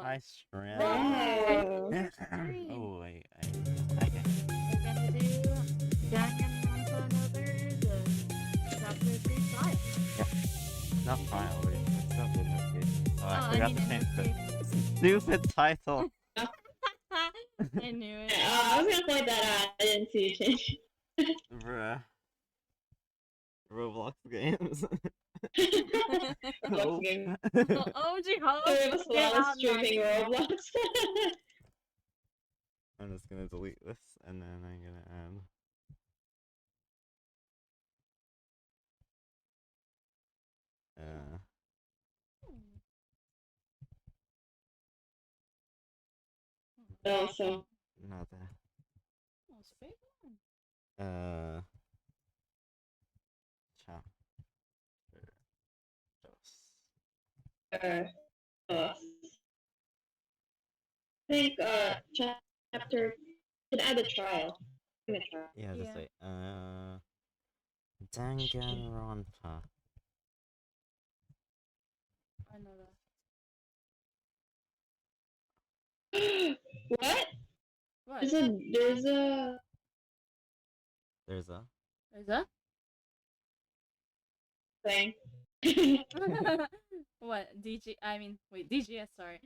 Hi, Shrimp. Wow. Oh, wait. We're gonna do chapter 3 file. Not file, wait. It's not good enough, dude. Oh, I Oh, forgot I to mean, change the NFP. stupid title. I knew it. I was gonna point that out. I didn't see you change. Bruh. Roblox games. Roblox game. OG host, Three of us get while out streaming Roblox. I'm just gonna delete this and then I'm gonna add. Awesome. Not that. Oh, Chapter. I think chapter should add a trial. Give it a try. Yeah, just Yeah. wait. Danganronpa. Another. What? What? There's a There's a. Is that? thing. What? DGS, sorry.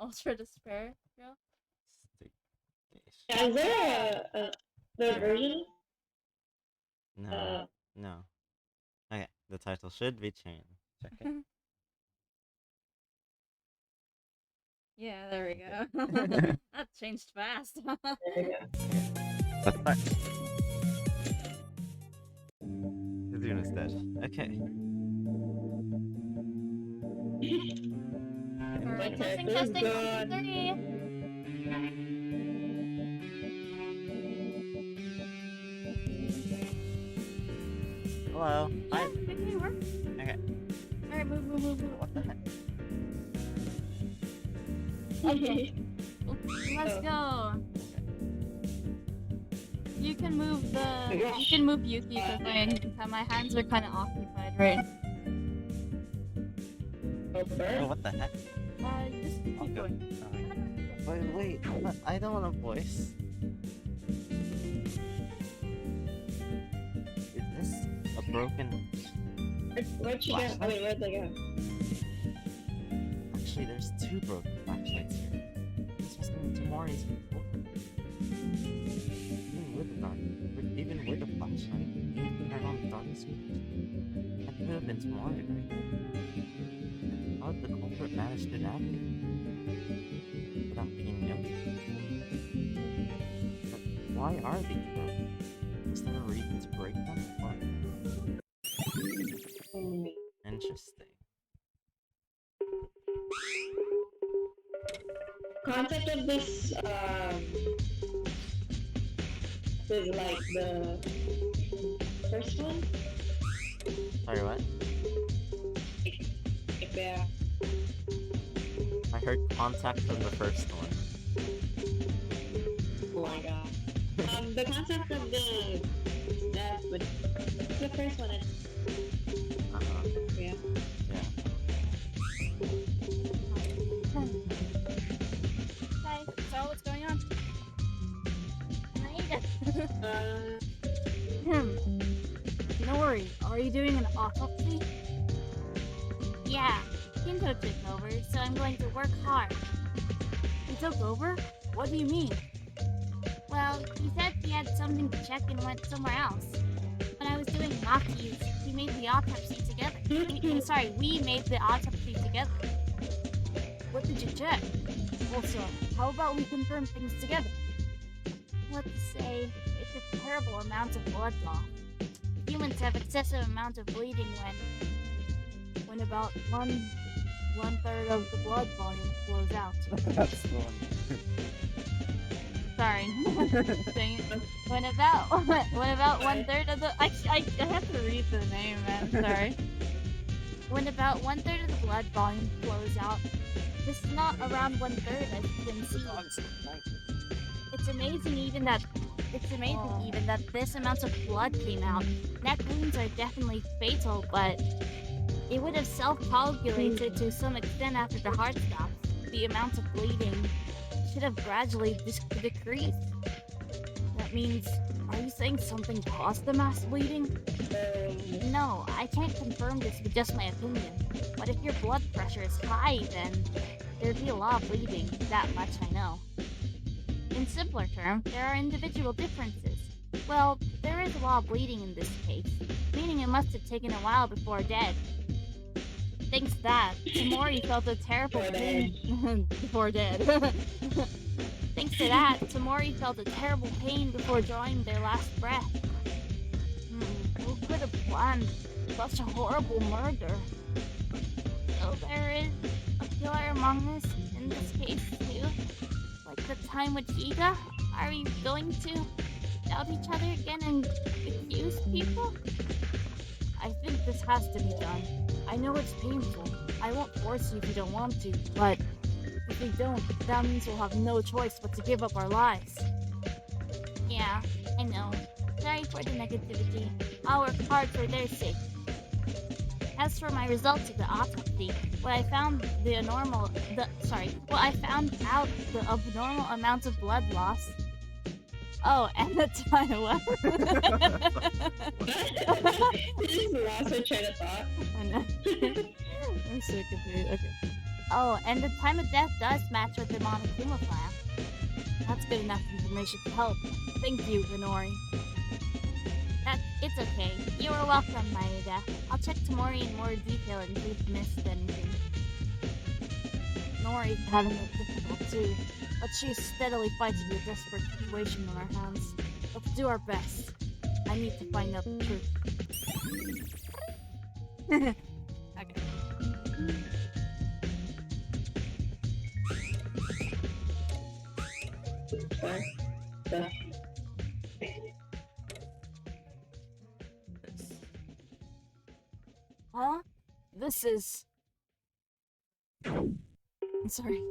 Ultra Despair, girl? Yeah, is there a third version? No. No. Okay, the title should be changed. Check it. Yeah, there we go. That changed fast. There we go. Let's start. Who's doing a stash? Okay. My Testing, character's testing, gone. 3. Hello. Hi. Yeah, okay, work. Okay. Alright, move. What the heck? Okay. Let's go. You can move Yuki because my hands are kind of occupied right. Oh, what the heck? Just keep I'll go. going. Wait. I don't want a voice. Is this a broken? Where'd she go? I mean, where'd they go? Actually, there's 2 broken flashlights here. This was going to Mori's before. Even with a flashlight, you can turn on the dark switch. That could have been Mori, right? How did the culprit manage to navigate without being noticed? But why are these broken? Is there a reason to break them? Or... Interesting. Concept of this is like the first one. Sorry, what? Yeah. I heard contact from the first one. Oh my god. The concept of that would the first one is yeah. Yeah. Hi, so what's going on? Don't worry, are you doing an autopsy? Yeah, Kinto took over, so I'm going to work hard. He took over? What do you mean? Well, he said he had something to check and went somewhere else. When I was doing Maki's, we made the autopsy together. We made the autopsy together. What did you check? Also, how about we confirm things together? Let's say it's a terrible amount of blood loss. Humans have excessive amount of bleeding when about one third of the blood volume flows out. That's the one. Sorry. Dang it. When about 1/3 of the I have to read the name, man. Sorry. When about 1/3 of the blood volume flows out, this is not around 1/3 as you can see. It's amazing even that this amount of blood came out. Neck wounds are definitely fatal, but it would have self-coagulated to some extent after the heart stops. the amount of bleeding should have gradually decreased. That means, are you saying something caused the mass bleeding? No, I can't confirm this with just my opinion. But if your blood pressure is high, then there'd be a lot of bleeding. That much I know. In simpler terms, there are individual differences. Well, there is a lot of bleeding in this case, meaning it must have taken a while before dead. Thanks to that, Tamori felt a terrible pain before dead. Thanks to that, Tamori felt a terrible pain before drawing their last breath. Who could have planned such a horrible murder? So there is a killer among us in this case too? Like the time with Higa? Are we going to doubt each other again and accuse people? I think this has to be done. I know it's painful. I won't force you if you don't want to, but if we don't, that means we'll have no choice but to give up our lives. Yeah, I know. Sorry for the negativity. I'll work hard for their sake. As for my results of the autopsy, I found out the abnormal amount of blood loss. Oh, and the time You just lost your train of thought. I know. I'm so confused. Okay. Oh, and the time of death does match with the Monokuma plan. That's good enough information to help. Thank you, Minori. It's okay. You are welcome, Maeda. I'll check Tamori in more detail in case I missed anything. Minori's having it difficult too, but she's steadily fighting a desperate situation on our hands. Let's do our best. I need to find out the truth. Okay. Huh? This is... I'm sorry.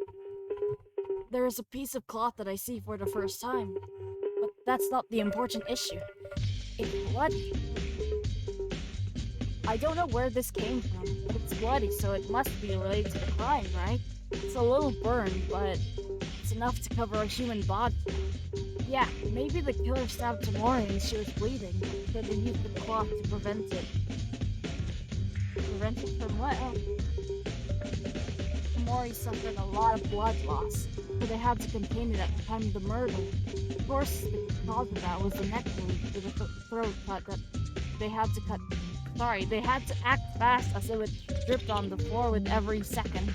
There is a piece of cloth that I see for the first time. But that's not the important issue. It's bloody. I don't know where this came from, but it's bloody, so it must be related to the crime, right? It's a little burned, but it's enough to cover a human body. Yeah, maybe the killer stabbed Tamori and she was bleeding, so they used the cloth to prevent it. Prevent it from what? Oh. Tamori suffered a lot of blood loss, so they had to contain it at the time of the murder. Of course, the cause of that was the neck wound to the throat cut that they had to cut. Sorry, they had to act fast as it would drip on the floor with every second,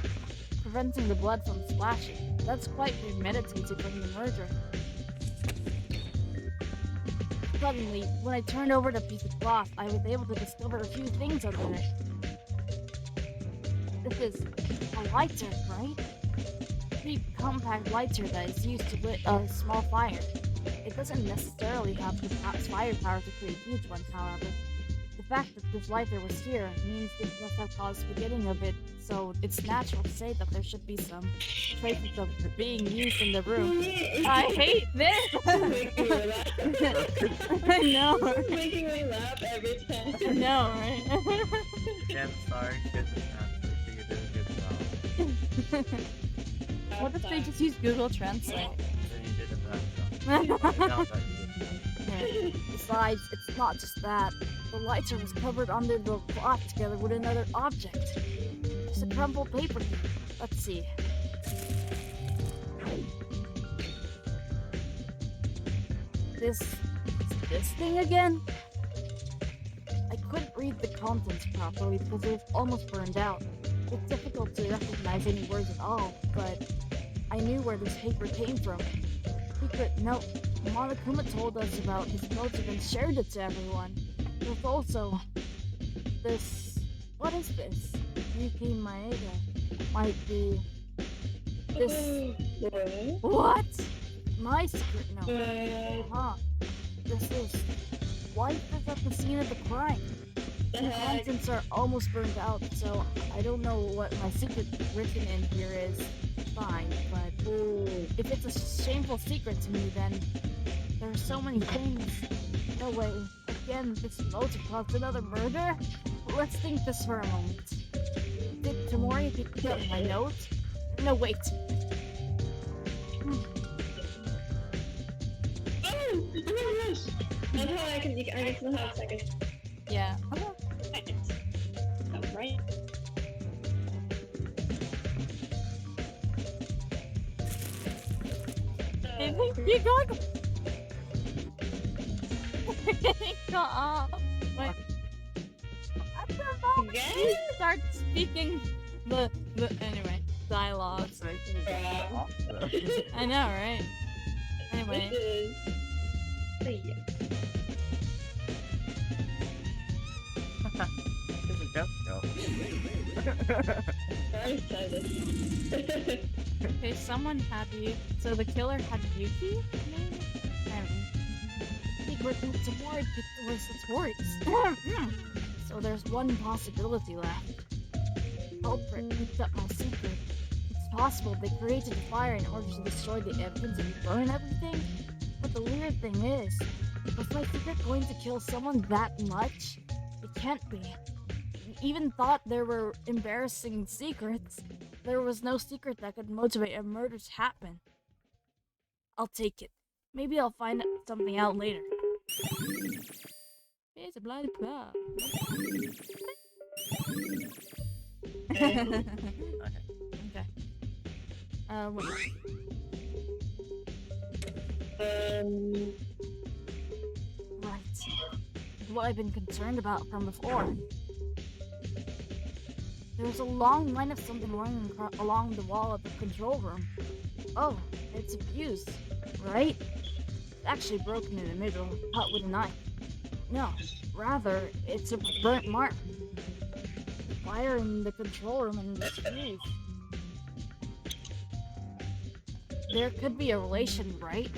preventing the blood from splashing. That's quite premeditated from the murder. Suddenly, when I turned over the piece of cloth, I was able to discover a few things under it. This is a lighter, right? A pretty compact lighter that is used to lit a small fire. It doesn't necessarily have the firepower to create huge ones, however. The fact that this lighter was here means this must have caused the beginning of it, so it's natural to say that there should be some traces of it being used in the room. I hate this! Making me laugh. I know. It's making me laugh every time. I know, right? Yeah, I'm sorry, kids. You did a good job. What if they just use Google Translate? Then you did a bad job. I know that you did. Besides, it's not just that. The lighter was covered under the cloth together with another object. There's a crumpled paper here. Let's see. This thing again? I couldn't read the contents properly because it was almost burned out. It's difficult to recognize any words at all, but I knew where this paper came from. Secret note. Monokuma told us about his motive and shared it to everyone. There's also this. What is this? Yuki Maeda might be this. What? My secret note. Huh. This is. Wife is at the scene of the crime. The contents are almost burned out, so I don't know what my secret written in here is. Fine, but if it's a shameful secret to me, then there are so many things. No way. Again, this motive caused another murder? Let's think this for a moment. Did Tamori pick up my note? No, wait. Oh my gosh! That's how I can still have seconds. Yeah. Right. You're going. Go up. Wait. At the moment you start speaking the anyway dialogue. I know, right? Anyway. This is... Isn't that so? Very excited. Okay, someone had you. So the killer had Yuki? Maybe? I don't know. Secret was the towards. So there's one possibility left. Culprit picked up my secret. It's possible they created the fire in order to destroy the evidence and burn everything. But the weird thing is, was my secret going to kill someone that much? It can't be. Even thought there were embarrassing secrets. There was no secret that could motivate a murder to happen. I'll take it. Maybe I'll find something out later. It's a bloody blah. Okay. Wait. Right. What I've been concerned about from before. There's a long line of something running along the wall of the control room. Oh, it's a fuse, right? It's actually broken in the middle, cut with a knife. No, rather, it's a burnt mark. The fire in the control room and the fuse. There could be a relation, right?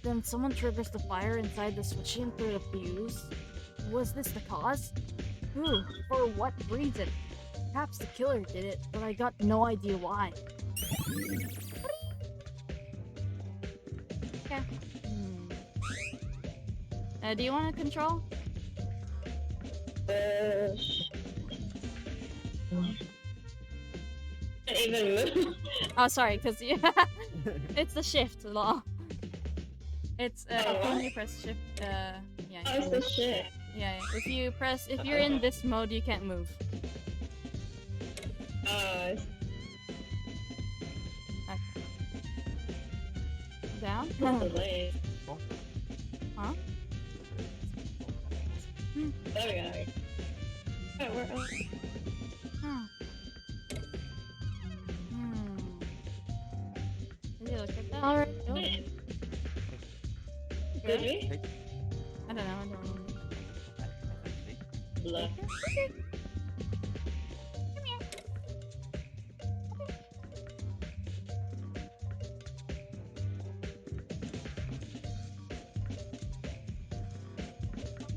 Then someone triggers the fire inside the switching through the fuse. Was this the cause? Who? For what reason? Perhaps the killer did it, but I got no idea why. Okay. Do you want to control? Can't even move. Oh, sorry, because it's the shift law. It's when you press shift. Yeah. Oh, it's the shit. Yeah. If you're in this mode, you can't move. Down? Delay. Huh? There we go. Oh, we're up. Did you look at that? Alright. Did we? I don't know. Look.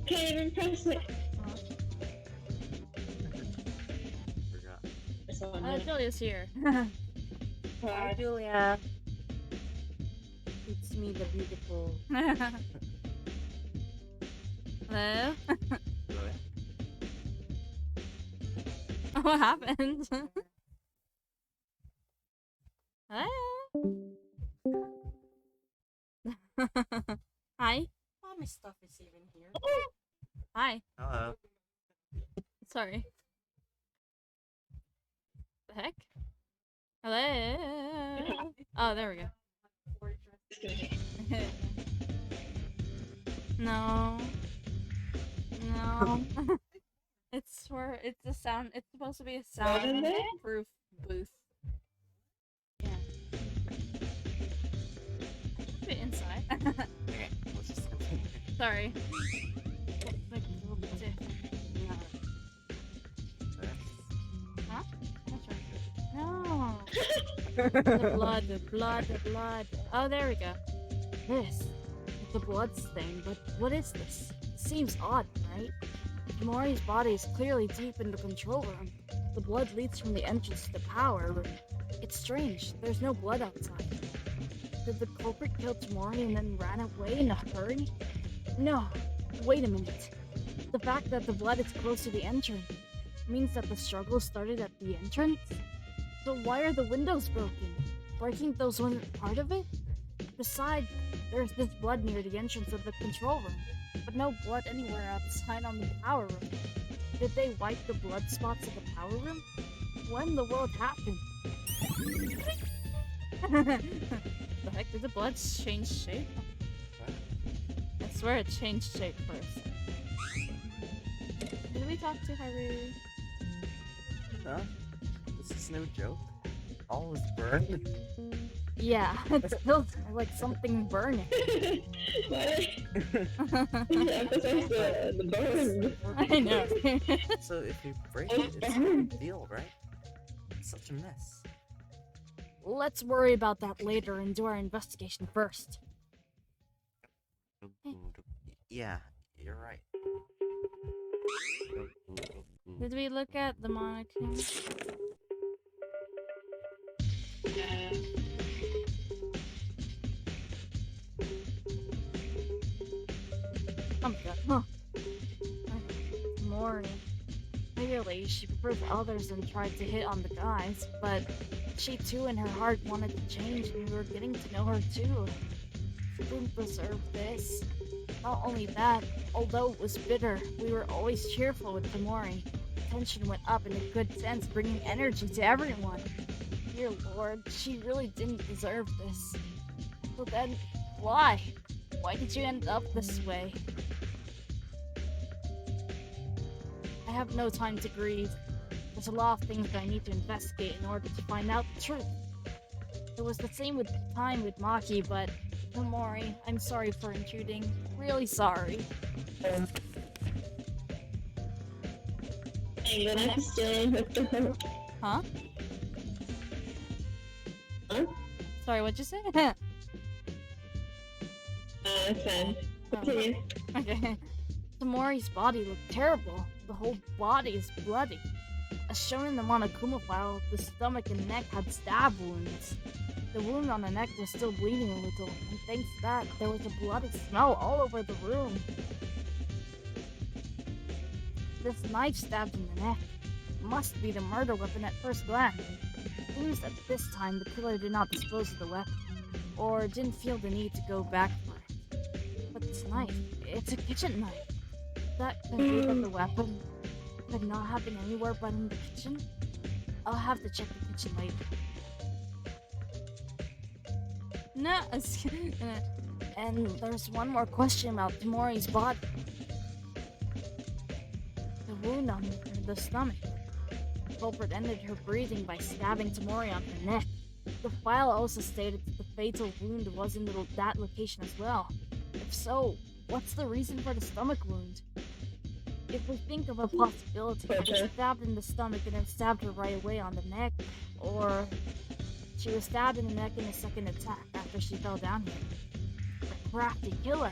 Can't even press it. Forgot. Julia's here. Hi, Julia. It's me, the beautiful. Hello? Really? What happened? Hello? Hi. My stuff is even here. Hi. Hello. Sorry. The heck? Hello? Oh, there we go. No. No. It's a sound. It's supposed to be a sound-proof booth. Yeah. Fit inside. Okay, let's just continue. Sorry. Make it a little bit different. Huh? That's right. No. The blood. Oh, there we go. This. It's a blood stain, but what is this? It seems odd, right? Mori's body is clearly deep in the control room. The blood leads from the entrance to the power room. It's strange. There's no blood outside. Did the culprit kill Tamori and then ran away in a hurry? No. Wait a minute. The fact that the blood is close to the entrance means that the struggle started at the entrance? So why are the windows broken? Breaking those wasn't part of it? Besides, there's this blood near the entrance of the control room, but no blood anywhere outside on the power room. Did they wipe the blood spots of the power room? When the world happened? The heck, did the blood change shape? I swear it changed shape first. Did we talk to Haru? Huh? This is no joke. All is burned. Yeah, it feels like something burning. Why? Emphasize the burn. I know. So if we break it, it's a big deal, right? It's such a mess. Let's worry about that later and do our investigation first. Yeah, you're right. Did we look at the monochrome? I'm good. Huh. Mori. Clearly, she prefers others and tried to hit on the guys, but she too in her heart wanted to change and we were getting to know her too. She didn't deserve this. Not only that, although it was bitter, we were always cheerful with Tamori. Tension went up in a good sense, bringing energy to everyone. Dear Lord, she really didn't deserve this. So then, why? Why did you end up this way? I have no time to grieve. There's a lot of things that I need to investigate in order to find out the truth. It was the same with time with Maki, but Tamori, I'm sorry for intruding. Really sorry. I'm gonna stay with the... Huh? Huh? Sorry, what'd you say? It's fine. Continue. Okay. Tamori's body looked terrible. The whole body is bloody. As shown in the Monokuma file, the stomach and neck had stab wounds. The wound on the neck was still bleeding a little, and thanks to that, there was a bloody smell all over the room. This knife stabbed in the neck must be the murder weapon at first glance. It seems that this time the killer did not dispose of the weapon, or didn't feel the need to go back for it. But this knife, it's a kitchen knife. That could be that the weapon could not have been anywhere but in the kitchen? I'll have to check the kitchen later. No, and there's one more question about Tamori's body. The wound on the stomach. The culprit ended her breathing by stabbing Tamori on her neck. The file also stated that the fatal wound was in that location as well. If so, what's the reason for the stomach wound? If we think of a possibility, she was stabbed in the stomach and then stabbed her right away on the neck, or she was stabbed in the neck in a second attack after she fell down here. A crafty killer!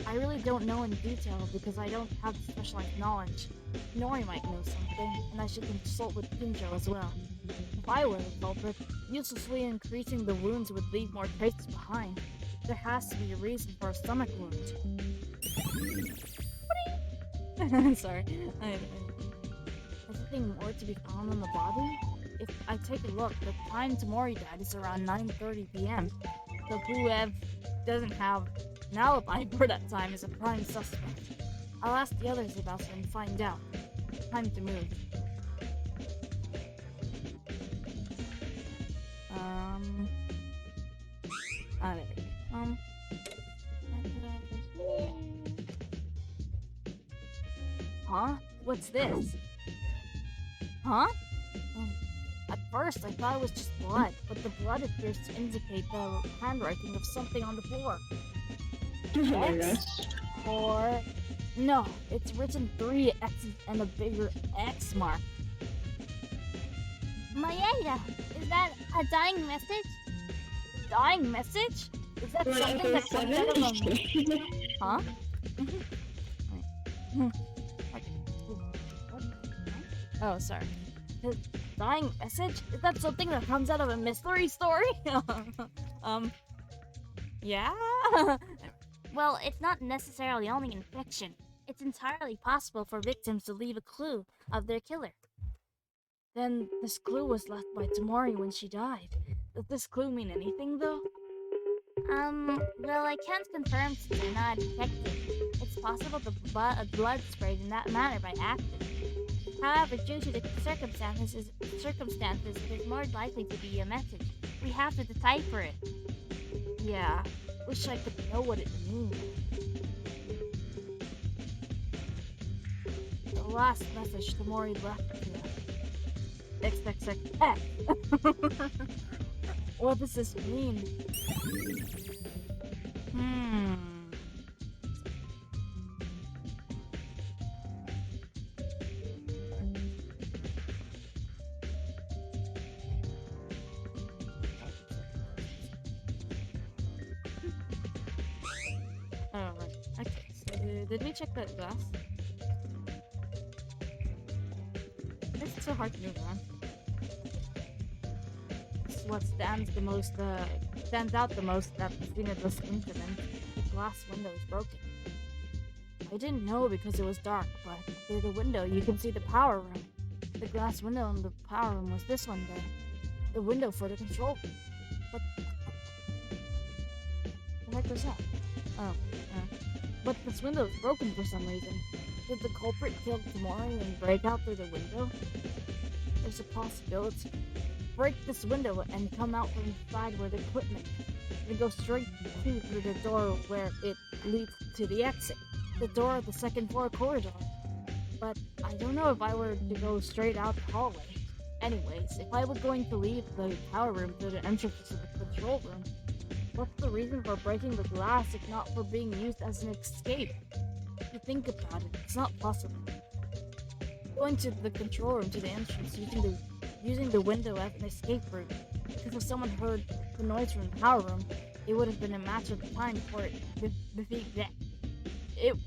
I really don't know in detail because I don't have specialized knowledge. Nori might know something, and I should consult with Kinjo as well. If I were the culprit, uselessly increasing the wounds would leave more traces behind. There has to be a reason for a stomach wound. Sorry. There's nothing more to be found on the body? If I take a look, the time Tamori died is around 9:30 p.m. So whoever doesn't have an alibi for that time is a prime suspect. I'll ask the others about it and find out. Time to move. There we go. Huh? What's this? Huh? At first, I thought it was just blood, but the blood appears to indicate the handwriting of something on the floor. Oh my X? gosh. Or... No, it's written 3 X's and a bigger X mark. Maeda, is that a dying message? Dying message? Is that something that comes out of a... Huh? Oh, sorry. His dying message? Is that something that comes out of a mystery story? Yeah? Well, it's not necessarily only in fiction. It's entirely possible for victims to leave a clue of their killer. Then this clue was left by Tamori when she died. Does this clue mean anything, though? Well, I can't confirm since I'm not a detective. It's possible the blood sprayed in that manner by accident. However, due to the circumstances, it is more likely to be a message. We have to decipher it. Yeah, wish I could know what it means. The last message Tamori left to us. XXXX. What does this mean? Oh, right. Okay, so did we check that glass? It's so hard to move around. This is what stands out the most at the scene of this incident. The glass window is broken. I didn't know because it was dark, but through the window you can see the power room. The glass window in the power room was this one there. The window for the control. What the heck was that? Oh, but this window is broken for some reason. Did the culprit kill Tamori and break out through the window? There's a possibility. Break this window and come out from inside where the equipment is. And go straight through the door where it leads to the exit. The door of the second floor corridor. But I don't know if I were to go straight out the hallway. Anyways, if I was going to leave the power room through the entrance to the control room, what's the reason for breaking the glass if not for being used as an escape? If you think about it, it's not possible. Going to the control room to the entrance using the window as an escape route. Because if someone heard the noise from the power room, it would have been a matter of time before it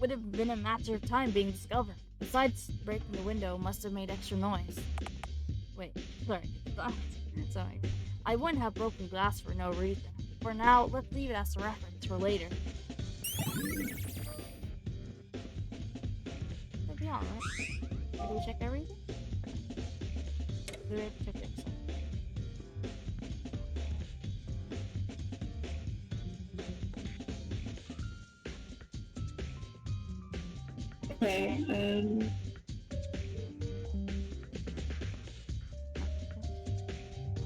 would have been a matter of time being discovered. Besides, breaking the window must have made extra noise. Wait, sorry. I wouldn't have broken glass for no reason. For now, let's leave it as a reference for later. That'll be alright. Do we check everything? Do we have to check it? Okay,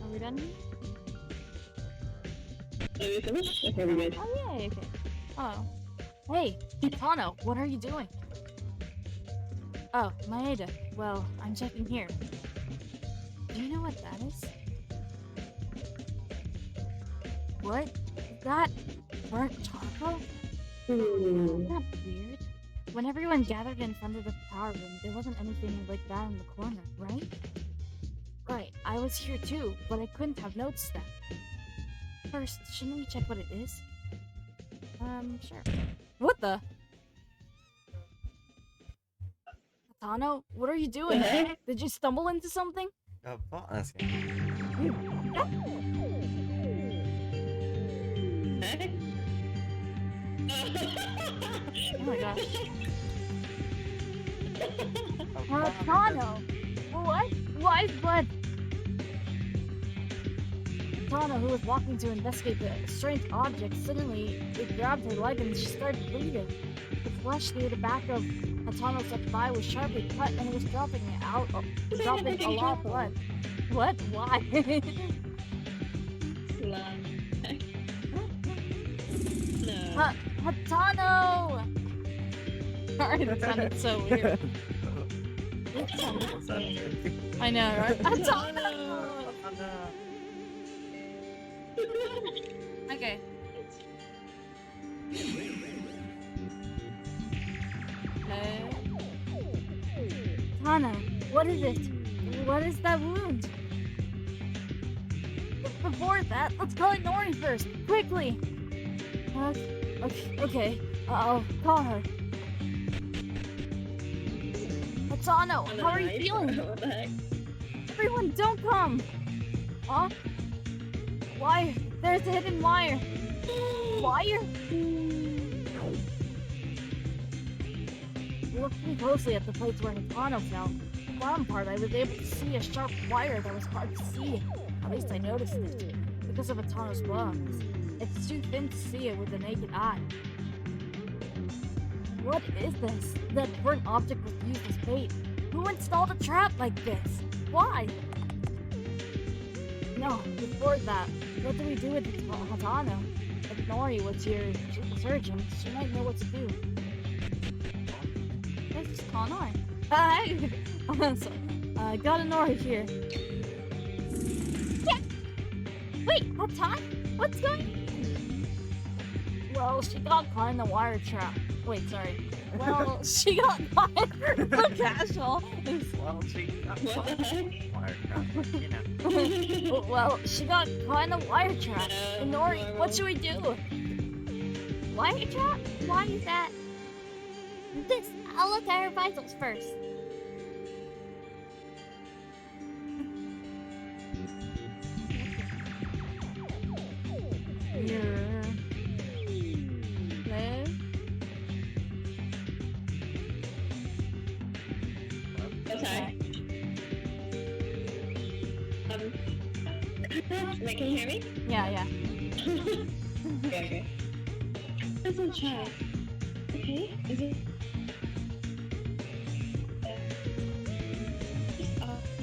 Are we done? are we finished? Okay, we're good. Oh, yay, okay. Oh. Hey, Tano, what are you doing? Oh, Maeda. Well, I'm checking here. Do you know what that is? What? Is that burnt charcoal? Isn't that weird? When everyone gathered in front of the power room, there wasn't anything like that in the corner, right? Right, I was here too, but I couldn't have noticed that. First, shouldn't we check what it is? Sure. What the? Tano, what are you doing? Did you stumble into something? Boss. Oh my gosh. Tano! What? Why is blood? Tano, who was walking to investigate the strange object, suddenly it grabbed her leg and she started bleeding. The flesh near the back of Hatano's left thigh was sharply cut and it was dropping a lot of blood. What? Why? No. Hatano! Sorry, that sounded so weird. It sounded so weird. I know, right? Hatano! Okay. Tana, what is it? What is that wound? Before that, let's call it Nori first, quickly! Okay, I'll call her. Hatano, how are you feeling? What the heck? Everyone, don't come! Huh? Wire! There's a hidden wire! Wire? Looking closely at the place where Hatano fell, bottom part, I was able to see a sharp wire that was hard to see. At least I noticed it, because of Atano's bones. It's too thin to see it with the naked eye. What is this? That burnt object was used as bait. Who installed a trap like this? Why? No, before that, what do we do with Hatano? If Nori was your surgeon, she might know what to do. Let's just call Nori. Hi! So, I got a Nori here. Yeah. Wait, Hatano? What's going on? Well, she got caught in the wire trap. Wait, sorry. Well, she got caught so casual. Well, she got What the heck? wire trap, you know. Well, she got caught in a wire trap. And Nori, what should we do? Wire trap? Why is that? This, I'll look at her vitals first. Your leg. Okay. Wait, can you hear me? Yeah. Okay. Let's not try. Okay, is it?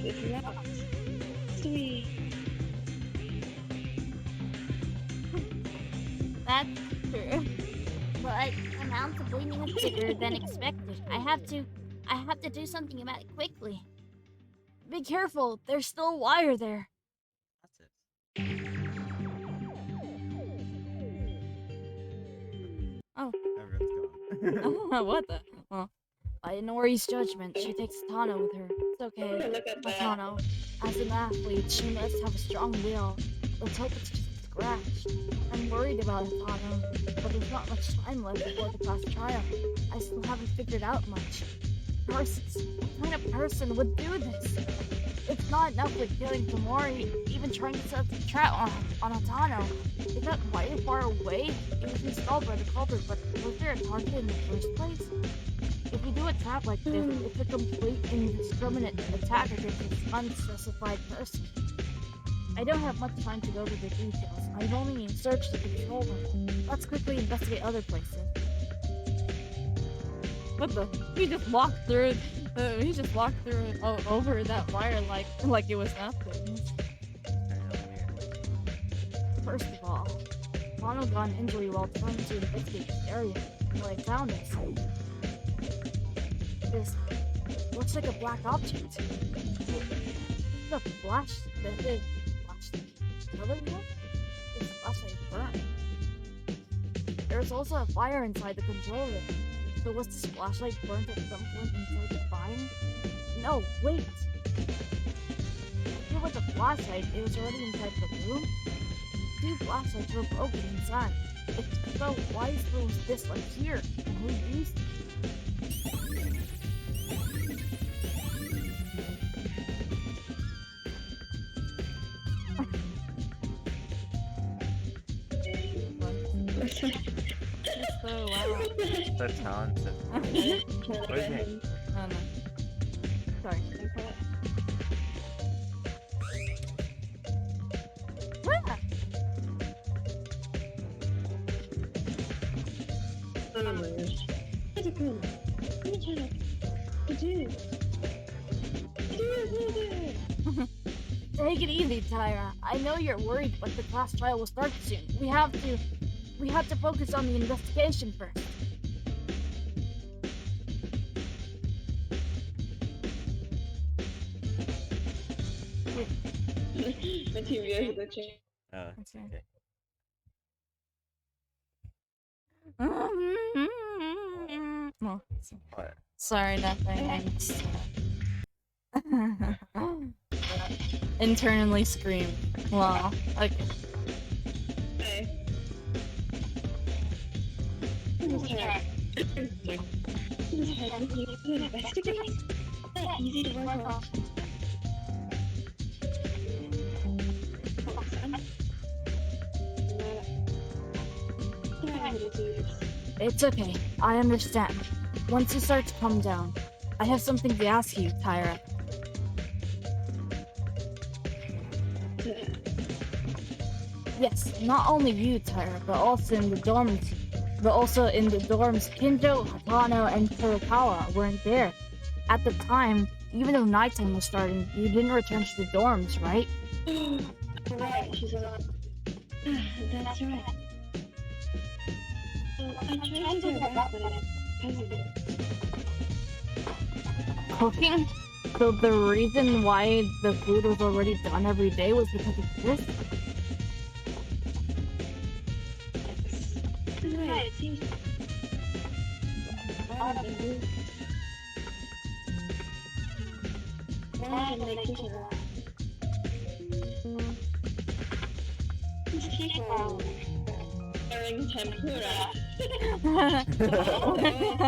It's locked. Sweet. That's true. But amounts of bleeding is bigger than expected. I have to do something about it quickly. Be careful, there's still wire there. That's it. Oh. Everyone's gone. What the? Well, by Nori's judgment, she takes Tano with her. It's okay. Look at that. Tano, as an athlete, she must have a strong will. Let's hope it's just a scratch. I'm worried about Tano, but there's not much time left before the class trial. I still haven't figured out much. What kind of person would do this? It's not enough with killing Tomori, even trying to set the trap on Hatano. It got quite far away. It was installed by the culprit, but was there a target in the first place? If we do a trap like this, it's a complete indiscriminate attack against an unspecified person. I don't have much time to go to the details. I've only searched the control room. Let's quickly investigate other places. What the? He just walked through. Over that wire like it was nothing. First of all, Mono got an injury while trying to investigate this area. Well, I found this. This looks like a black object. The flash. Another one? This flashlight burned. There's also a fire inside the control room. So was this flashlight burnt at some point inside the fire? No, wait! I feel with the flashlight, it was already inside the room. 2 flashlights were broken inside. If so, why is this like here? And who used it? So loud. So talented. What is it? Oh no. Sorry. Ah! Oh my gosh. How's it going? Let me try to do it. Take it easy, Tyra. I know you're worried, but the class trial will start soon. We have to focus on the investigation first. The TV is glitching. Oh, That's right. okay. No, What? sorry, nothing. I'm just internally scream. Wow. Okay. Hey. This is hard. This is hard. You investigate? It's not easy to work on. It's okay. I understand. Once you start to calm down, I have something to ask you, Tyra. Yes, not only you, Tyra, but also in the dorms. Kinjo, Hatano, and Kurokawa weren't there. At the time, even though nighttime was starting, you didn't return to the dorms, right? Right, she's alive. That's right. I tried to get back, but I hesitated. Cooking? So the reason why the food was already done every day was because of this? Right, it seems. Why did they kitchen? These people are in tempura.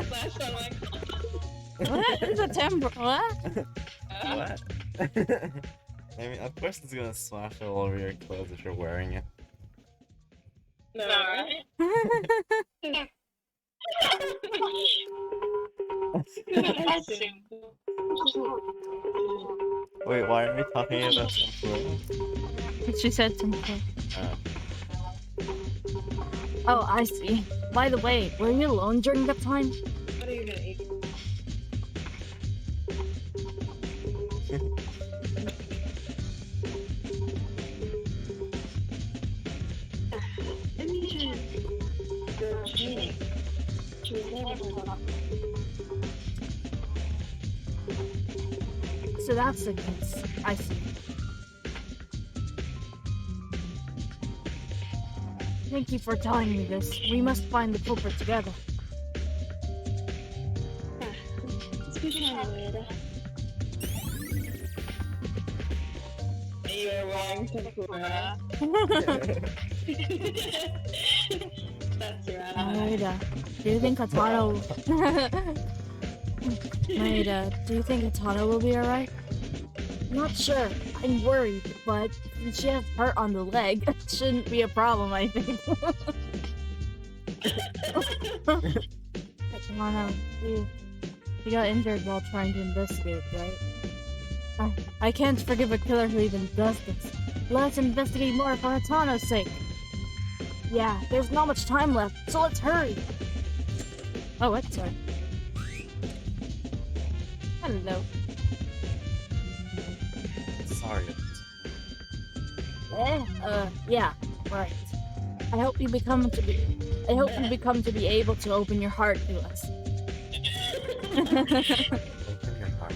That's so like. What is a temper? What? What? I mean, of course it's gonna splash all over your clothes if you're wearing it. No, right? Wait, why are we talking about tempura? She said temper. Oh. Oh, I see. By the way, were you alone during that time? What are you gonna eat? Let me try the training. She was never talking. So that's the case. I see. Thank you for telling me this. We must find the culprit together. You are wrong, tempura. That's right. Maida, do you think Katana... Maida, do you think Katana will be alright? Not sure. I'm worried, but since she has hurt on the leg, it shouldn't be a problem, I think. Katana, you got injured while trying to investigate, right? I can't forgive a killer who even does this. Let's investigate more for Hatano's sake. Yeah, there's not much time left, so let's hurry. Oh, what? Sorry. Hello. Sorry. Yeah, right. I hope you become to be able to open your heart to us. Open your heart.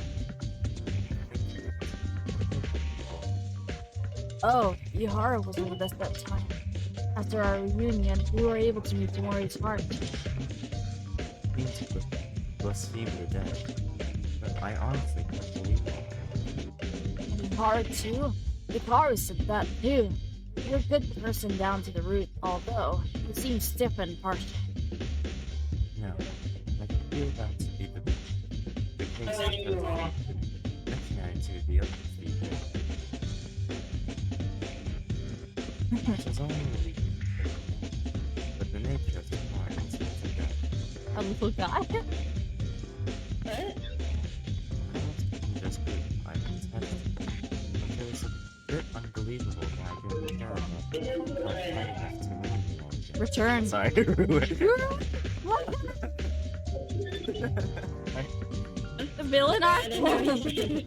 Oh, Yuhara was with us that time. After our reunion, we were able to meet Mori's heart. Means it was he were dead. But I honestly can't believe it. Yuhara too? Hikaru said that too. You're a good person down to the root, although you seem stiff and partial. No, I can feel that to be the case because necessary to be able to be here. It was only a week, but the nature of the mind is different. A little guy? What? I wasn't just good, I contested, but it was a bit unbelievable that I didn't care about not playing enough to ruin you all again. Return. Sorry, ruin. What? The villain arc? To return.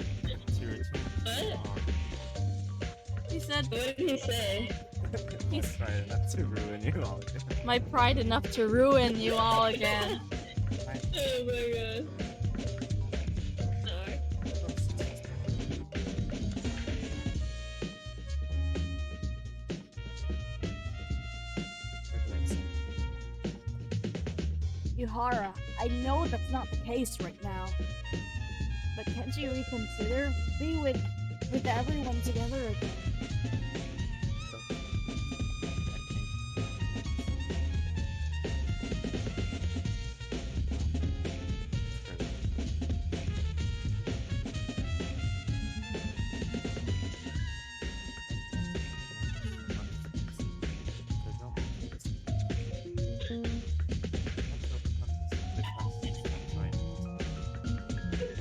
He said, What did he say? I tried not to ruin you all again. my pride enough to ruin you all again. Oh my god. Alright. Yuhara, I know that's not the case right now. But can't you reconsider? Be with everyone together again.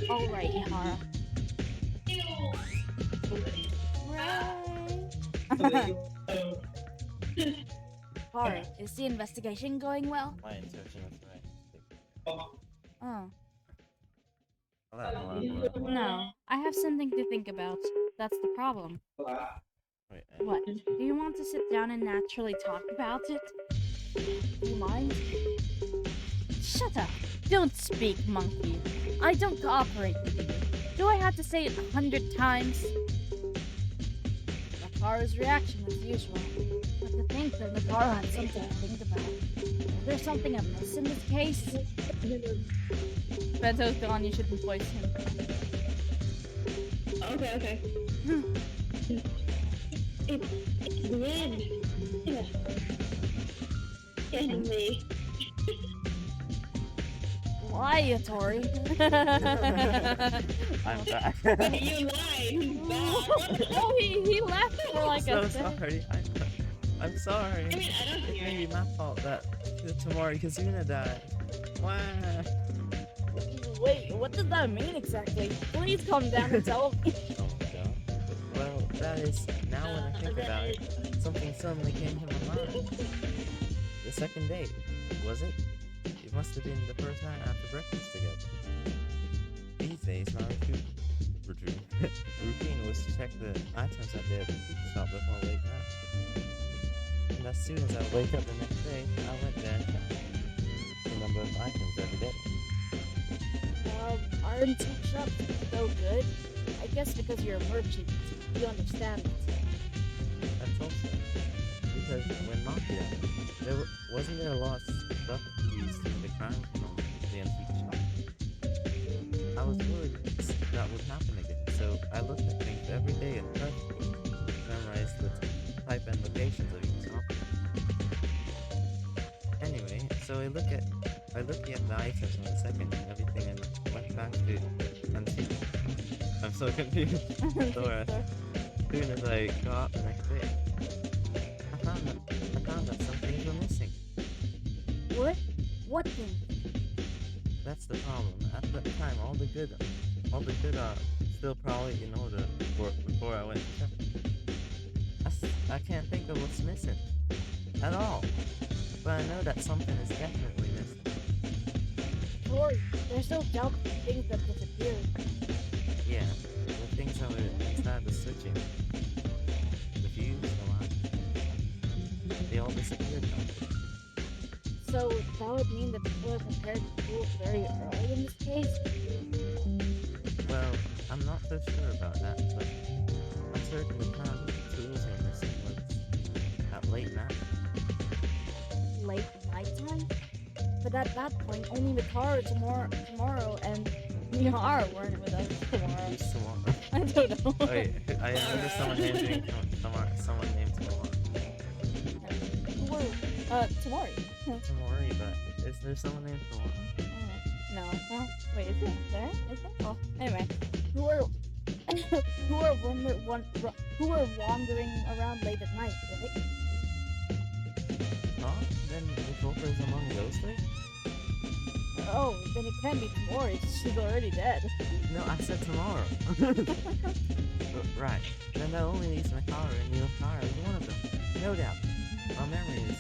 Alright, Yuhara. Tori, is the investigation going well? My intuition is right. Oh. Hello, hello. No, I have something to think about. That's the problem. Wait, What? Do you want to sit down and naturally talk about it? Do you mind? Shut up! Don't speak, monkey. I don't cooperate with you. Do I have to say it 100 times? Nakaru's reaction as usual. But to think that Nakaru had something to think about. Is there something amiss in this case? Bento's gone, you shouldn't voice him. Okay. It's the end. Anyway. Why, Tori? I'm back. You lied. He's back. Oh, he left for like so a second. sorry. I'm sorry. I mean, I don't It care. may be my fault that tomorrow Kazuna died. Wow. Wait, what does that mean exactly? Please calm down and tell me. Oh my god. Well, that is, now when I think about it, something suddenly came to my mind. The second date, was it? It must have been the first night after breakfast together. These days, my routine was to check the items at the pizza shop before late night. And as soon as I would wake up the next day, I went there and checked the number of items every day. Our antique shop is so good. I guess because you're a merchant, you understand it. That's also because when Maki died, wasn't there a lot of stuff used in the crime from the antique shop. I was worried that would happen again, so I looked at things every day and tried to memorize the type and locations of each object. Anyway, so I looked at the items on the second and everything and went back to antique. I'm so confused. So as soon as I got up the next day, I found that some things were missing. What? What thing? That's the problem. At that time, all the good are still probably in order before I went to check. I can't think of what's missing at all. But I know that something is definitely missing. Tori, there's no doubt the things that disappeared. Yeah, the things that were inside the switching, the fuse, the line, they all disappeared now. So that would mean that people were prepared to tools very early in this case? Well, I'm not so sure about that, but I'm certain the time that the tools were missing was at late night. Late nighttime? But at that point, only Mikaru tomorrow and Mihara weren't with us tomorrow. Who's tomorrow? I don't know. Wait, I remember someone named Tomorrow. Tomorrow. Tomori, but is there someone named Tomorrow? No. Well, wait, is it there? Is it? Oh, anyway. Who are wandering around late at night, right? Huh? Then Nicolfa is among those three? Oh, then it can't be Tomori. She's already dead. No, I said tomorrow. Right. Then that only leaves Mikaru and Mihara is one of them. No doubt. My memory is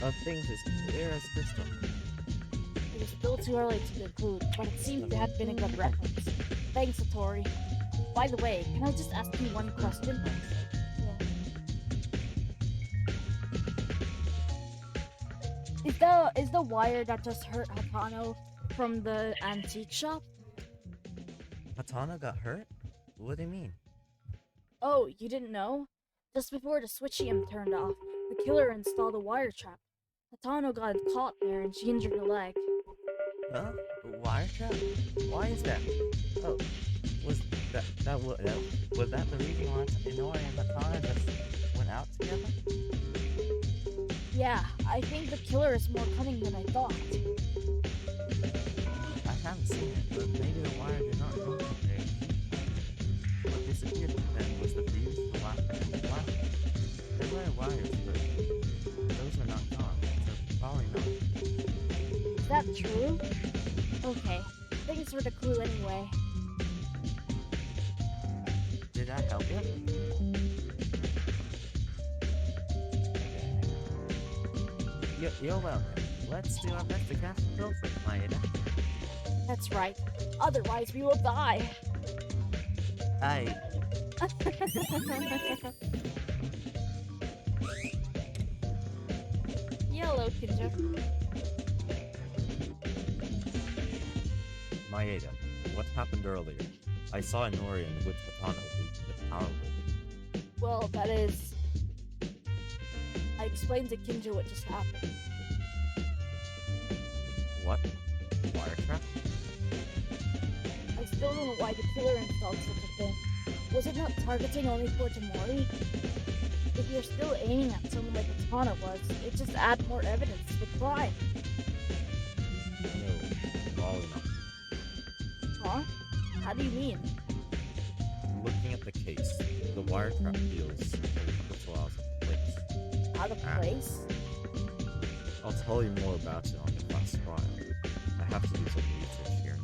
of things is clear as crystal. It is still too early to conclude, but it seems to have been a good reference. Thanks, Satori. By the way, can I just ask you one question? Yeah. Is the wire that just hurt Hatano from the antique shop? Hatano got hurt? What do you mean? Oh, you didn't know? Just before the switchium turned off, the killer installed a wire trap. Hatano got caught there and she injured her leg. Huh? A wire trap? Why is that? Oh, was that the reason why Inori and Hatano just went out together? Yeah, I think the killer is more cunning than I thought. I haven't seen it, but maybe the wire did not go there. What disappeared then was the fuse, the wire, and the wire. There were wires, but those were not gone, so probably not. Is that true? Okay, thanks for the clue anyway. Did that help you? You're welcome. Let's do our best to catch the pilfer, Maeda. That's right. Otherwise, we will die. I... Yellow, Kinjo. Maeda, what happened earlier? I saw Inori and Wuthatana leave the power grid. Well, that is... I explained to Kinjo what just happened. What? Wire trap? I still don't know why the killer installed such a thing. Was it not targeting only for Tamori? If you're still aiming at someone like Katana was, it just adds more evidence to the crime. No, probably not. Huh? How do you mean? Looking at the case, the wire trap feels a little out of place. Out of place? I'll tell you more about it on the class trial. I have to do some research here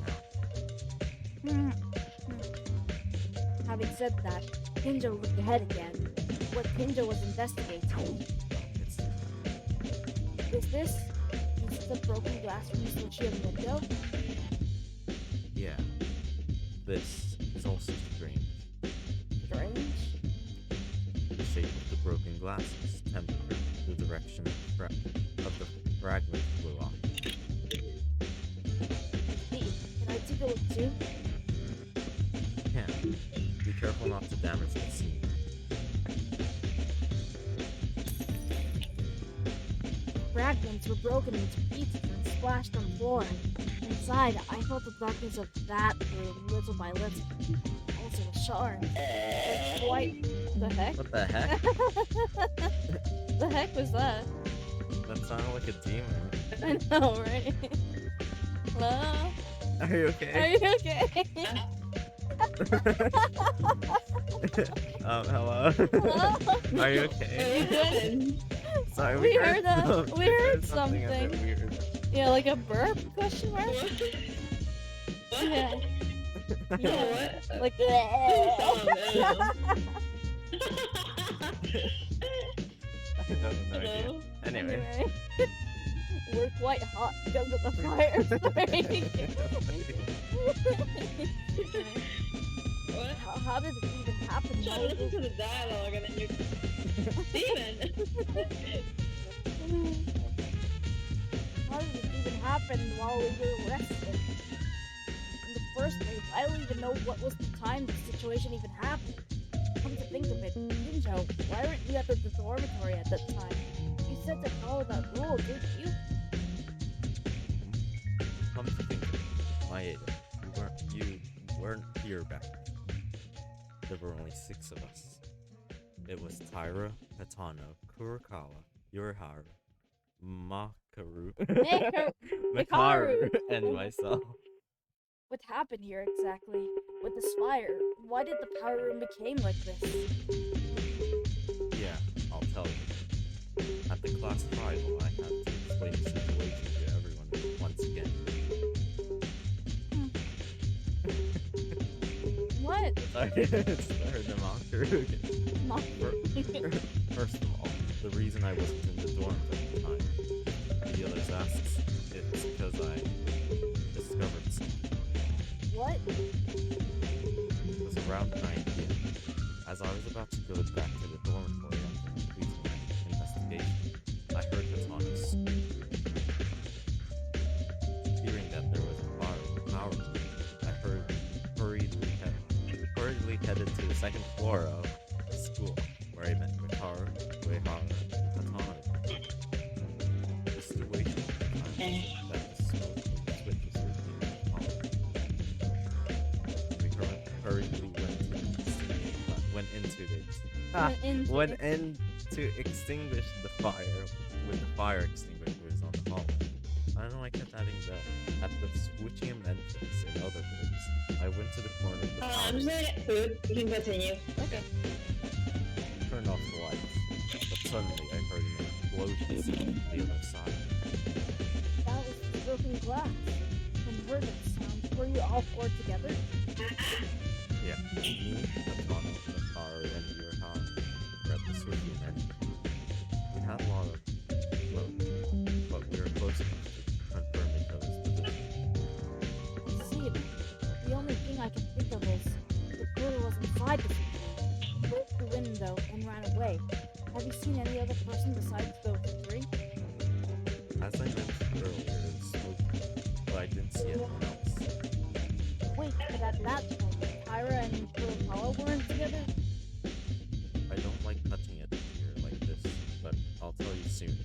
now. Having said that, Kinjo looked ahead again. What Kinjo was investigating. Is this the broken glass from the Tsurugi window? Yeah. This is also strange. Strange? The shape of the broken glasses, temperature, the direction of the fragment flew off. Hey, can I take a look too? Can. Be careful not to damage the scene. Fragments were broken into pieces and splashed on the floor. Inside, I felt the darkness of that room little by little. Also a shard. It's quite... The heck? What the heck? The heck was that? That sounded like a demon. I know, right? Hello? Are you Are okay? you okay? Hello? Hello? Are you okay? Sorry, We heard we heard something a bit something. weird. Yeah, like a burp? Question mark? Yeah. Yeah, what? Like Oh, no. I have no idea. Hello? Anyway. We're quite hot because of the fire. What? How did it even happen? Shut listen to the dialogue and then you Steven! How did it even happen while we were arrested? In the first place, I don't even know what was the time the situation even happened. Come to think of it, Kinjo, why weren't you at the dormitory at that time? You said to follow that rule, didn't you? Come to think of it, Maeda, you weren't here back then. There were only 6 of us. It was Taira, Hatano, Kurokawa, Yurihara, Makaru, Makaru, and myself. What happened here exactly? With this fire, why did the power room become like this? Yeah, I'll tell you. At the class trial, I had to explain the situation to everyone once again. What? Sorry, it's the Makaru again. First of all, the reason I wasn't in the dorms at the time, the others asked, it's because I discovered something. What? It was around 9 p.m. As I was about to go back to the dormitory after completing my investigation, I heard Hatano scream. Hearing that there was a fire in the power room, I hurriedly headed to the second floor of the school, where I met Mikaru, Uehara, and Hatano. The situation at the time was that the smoke from the switch was leaking into the hall. We hurriedly went in to extinguish the fire with the fire extinguishers on the hall. I don't know why I kept adding that. At the switchium entrance, in other words, I went to the corner of the power I'm just gonna get food. You can continue. Okay. turned off the lights, but suddenly I heard an explosion sound from the other side. That was the broken glass. When you heard that sound, were you all 4 together? Yeah, me, Hatano, Mikaru, and Yurihara were at the switchium entrance. We had a lot of smoke. person decides to go to 3? As I mentioned earlier, it was smoking, but I didn't see anyone else. Wait, but at that point, Tyra and Kurokawa weren't together? I don't like cutting it here like this, but I'll tell you soon.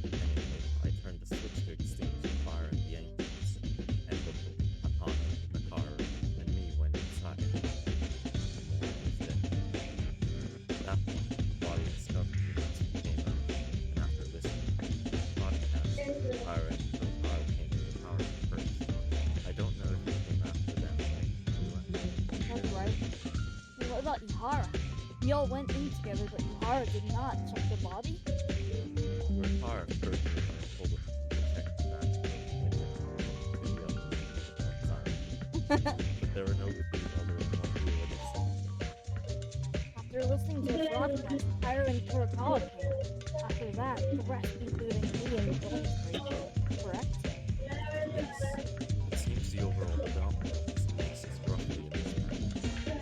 Anyway, I turned the switch to extinguish the fire at the entrance, and Hatana, Nakara, and me went inside. The man was dead. At that point, the body discovery announcement came out, and after listening to the podcast, Tyra and Kurokawa came to the power room first. I don't know if it came after them or we went. That's right. And what about Ihara? We all went in together, but Ihara did not check the body? Kurokawa heard me when I told him to check the back of the window to the other outside. But there were no clues other than what we already seen. After listening to the broadcast, Tyra and Kurokawa came. After that, the rest, including me and the dormitory, came. Correct? Yes, it seems the overall development of this case is roughly in this manner.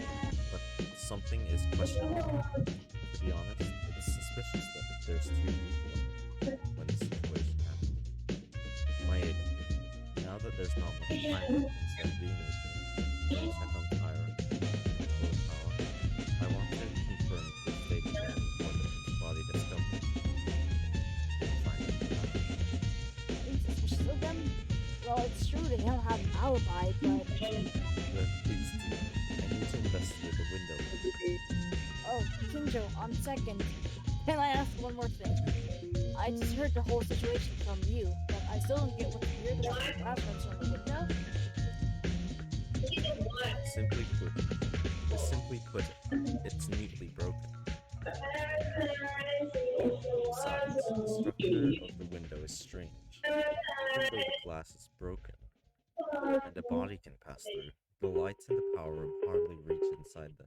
But something is questionable. To be honest, it is suspicious that there's two people when the situation happened. Maeda, now that there's not much time left instead of being with me, can you check on Tyra and Kurokawa? I want to confirm if they began before the body discovery. Fine. Being suspicious of them? Well, it's true they don't have an alibi, but... Then please do. I need to investigate the window. Oh, Kinjo, on second. Can I ask one more thing? I just heard the whole situation from you, but I still don't get what's weird about the glass runs from the window. Simply put, it's neatly broken. Besides, the structure of the window is strange. Even though the glass is broken and a body can pass through, the lights in the power room hardly reach inside the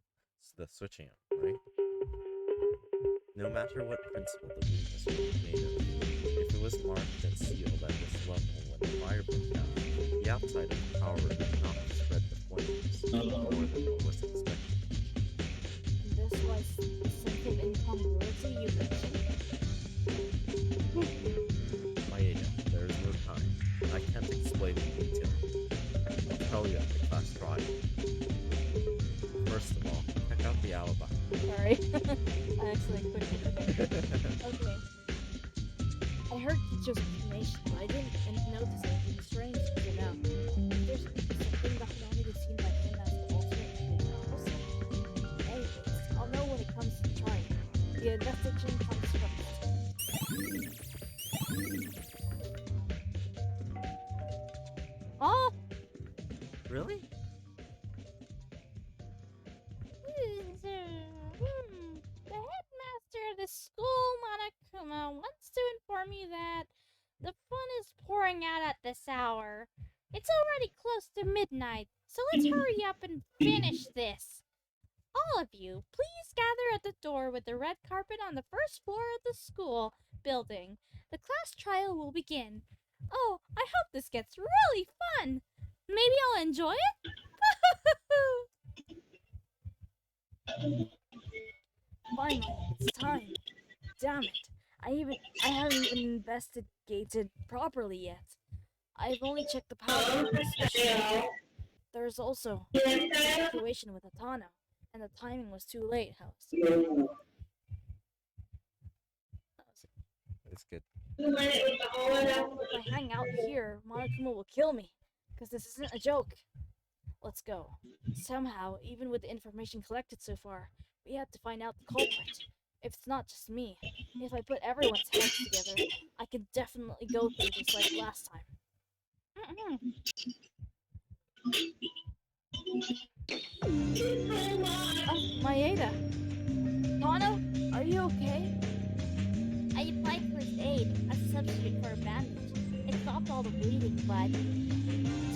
switching arm, right? No matter what principle the room is made of, if it was marked and sealed at this level when the fire broke out, the outside of the power room would not have spread the flames more than was expected. This was the sense of incongruity you mentioned. Maeda, there is no time. I can't explain in detail. I'll tell you at the class trial. First of all, check out the alibi. Sorry. I accidentally clicked it. Okay. I heard Kicho's explanation, but I didn't notice anything strange until now. There's something that can only be seen by him as the alternate explanation. Anyways, I'll know when it comes to the trial. The investigation comes first. Oh! Really? The headmaster of the school, Monokuma, wants to inform you that the fun is pouring out at this hour. It's already close to midnight, so let's hurry up and finish this. All of you, please gather at the door with the red carpet on the first floor of the school building. The class trial will begin. Oh, I hope this gets really fun. Maybe I'll enjoy it? Finally, it's time. Damn it. I haven't even investigated properly yet. I've only checked the power. There's also a situation with Atano, and the timing was too late, house. It's good. If I hang out here, Monokuma will kill me, because this isn't a joke. Let's go. Somehow, even with the information collected so far, we have to find out the culprit. If it's not just me, if I put everyone's heads together, I can definitely go through this like last time. Maeda! Tano, are you okay? I applied first aid as a substitute for a bandage. It stopped all the bleeding, but...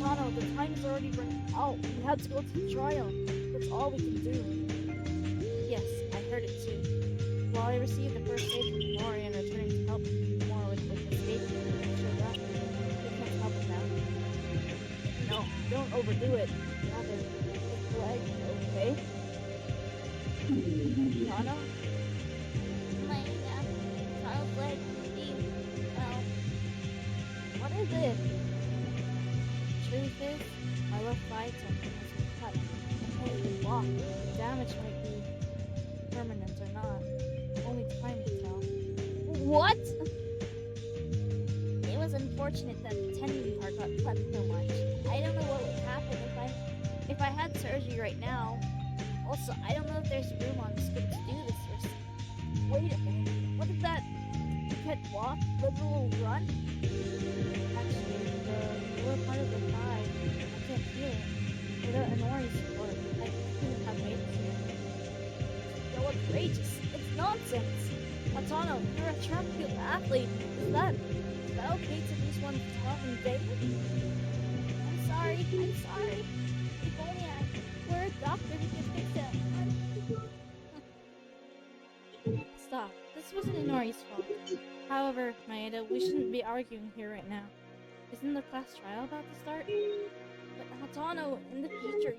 Tano, the time's already run out. We have to go to the trial. That's all we can do. Yes, I heard it too. While I received the first aid from Nori and returning to help more with the state showed up, we can't help him now. No, don't overdo it. Rather, is Greg okay? Tano? truth is, my left thigh tendon has been cut. I can't even walk. The damage might be permanent or not. Only time will tell. What? It was unfortunate that the tendon part got cut so much. I don't know what would happen if I had surgery right now. Also, I don't know if there's room on the script to do this or wait a minute. What is that? You can't walk? Literal run? Actually, the lower part of the thigh, I can't feel it. Without Anori's support, I couldn't have made it here. So outrageous. It's nonsense. Matano, you're a track field athlete. Is that okay to lose one talking day? I'm sorry. If only I were a doctor who could fix it. Stop. This wasn't Inori's fault. However, Maeda, we shouldn't be arguing here right now. Isn't the class trial about to start? But Hatano, in the future,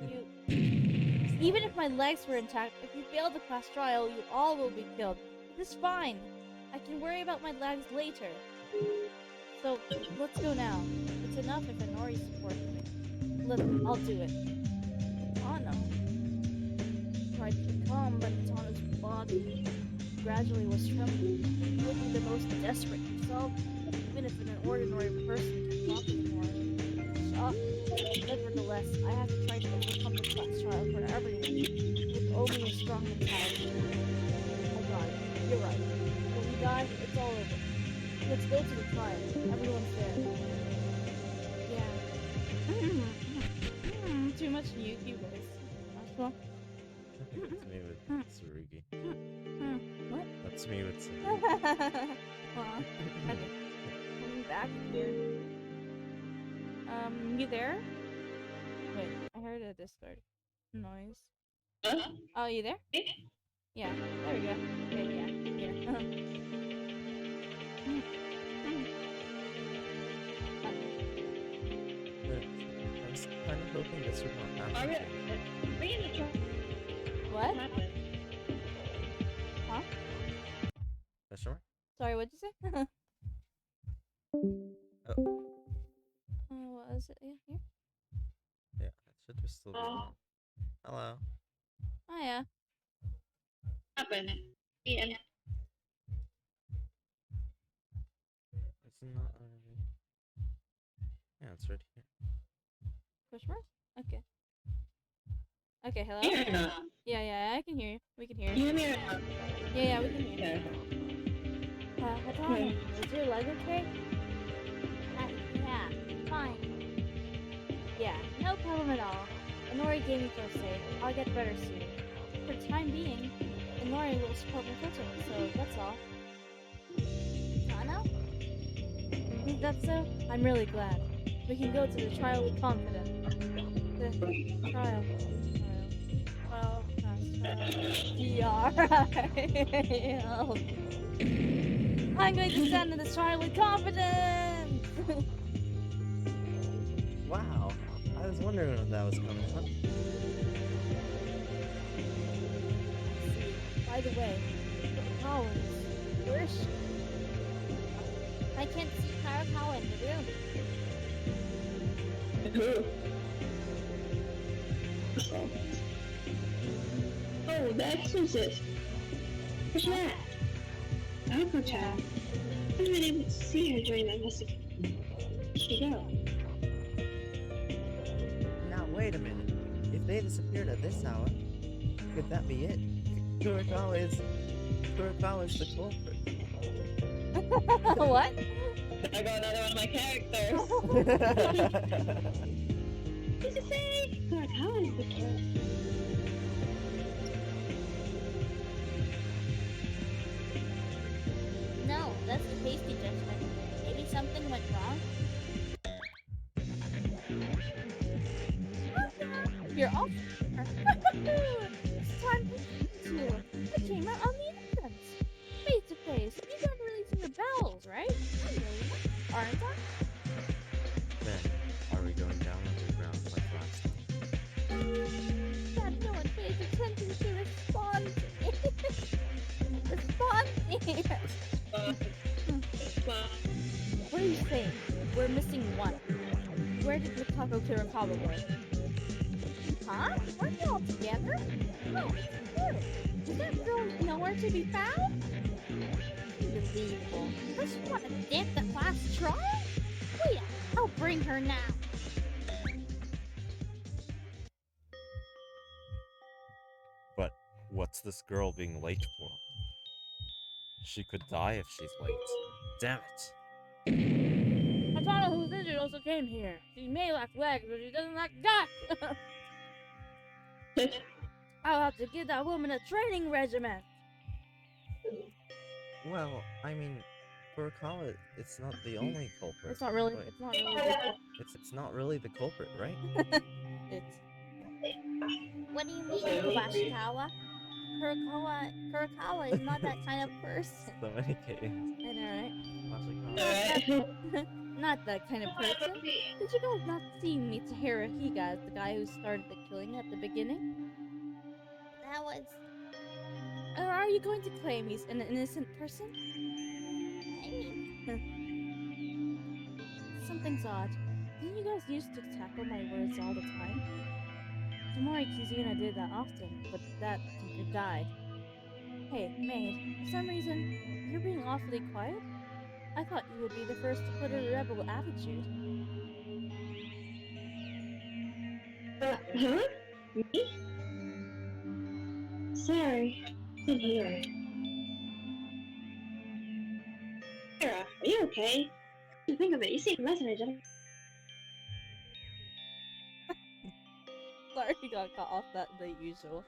even if my legs were intact, if you fail the class trial, you all will be killed. This is fine. I can worry about my legs later. So, let's go now. It's enough if Inori supports me. Listen, I'll do it. Hatano tried to be calm, but Hatano's body gradually was trembling. He would be the most desperate himself, even if an ordinary person can talk anymore. Shocked. Nevertheless, I have to try to overcome the class trial for everyone, with only a strong mentality. Oh god, you're right. When you die, it's all over. Let's go to the trial. Everyone's there. Yeah. Too much Yuki voice. Ashwa? That's me with Tsurugi. What? That's me with Tsurugi. Aw, okay. Coming back here. You there? Wait, I heard a Discord noise. Oh, you there? Yeah, there we go. Okay, yeah, here. I was kind of hoping this would not happen. What? Huh? Question mark? Sorry, what'd you say? Oh. What is it? Yeah, here? Yeah, it should just still be there. Hello. Oh, yeah. Happened. Yeah. It's not already. Yeah, it's right here. Question mark? Okay. Okay, hello? Here or not? Yeah, I can hear you. We can hear You you. hear me or not? Yeah, we can hear you. Okay. Hatano, is your leg okay? Yeah, fine. Yeah, no problem at all. Inori gave me first aid. I'll get better soon. For the time being, Inori will support my footing, so that's all. Tano? Is that so? I'm really glad. We can go to the trial with confidence. The trial. I'm going to stand in this trial with confidence! Wow. I was wondering when that was coming. Huh? By the way, Collins, where is she? I can't see Karakawa in the room. Oh, the exorcist. Where's that? Alpha child. I haven't been able to see her during that investigation. Where'd she go? Now, wait a minute. If they disappeared at this hour, could that be it? Kurikawa is the culprit. What? I got another one of my characters. What's it say? God, how is the killer? No, that's a hasty judgment. Maybe something went wrong? You're off. It's time to you. I came out on the entrance. Face to face. You don't releasing the bells, right? Aren't I? Then, are we going down underground like last time? That no one pays attention to respond to me. Respond to me. What are you saying? We're missing one. Where where did Mikako Kurokawa go? Huh? Weren't they all together? Oh, important. Is that girl nowhere to be found? Unbelievable. Does she want to dip the class trial? Wait, I'll bring her now. But what's this girl being late for? She could die if she's late. Damn it. I don't know who this is also came here. She may lack legs, but she doesn't lack guts. I'll have to give that woman a training regimen. Well, I mean, Furukawa, it's not the only culprit. It's not really. Wait, It's not really. it's not really the culprit, right? It's. What do you mean, Kubashikawa? Kurokawa is not that kind of person. So many K's. I know, Furukawa. right? Not that kind of person. Did you guys not see Mitsuhiro Higa as the guy who started the killing at the beginning? That was. Or are you going to claim he's an innocent person? I mean, something's odd. Didn't you guys used to tackle my words all the time? Tamori Kizuna did that often, but that tinker died. Hey, maid, for some reason, you're being awfully quiet? I thought you would be the first to put in a rebel attitude. Huh? Me? Sorry, I didn't hear. Sarah, are you okay? Think of it, you see a message. Sorry, you got cut off that the usual.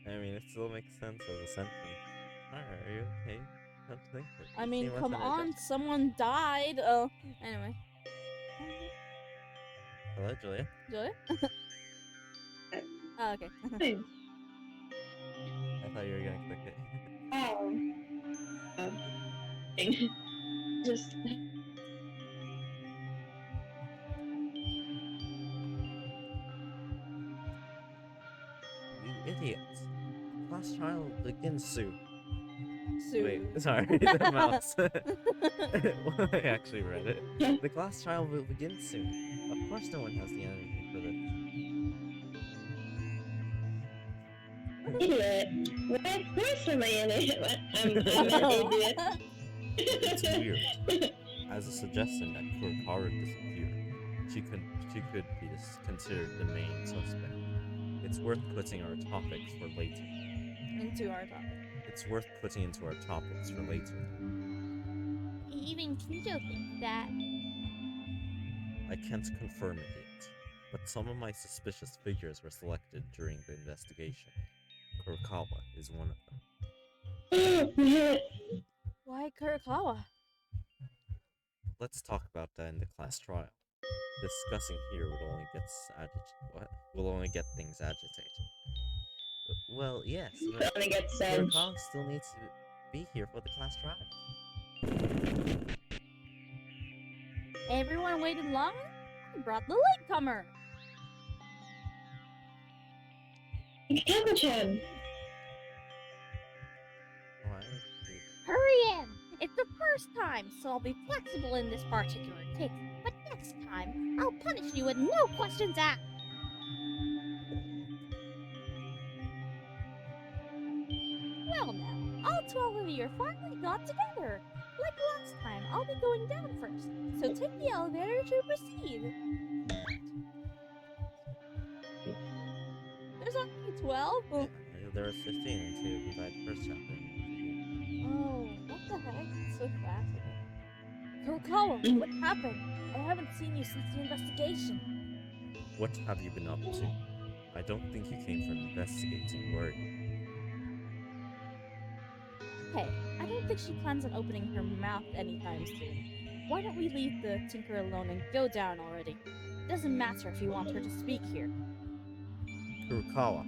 I mean, it still makes sense as a sentence. Alright, are you okay? Don't think it. I You mean, seem come less on, energetic. someone died. Oh, anyway. Hello, Julia. Julia? Oh, okay. I thought you were gonna click it. Just You idiot. Class trial begins soon. Sue. Wait, sorry, the mouse. Well, I actually read it. The class trial will begin soon. Of course no one has the energy for this. idiot. Where's my idiot? I'm an idiot. It's weird. As a suggestion that Kurokawa disappeared, she could be considered the main suspect. It's worth putting our topics for later. Into our topic. It's worth putting into our topics for later. Even Kinjo thinks that. I can't confirm it yet, but some of my suspicious figures were selected during the investigation. Kurokawa is one of them. Why Kurokawa? Let's talk about that in the class trial. Discussing here will only get things agitated. Well, yes, but Gonna get sent. Kurokawa still needs to be here for the class trial. Everyone waited long? I brought the latecomer. Capuchin. Why? Hurry in! It's the first time, so I'll be flexible in this particular case. But next time, I'll punish you with no questions asked. Well now, all 12 of you are finally got together. Like last time, I'll be going down first, so take the elevator to proceed. There's only 12? Oh, There was 15 until we died the first chapter. what the heck? It's so fast. Kurokawa, what happened? I haven't seen you since the investigation. What have you been up to? I don't think you came from investigating, were you? Hey, I don't think she plans on opening her mouth anytime soon. Why don't we leave the Tinker alone and go down already? It doesn't matter if you want her to speak here. Kurokawa.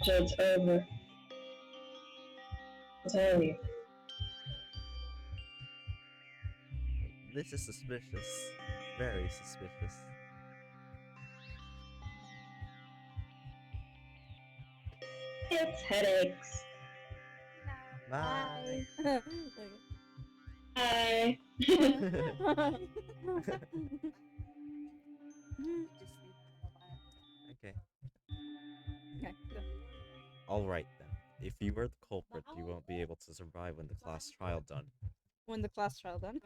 It's over. I'll tell you. This is suspicious. Very suspicious. It's headaches. Bye. Bye. Just sleep for a while. Okay. Okay, go. Alright then. If you were the culprit, you won't be able to survive when the class trial done. When the class trial done.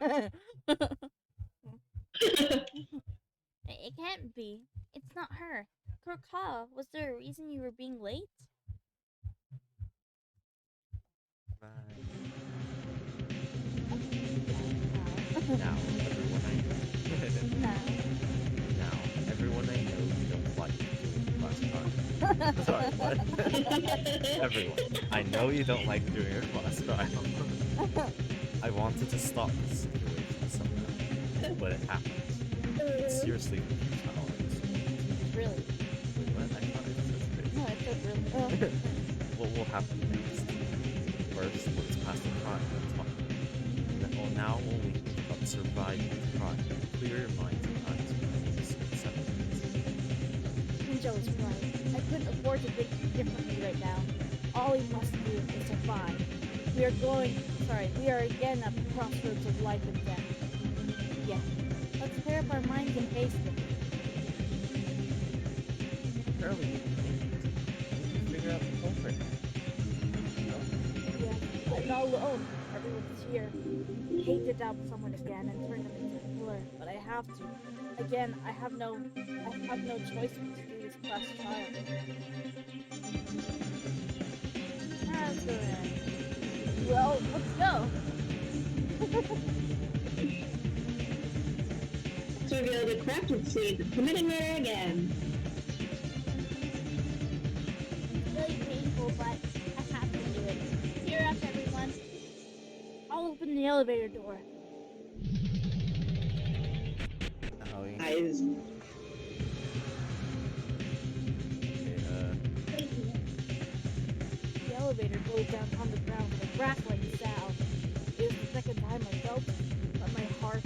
It can't be. It's not her. Kurkawa, was there a reason you were being late? Bye. Now, everyone I know. Now, everyone I know you don't like doing the class trial. Sorry, what? Everyone, I know you don't like doing a class trial. I wanted to stop this situation somehow, but it happened. It's seriously futile. Really? What? I thought it was No, it said really. What will happen next? First, let's pass the trial and talk. Now only think about surviving the trial. Clear your mind and eyes. Kinjo is right. I couldn't afford to think differently right now. All we must do is survive. We are again at the crossroads of life and death. Yeah. Let's clear up our minds and face them. Surely we can make it. We can figure out the culprit. No? Yeah, I'm not alone. Everyone's here. I hate to doubt someone again and turn them into a killer, but I have to. Again, I have no choice but to do this class trial. That's alright. Well, let's go. To reveal the crafted seed of committing murder again. It's really painful, but I have to do it. Cheer up, everyone. I'll open the elevator door. Owie. Eyes. Okay, The elevator goes down on the ground with a rattling sound. It was the second time I felt it, but my heart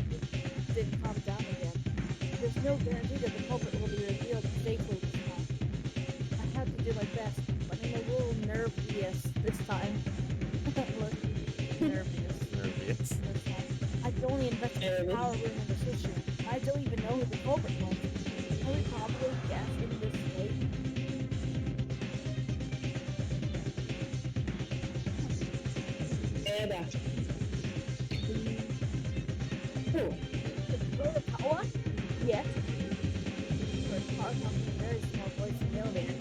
didn't calm down again. There's no guarantee that the culprit will be revealed safely this time. I had to do my best, but I'm a little nervous this time. Nervous. nervous. This time. I can only investigate the power room in the switch room. I don't even know who the culprit was. Can we probably guess in this state? And after. Oh, Kurokawa? Yes. Her car comes with a very small voice in the elevator.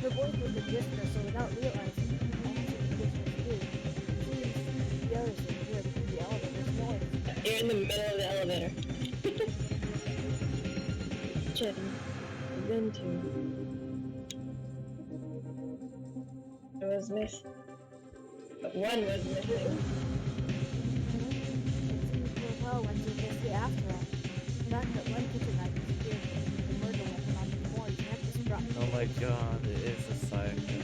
Her voice was a whisper, so without realizing, I answered the whisper too. Please, the others are here because the elevator's noise. you're in the middle of the elevator. Jen, then two. It was missing. But one was missing. It seems Kurokawa went to investigate after all. The fact that one kitchen knife disappeared from the murder weapon on the floor neck was struck. Oh my god, it is a cycle.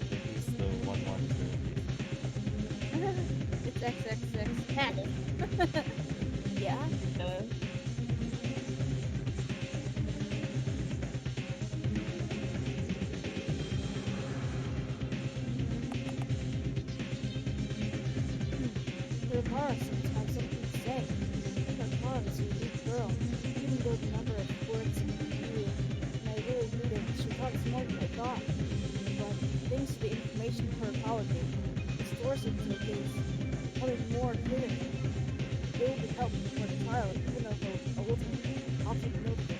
He's the 112. It's XXX. Heck. Yeah? Kurokawa seems to have something to say. Kurokawa is a unique girl, even though the number of words and few, and I really needed, she talks more than I thought. But thanks to the information Kurokawa gave me, the source intake is becoming more clear. It will be helpful for the trial, even though a little. I'll take note of it.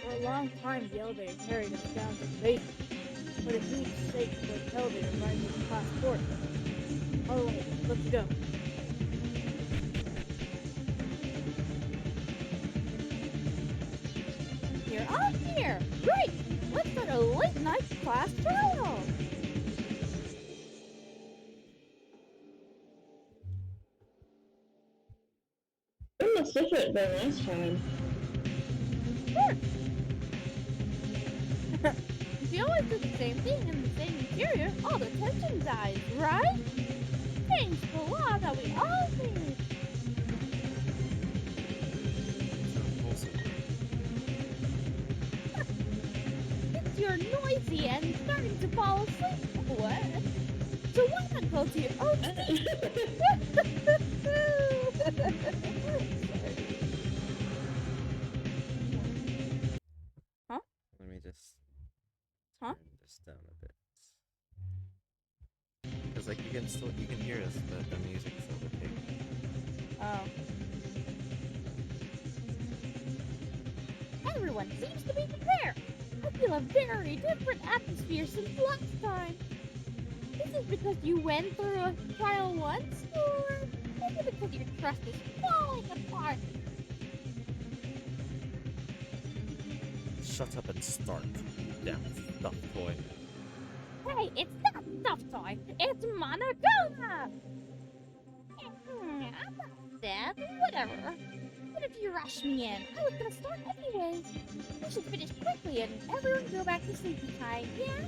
For a long time, the elevator carried us down to the basement, but a huge shake was the elevator running to the class court. Alright, let's go. You're up here! Great! Let's start a late night class trial! It looks different than last time. Sure! If you always do the same thing in the same interior, all the tension dies, right? Change the law that we all need. Since you're noisy and starting to fall asleep, what? So why not go to your own Huh? Let me just Huh? turn this down a bit. Because like you can hear us, but the music's overtaking. Oh. Everyone seems to be prepared. I feel a very different atmosphere since last time. Is it because you went through a trial once, or is it because your trust is falling apart? Shut up and start. Damn stuffed toy. Hey, it's not stuffed toy. It's Monogona. I'm not dead. Whatever. But if you rush me in, I was gonna start anyway. We should finish quickly and everyone go back to sleepy time, yeah?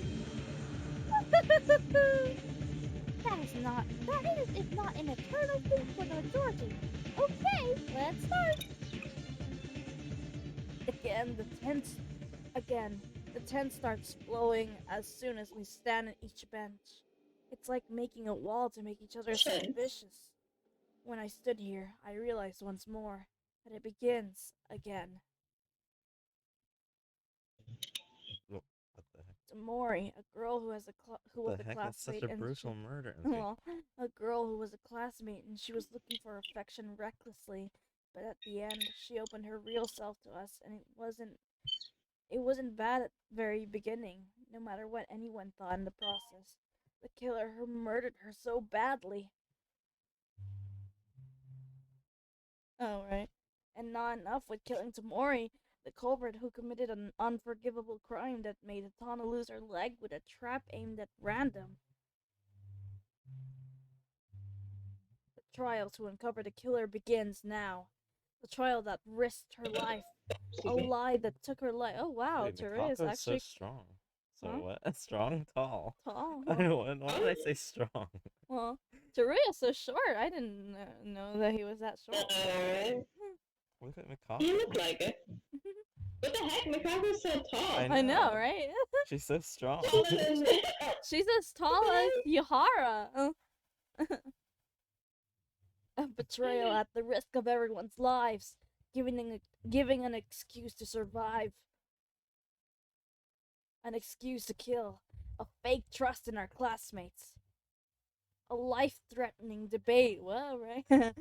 That is, if not an eternal thing for the majority. Okay, let's start. The tent starts flowing as soon as we stand at each bench. It's like making a wall to make each other suspicious. When I stood here, I realized once more that it begins again. What the heck? Mori, a girl who was a What the heck? That's such classmate, a and brutal murder. Okay. well, a girl who was a classmate, and she was looking for affection recklessly. But at the end, she opened her real self to us, and it wasn't bad at the very beginning. No matter what anyone thought in the process, the killer who murdered her so badly. Oh, right. And not enough with killing Tamori, the culprit who committed an unforgivable crime that made Atana lose her leg with a trap aimed at random. The trial to uncover the killer begins now. The trial that risked her life. A lie that took her life. Oh wow, Wait, Teruya is Mikako's actually so strong. So Huh? what? Strong, tall. tall. I don't know. Why did I say strong? Well, Teruya's so short. I didn't know that he was that short. Look at You Mikako. look like it. What the heck? Mikako's so tall. I know, right? She's so strong. Taller than me. She's as tall as Yahara. A betrayal at the risk of everyone's lives, giving an excuse to survive, an excuse to kill, a fake trust in our classmates, a life-threatening debate. Well, right?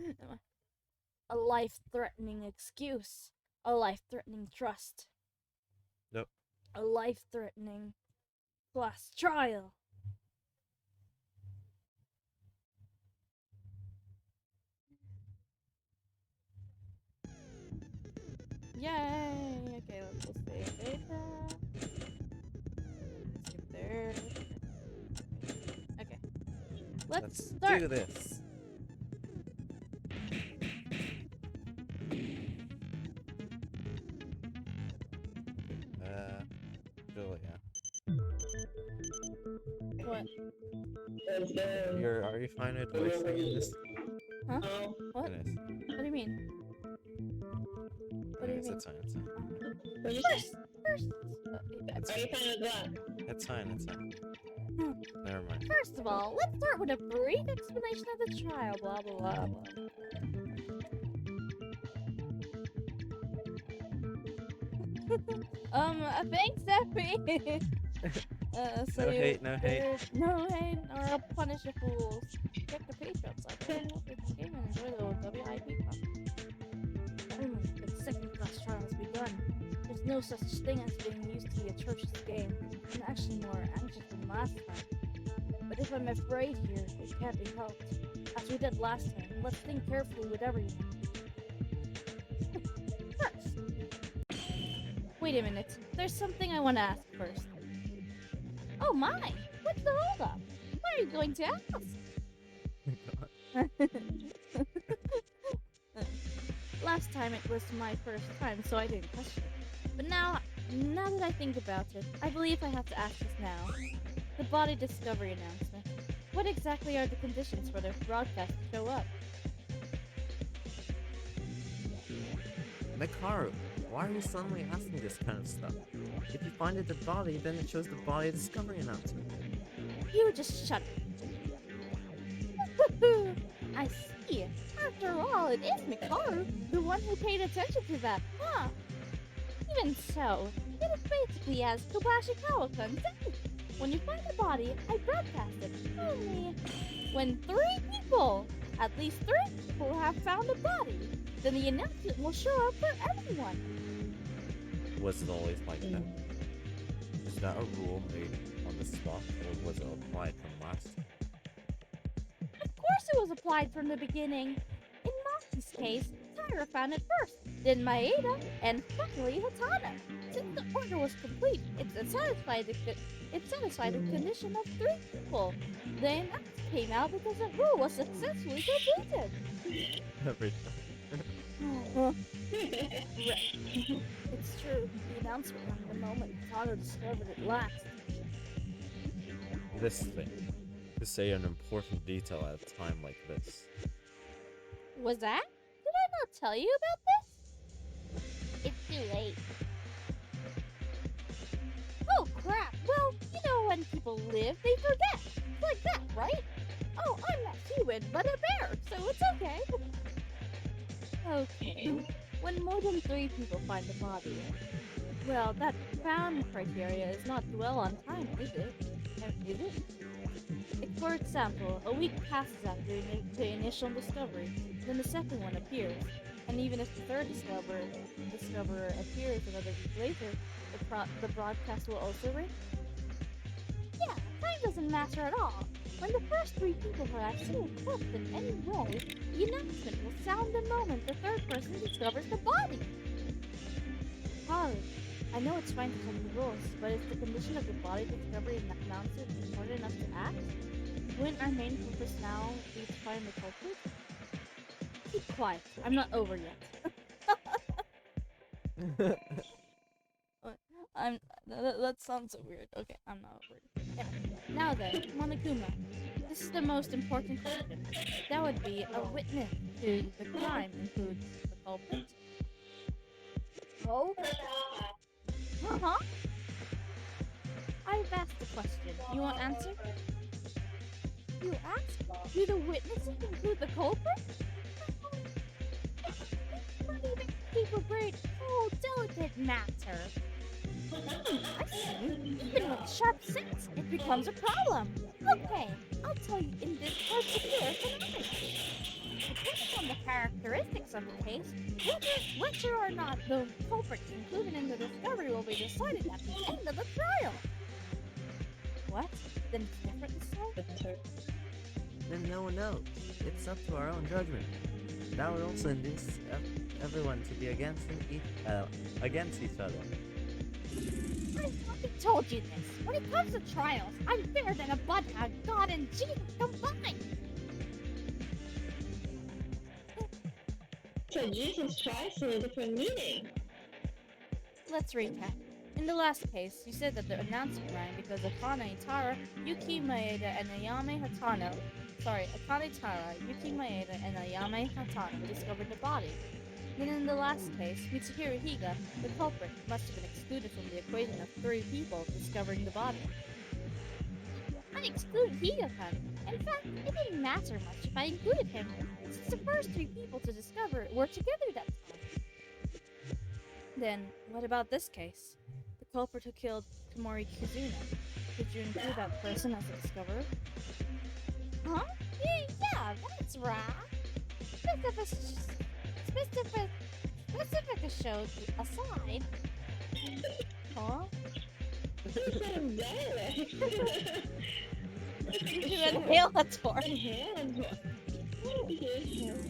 A life-threatening excuse, a life-threatening trust. Nope. A life-threatening class trial. Yay! Okay, let's go save data. Skip there. Okay. Let's start. do this. Julia. What? Let's go. Are you fine with voicing in this? Huh? Oh, What? Goodness. What do you mean? What do you mean? It's fine. It's fine. what did you say? First, Are you fine with that? It's fine. It's fine. Hmm. Never mind. first of all, let's start with a brief explanation of the trial. Blah blah blah blah. Thanks, Effie. So No hate, no hate. No hate, or I'll punish the fools. Check the Patreon site. Help this game and enjoy the WIP content. The second-class trial has begun. There's no such thing as being used to the atrocious game. I'm actually more anxious than last time. But if I'm afraid here, it can't be helped. As we did last time, let's think carefully with everyone. First. Wait a minute. There's something I want to ask first. Oh my! What's the holdup? What are you going to ask? Last time it was my first time, so I didn't question it. But now Now that I think about it, I believe I have to ask this now. The body discovery announcement. What exactly are the conditions for the broadcast to show up? Mikaru, why are you suddenly asking this kind of stuff? If you find a dead body, then it shows the body discovery announcement. You just shut up. I see. After all, it is Mikaru, the one who paid attention to that, huh? Even so, it is basically as Kobashi-Kawa-kun said. When you find a body, I broadcast it. Only when 3 people, at least 3 people have found a body, then the announcement will show up for everyone. Was it always like that? Is that a rule made on the spot, or was it applied from last time? Of course it was applied from the beginning. In Maki's case, Taira found it first, then Maeda, and finally Hatana. Since the order was complete, it satisfied the condition of 3 people. The announcement came out because the rule was successfully completed. Every time. It's true. The announcement came the moment Hatana discovered it last. This thing. To say an important detail at a time like this. Was that? Did I not tell you about this? It's too late. Oh crap! Well, you know when people live, they forget. It's like that, right? Oh, I'm not human, but a bear, so it's okay. Okay. When more than 3 people find the body. Well, that found criteria is not dwell on time, is it? Is it? For example, a week passes after the initial discovery, then the second one appears, and even if the third discoverer appears another week later, the broadcast will also ring? Yeah, time doesn't matter at all. When the first 3 people have seen clipped in any way, the announcement will sound the moment the third person discovers the body. Haru, I know it's fine to check the rules, but is the condition of the body discovery announcement important enough to act? Wouldn't our main purpose now be to find the culprit? Keep quiet. I'm not over yet. That sounds so weird. Okay, I'm not over it. Yeah. Now then, Monokuma. This is the most important question. That would be a witness to the crime includes the culprit. Oh? Uh-huh. I've asked the question. You want answer? You ask? Do the witnesses include the culprit? Not even keep a great, delicate matter. I see. Even with sharp sense, it becomes a problem. Okay, I'll tell you in this particular scenario. Depending on the characteristics of the case, whether or not the culprit included in the discovery will be decided at the end of the trial. What? Then it's different this time? Then no one knows. It's up to our own judgment. That would also induce everyone to be against each other. I fucking told you this. When it comes to trials, I'm fairer than a bloodhound, God and Jesus combined. So Jesus Christ in a different meaning. Let's recap. In the last case, you said that the announcement rang because Akane Tara, Yuki Maeda, and Ayame Hatano discovered the body. Then in the last case, Mitsuhiro Higa, the culprit, must have been excluded from the equation of 3 people discovering the body. I excluded Higa-kun. In fact, it didn't matter much if I included him, since the first 3 people to discover it were together that time. Then, what about this case? The culprit who killed Komori Kizuna. Did you include that person as a discoverer? Huh? Yeah, that's right. Specific shows aside. Huh? You Inhalator.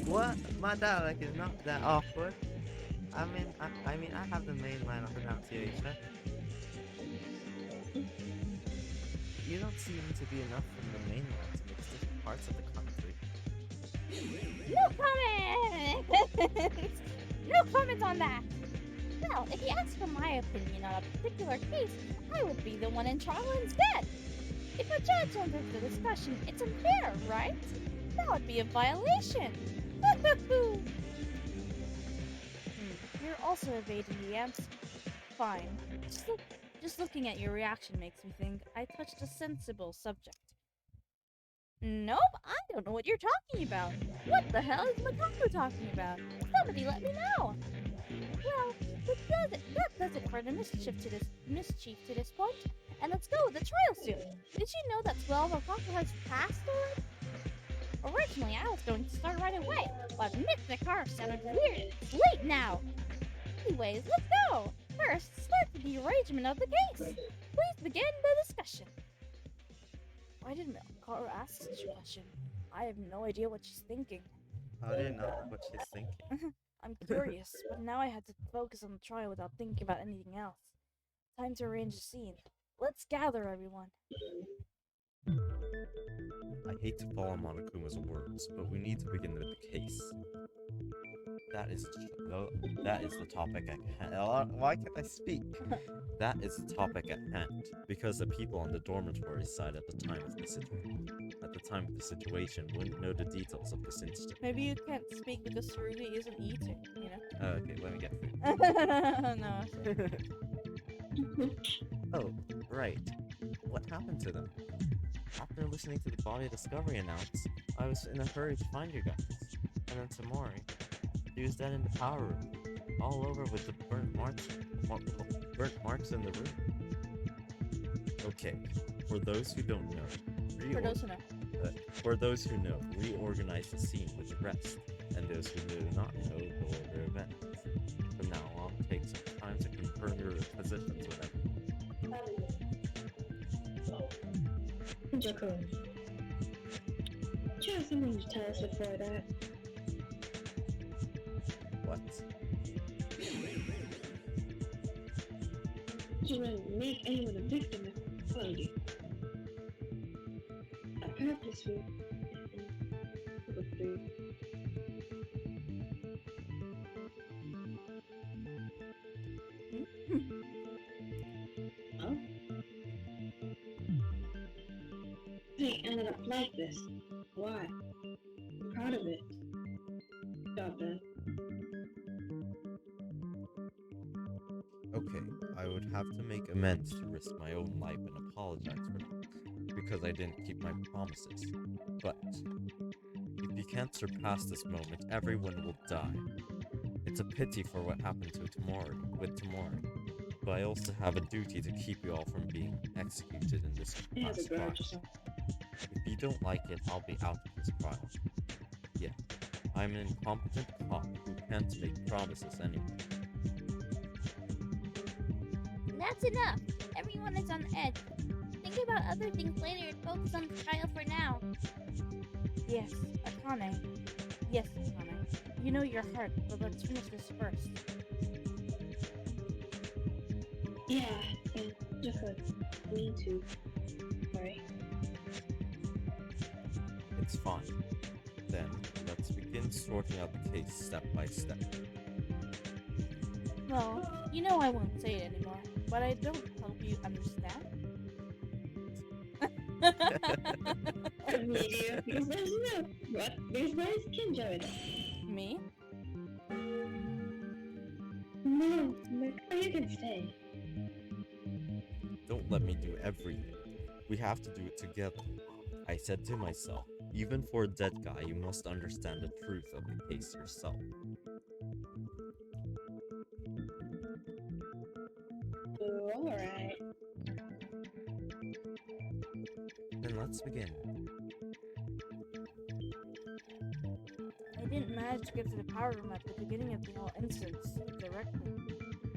What? My dialect is not that awkward. I mean, I have the main line of pronunciation. You don't seem to be enough from the main line to mix different parts of the country. No comment! No comment on that! Well, if you ask for my opinion on a particular case, I would be the one in trial instead. If a judge enters the discussion, it's unfair, right? That would be a violation. You're also evading the answer. Fine. Just looking at your reaction makes me think I touched a sensible subject. Nope, I don't know what you're talking about. What the hell is Makoto talking about? Somebody let me know. Well, that does it for the mischief to this point. And let's go with the trial suit. Did you know that 12 o'clock has passed already? Originally, I was going to start right away, but Mr. Carr sounded weird. It's late now. Anyways, let's go. First, start with the arrangement of the case. Please begin the discussion. Why did Carr ask such a question? I have no idea what she's thinking. How do you know what she's thinking? I'm curious, but now I had to focus on the trial without thinking about anything else. Time to arrange the scene. Let's gather, everyone. I hate to follow Monokuma's words, but we need to begin with the case. That is the topic at hand. Why can't I speak? That is the topic at hand, because the people on the dormitory side at the time of the situation wouldn't know the details of this incident. Maybe you can't speak because Tsurugi isn't eating, you know? Okay, let me get food. No. Oh, right. What happened to them? After listening to the body discovery announced, I was in a hurry to find you guys. And then Tamori, she was dead in the power room, all over with the burnt marks in the room. Okay, for those who don't know, reorganize the scene with the rest, and those who do not know the order of events. From now on, take some time to confirm your positions with everyone. Jakun, do you have something to tell us before that? What? You wouldn't make anyone a victim of quality. A purposeful Oh? They ended up like this. Why? I'm proud of it. Job done. Okay, I would have to make amends to risk my own life and apologize for that, because I didn't keep my promises. But if you can't surpass this moment, everyone will die. It's a pity for what happened to Tamori, but I also have a duty to keep you all from being executed in this It has a trial. grudge or something. If you don't like it, I'll be out of this trial. Yeah, I'm an incompetent cop who can't make promises anymore. That's enough. Everyone is on edge. Think about other things later and focus on the trial for now. Yes, Akane. Yes, Akane. You know your heart, but let's finish this first. Yeah, and Jakun, me too. Sorry. It's fine. Then, let's begin sorting out the case step by step. Well, you know I won't say it anymore, but I don't hope you understand. Media, because there's no what? There's nice Kinjo in it. Me? No, you can stay. Don't let me do everything. We have to do it together. I said to myself, even for a dead guy, you must understand the truth of the case yourself. Alright. Then let's begin. I didn't manage to get to the power room at the beginning of the whole instance directly.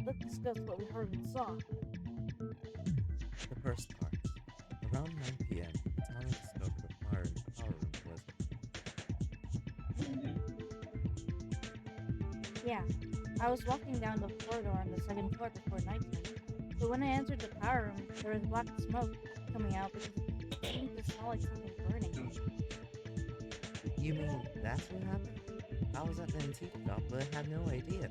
Let's discuss what we heard and saw. The first part. Around 9 p.m., Tana discovered a fire in the power room was. Yeah, I was walking down the corridor on the second floor before nighttime. But when I entered the power room, there was black smoke coming out because it seemed to smell like something burning. You mean that's what happened? I was at the antique shop, but I had no idea.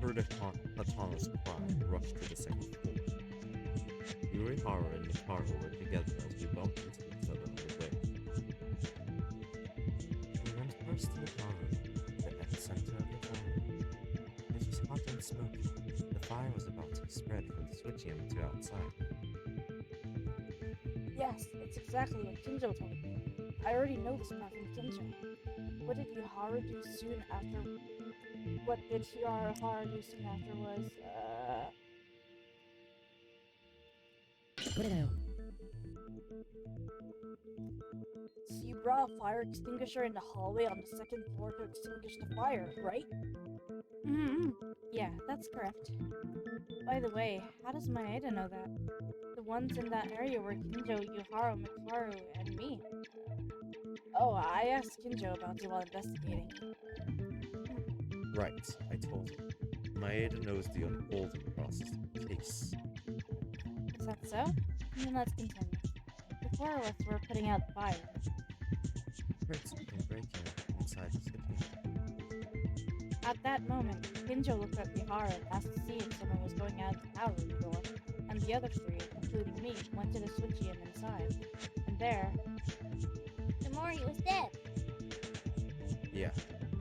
heard Hatana's cry and rushed to the second floor. Yurihara and Mikaro were together as we bumped into each other on the way. We went first to the power room, the epicenter of the fire. It was hot and smoky. The fire was about to spread from the switching to outside. Yes, it's exactly what Kinjo told me. I already know this path from Kinjo. What did Yuhara do soon after? What did Yuhara do soon after was, So you brought a fire extinguisher in the hallway on the second floor to extinguish the fire, right? Mm-hmm. Yeah, that's correct. By the way, how does Maeda know that? The ones in that area were Kinjo, Yuhara, Mikaru, and me. Oh, I asked Kinjo about it while investigating. Right, I told him. Maeda knows the unfolding process of the case. Is that so? Then let's continue. The four of us were putting out the fire. Heard something breaking inside the city. At that moment, Kinjo looked at Yuhara and asked to see if someone was going out the power room door, and the other three, including me, went to the switchy and inside. And there, Tamori was dead. Yeah,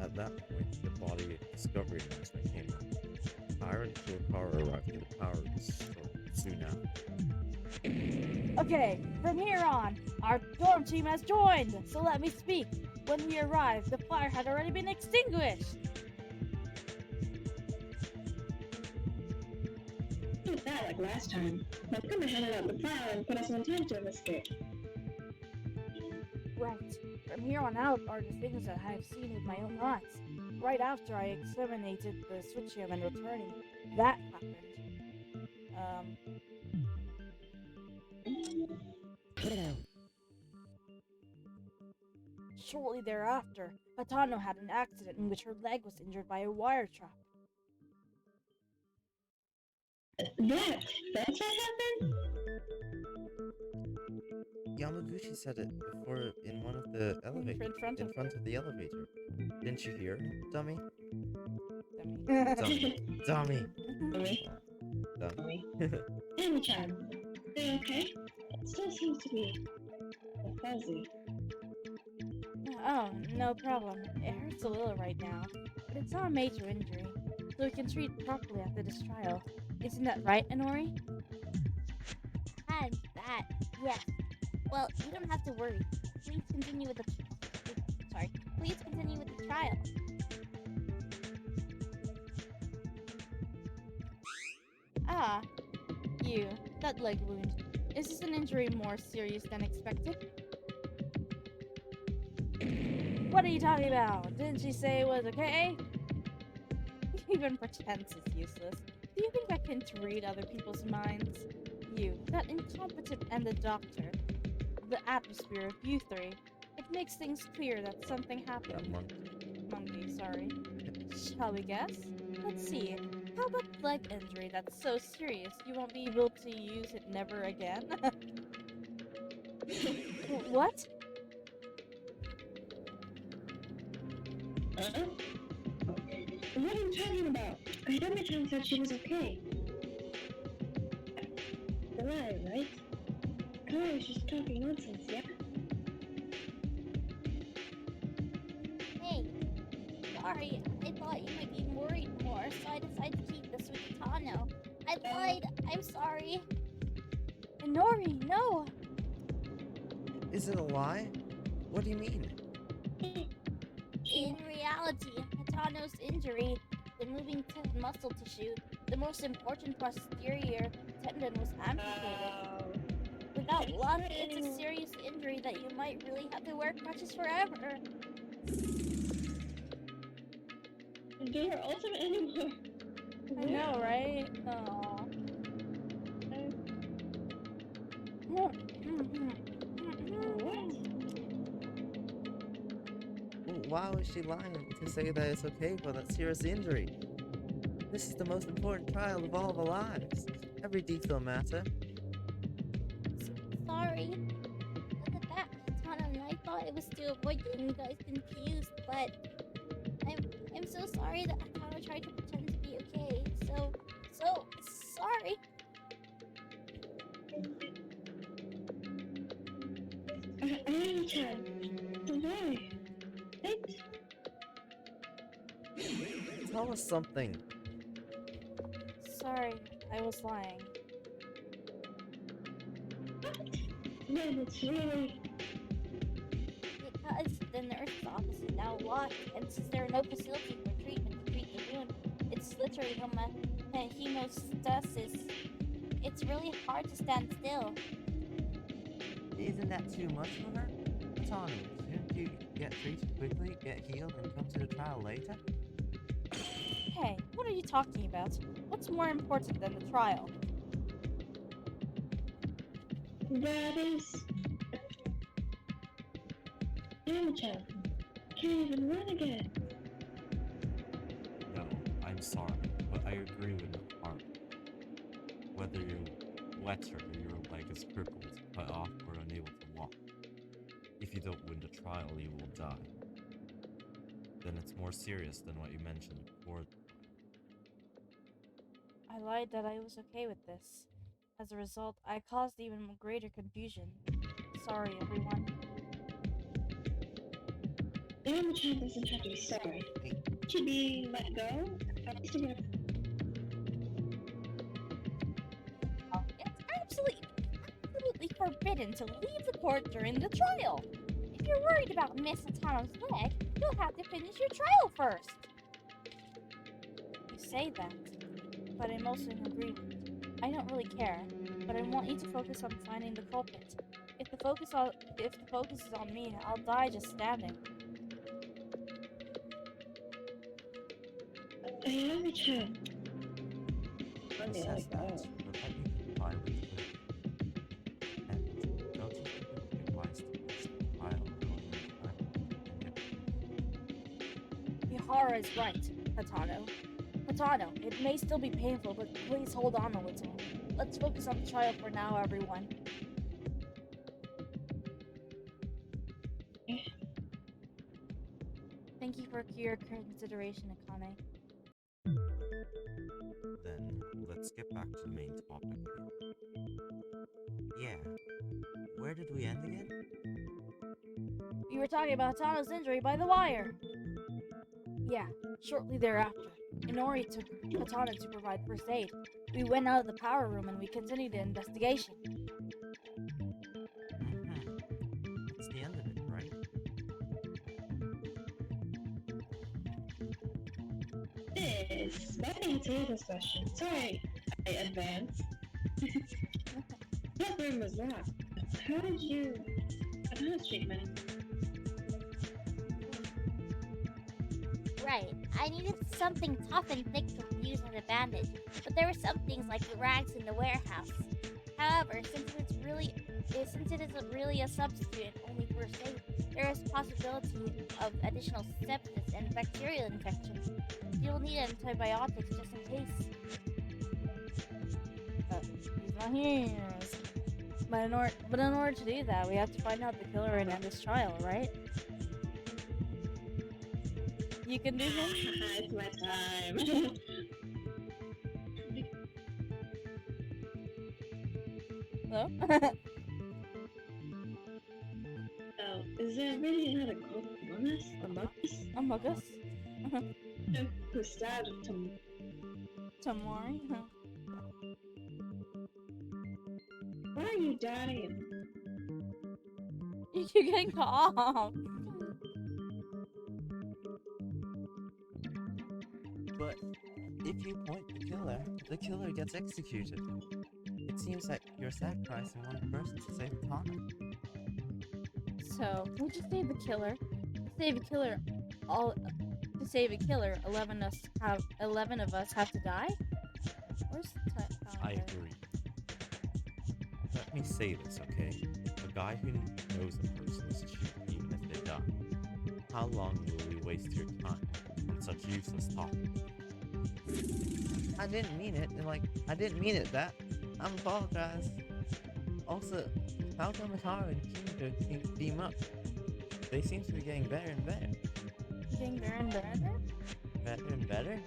at that point, the body discovery announcement came out. Ira and Shokara arrived at the power store soon after. okay, from here on, our dorm team has joined, so let me speak. When we arrived, the fire had already been extinguished. Did that like last time. Now come and hand out the file and put us on time to investigate. Right. From here on out are the things that I have seen with my own eyes. Right after I exterminated the switchium and returning, that happened. Shortly thereafter, Hatano had an accident in which her leg was injured by a wire trap. That's what happened? Yamaguchi said it before in one of the elevators. In front of of the elevator. Didn't you hear, dummy? dummy. Dummy. Dummy. Dummy. Amy-chan, are you okay? It still seems to be fuzzy. Oh, no problem. It hurts a little right now, but it's not a major injury, so we can treat it properly after this trial. Isn't that right, Inori? And that, yes. Well, you don't have to worry. Please continue with the Please continue with the trial. Ah, you. That leg wound. Is this an injury more serious than expected? What are you talking about? Didn't she say it was okay? Even pretense is useless. Do you think I can read other people's minds? You, that incompetent, and the doctor. The atmosphere of you three. It makes things clear that something happened. Monkey, sorry. Shall we guess? Let's see. How about leg injury that's so serious you won't be able to use it never again? What? What are you talking about? Yami-chan said she was okay. Alive, right? Kai was just talking nonsense, yeah? Hey, sorry. I thought you might be worried more, so I decided to keep this with Tano. I lied. I'm sorry. Inori, no! Is it a lie? What do you mean? In reality, Hatano's injury, the moving muscle tissue, the most important posterior tendon was amputated. Without luck, it's a serious injury that you might really have to wear crutches forever. Do her ultimate anymore. I know, right? Aww. Why was she lying to say that it's okay for that serious injury? This is the most important trial of all of our lives. Every detail matter. Sorry. Look at that, Hatano and I thought it was to avoid getting you guys confused, but I'm so sorry that Hatano tried to pretend to be okay. tell us something. Sorry, I was lying. Man, it's really... Because the nurse's office is now locked, and since there are no facilities for treatment to treat the wound, it's literally hemostasis. It's really hard to stand still. Isn't that too much for her? Tony, shouldn't you get treated quickly, get healed, and come to the trial later? Hey, what are you talking about? What's more important than the trial? That is... Yamcha can't even run again. No, I'm sorry, but I agree with the part. Whether you're wetter or your leg is crippled, cut off, or unable to walk. If you don't win the trial, you will die. Then it's more serious than what you mentioned before. I lied that I was okay with this. As a result, I caused even greater confusion. Sorry, everyone. Yamcha doesn't have to be sorry. Should be let go? At least we're It's absolutely forbidden to leave the court during the trial. If you're worried about Miss Atano's leg, you'll have to finish your trial first. You say that, but I'm also in agreement. I don't really care, but I want you to focus on finding the culprit. If the focus is on me, I'll die just standing. Yamcha. It says that, but let me comply with it. And don't you think it would be wise to finish the trial Mihara is right, Hatano. Hatano, it may still be painful, but please hold on a little. Let's focus on the trial for now, everyone. Thank you for your consideration, Akane. Then, let's get back to the main topic here. Yeah, where did we end again? We were talking about Hatano's injury by the wire. Yeah, shortly thereafter, Inori took Hatano to provide first aid. We went out of the power room and we continued the investigation. It's the end of it, right? Let me answer this question. Sorry, I advanced. What room was that? How did you... Anotha's treatment? Right. I needed something tough and thick to use as a bandage, but there were some things like the rags in the warehouse. However, since it isn't really a substitute only for safe, there is possibility of additional sepsis and bacterial infections. You'll need antibiotics just in case. He's not here. But in order to do that, we have to find out the killer and end his trial, right? You can do him? It's my time. Hello? Oh, is there really another culprit among us? Among us? Who stabbed Tamori? Why are you dying? You're getting cough. But if you point the killer gets executed. It seems like you're sacrificing one person to save Tana. So, we just save the killer. To save a killer, 11 of us have to die? Where's the time? I agree. Let me say this, okay? A guy who knows a person is cheap even if they die. How long will we waste your time with such useless talk? I didn't mean it. I didn't mean it that. I apologize. Also, how come Hikaru and Kingo can team up? They seem to be getting better and better. Getting better and better? Better and better?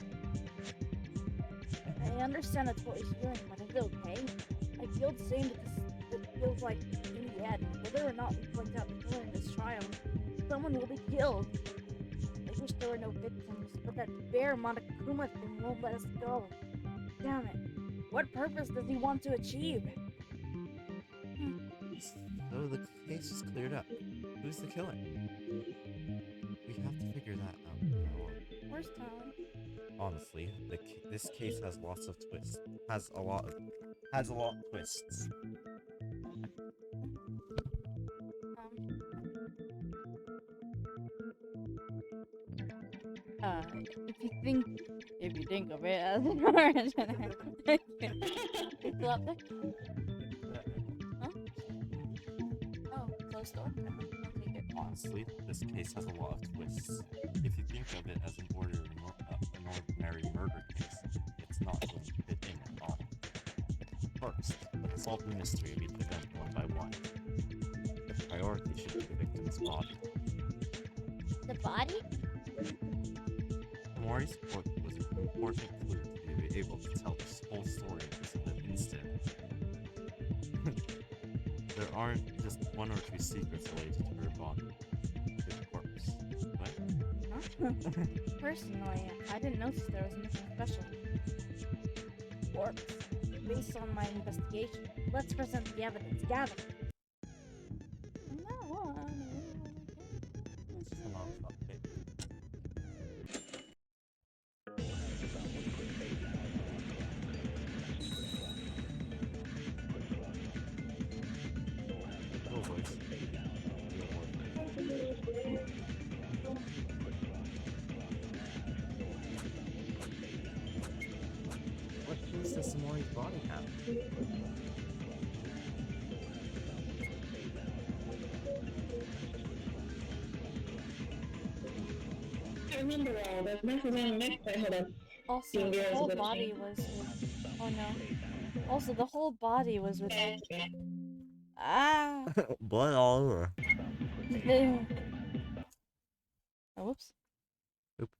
I understand that's what he's doing, but is it okay? I feel the same because it feels like, in the end, whether or not we point out the killer in this trial, someone will be killed. If wish there were no victims, but that bear Monokuma thing won't let us go. Damn it. What purpose does he want to achieve? So the case is cleared up. Who's the killer? We have to figure that out. Where's Talon? Honestly, this case has lots of twists. Has a lot of twists. If you think of it as an origin, it's still up there. Huh? Oh, closed door. Okay, good. Honestly, this case has a lot of twists. If you think of it as an ordinary murder case, it's not going to fit in at all. First, let's solve the mystery of each event one by one. The priority should be the victim's body. The body? Mori's corpse was an important clue to be able to tell the whole story of this incident. There aren't just one or two secrets related to her body. The corpse. What? Huh? Personally, I didn't notice there was anything special. Corpse. Based on my investigation, let's present the evidence gathered. No, It's just a lot of stuff. Real voice. What piece does Mori's body have? I remember all that. That's the next I hold up. Also, Being the there is a whole bit of body shame. was with... Oh no. Also, the whole body was with... Ah! Blood all over. Oh, whoops. Oop.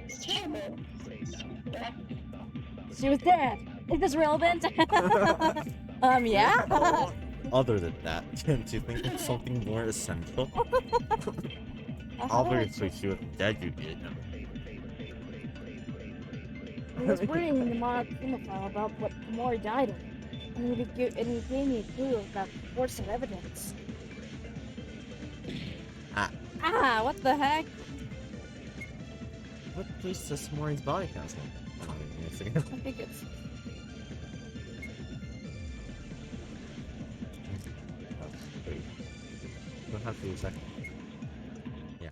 It's terrible. She was dead! Is this relevant? Yeah? Other than that, can't you think of something more essential? How do I Obviously, she was dead, you idiot. He was reading in the Monokuma file about what Mori died of, and he gave me a clue about the force of evidence. Ah, what the heck? What place does Mori's body has one? I think it's... We'll have to do a second. Yeah.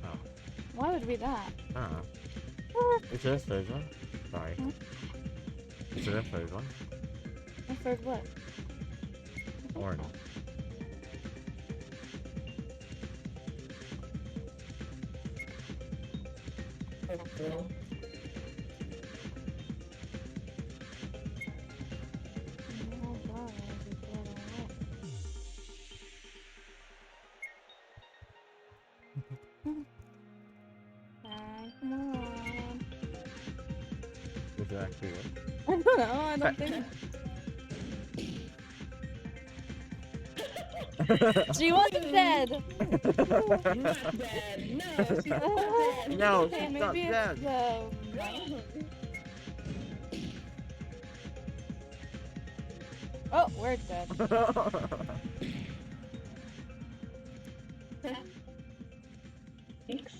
Oh. Why would it be that? I don't know. Is there a third one? Sorry. Hmm? Is there a third one? A third what? Or no? Oh god, I just don't know. Come on. Is it actually work? I don't know, I don't think... She wasn't dead! Not dead. No, she's not dead. No, Okay, she's not maybe dead. Oh, we're dead. Thanks.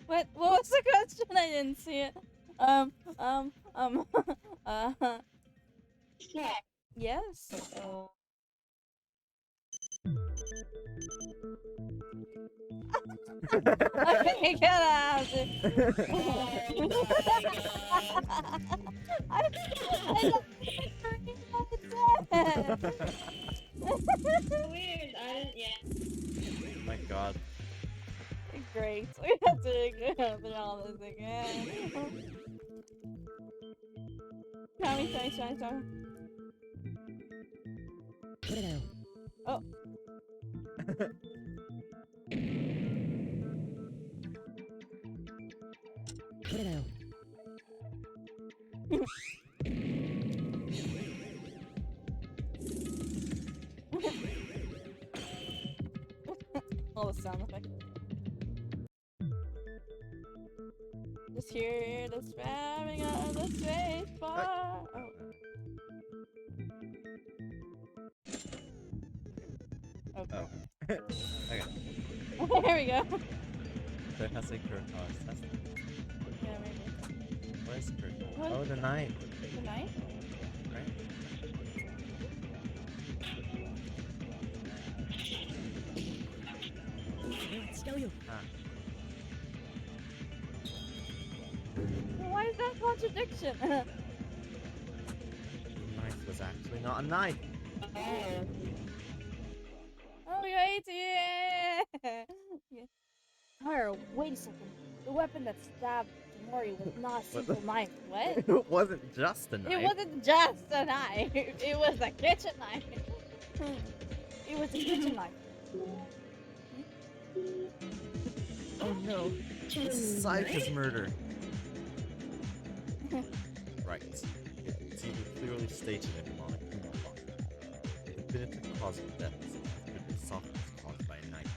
What was the question? I didn't see it. Uh, yes. Okay, get out. I don't Weird. I didn't yet. My god. Great. We have to go through all this again. Tommy. Oh. All the sound effects. Just hear the spamming of the space bar. Oh. Okay. Okay. There we go. So if I say Kurokawa, that's Yeah, maybe. where's Kurokawa? What? Oh, the knife. The knife? Right? Ah. Why is that contradiction? The knife was actually not a knife. Oh, we ate it! Yeah. Tyra, wait a second. The weapon that stabbed Mori was not a simple knife. What? It wasn't just a knife. It wasn't just a knife. It was a kitchen knife. It was a kitchen knife. Oh no. This is Sayaka's murder. Right. It's either clearly stated in Monokuma law. The definitive cause of death is could be softness caused by a knife.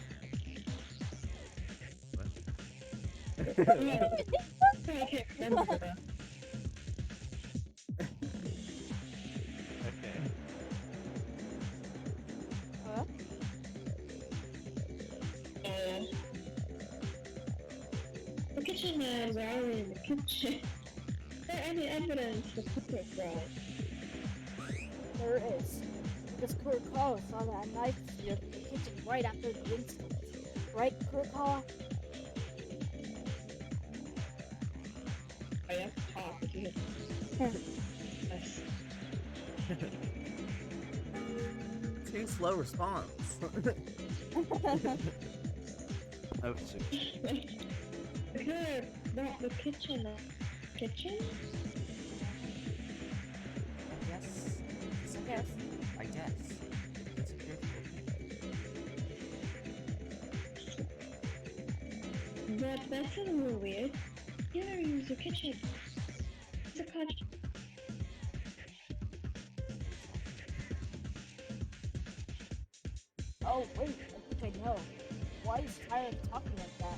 What? I can't remember. Okay. Huh? The kitchen knives are already in the kitchen. Is there any evidence of cooker fraud? There is. Because Kurokawa saw that knife in the kitchen right after the incident. Right, Kurokawa? I have to talk with you. Yes. Too slow response. Oh shit. Good. Not the kitchen. Kitchen? I guess. I guess. It's a beautiful But that's a little weird. You never use your kitchen. It's a country. Oh, wait, I think I know. Why is Tyra talking like that?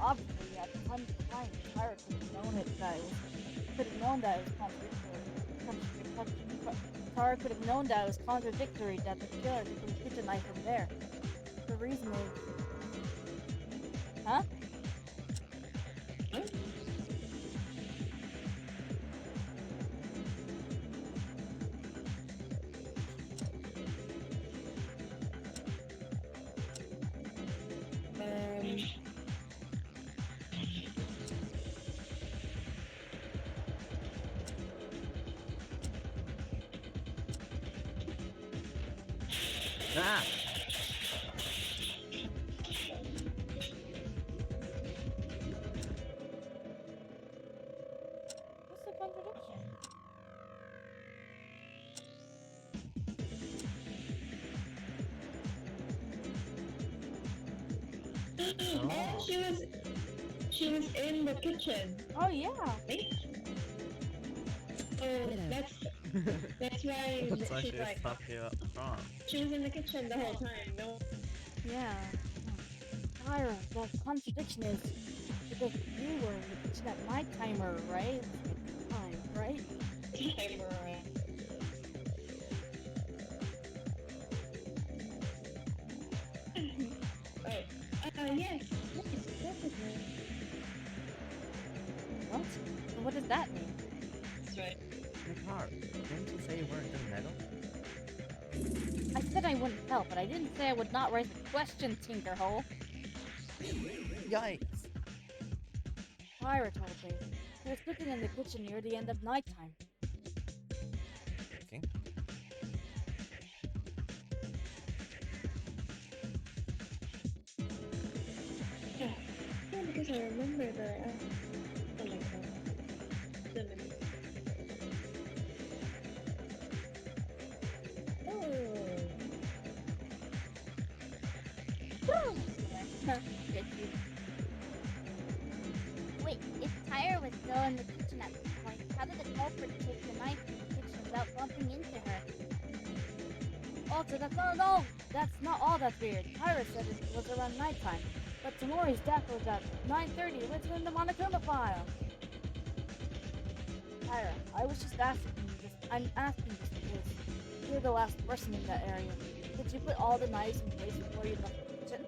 Obviously, at the time of the crime, Tyra could have known it that it was Tyra could have known that it was contradictory that the killer took the kitchen knife from there. The reason is... Huh? Ah! What's the contradiction? Oh. She was in the kitchen. Oh, yeah. Right? Oh, that's why That's why she's she was like, talking about the prom. she was in the kitchen the whole time. No. Yeah. Tyra, the contradiction is because you were in the kitchen at my timer, right? Time, right? Timer. Yes. Definitely. What? And what does that mean? That's right. Nicole, didn't you say you weren't gonna meddle? I said I wouldn't help, but I didn't say I would not raise the question, Tinkerhole. Yikes! Tyra told me. She was cooking in the kitchen near the end of nighttime. Okay. Yeah, because I remember the like the Get you. Wait, if Tyra was still in the kitchen at this point, How did the culprit take the knife from the kitchen without bumping into her? Also, that's not all that weird. Tyra said it was around nighttime, but Tamori's death was at 9:30 written in the Monokuma file. Tyra, I'm asking this because you're the last person in that area. Did you put all the knives in place before you left the kitchen?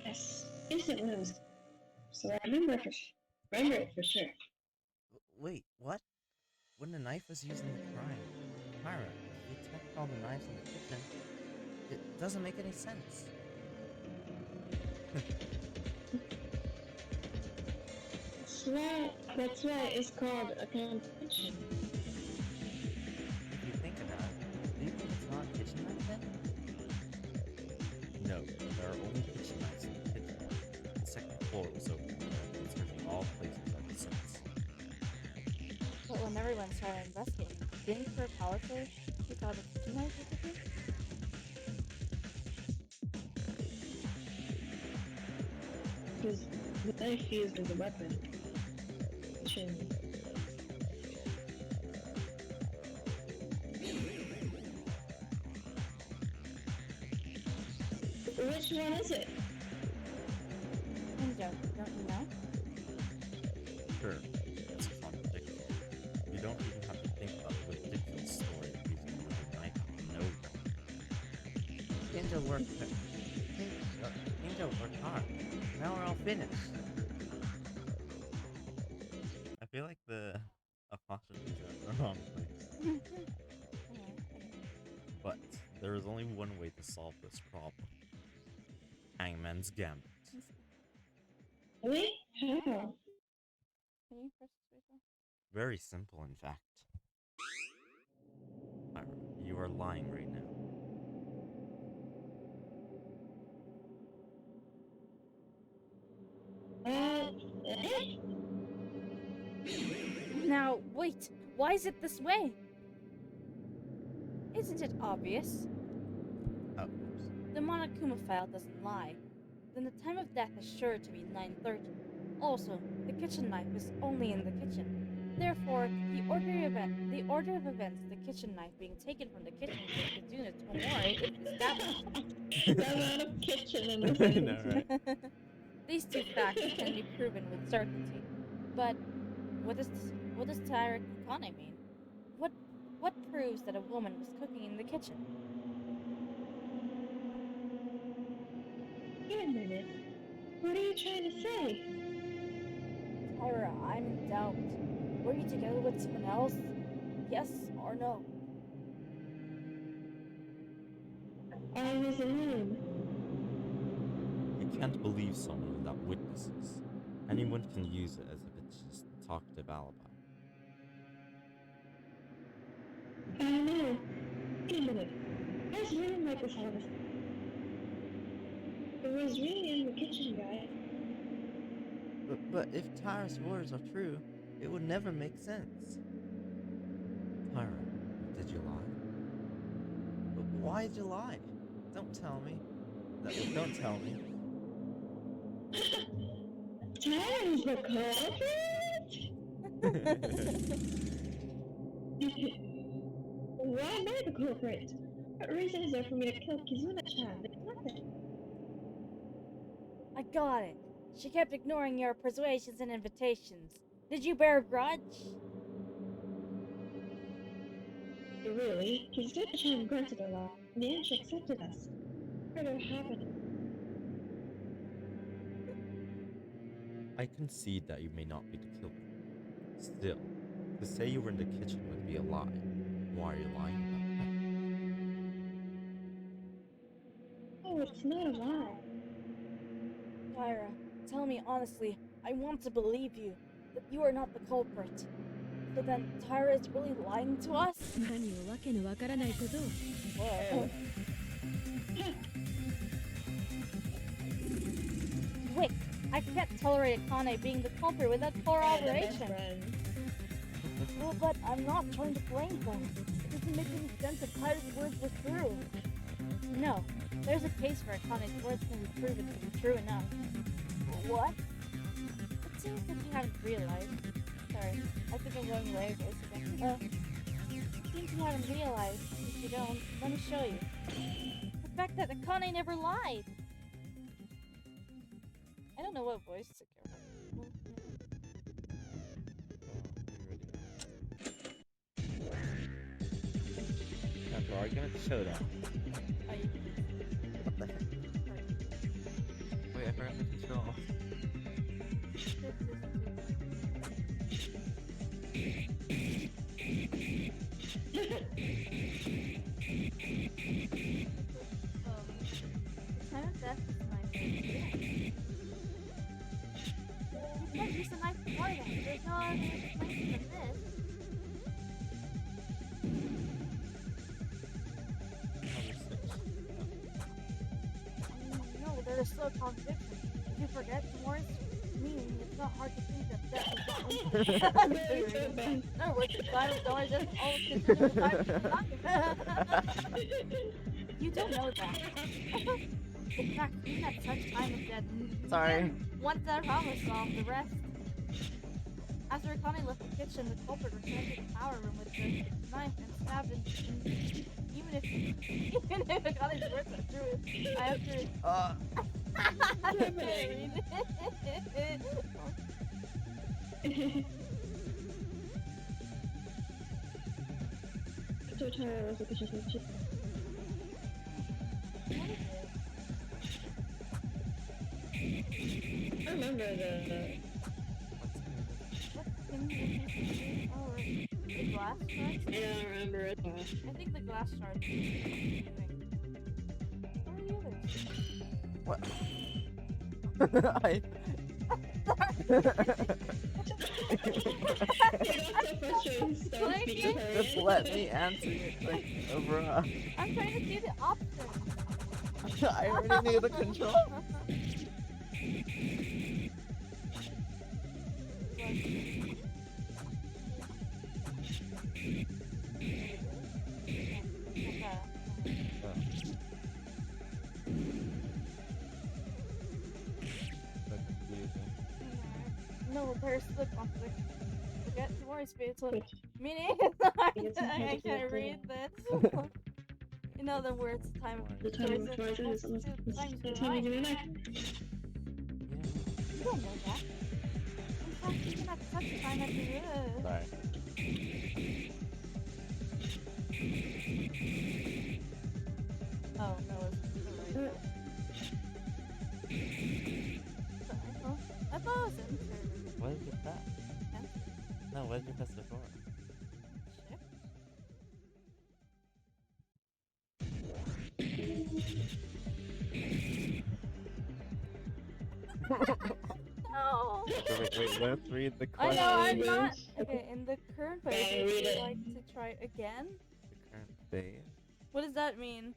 Yes. Instant rose. So I remember it for sure. Wait, what? When the knife was used in the crime, Myra, you checked all the knives in the kitchen. It doesn't make any sense. That's why it's called a competition. If you think about it, do you think it's not a kitchen knife then? No, there are only kitchen knives in the kitchen. The second floor was open, and I've been searching all places ever since. But when everyone started investigating, didn't her power say she thought the kitchen knife was the thief? Because the knife used as a weapon. Which one is it? Ninja, don't you know? Sure, it's contradictory. You don't even have to think about the ridiculous story of using another knife out of nowhere. Ninja worked hard. Now we're all finished. I feel like the apostrophes are in the wrong place. But there is only one way to solve this problem. Hangman's Gambit. Wait, how? Can you press this way? Very simple, in fact. Myra, you are lying right now. Now, wait, why is it this way? Isn't it obvious? Oops. The Monokuma file doesn't lie. Then the time of death is sure to be 9:30. Also, the kitchen knife is only in the kitchen. Therefore, the order of events, the kitchen knife being taken from the kitchen to Kazuna Tomori is established. The amount of kitchen in the I know, right? These two facts can be proven with certainty. But what does Taira Kane mean? What proves that a woman was cooking in the kitchen? Wait a minute. What are you trying to say? Tyra, I'm in doubt. Were you together with someone else? Yes or no? I was alone. You can't believe someone without witnesses. Anyone can use it as if it's just a talkative alibi. I don't know. Wait a minute. I was reading like this harvest. It was really in the kitchen, guy. But if Tyra's words are true, it would never make sense. Tyra, did you lie? But why did you lie? Don't tell me. Don't tell me. Tyra's the culprit? Why am I the culprit? What reason is there for me to kill Kizuna-chan? There's nothing. I got it. She kept ignoring your persuasions and invitations. Did you bear a grudge? Really? Kizuna-chan granted a lot, and the she accepted us. What would have happened? I concede that you may not be the killer. Still, to say you were in the kitchen would be a lie. Why are you lying about that? Oh, it's not a lie. Tyra, tell me honestly, I want to believe you, that you are not the culprit. So then Tyra is really lying to us? 何をわけのわからないことを Whoa. Wait, I can't tolerate Akane being the culprit without corroboration. Well, but I'm not trying to blame them. It doesn't make any sense if Tyra's words were true. No, there's a case where Akane's words can be proven to be true enough. What? seems that you haven't realized. Sorry, I think I'm going way voice again. Seems you haven't realized. If you don't, let me show you. The fact that Akane never lied. I don't know what voice to go. Time for argument showdown. Oh, you What the heck? Wait, I forgot the control. Time of death is my favorite. You can't use the knife before that. There's no other place than this. No, there is still a contradiction. If you forget tomorrow's meaning, it's not hard to think that death is not no, with the time of dollars, that's all considered the time of time. You don't know that. In fact, even at such time of death, Sorry. once that problem was solved, the rest. After Akane left the kitchen, the culprit returned to the power room with the knife and stabbed him. Even if Akane's words are true, I have to. I can't read it. I remember the. Oh, the glass shards? I don't remember it. I think the glass shards. Where are the others? What? I. Just let me answer it like overall. I'm trying to do the option. I already knew the control. No, there's the conflict. Forget tomorrow's spiritual meaning. I can't read this. In other words, time of The time of choice is the time of your life. You don't know that. In fact, even at such a time as it is. Sorry. Oh, no, it's right. Sorry. Oh, I thought it was insert. What is it that? Enter. No, what did you press before? No. So wait, let's read the I question. know, I'm not. Okay, in the current phase, Okay, would read you it. like to try again? The current phase. What does that mean?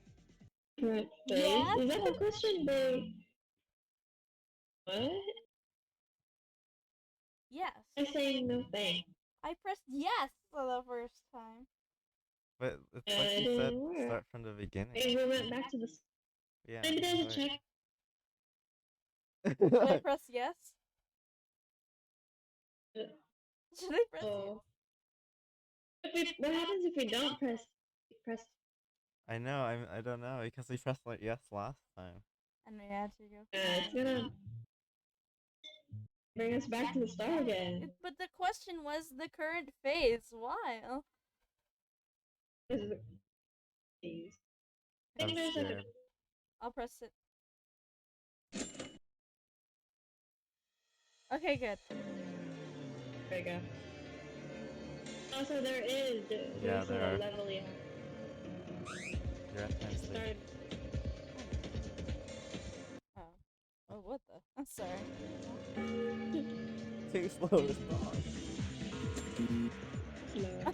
Correct. Yeah? Is that a question, babe? What? Yes. I'm saying no thanks. I pressed yes for the first time. But it's Yeah, like it you said, didn't work. start from the beginning. Maybe we went back to the. Yeah. Maybe there's a right. check. Should I press yes? Should I press Oh. What happens if we don't press? I know, I don't know, because we pressed like yes last time. And we had to go. It's gonna bring us back to the start again. But the question was the current phase. Why? Oh, This is a- I I'm think there's like scared. I'll press it. Okay, good. There you go. Also, there is. Yeah, There's there a are. leveling. You're at times three. Start. Oh. Oh, what the? I'm sorry. Too slow response.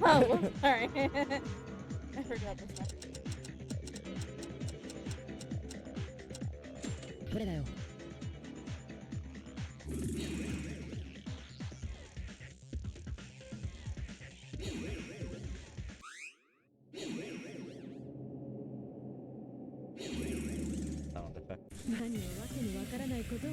Oh, whoops, sorry. I forgot this one. これだよ Sound effect. 何をわけのわからないことを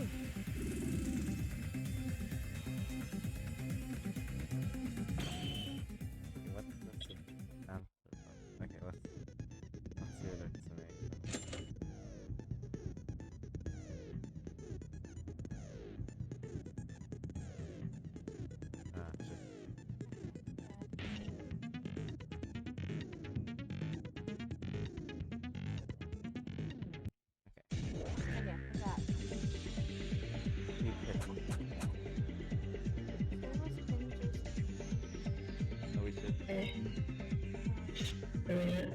today. Are we not?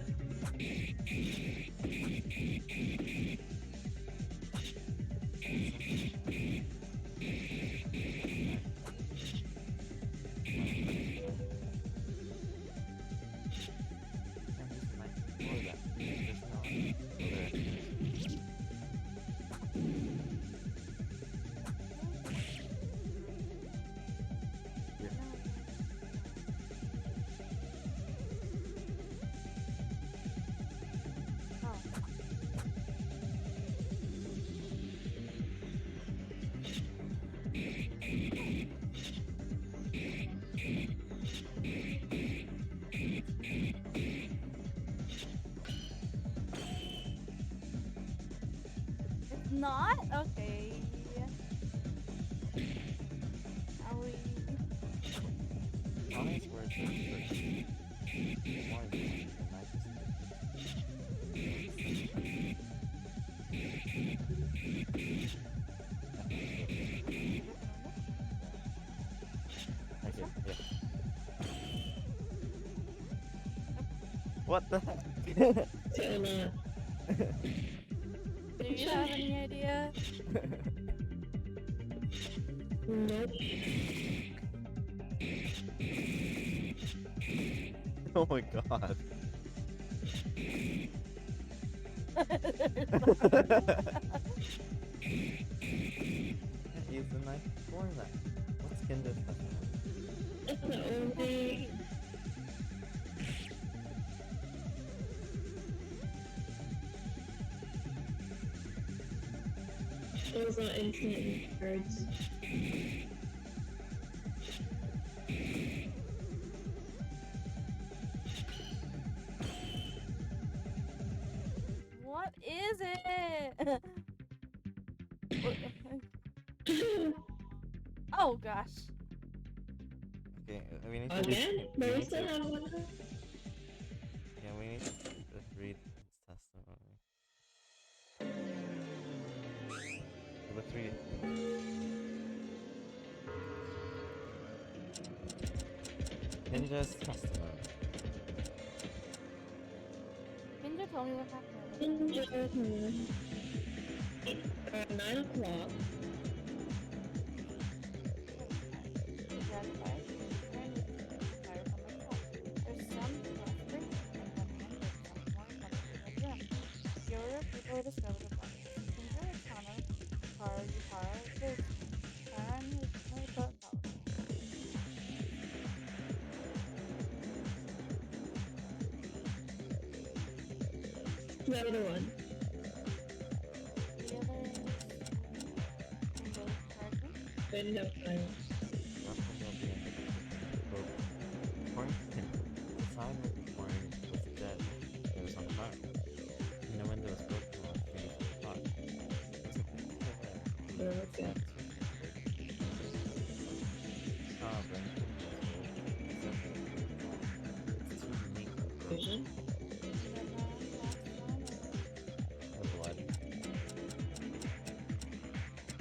It's not? Okay. Are we... Honest words are good. More than the Okay, yeah. What the heck? So not. Do you have any idea? Nope. Oh my god. He's a nice format. What skin does that have? That's the only. Those are infinite cards. What is it? Oh gosh. Okay, we need to Again? we But we need still to- have one. Yeah, we need to read his testimony. Let's read it. Ninja's testimony. Ninja told me what happened. At 9 o'clock. The other one. Window file. Nothing will be under according to him, the sign with the warning was dead. It was on fire. And the window was broken on the finish of the clock. It was a picture there. Where was it? Saw a branch of the soul. It's too uniquely broken. Vision? The blood. I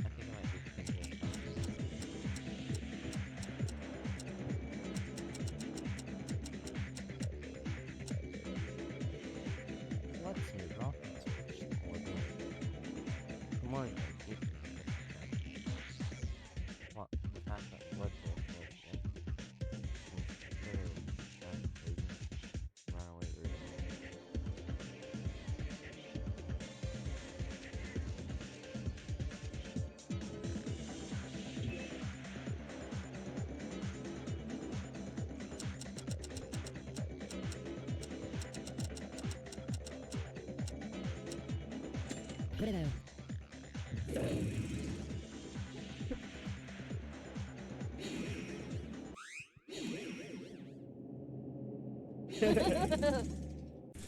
think it might be Ninja's What's your dropping switch? More than you. What? The fact that blood will flow again. Run away early.これだよ。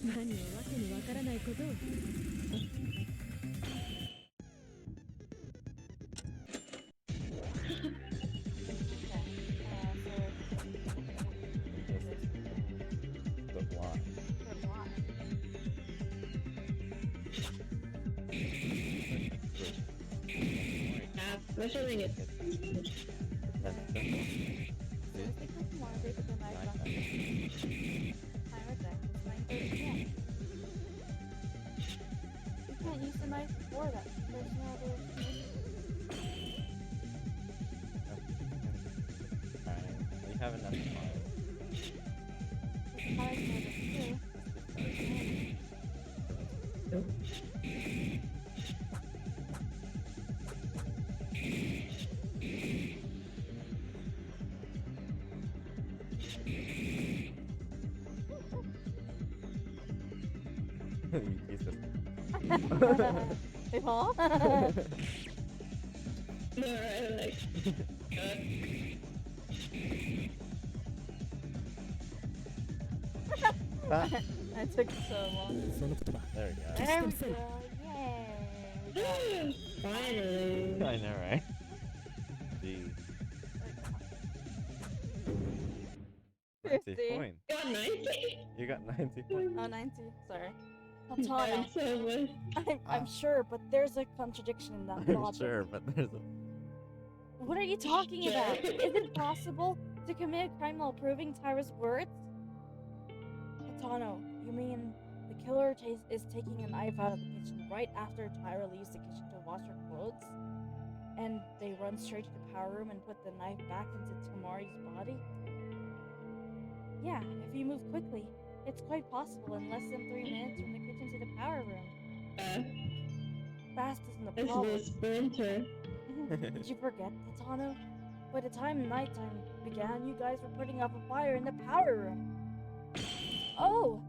何をわけのわからないことを。The block. Yeah, I'm assuming it's. That's Timer deck is 9:30 p.m. You can't use the knife before that. There's no other explanation. Alright, we have enough time. The timer's made it too. You Jesus. Hey, Paul? No, I'm like, Ah, That took so long. その言葉 there we go. There we go. Yay. We got it. finally. I know, right? Jeez. 90 50. points. Got 90? You got 90 points. Oh, 90. Sorry. Hatano. I'm so much. I'm sure, but there's a contradiction in that I'm logic. sure, but there's a... What are you talking about? Is it possible to commit a crime while proving Tyra's words? Hatano, you mean the killer is taking a knife out of the kitchen right after Tyra leaves the kitchen to wash her clothes? And they run straight to the power room and put the knife back into Tamari's body? Yeah, if you move quickly, it's quite possible in less than 3 minutes from the kitchen to the power room. Fast isn't the This problem. is a sprinter. Did you forget, Hatano? By the time nighttime began, you guys were putting up a fire in the power room. Oh!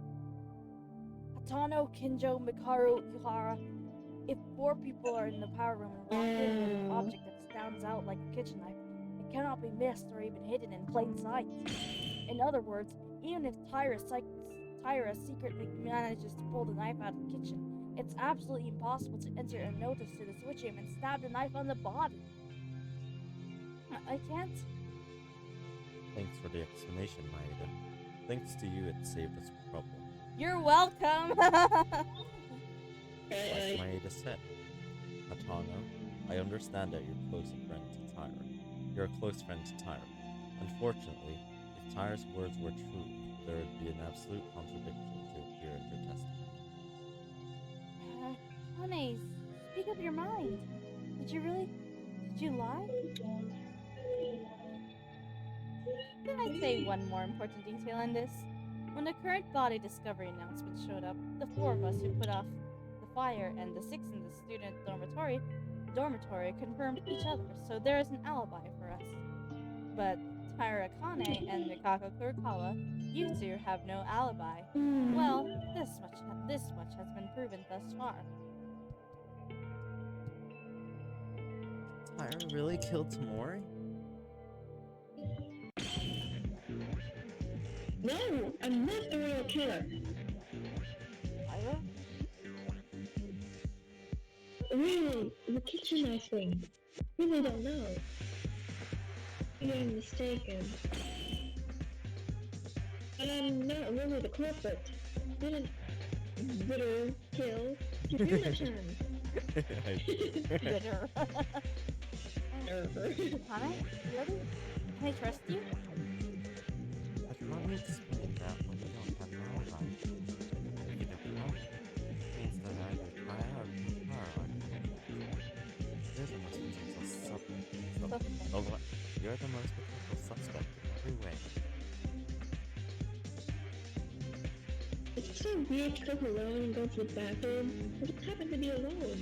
Hatano, Kinjo, Mikaru, Yuhara. If 4 people are in the power room and locked in with an object that stands out like a kitchen knife, it cannot be missed or even hidden in plain sight. In other words, even if Tyra secretly manages to pull the knife out of the kitchen, it's absolutely impossible to enter a notice to the switch room and stab the knife on the body. I can't. Thanks for the explanation, Maeda. Thanks to you, it saved us a problem. You're welcome! Like Maeda said, Hatano, I understand that you're close friend to Tyra. You're a close friend to Tyra. Unfortunately, if Tyra's words were true, there would be an absolute contradiction to appear in her testimony. Honey, speak up your mind. Did you lie? Can I say one more important detail in this? When the current body discovery announcement showed up, the 4 of us who put off the fire and the 6 in the student dormitory confirmed each other, so there is an alibi for us. But Taira Kane and Mikako Kurokawa, you 2 have no alibi. Well, this much has been proven thus far. Tyra really killed Tamori? No, I'm not the real killer. Tyra? Really, the kitchen knife thing. Really don't know. You're mistaken. But I'm not really the culprit. Didn't bitter kill. It's your turn. Bitter. Hana, really? Can I trust you? I tried to explain that when you don't have an alibi. If you don't know, it means that either Tyra or Tara are guilty. You're the most potential suspect. You're the most potential suspect in every way. It's so weird to go alone and go to the bathroom. I just happen to be alone.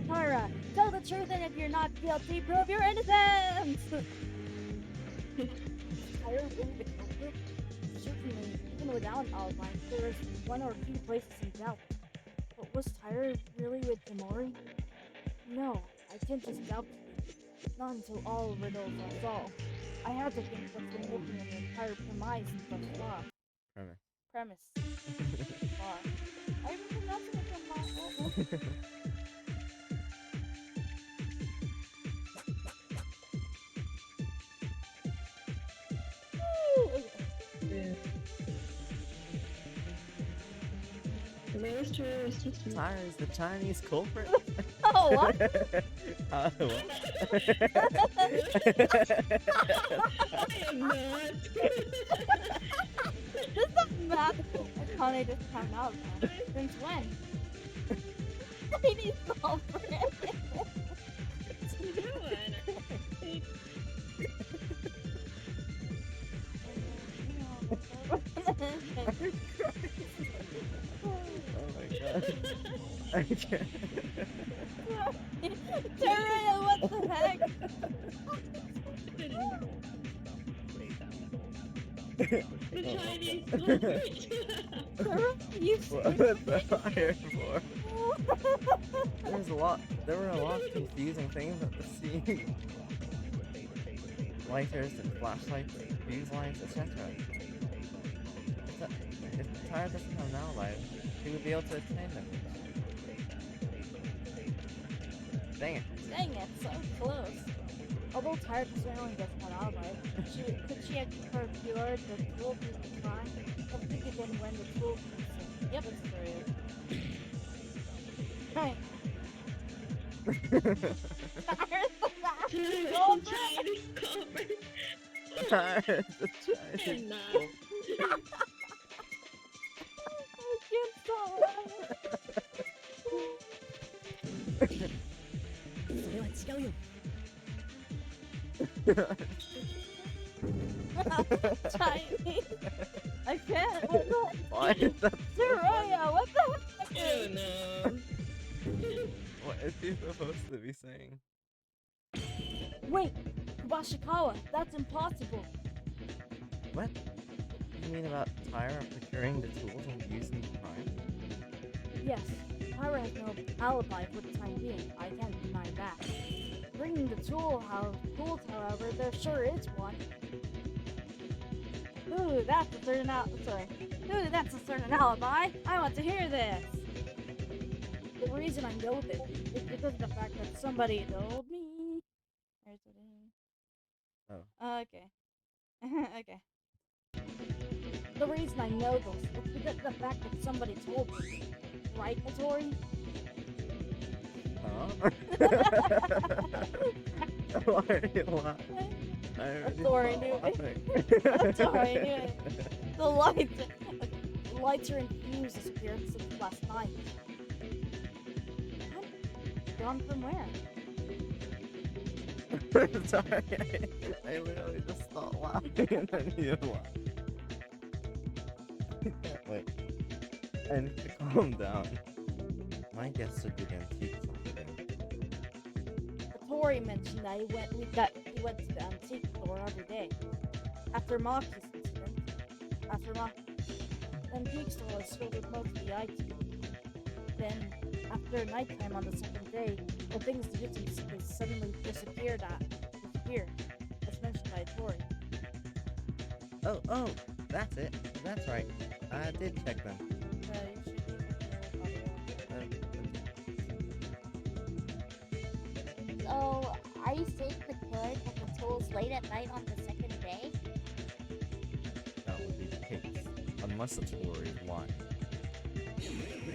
Tara, tell the truth, and if you're not guilty, prove your innocence! Tyra really the culprit? Certainly, even without an alibi, there is 1 or 2 places in doubt. But was Tyra really with Tamori? No, I can't just doubt it. Not until all riddles are solved. I have to think what's been making an entire premise thus far. Premise. Far. I remember nothing from my Yeah. Where's Tyra's sister? Tyra is the Chinese culprit? Oh, what? What? I am not. only just found out about it. Since when? I need salt for it. No one. Oh my god. I can't. Terraria, what the heck? The Chinese culprit. You What was the fire for? There were a lot of confusing things at the scene. Lighters and flashlights, fuse lines, etc. If Tyra doesn't have an alibi, she would be able to obtain them. Dang it. Dang it, so close. Although tired certainly doesn't have an alibi, could she have procured the tool to the crime? Or think again when the tool comes in. Yep, it's true. Right. Tired the Chinese culprit. Tyra's the Chinese. Enough. I can't stop laughing. それは違うよ Chinese. I can't. What the? Why is that? Terraria, what the heck? Oh no. What is he supposed to be saying? Wait, Kubashikawa, that's impossible. What? You mean about Tyra procuring the tools and using the crime? Yes, Tyra has no alibi for the time being. I can't deny that. Bringing the tools, however, there sure is one. Ooh, that's a certain Ooh, that's a certain alibi. I want to hear this. The reason I know this is because of the fact that somebody told me. There's it in. Oh. Okay. Okay. The reason I know this is because of the fact that somebody told me. Right, Tori? Huh? Why are you laughing? I already Tori saw knew it. laughing. Tori knew it. The lights are infused disappeared since last night. Gone from where? Sorry, I literally just stopped laughing and then you laughed. Wait. I need to calm down. My guess would be the antique shop again. Tori mentioned that he went to the antique store every day. After Maki's incident, the antique store was filled with most of the items. Then, after nighttime on the second day, the things they suddenly disappeared, as mentioned by Tori. Oh, that's it. That's right. I did check them. So, are you saying the killer took the tools late at night on the second day? That would be the case. Unless it's Tori lying.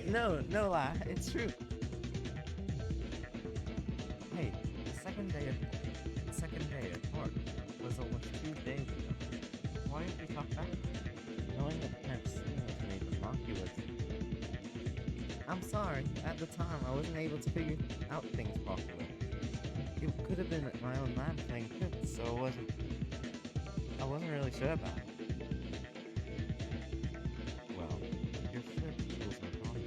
No lie. It's true. Hey, the second day at park was almost 2 days ago. Why didn't we talk back? Knowing that Pimp was made the monkey was. I'm sorry. At the time, I wasn't able to figure out things properly. It could have been my own man playing Pimp, so I wasn't really sure about it. Well, your search tools are gone.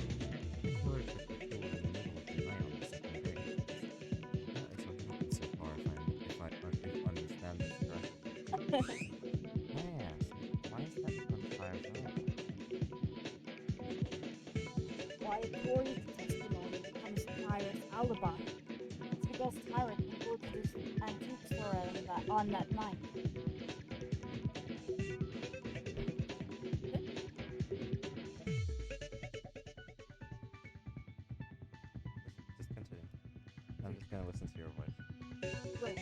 The killer took the tool in the middle of the night on the second day. That is what happened so far, if I understand this correctly. May I ask, why is that from Tyra's alibi? Why Tori's testimony becomes Tyra's alibi? It's because Tyra can go to this antique store on that night. Just continue. I'm just gonna listen to your voice. Great.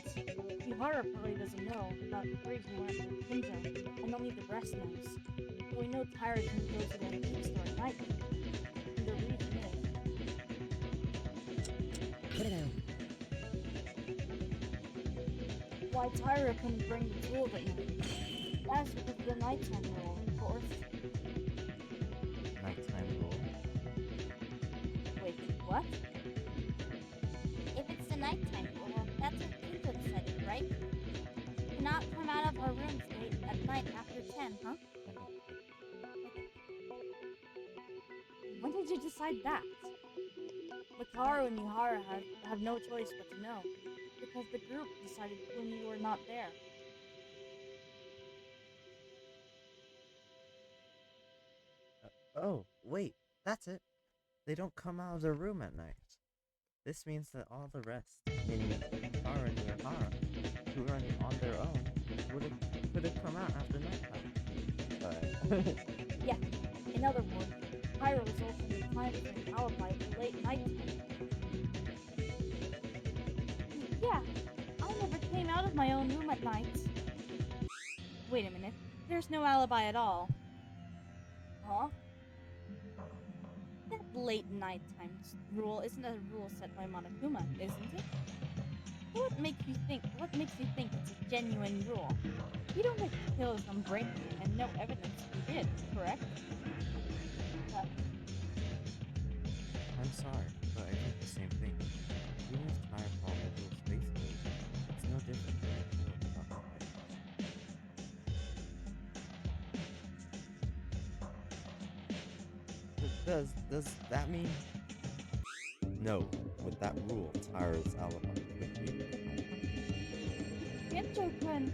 Ihara probably doesn't know about the reason why I'm Kinjo, and only the rest knows. But we know Tyra can go to the antique store at night. And the reason is これだよ why Tyra couldn't bring the tools at night. That's because of the nighttime rule, of course. What? If it's the nighttime rule, that's what Kinko decided, right? Cannot come out of our rooms late at night after 10, huh? When did you decide that? Makaru and Yuhara have no choice but to know, because the group decided when you were not there. Oh, wait, that's it. They don't come out of their room at night. This means that all the rest, meaning Kara and Yahara, who are on their own, could have come out after nighttime. But Yeah, in other words, Pyro was also trying to make an alibi for late night time. Yeah, I never came out of my own room at night. Wait a minute, there's no alibi at all. Huh? That late nighttime rule isn't a rule set by Monokuma, isn't it? What makes you think it's a genuine rule? You don't get killed from breaking and no evidence you did, correct? I'm sorry, but I think the same thing. Even if Tyre followed the rules faithfully, it's no different than the rule about Does that mean? No, with that rule, Tyra's alibi could be. Genjo-kun!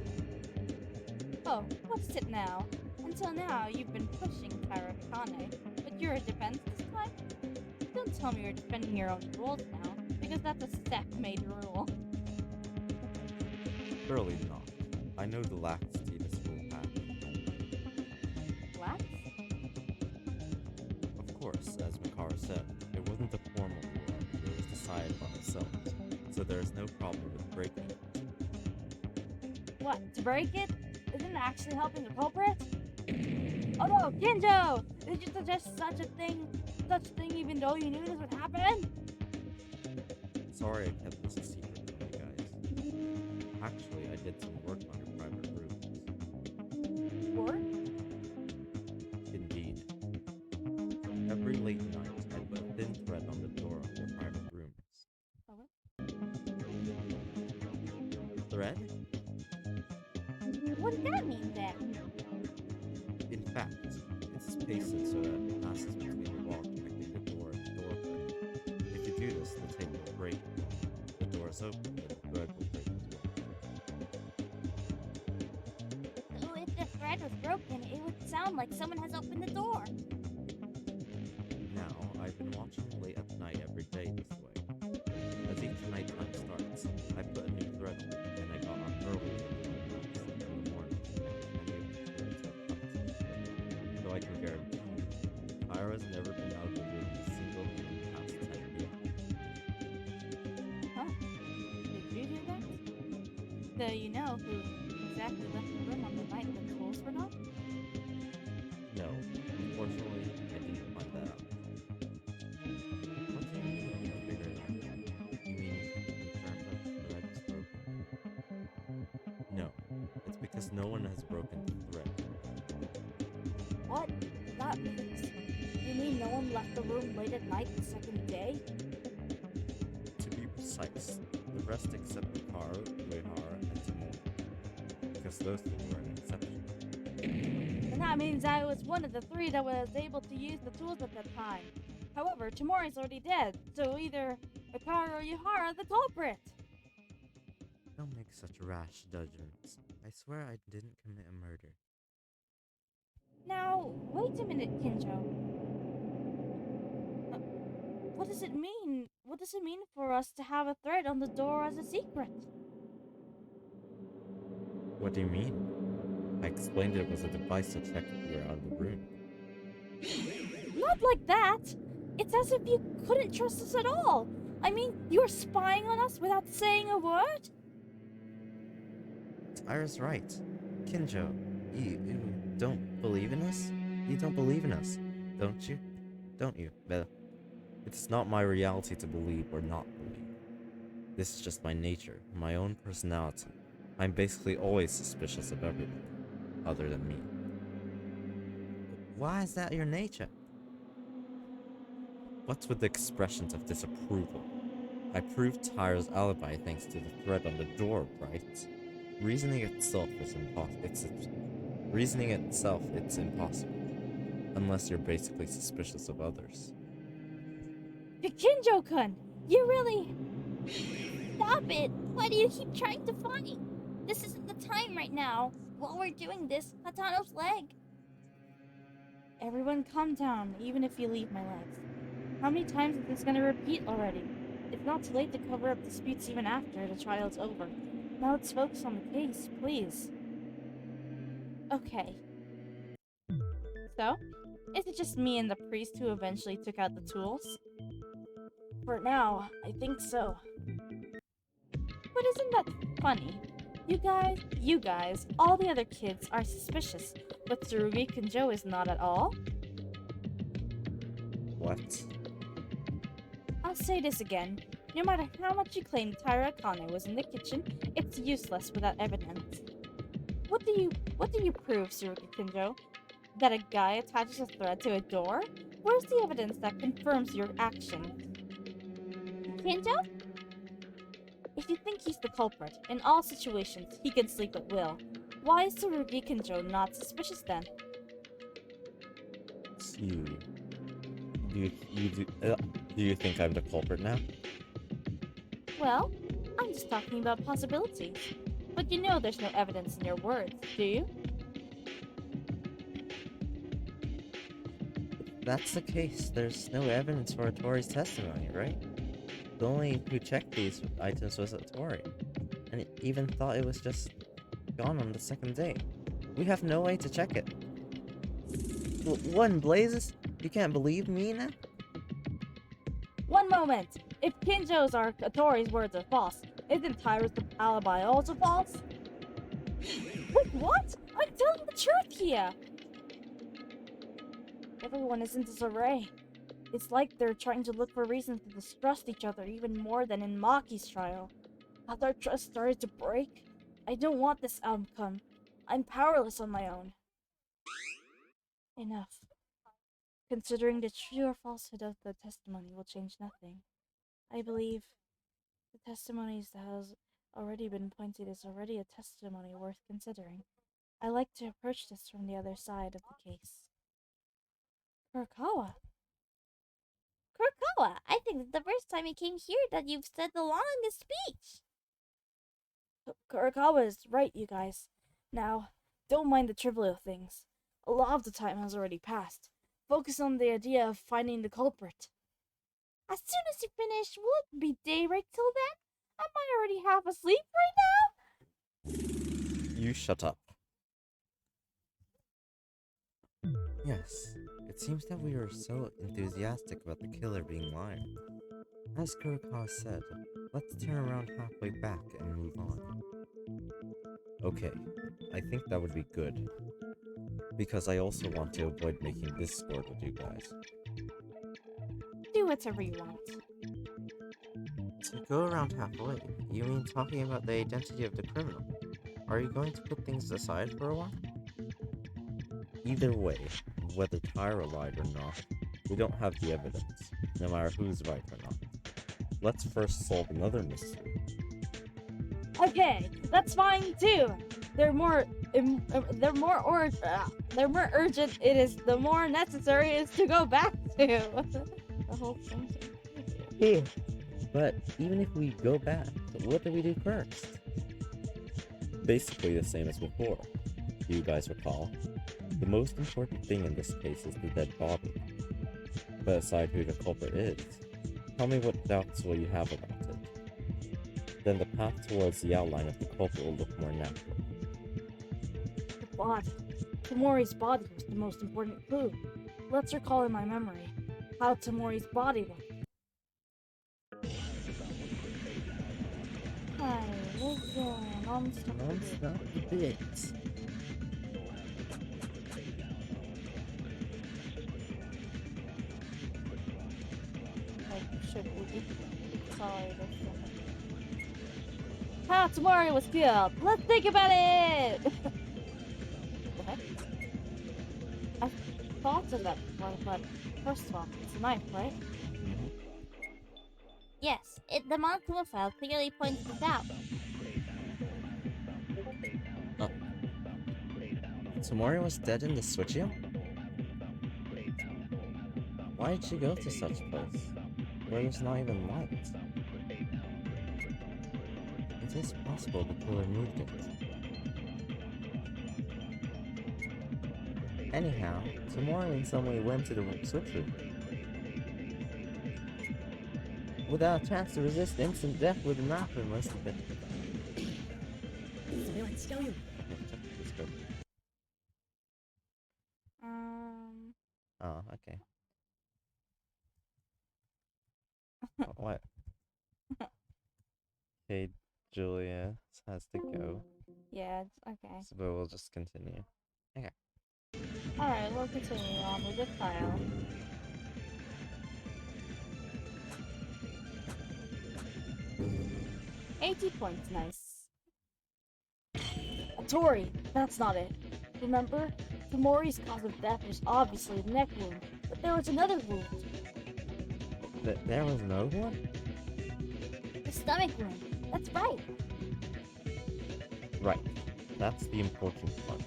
Oh, what's it now? Until now, you've been pushing Tyra Kane, but you're a defense this time? Don't tell me you're defending your own rules now, because that's a staff-made rule. Surely not. I know the laxity this rule has. Lax? Of course, as Makara said, it wasn't a formal rule, it was decided by ourselves, so there is no problem with breaking it. What, to break it? Isn't it actually helping the culprit? Oh no, Kinjo! Did you suggest such thing even though you knew this would happen? Sorry I kept this a secret from you guys. Actually, I did some work on your private rooms. Work? Indeed. Every late night, I put a thin thread on the door of your private rooms. Thread? What does that mean then? In fact, it's pasted so that it passes between the wall connecting the door and the door frame. If you do this, the tape will break. The door is open, but the thread will break as well. So if the thread was broken, it would sound like someone has opened the door. Now, I've been watching late at night every day this way. As each nighttime starts, I put a new thread on, and I got up earlier in the morning to connect any of the threads that come. So I can guarantee you, Tyra's never been out of the room a single minute past 10 p.m. Huh? Did you do that? So you know who exactly left the room on the night when the rules were not? No, unfortunately, I didn't find that out. What do you mean you can figure it out? You mean you can confirm that the thread is broken? No, it's because no one has broken the thread. What? That means... You mean no one left the room late at night the second day? To be precise, the rest except Makaru, Uehara, and Tamori. Because those three were an exception. And that means I was one of the three that was able to use the tools at that time. However, Tamori's already dead, so either Makaru or Yuhara are the culprit. Don't make such rash judgments. I swear I didn't commit a murder. Now, wait a minute, Kinjo. What does it mean? What does it mean for us to have a thread on the door as a secret? What do you mean? I explained it was a device to check if you were out of the room. Not like that! It's as if you couldn't trust us at all! I mean, you were spying on us without saying a word? Tyra's right. Kinjo, you don't believe in us? You don't believe in us, don't you? Don't you, Bella? It's not my reality to believe or not believe. This is just my nature, my own personality. I'm basically always suspicious of everything, other than me. Why is that your nature? What's with the expressions of disapproval? I proved Tyra's alibi thanks to the thread on the door, right? Reasoning itself, it's impossible. Unless you're basically suspicious of others. Kinjo-kun, you really... Stop it! Why do you keep trying to fight? This isn't the time right now. While we're doing this, Hatano's leg. Everyone calm down, even if you leave my legs. How many times is this gonna repeat already? It's not too late to cover up disputes even after the trial's over. Now let's focus on the case, please. Okay. So, is it just me and the priest who eventually took out the tools? For now, I think so. But isn't that funny? You guys, all the other kids are suspicious, but Tsurugi Kinjo is not at all? What? I'll say this again. No matter how much you claim Taira Akane was in the kitchen, it's useless without evidence. What do you prove, Tsurugi Kinjo? That a guy attaches a thread to a door? Where's the evidence that confirms your actions? Kinjo? If you think he's the culprit, in all situations, he can sleep at will. Why is Tsurugi Kinjo not suspicious then? It's you. Do you think I'm the culprit now? Well, I'm just talking about possibilities. But you know there's no evidence in your words, do you? If that's the case, there's no evidence for Tori's testimony, right? The only who checked these items was Tori, and it even thought it was just gone on the second day. We have no way to check it. What in blazes? You can't believe me now? One moment! If Kinjo's or Tori's words are false, isn't Tyra's alibi also false? Wait, what? I'm telling the truth here! Everyone is in disarray. It's like they're trying to look for reasons to distrust each other even more than in Maki's trial. Has our trust started to break? I don't want this outcome. I'm powerless on my own. Enough. Considering the true or falsehood of the testimony will change nothing. I believe the testimonies that has already been pointed is already a testimony worth considering. I like to approach this from the other side of the case. Kurokawa. Kurokawa, I think it's the first time you came here that you've said the longest speech. Kurokawa is right, you guys. Now, don't mind the trivial things. A lot of the time has already passed. Focus on the idea of finding the culprit. As soon as you finish, will it be daybreak till then? Am I already half asleep right now? You shut up. Yes, it seems that we are so enthusiastic about the killer being liar. As Kurokawa said, let's turn around halfway back and move on. Okay, I think that would be good. Because I also want to avoid making this sport with you guys. Do whatever you want. To go around halfway, you mean talking about the identity of the criminal? Are you going to put things aside for a while? Either way, whether Tyra lied or not, we don't have the evidence, no matter who's right or not. Let's first solve another mystery. Okay, that's fine too. They're more urgent it is, the more necessary it is to go back to. The whole thing. Yeah. But even if we go back, what do we do first? Basically the same as before. Do you guys recall? The most important thing in this case is the dead body. But aside who the culprit is, tell me what doubts will you have about it. Then the path towards the outline of the culprit will look more natural. The body. Tamori's body was the most important clue. Let's recall in my memory how Tamori's body looked. Hi, listen, Non-stop debates. Should we? Sorry, there's something. How Tamori was killed. Let's think about it. What? I thought of that before, but first of all, it's a knife, right? Yes, the Monokuma file clearly points this out. Tamori was dead in the switchium? Why did she go to such place, where there's not even light? It is possible the killer moved it. Anyhow, Tamori in some way went to the switch room. Without a chance to resist instant death with an apple must have been. それは違うよ。 Let's go. Oh, okay. What? Okay, Julia has to go, Yeah, it's okay. so but we'll just continue. Alright, we'll continue on with the file. $80 points, nice. Tori, that's not it. Remember? Tamori's cause of death was obviously the neck wound, but there was another wound. There was no one? The stomach wound. That's right. Right. That's the important part.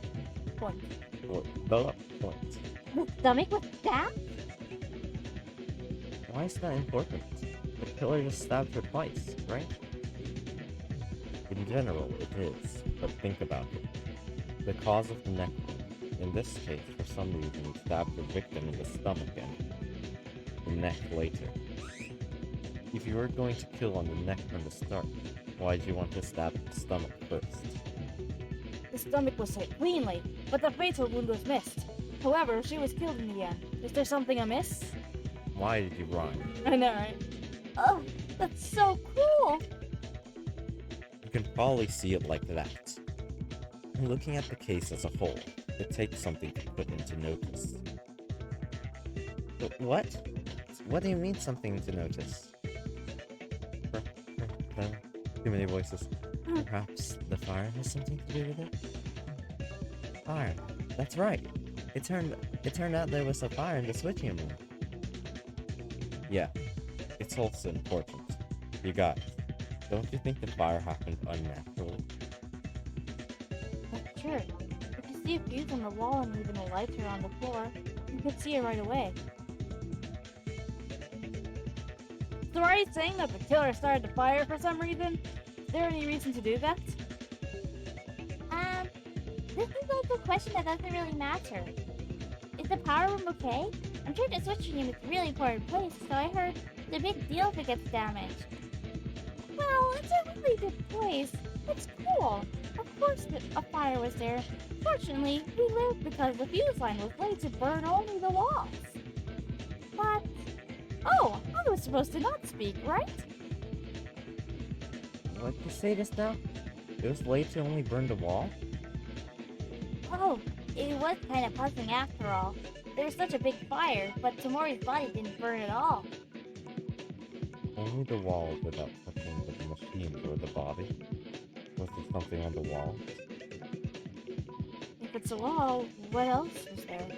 Point. Or the point. The stomach was stabbed? Why is that important? The killer just stabbed her twice, right? In general, it is, but think about it. The cause of the neck wound, in this case, for some reason, he stabbed the victim in the stomach and the neck later. If you were going to kill on the neck from the start, why did you want to stab the stomach first? The stomach was hit cleanly, but the fatal wound was missed. However, she was killed in the end. Is there something amiss? Why did you rhyme? I know, right? Oh, that's so cool. You can probably see it like that. In looking at the case as a whole, it takes something to put into notice. But what? What do you mean something to notice? Too many voices. Perhaps the fire has something to do with it? Fire. That's right. It turned out there was a fire in the switching room. Yeah. It's also important. You got it. Don't you think the fire happened unnaturally? That's true. If you see a fuse on the wall and even a lighter on the floor, you could see it right away. So are you saying that the killer started the fire for some reason? Is there any reason to do that? This is like a question that doesn't really matter. Is the power room okay? I'm sure the switching room is a really important place, so I heard it's a big deal if it gets damaged. Well, it's a really good place. It's cool. Of course a fire was there. Fortunately, we lived because the fuse line was laid to burn only the walls. But... Oh, I was supposed to not speak, right? What did you say just now? It was laid to only burn the wall? Oh, it was kind of puzzling after all. There was such a big fire, but Tamori's body didn't burn at all. Only the wall without touching the machine or the body? Was there something on the wall? If it's a wall, what else was there?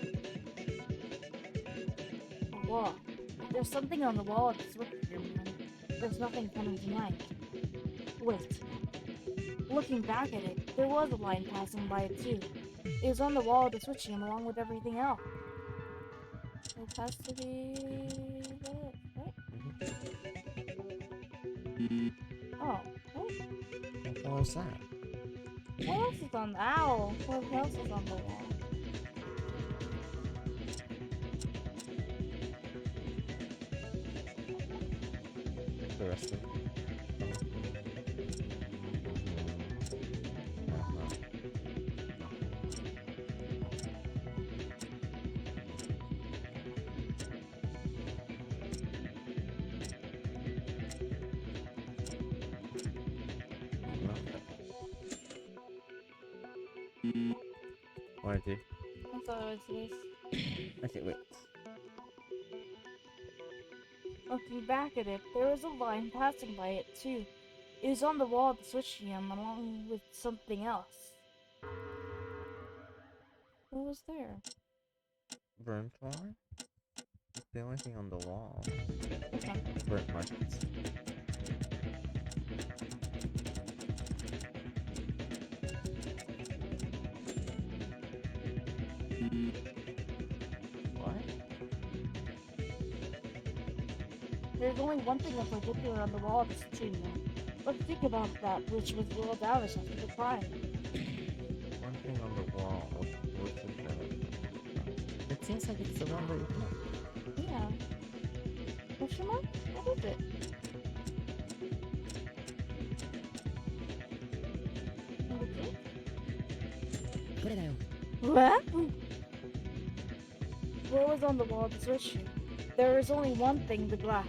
A wall. If there's something on the wall of the switching room, then there's nothing coming to mind. Wait. Looking back at it, there was a line passing by it too. It was on the wall of the switching room along with everything else. It has to be this, right? Oh, what? What the hell is that? What else is on the owl? What else is on the wall? The rest of it? What I do? I thought it was this. Okay, wait. Looking back at it, there was a line passing by it too. It was on the wall of the switching room along with something else. What was there? Burn flower? the only thing on the wall. Okay. Burnt markets. What? There's only one thing in particular on the wall of this tree. Let's think about that, which was Will Davish after the crime. One thing on the wall. What's it that? It seems like it's the one that you Yeah. Question mark? What is it? Number two? これだよ What? What was on the wall of the search room? There is only one thing, the glass.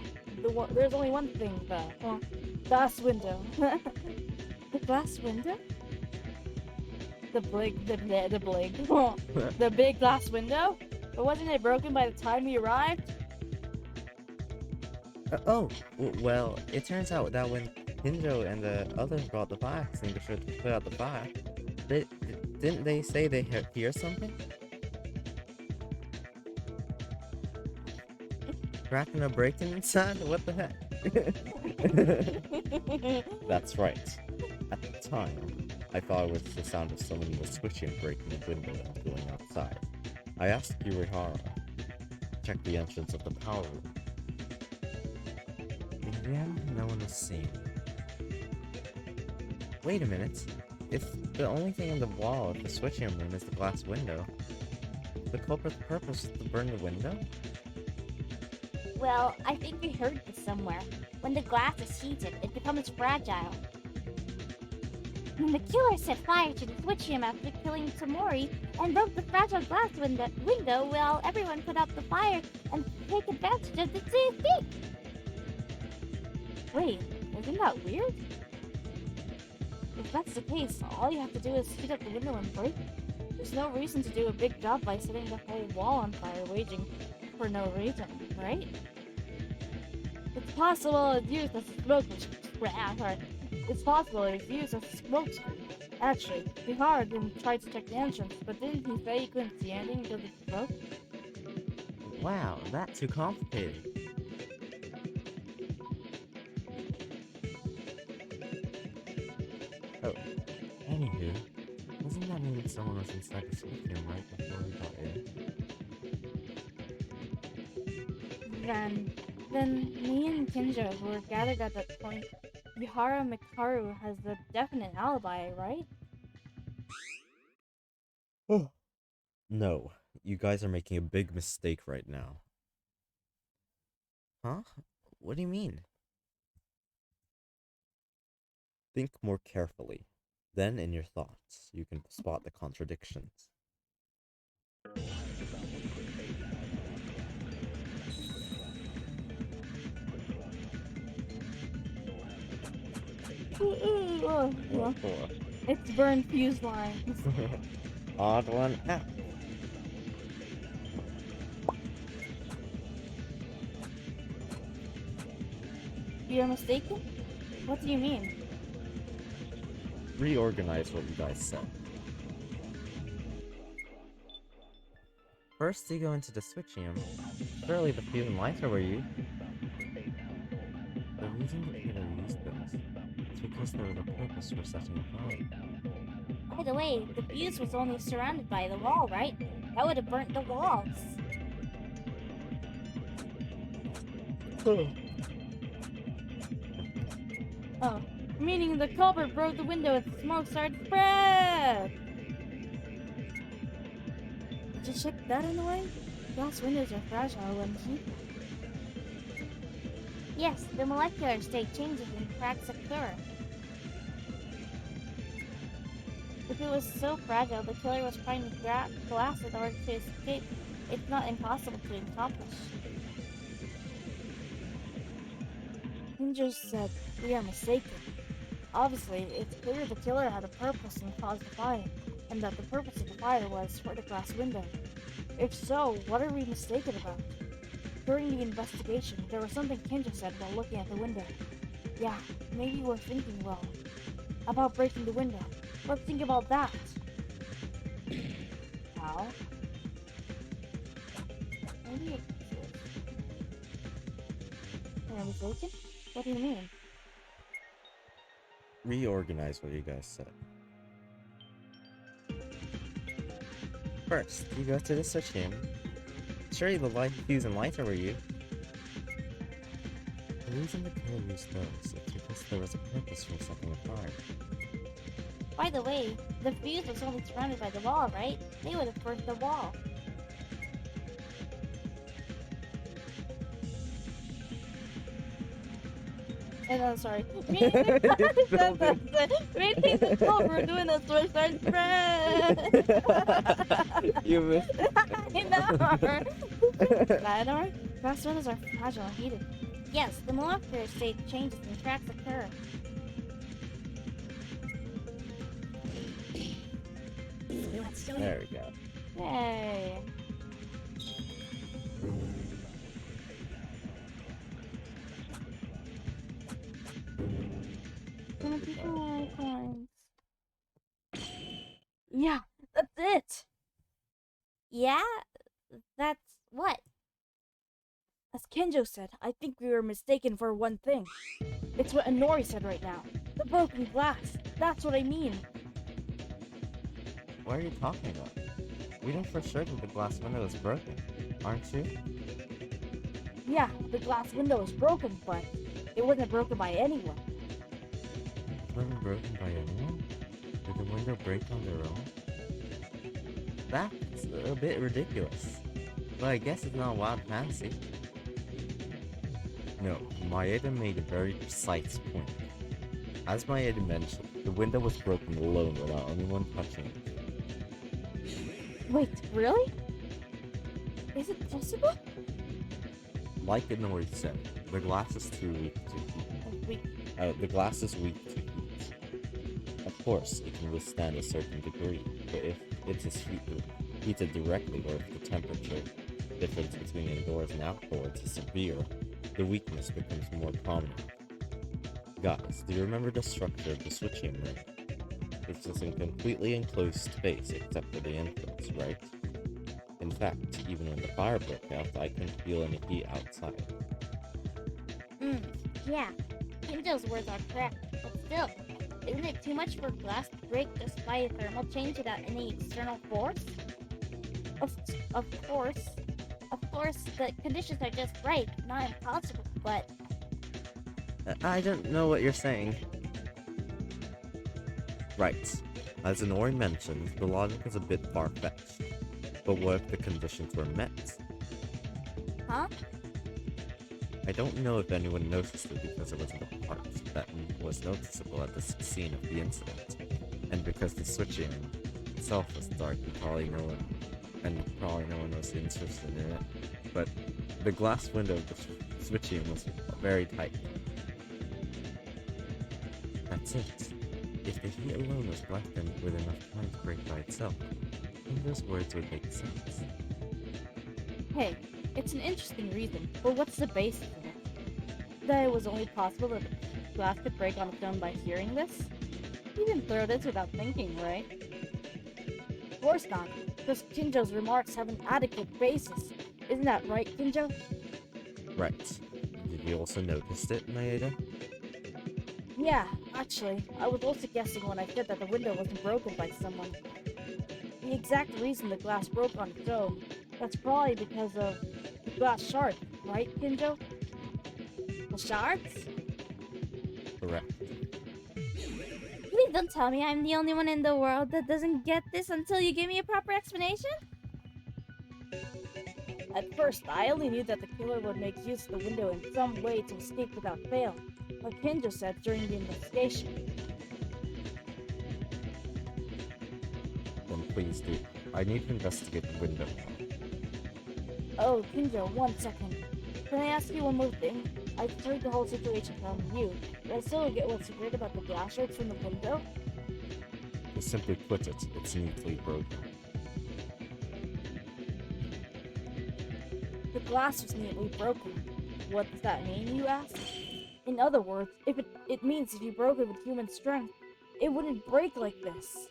There's only one thing, the glass window. The glass window? The big glass window? But wasn't it broken by the time we arrived? Well, it turns out that when Hinjo and the others brought the fire extinguisher to put out the fire, didn't they say they hear something? Cracking or breaking inside? What the heck? That's right. At the time, I thought it was the sound of someone was switching and breaking the window and going outside. I asked Yurihara to check the entrance of the power room. In the end, no one was seen. Wait a minute. If the only thing on the wall of the switching room is the glass window, the culprit's purpose is to burn the window? Well, I think we heard this somewhere. When the glass is heated, it becomes fragile. When the killer set fire to the switch room after killing Tamori and broke the fragile glass window while everyone put out the fire and take advantage of the escape. Wait, isn't that weird? If that's the case, all you have to do is heat up the window and break it. There's no reason to do a big job by setting the whole wall on fire, waging for no reason, right? It's possible it's used as a smoke. It's possible it's used as a smoke screen. Actually, Bihar didn't try to check the entrance, but didn't he say he couldn't see anything because of the smoke? Wow, that's too complicated. Oh, anywho, doesn't that mean someone was inside the switch room right before we got in? Then me and Kinjo, who were gathered at that point, Bihara Mikaru has the definite alibi, right? Oh. No, you guys are making a big mistake right now. Huh? What do you mean? Think more carefully. Then, in your thoughts, you can spot the contradictions. Well, it's burned fuse lines. Odd one out. You're mistaken? What do you mean? Reorganize what you guys said. First, you go into the switching room. Surely the fuse and lights are where you. The reason the killer used those is because they were the purpose for setting a fire. By the way, the fuse was only surrounded by the wall, right? That would have burnt the walls. Oh, meaning the culprit broke the window and smoke started to spread! Did you check that in the way? Glass windows are fragile when heated. Yes, the molecular state changes when cracks occur. If it was so fragile, the killer was trying to grab glass in order to escape. It's not impossible to accomplish. Hinjo said we are mistaken. Obviously, it's clear the killer had a purpose and caused the fire, and that the purpose of the fire was for the glass window. If so, what are we mistaken about? During the investigation, there was something Kinjo said while looking at the window. Yeah, maybe we're thinking wrong. About breaking the window. Let's think about that. How? Maybe it's Am I mistaken? What do you mean? Reorganize what you guys said. First, you go to the switch room. Surely the light fuse and lighter were you. The reason the killer used those is because there was a purpose for setting a fire. By the way, the fuse was only surrounded by the wall, right? They would have burnt the wall. And sorry. Me and the code were doing a switch and spread. You missed. I know. Radar? Glass windows are fragile and heated. Yes, the molecular state changes and cracks occur. There we go. Yay. Yeah, that's it. Yeah? That's what? As Kenjo said, I think we were mistaken for one thing. It's what Inori said right now. The broken glass. That's what I mean. What are you talking about? We know for sure that the glass window is broken, aren't you? Yeah, the glass window is broken, but it wasn't broken by anyone. It wasn't broken by anyone? Did the window break on their own? That's a bit ridiculous. But I guess it's not a wild fantasy. No, Maeda made a very precise point. As Maeda mentioned, the window was broken alone without anyone touching it. Wait, really? Is it possible? Like Inori said, the glass is too weak to heat. Wait, The glass is weak to heat. Of course, it can withstand a certain degree, but if it is heated directly or if the temperature difference between indoors and outdoors is severe, the weakness becomes more prominent. Guys, do you remember the structure of the switching room? It's just a completely enclosed space except for the entrance, right? In fact, even when the fire broke out, I couldn't feel any heat outside. Yeah. Kinjo's words are correct, but still, isn't it too much for glass to break just by a thermal change without any external force? Of course, the conditions are just right, not impossible, but... I don't know what you're saying. Right. As Inori mentioned, the logic is a bit far-fetched. But what if the conditions were met? Huh? I don't know if anyone noticed it because it wasn't a part that was noticeable at the scene of the incident. And because the switching itself was dark and probably no one was interested in it. But the glass window of the switching was very tight. That's it. If the heat alone was left in with enough time to break by itself, then those words would make sense. hey, it's an interesting reason, but what's the basis of it? That it was only possible that the glass could break on its own by hearing this? You didn't throw this without thinking, right? Of course not, because Kinjo's remarks have an adequate basis. Isn't that right, Kinjo? Right. Did you also notice it, Maeda? Yeah, actually, I was also guessing when I said that the window wasn't broken by someone. The exact reason the glass broke on its own, that's probably because of the glass shard, right, Kinjo? The shards? Correct. Please don't tell me I'm the only one in the world that doesn't get this until you give me a proper explanation? At first, I only knew that the killer would make use of the window in some way to escape without fail, like Kinjo said during the investigation. Then please do. I need to investigate the window. Oh, Kinjo, 1 second. Can I ask you one more thing? I've heard the whole situation from you, but I still don't get what's weird about the glass shards from the window. To simply put it, it's neatly broken. The glass was neatly broken. What does that mean, you ask? In other words, it means if you broke it with human strength, it wouldn't break like this.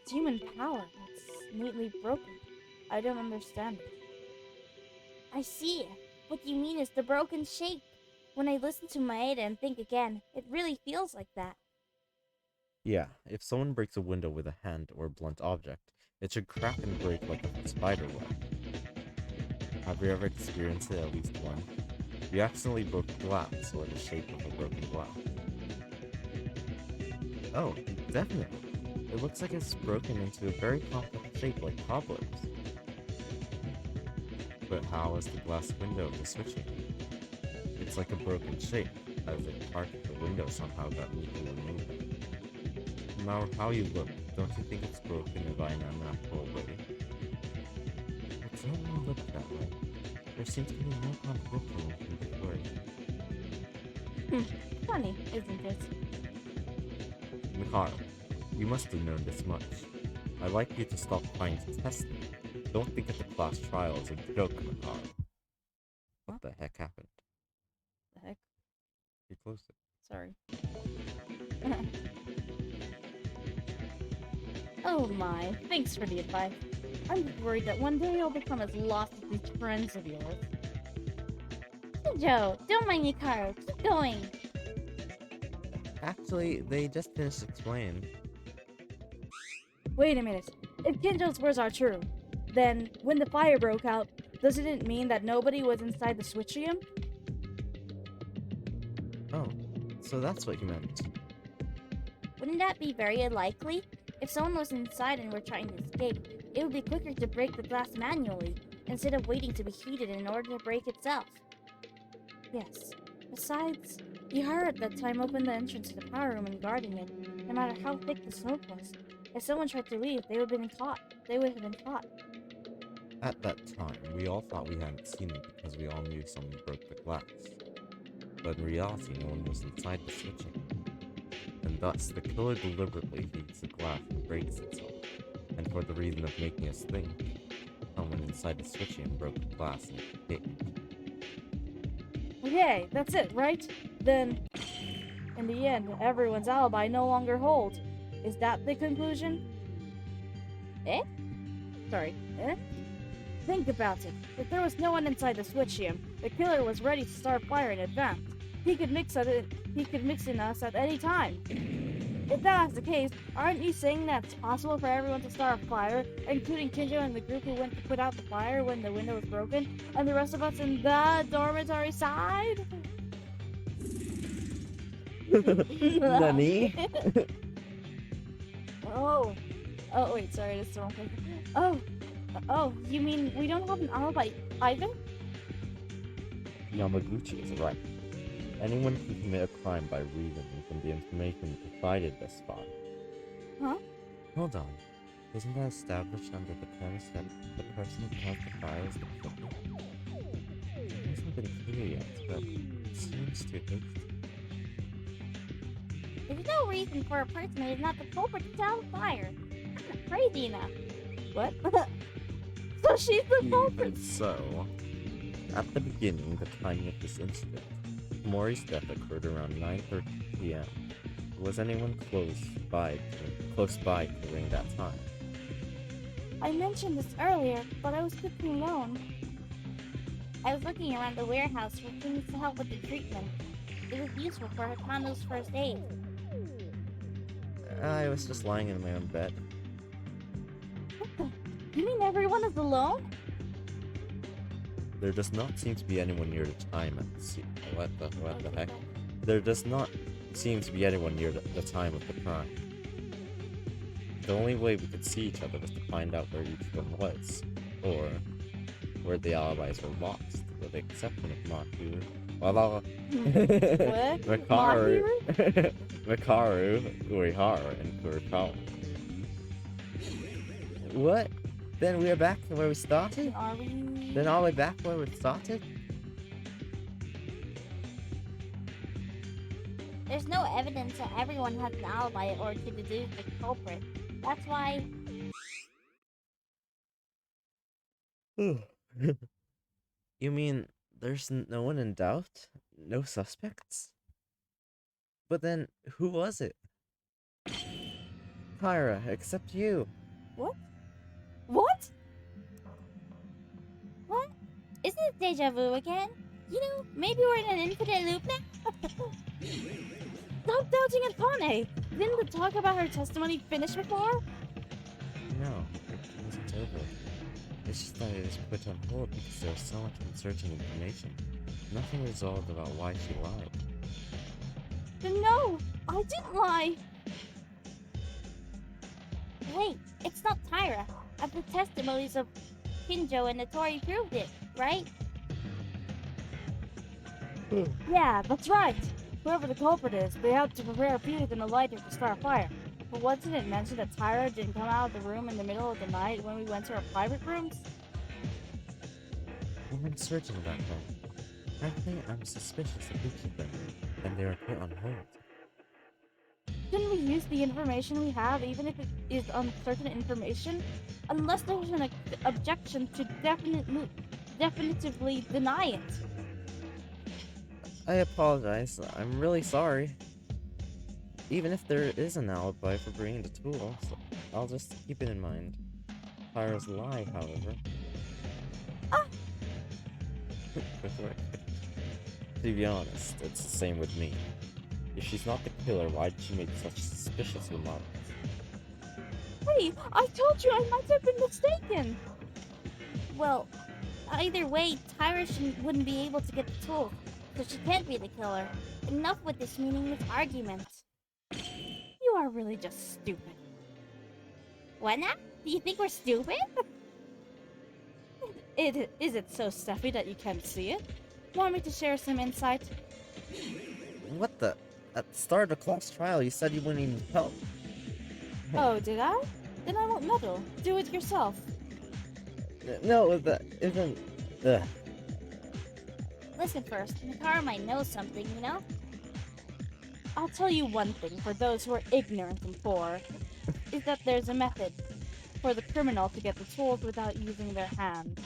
It's human power. It's neatly broken. I don't understand it. I see. What you mean is the broken shape. When I listen to Maeda and think again, it really feels like that. Yeah, if someone breaks a window with a hand or blunt object, it should crack and break like a spider web. Have you ever experienced it at least once? You accidentally broke glass or the shape of a broken glass. Oh, definitely. It looks like it's broken into a very complex shape like cobwebs. But how is the glass window the switching? It's like a broken shape, as if part of the window somehow got neatly removed. No matter how you look, don't you think it's broken by an unnatural way? But don't really look that way. There seems to be no contradiction in the story. Funny, isn't it? Mikhail, you must have known this much. I'd like you to stop trying to test me. Don't think of the class trial as a joke, Mikhail. What the heck happened? The heck? You closed it. Sorry. Oh my, thanks for the advice. I'm just worried that one day I'll become as lost as these friends of yours. Joe, don't mind Yukaro. Keep going. Actually, they just finished explaining. Wait a minute. If Kinjo's words are true, then when the fire broke out, doesn't it mean that nobody was inside the switchium? Oh, so that's what you meant. Wouldn't that be very unlikely? If someone was inside and were trying to escape, it would be quicker to break the glass manually, instead of waiting to be heated in order to break itself. Yes. Besides, Yahara at that time opened the entrance to the power room and guarding it, no matter how thick the smoke was. If someone tried to leave, they would have been caught. At that time, we all thought we hadn't seen it because we all knew someone broke the glass. But in reality, no one was inside the switching. And thus, the killer deliberately heats the glass and breaks itself. And for the reason of making us think, someone inside the switching broke the glass and hit it. Okay, that's it, right? Then, in the end, everyone's alibi no longer holds. Is that the conclusion? Eh? Sorry, eh? Think about it. If there was no one inside the switchium, the killer was ready to start fire in advance. He could mix in us at any time. If that's the case, aren't you saying that it's possible for everyone to start a fire, including Kinjo and the group who went to put out the fire when the window was broken, and the rest of us in the dormitory side? Nani? Oh, wait, sorry, that's the wrong thing. Oh, you mean we don't have an alibi either? Yamaguchi is right. Anyone can commit a crime by reasoning from the information provided thus far. Huh? Hold on. Isn't that established under the premise that the person who caused the fire is the killer? It hasn't been clear yet, but it seems to exist. There's no reason for a person who is not the culprit to start a fire. That's not crazy enough. What? So she's the culprit. Even so, at the beginning, the timing of this incident, Mori's death occurred around 9:30 p.m. Was anyone close by during that time? I mentioned this earlier, but I was cooking alone. I was looking around the warehouse for things to help with the treatment. It was useful for Hakano's first aid. I was just lying in my own bed. You mean everyone is alone? There does not seem to be anyone near the time at the scene. What the heck? There does not seem to be anyone near the time of the crime. The only way we could see each other was to find out where each one was, or where the alibis were lost, with the exception of Maku. Well, Makaru, Uehara, and Kurokawa. What? Then we're back to where we started? Are we? Then all the way back where we started? There's no evidence that everyone has an alibi or to deduce the culprit. That's why... You mean there's no one in doubt? No suspects? But then, who was it? Kyra, except you. What? What? Isn't it Deja vu again? You know, maybe we're in an infinite loop now? Stop doubting Akane! Didn't the talk about her testimony finish before? No, it wasn't over. It's just that it was put on hold because there was so much uncertain information. Nothing resolved about why she lied. Then no! I didn't lie! Wait, it's not Tyra. The testimonies of Kinjo and Notori proved it, right? Yeah, that's right! Whoever the culprit is, they had to prepare a fuse and a lighter to start a fire. But wasn't it mentioned that Tyra didn't come out of the room in the middle of the night when we went to our private rooms? I'm uncertain about that. Frankly, I'm suspicious of each of them, and they were put on hold. Shouldn't we use the information we have, even if it is uncertain information? Unless there's an objection to definitively deny it. I apologize. I'm really sorry. Even if there is an alibi for bringing the tools, I'll just keep it in mind. Tyra's lie, however. Ah! To be honest, it's the same with me. If she's not the killer, why did she make such suspicious remarks? Hey, I told you I might have been mistaken! Well, either way, Tyra wouldn't be able to get the tool, so she can't be the killer. Enough with this meaningless argument. You are really just stupid. What now? Do you think we're stupid? Is it so stuffy that you can't see it? Want me to share some insight? What the? At the start of the class trial, you said you wouldn't even help. Oh, did I? Then I won't meddle. Do it yourself. No, that isn't. Ugh. Listen first, Mikara might know something, you know? I'll tell you one thing for those who are ignorant and poor, is that there's a method for the criminal to get the tools without using their hands.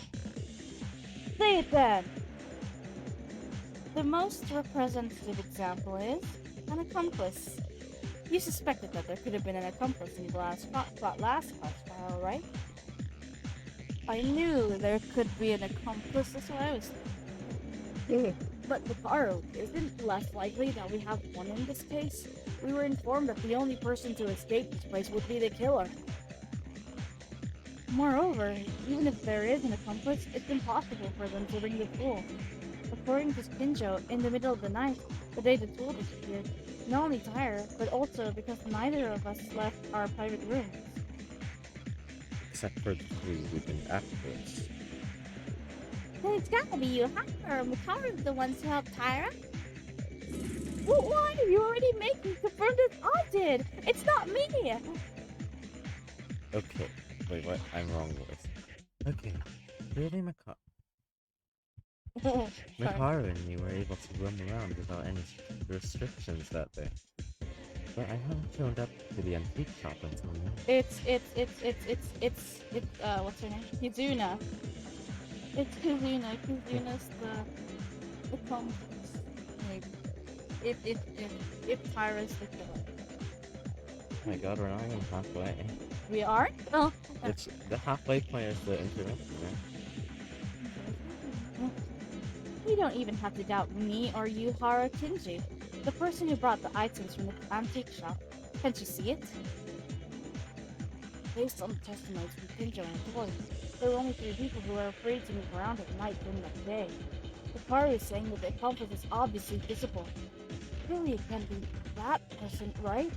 Say it then! The most representative example is an accomplice. You suspected that there could have been an accomplice in the last class trial, right? I knew there could be an accomplice, that's what I was thinking. But Mikaro, isn't less likely that we have one in this case? We were informed that the only person to escape this place would be the killer. Moreover, even if there is an accomplice, it's impossible for them to bring the tool. According to Kinjo, in the middle of the night, the day the tool disappeared, not only Tyra, but also because neither of us left our private rooms. Except for the three within afterwards. Then it's gotta be you, huh? Or Mikara's the ones who helped Tyra? Well, why are you already making confirm that I did? It's not me! Okay, wait, what? I'm wrong voice. Okay, really, Mikara and me were able to roam around without any restrictions that day. But I haven't showed up to the antique shop until now. It's what's her name? Kizuna. It's Kizuna. Kizuna's the accomplice, maybe. If Tyra's the killer. Oh my god, we're not even halfway. We are? Oh. It's the halfway point is the intermission, right? You don't even have to doubt me or you, Hara Kinji, the person who brought the items from the antique shop. Can't you see it? Based on the testimonies from Kinjo and Tori, there were only 3 people who were afraid to move around at night during that day. Hikaru is saying that the accomplice is obviously visible. Surely it can't be that person, right?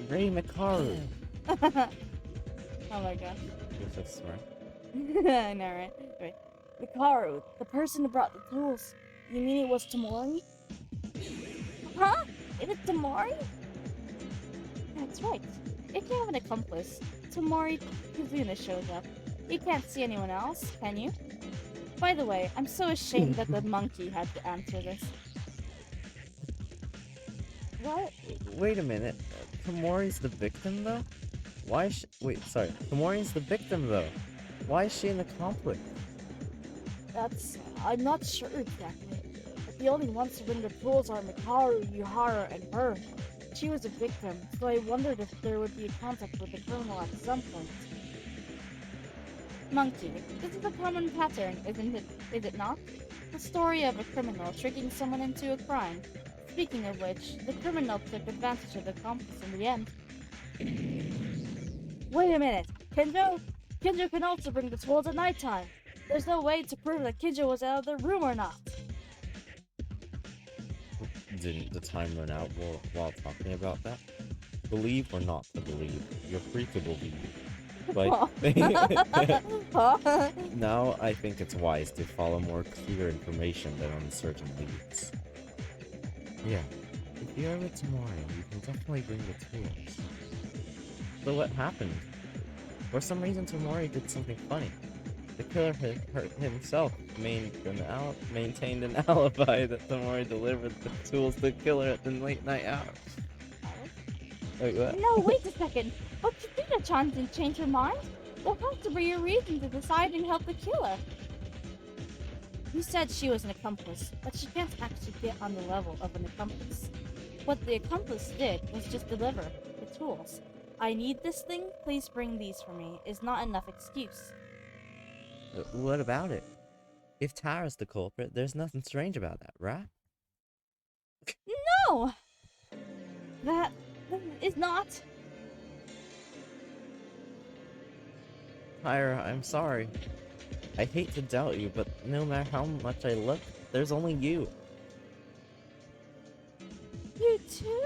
Ray Mikaru! Oh my gosh. You're so smart. I know, right? Right. Mikaru, the person who brought the tools. You mean it was Tamori? Huh? It was Tamori? That's right. If you have an accomplice, Tamori Kizuna shows up. You can't see anyone else, can you? By the way, I'm so ashamed that the monkey had to answer this. What? Wait a minute. Tamori's the victim, though? Why is wait, sorry. Tamori's the victim, though. Why is she an accomplice? I'm not sure exactly. But the only ones to bring the tools are Mikaru, Yuhara, and her. She was a victim, so I wondered if there would be a contact with the criminal at some point. Monkey, this is a common pattern, isn't it? Is it not? The story of a criminal tricking someone into a crime. Speaking of which, the criminal took advantage of the accomplice in the end. Wait a minute, Kinjo? Kinjo can also bring the tools at nighttime. There's no way to prove that Kinjo was out of the room or not. Didn't the time run out while talking about that? Believe or not to believe, you're free to believe. But Huh? now I think it's wise to follow more clear information than uncertain leads. Yeah, if you're with tomorrow, you can definitely bring the tools. So what happened? For some reason, Tamori did something funny. The killer himself maintained an alibi that Tamori delivered the tools to the killer at the late night hours. Wait, what? No, wait a second. But Tsukina-chan didn't change her mind. There has to be a reason to decide and help the killer. You said she was an accomplice, but she can't actually get on the level of an accomplice. What the accomplice did was just deliver the tools. I need this thing, please bring these for me, is not enough excuse. What about it? If Tara's the culprit, there's nothing strange about that, right? No! That is not. Tyra, I'm sorry. I hate to doubt you, but no matter how much I look, there's only you. You too?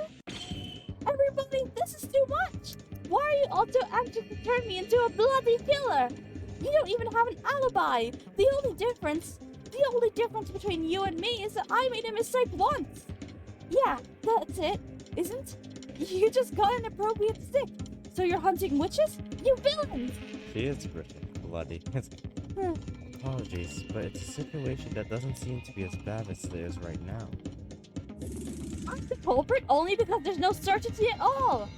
Everybody, this is too much! Why are you all so anxious to turn me into a bloody killer? You don't even have an alibi! The only difference between you and me is that I made a mistake once! Yeah, that's it, isn't? You just got an appropriate stick, so you're hunting witches? You villains! She is bloody. Apologies, but it's a situation that doesn't seem to be as bad as it is right now. I'm the culprit only because there's no certainty at all!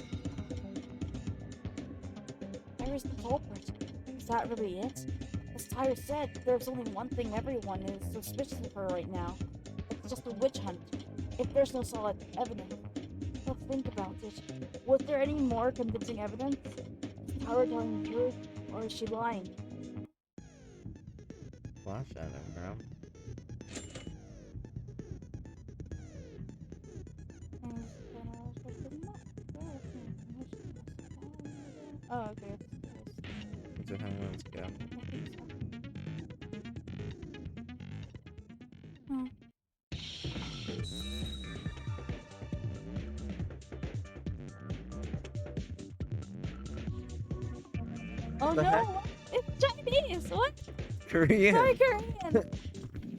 Where is the culprit? Is that really it? As Tyra said, there's only one thing everyone is suspicious of her right now. It's just a witch hunt. If there's no solid evidence. Let's think about it. Was there any more convincing evidence? Is Tyra telling the truth, or is she lying? Flash at him, bro. Oh, okay. So how many ones go? Oh the no! heck? It's Chinese! What? Korean! Sorry, Korean!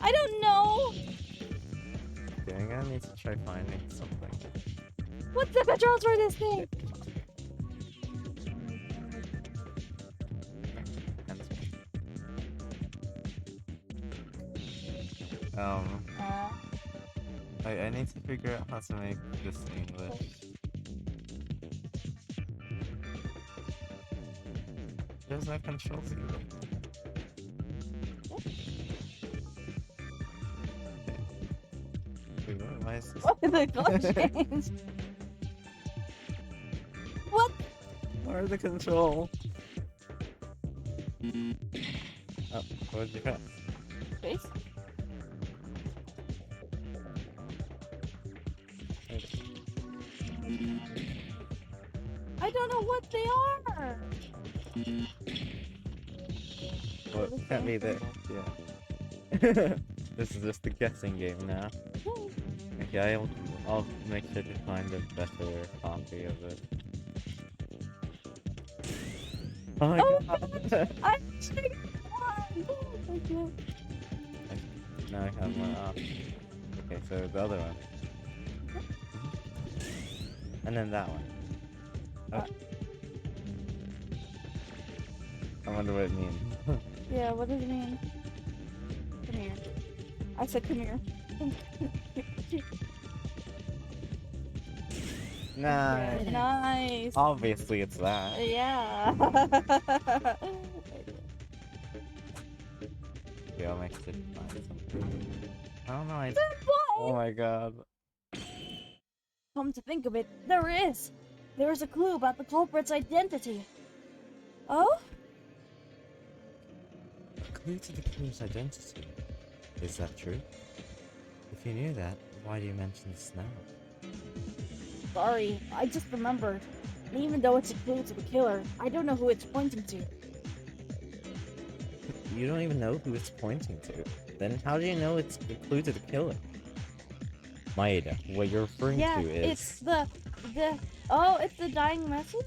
I don't know! Okay, I'm gonna need to try finding something. What's the controls for this thing? I need to figure out how to make this English. There's no controls either. Wait, what? Why is this? What did the color change? What? Where's the control? Oh, what did you press? Face? I don't know what they are! Well, it can't be this, yeah. This is just a guessing game now. Okay, I'll make sure to find a better copy of it. Oh my god! I'm triggered one! Okay. Now I have one off. Okay, so the other one. And then that one. Oh. I wonder what it means. Yeah, what does it mean? Come here. I said come here. Nice. Okay, nice. Obviously it's that. Yeah. Okay, I'll make sure to find something. I don't know, Good boy! oh my god. Come to think of it, there is. There is a clue about the culprit's identity. Oh? clue to the killer's identity. Is that true? If you knew that, why do you mention this now? Sorry, I just remembered. And even though it's a clue to the killer, I don't know who it's pointing to. You don't even know who it's pointing to. Then how do you know it's a clue to the killer? Maeda, what you're referring Yeah, to is it's the oh, it's the dying message?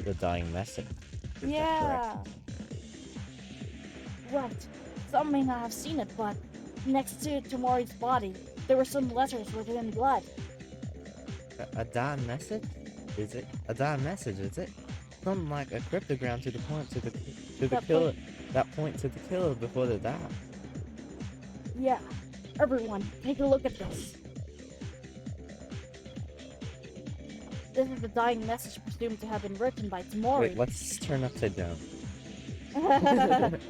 the dying message. Is that Yeah. correct? Right. Some may not have seen it, but next to Tamori's body, there were some letters written in blood. A dying message? Is it? A dying message, is it? Something like a cryptogram to the point to the That killer. That point to the killer before they die. Yeah. Everyone, take a look at this. This is the dying message presumed to have been written by Tamori. Wait, let's turn upside down.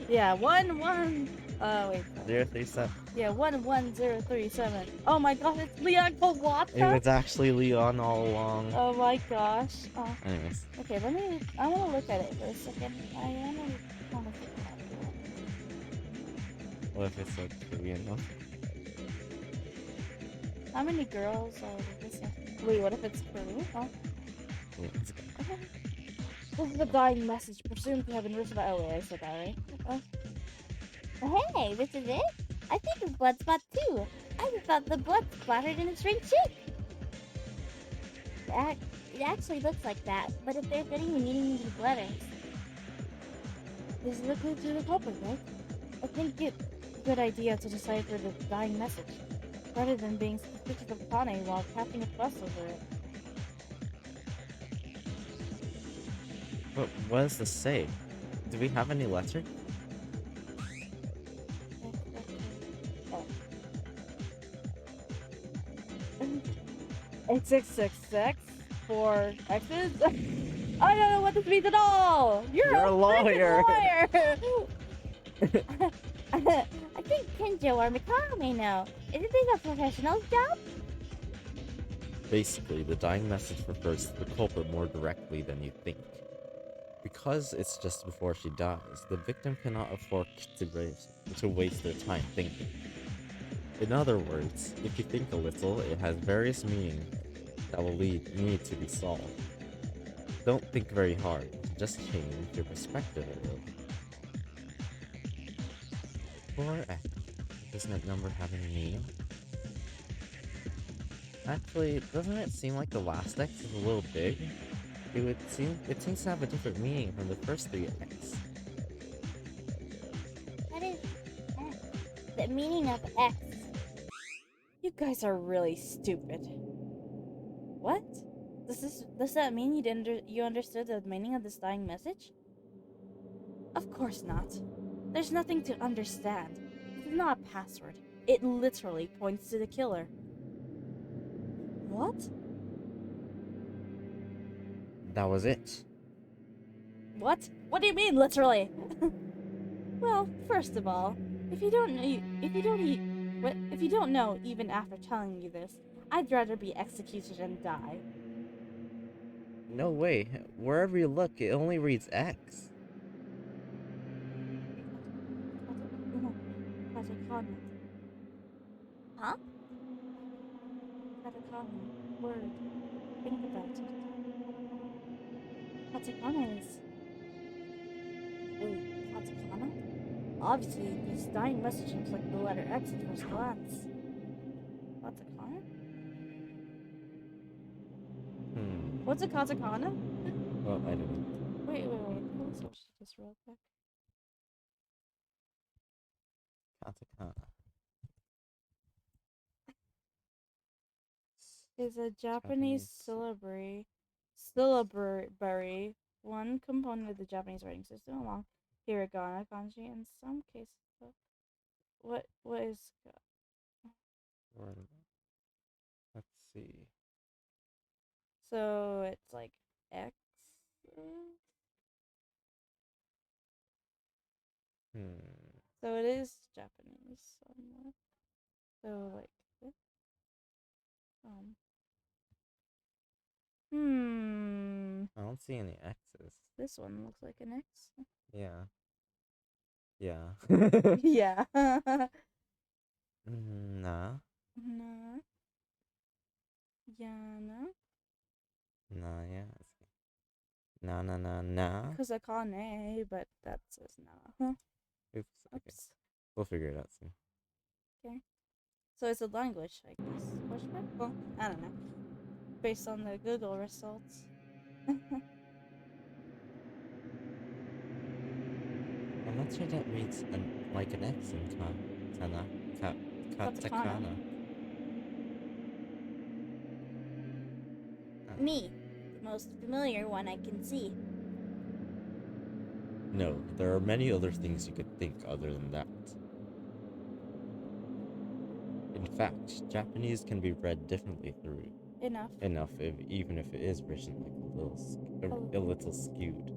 Yeah, 1-1. Wait. 037. Yeah, 11037. Oh my god, it's Leon Kawata. It was actually Leon all along. Oh my gosh. Anyways, Okay, I wanna look at it for a second. I wanna think about it. what if it's like true, you know? How many girls are missing? Wait, what if it's Peru? Oh. Yeah, it's- This is the dying message presumed to have been written by. Oh wait, I said that right. Hey, this is it? I think it's blood spot too. I just thought the blood splattered in its ring cheek. It actually looks like that, but if there's any meaning in these letters. This is a clue to the culprit, right? I think it's a good idea to decipher the dying message, rather than being suspicious of Kane while casting a fuss over it. But what does this say? Do we have any letter? XXXX for X's? I don't know what this means at all! You're a lawyer! lawyer! I think Kenjo or Mikara may know. Isn't this a professional's job? Basically, the dying message refers to the culprit more directly than you think. Because it's just before she dies, the victim cannot afford to waste their time thinking. In other words, if you think a little, it has various meanings that will need to be solved. Don't think very hard, just change your perspective a little. 4x. Doesn't that number have any meaning? Actually, doesn't it seem like the last X is a little big? It seems to have a different meaning from the first 3 X. What is X? The meaning of X. You guys are really stupid. What? Does that mean you understood the meaning of this dying message? Of course not. There's nothing to understand. It's not a password. It literally points to the killer. What? That was it. What? What do you mean, literally? Well, first of all, if you don't know even after telling you this, I'd rather be executed and die. No way. Wherever you look, it only reads X. Katakana. Huh? Katakana. Word. Think about it. Katakana is. Wait, katakana? Obviously, this dying message looks like the letter X at first glance. Katakana? What's a katakana? Well, I don't know. Wait. Let me search this real quick. Katakana. Is a Japanese syllabary, one component of the Japanese writing system, along hiragana, kanji, in some cases. What is? Let's see. So it's like X. So it is Japanese somewhat. So like this. I don't see any X's. This one looks like an X. Yeah. Yeah. Yeah. Nah. Na. Yana. Nah, yeah. Nah, nah, nah, nah. Kusakane, but that says na. Huh? Oops. Okay. Oops. We'll figure it out soon. So it's a language, I guess. Question mark? Well, I don't know. Based on the Google results. I'm not sure that reads like an X in Katakana. katakana. Me, the most familiar one I can see. No, there are many other things you could think other than that. In fact, Japanese can be read differently through Enough. even if it is written like a Oh. little skewed.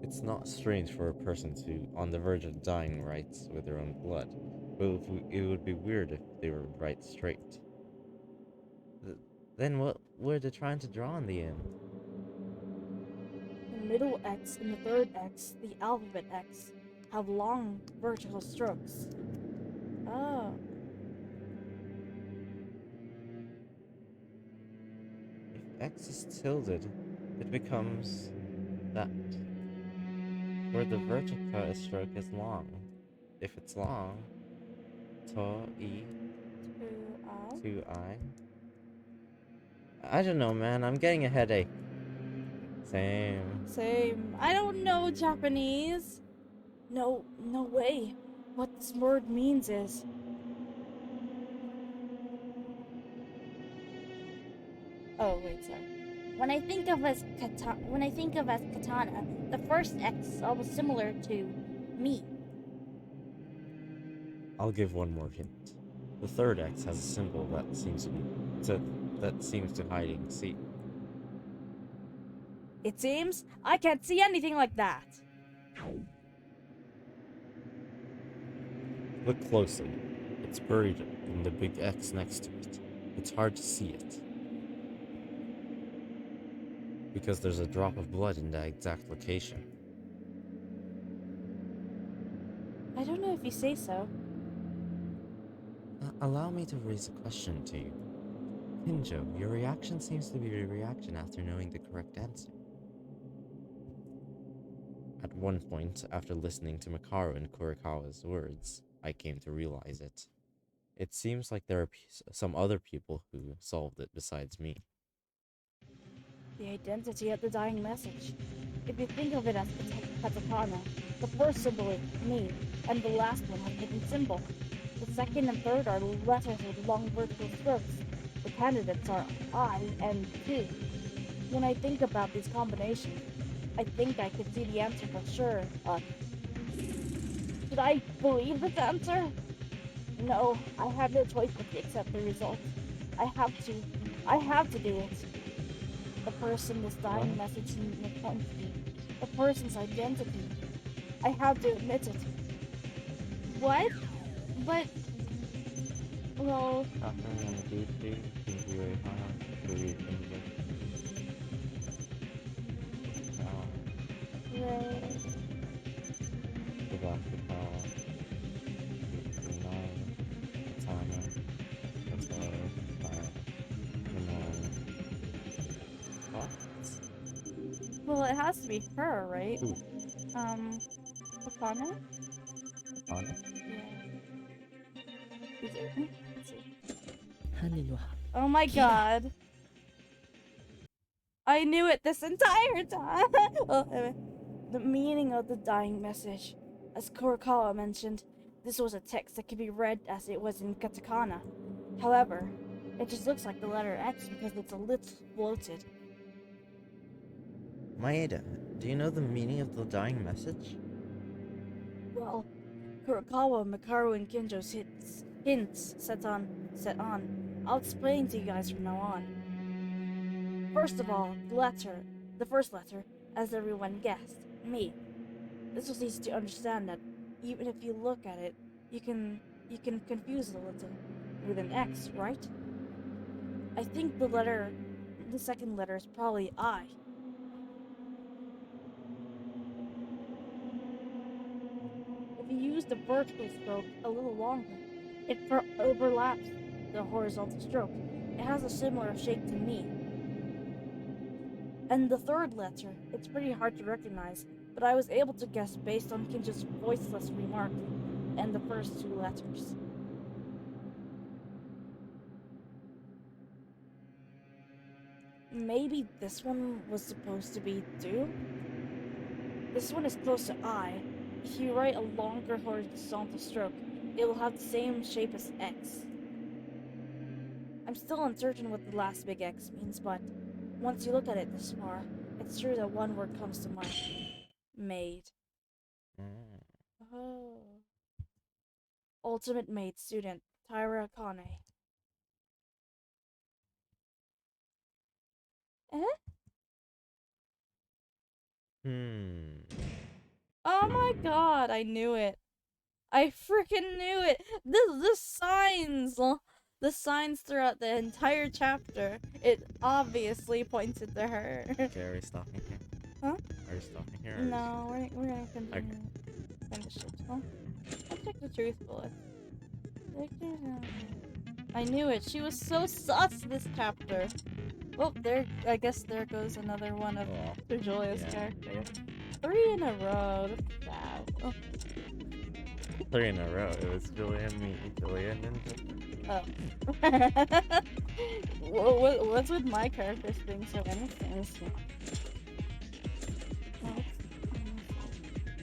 It's not strange for a person to, on the verge of dying, writes with their own blood, but it would be weird if they were write straight. Then what were they trying to draw in the end? The middle X and the third X, the alphabet X, have long vertical strokes. Oh. If X is tilted, it becomes that, where the vertical stroke is long. If it's long, to e 2I. 2I. I don't know, man. I'm getting a headache. Same. Same. I don't know Japanese. No way. What this word means is. Oh, wait, sorry. When I think of as katana, the first X is almost similar to me. I'll give one more hint. The third X has a symbol that seems to hiding C. It seems I can't see anything like that. Look closely. It's buried in the big X next to it. It's hard to see it. Because there's a drop of blood in that exact location. I don't know if you say so. Allow me to raise a question to you. Hinjo, your reaction seems to be a reaction after knowing the correct answer. At one point, after listening to Makaru and Kurikawa's words, I came to realize it. It seems like there are some other people who solved it besides me. The identity of the dying message. If you think of it as katakana, the first symbol is me, and the last one has a hidden symbol. The second and third are letters with long vertical strokes. The candidates are I and T. When I think about these combinations, I think I could see the answer for sure, should I believe this answer? No, I have no choice but to accept the result. I have to do it. The person this dying message in the quantity, the person's identity. I have to admit it. What? But, well, well, it has to be her, right? Who? Akana? Anna? Yeah. Is it? Let's see. 犯人は Oh my god. I knew it this entire time. Well, anyway, the meaning of the dying message. As Kurikawa mentioned, this was a text that could be read as it was in katakana. However, it just looks like the letter X because it's a little bloated. Maeda, do you know the meaning of the dying message? Well, Kurikawa, Makaru, and Kinjo's hints set on. I'll explain to you guys from now on. First of all, the first letter, as everyone guessed, me. This was easy to understand that even if you look at it, you can confuse it a little with an X, right? I think the second letter is probably I. If you use the vertical stroke a little longer, it overlaps the horizontal stroke. It has a similar shape to me. And the third letter, it's pretty hard to recognize, but I was able to guess based on Kinja's voiceless remark and the first two letters. Maybe this one was supposed to be do? This one is close to I. If you write a longer horizontal stroke, it will have the same shape as X. I'm still uncertain what the last big X means, but once you look at it this far, it's true that one word comes to mind. Maid. Oh. Ultimate maid student, Tyra Kane. Oh my god, I knew it. I freaking knew it. The signs throughout the entire chapter, it obviously pointed to her. Okay, are we stopping here? Huh? Are we stopping here? No, we're gonna continue. Finish it. Huh? I'll check the truth bullet. I knew it. She was so sus this chapter. Oh, there. I guess there goes another one of Julia's characters. 3 in a row. Wow. Oh. 3 in a row. It was Julia, me, Julia, Ninja. Oh. What's with my characters being so innocent?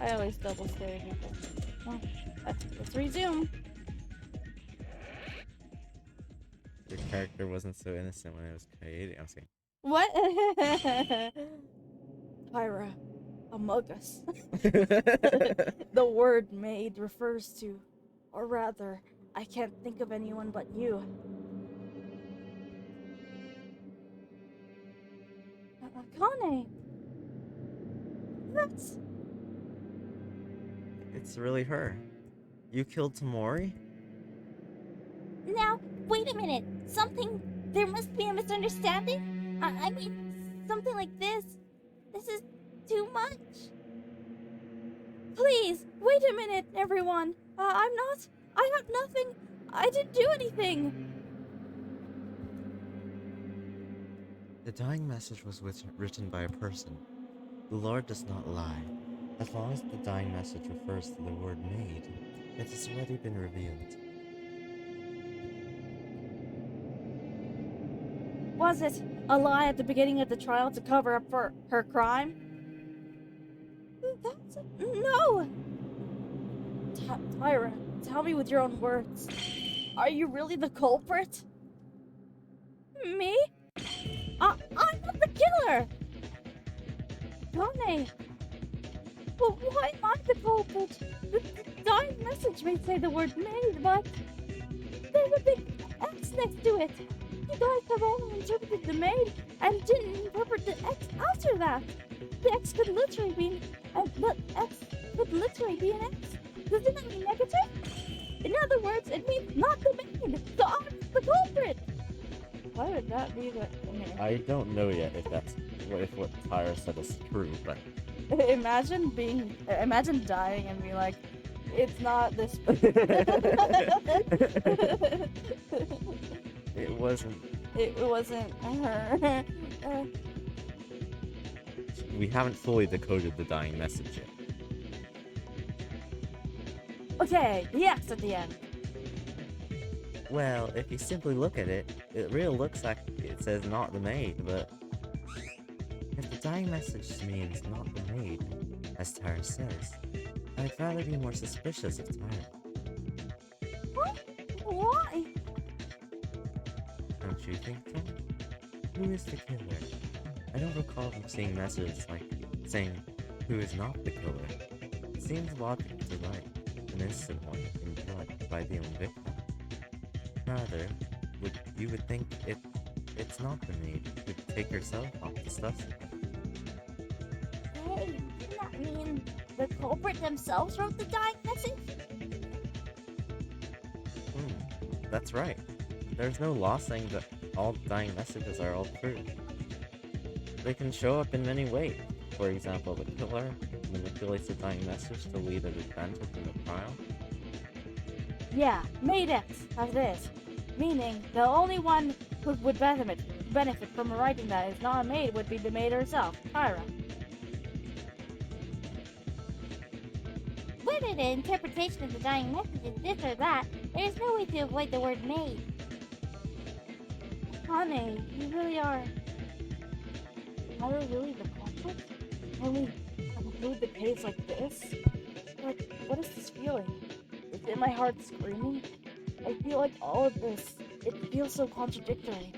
I always double stare at people. Well, let's resume. Your character wasn't so innocent when it was created. I'm saying. What? Pyra, among us. The word maid refers to, or rather, I can't think of anyone but you. Kane! That's... It's really her. You killed Tamori? Now, wait a minute. There must be a misunderstanding? I mean, something like this. This is too much. Please, wait a minute, everyone. I have nothing. I didn't do anything. The dying message was written by a person. The Lord does not lie. As long as the dying message refers to the word maid, it has already been revealed. Was it a lie at the beginning of the trial to cover up for her crime? No! Tyra, tell me with your own words. Are you really the culprit? Me? I'm not the killer! Kane! Well, why am I the culprit? The dying message may say the word maid, but there's a big X next to it. You guys have only interpreted the maid and didn't interpret the X after that. The X could literally be an X. Does it not mean negative? In other words, it means not the maid. So I'm the culprit. Why would that be the? I don't know yet if what Tyra said is true, but Imagine dying and be like, it's not this. it wasn't. It wasn't her. We haven't fully decoded the dying message yet. Okay, the X at the end. Well, if you simply look at it, it really looks like it says not the maid, but if the dying message means not the maid, as Tyra says, I'd rather be more suspicious of Tyra. What? Why? Don't you think so? Who is the killer? I don't recall seeing messages like saying who is not the killer. It seems logical to write an innocent one in blood by the own victim. Rather, you would think it's not the maid who would take herself off the stuff. Hey, doesn't that mean the culprit themselves wrote the dying message? That's right. There's no law saying that all dying messages are all true. They can show up in many ways. For example, the killer manipulates the dying message to lead a defendant in the trial? Yeah, made it, as it is. Meaning, the only one who would benefit from writing that is not a maid would be the maid herself, Tyra. Whether the interpretation of the dying message is this or that, there is no way to avoid the word maid. Honey, you really are. Tyra really the culprit? Can we conclude the case like this? Like, what is this feeling? Is it my heart screaming? I feel like all of this, it feels so contradictory.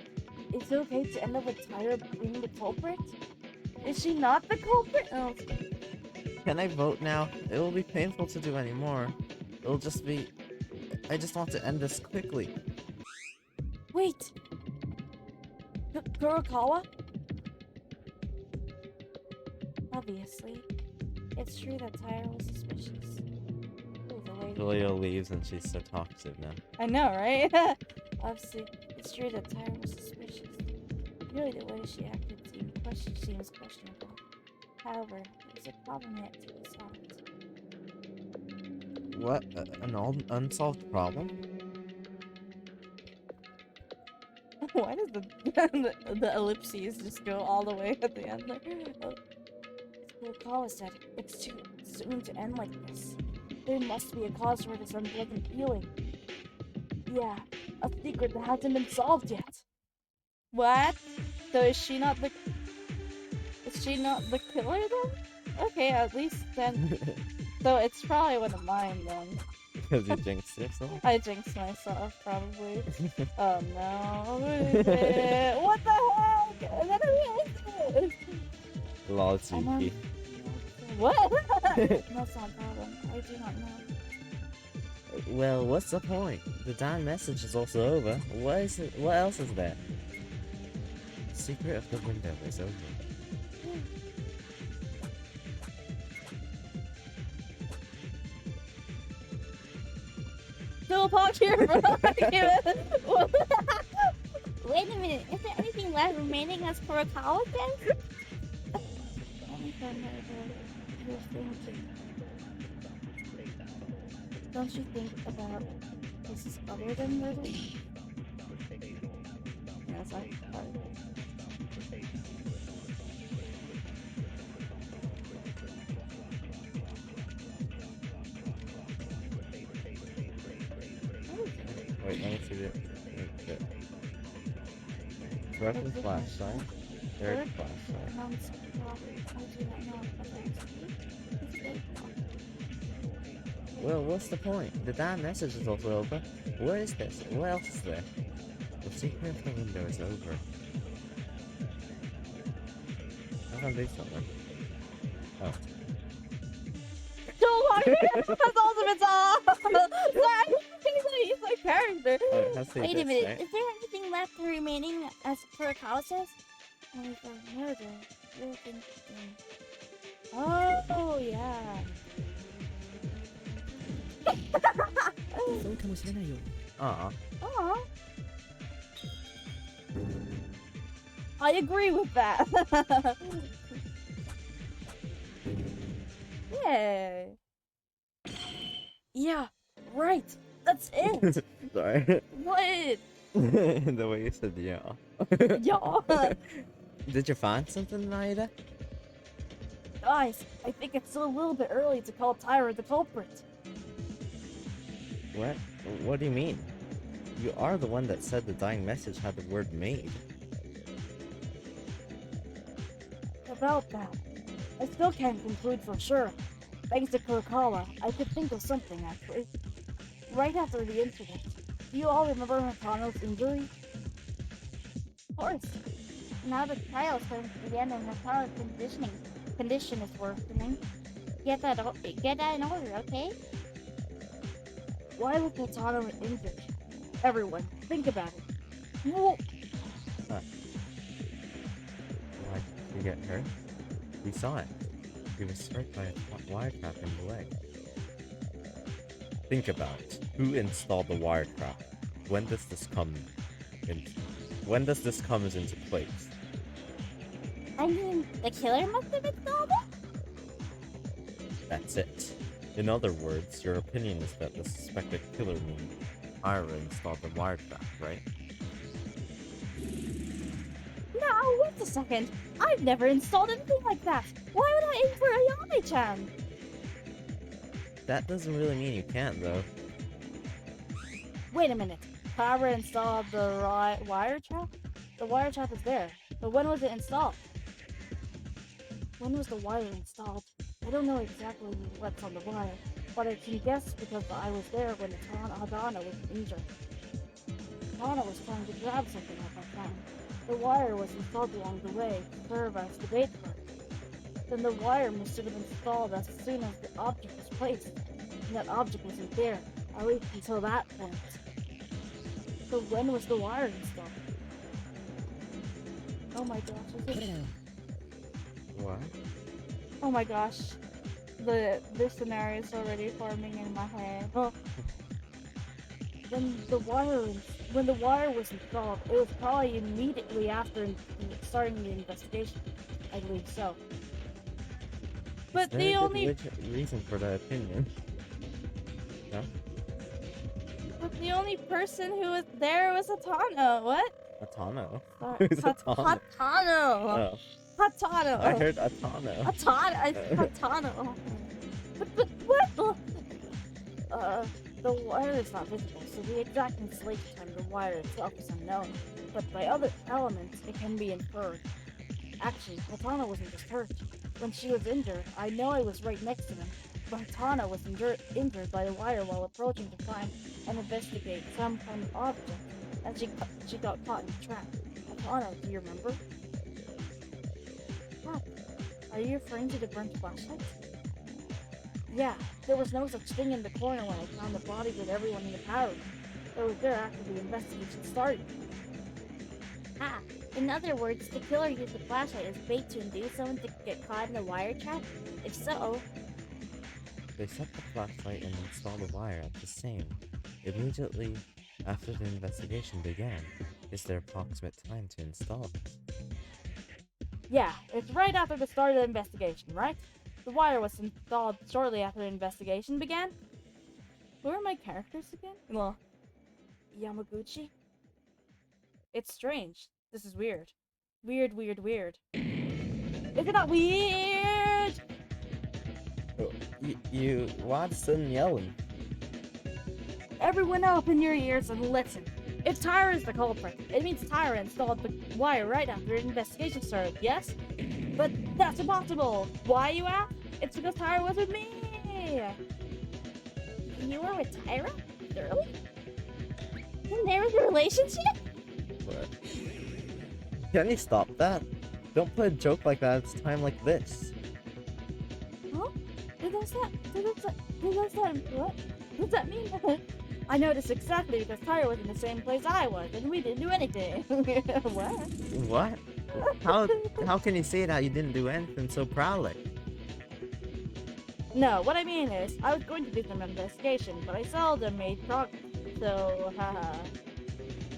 Is it okay to end up with Tyra being the culprit? Is she not the culprit? Oh. Can I vote now? It will be painful to do anymore. It'll just be... I just want to end this quickly. Wait! Kurokawa? Obviously, it's true that Tyra was suspicious. Ooh, the way Julia leaves and she's so talkative now. I know, right? Obviously, it's true that Tyra was suspicious. Really, the way she acted seems questionable. However, there's a problem yet to be solved. What? An unsolved problem? Why does the ellipses just go all the way at the end there? Kurokawa said, it's too soon to end like this. There must be a cause for this unpleasant feeling. Yeah, a secret that hasn't been solved yet. What? So is she not the killer then? Okay, at least then. So it's probably one of mine then. Because you jinxed yourself? I jinxed myself, probably. Oh no. What the heck? And then who is it? Lol, Tsurugi. What? That's not a problem. I do not know. Well, what's the point? The dying message is also over. What else is there? The secret of the window is over. Still talk here for Wait a minute, is there anything left remaining as Kurokawa says? Don't you think about places other than murder? Yes, Wait, let me see it. Reference flashlight. Third flashlight. Well, what's the point? The damn message is also over. What is this? What else is there? The secret of the window is over. I can do something. Oh. Don't worry! That's Ultimate's off! He's my character. Oh, it has to be Wait a this, minute, right? is there anything left remaining as Kurokawa says? Only for murder. You're thinking. Oh, yeah. そうかもしれないよ。 Aw. Aw. I agree with that. Yay. Yeah, right. That's it. Sorry. What? The way you said yeah. Y'all. Did you find something, Naida? Guys, I think it's still a little bit early to call Tyra the culprit. What? What do you mean? You are the one that said the dying message had the word made. About that, I still can't conclude for sure. Thanks to Kurokawa, I could think of something actually. Right after the incident, do you all remember Hatano's injury? Of course. Now the trial's going to begin and Natara's condition is worsening. Get that in order, okay? Why was Hatano injured? Everyone, think about it. Well, Why did he get hurt? We saw it. He was struck by a wire trap in the leg. Think about it. Who installed the wire trap? When does this come into place? I mean, the killer must have installed it? That's it. In other words, your opinion is that the suspected killer means Ira installed the wire trap, right? No, wait a second. I've never installed anything like that. Why would I aim for Ayane-chan? That doesn't really mean you can't, though. Wait a minute. Kyra installed the wire trap? The wire trap is there. But when was it installed? When was the wire installed? I don't know exactly what's on the wire, but I can guess because I was there when Adana was injured. Adana was trying to grab something at that time. The wire was installed along the way to serve as the bait for it. Then the wire must have been installed as soon as the object was placed, and that object wasn't there, at least until that point. So when was the wire installed? Oh my gosh, is it? What? Oh my gosh. This scenario is already forming in my head. Oh. When the wire was installed, it was probably immediately after starting the investigation. I believe so. But Is there a good reason for that opinion? No? But the only person who was there was Hatano. What? Atano? Sorry, Who's Atano? Hatano. Oh, Hatano. I heard Atano. Hatano. But what? The wire is not visible, so the exact installation time of the wire itself is unknown. But by other elements, it can be inferred. Actually, Hatana wasn't just hurt. When she was injured, I know I was right next to them. But Hatana was injured by the wire while approaching to find and investigate some kind of object, and she got caught in a trap. Hatana, do you remember? What? Are you referring to the burnt flashlight? Yeah, there was no such thing in the corner when I found the body with everyone in the power room. It was there after the investigation started. Ah, in other words, the killer used the flashlight as bait to induce someone to get caught in the wire trap? If so, They set the flashlight and installed the wire at the same immediately after the investigation began. Is there approximate time to install? Yeah, it's right after the start of the investigation, right? The wire was installed shortly after the investigation began. Who are my characters again? Well, Yamaguchi? It's strange. This is weird. Weird. Is it not weird? Why's sudden yelling? Everyone open your ears and listen. If Tyra is the culprit, it means Tyra installed the wire right after the investigation started, yes? But that's impossible. Why, you ask? It's because Tyra was with me. you were with Tyra? Really? And there was a relationship? What? Can you stop that? Don't play a joke like that at a time like this. Huh? What? What does that mean? I noticed exactly because Tyra was in the same place I was, and we didn't do anything. What? What? How can you say that you didn't do anything so proudly? No, what I mean is, I was going to do some investigation, but I seldom made progress, so haha.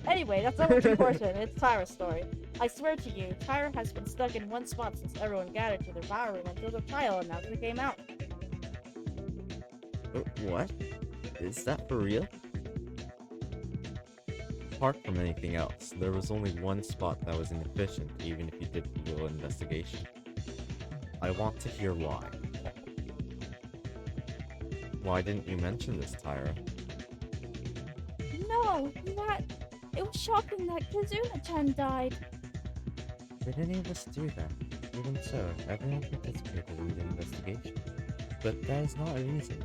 Anyway, that's not what's important, it's Tyra's story. I swear to you, Tyra has been stuck in one spot since everyone gathered to their power room until the trial announcement came out. What? Is that for real? Apart from anything else, there was only one spot that was inefficient, even if you did a little investigation. I want to hear why. Why didn't you mention this, Tyra? No, it was shocking that Kazuna-chan died. Did any of us do that? Even so, everyone participated in the investigation. But that is not a reason.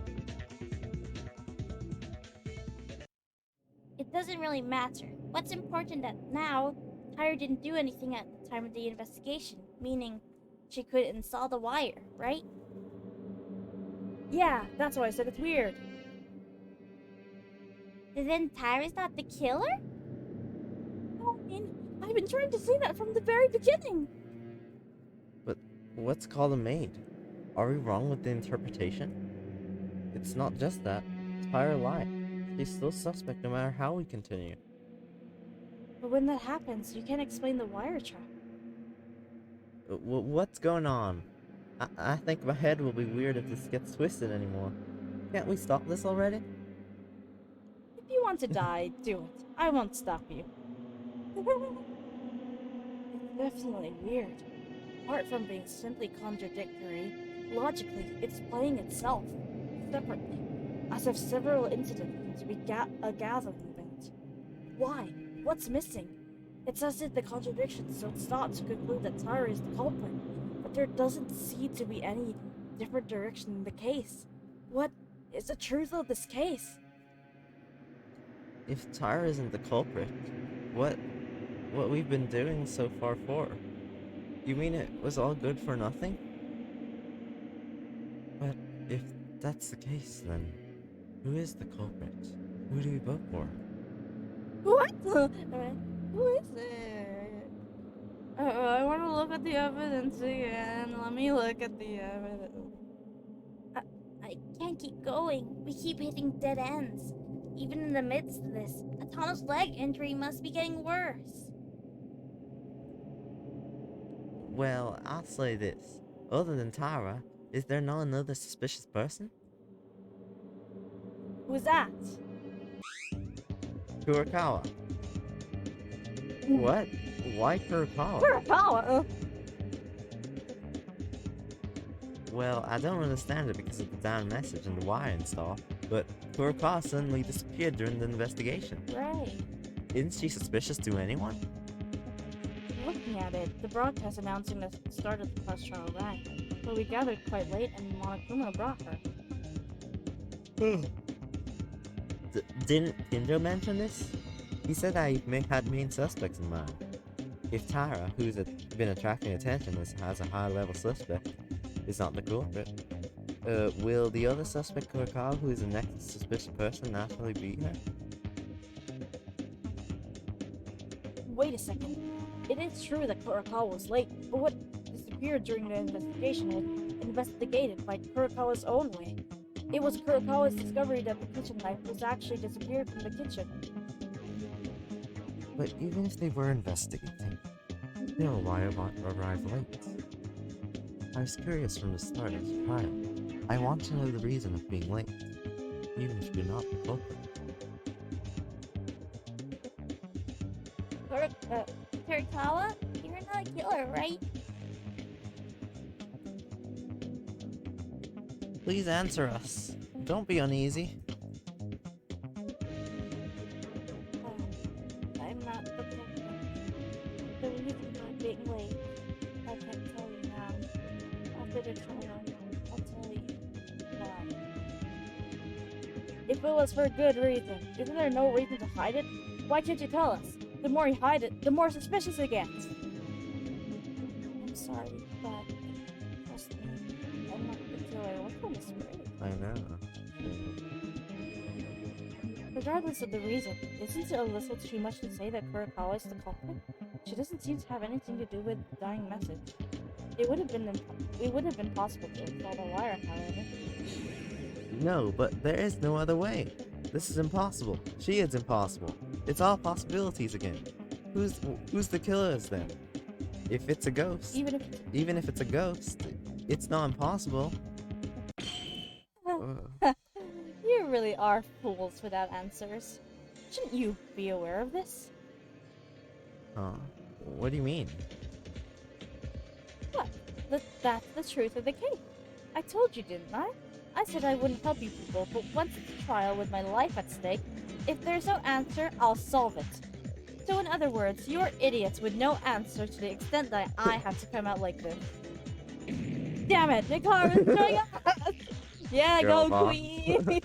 It doesn't really matter. What's important that now, Tyra didn't do anything at the time of the investigation, meaning she could install the wire, right? Yeah, that's why I said it's weird. Then Tyra's not the killer? I mean, I've been trying to say that from the very beginning. But what's called a maid? Are we wrong with the interpretation? It's not just that. Tyra lied. She's still suspect no matter how we continue. But when that happens, you can't explain the wire trap. What's going on? I think my head will be weird if this gets twisted anymore. Can't we stop this already? If you want to die, do it. I won't stop you. It's definitely weird. Apart from being simply contradictory, logically, it's playing itself, separately, as if several incidents would be a gathering event. Why? What's missing? It's as if the contradictions don't stop to conclude that Tyra is the culprit, but there doesn't seem to be any different direction in the case. What is the truth of this case? If Tyra isn't the culprit, what we've been doing so far for? You mean it was all good for nothing? But if that's the case, then who is the culprit? Who do we vote for? What? Who is it? I want to look at the evidence again. Let me look at the evidence. I can't keep going. We keep hitting dead ends. Even in the midst of this, Atano's leg injury must be getting worse. Well, I'll say this. Other than Tyra, is there not another suspicious person? Who's that? Kurokawa. What? Why Kurokawa? Kurokawa? Well, I don't understand it because of the damn message and the wire and stuff, but Kurokawa suddenly disappeared during the investigation. Right. Isn't she suspicious to anyone? Looking at it, the broadcast announcing the start of the class trial rang, but we gathered quite late and Monokuma brought her. Didn't Kindo mention this? He said I had main suspects in mind. If Tyra, who's been attracting attention, has a high-level suspect, is not the culprit, will the other suspect, Kurokawa, who is the next suspicious person, naturally be her? Wait a second. It is true that Kurokawa was late, but what disappeared during the investigation was investigated by Kurokawa's own way. It was Kurokawa's discovery that the kitchen knife was actually disappeared from the kitchen. But even if they were investigating, still why arrive late? I was curious from the start of the trial. I want to know the reason of being late, even if you're not the culprit. Kurokawa, you're not a killer, right? Please answer us. Don't be uneasy. I'm not the culprit. The reason for being late, I can't tell you now. After the trial, I'll tell you. If it was for a good reason, isn't there no reason to hide it? Why can't you tell us? The more you hide it, the more suspicious it gets. I'm sorry, but trust me, I'm not the killer. What kind of spirit? I know. Regardless of the reason, isn't it a little too much to say that Kurokawa is the culprit? She doesn't seem to have anything to do with the dying message. It would have been possible to install the wire, however. No, but there is no other way. This is impossible. She is impossible. It's all possibilities again. Who's the killers then? If it's a ghost, even if it's a ghost, it's not impossible. You really are fools without answers. Shouldn't you be aware of this? Huh? What do you mean? What? That's the truth of the case. I told you, didn't I? I said I wouldn't help you people, but once it's a trial with my life at stake, if there's no answer, I'll solve it. So in other words, you're idiots with no answer to the extent that I have to come out like this. Damn it, Nikara's showing up! Yeah, Girl go boss. queen!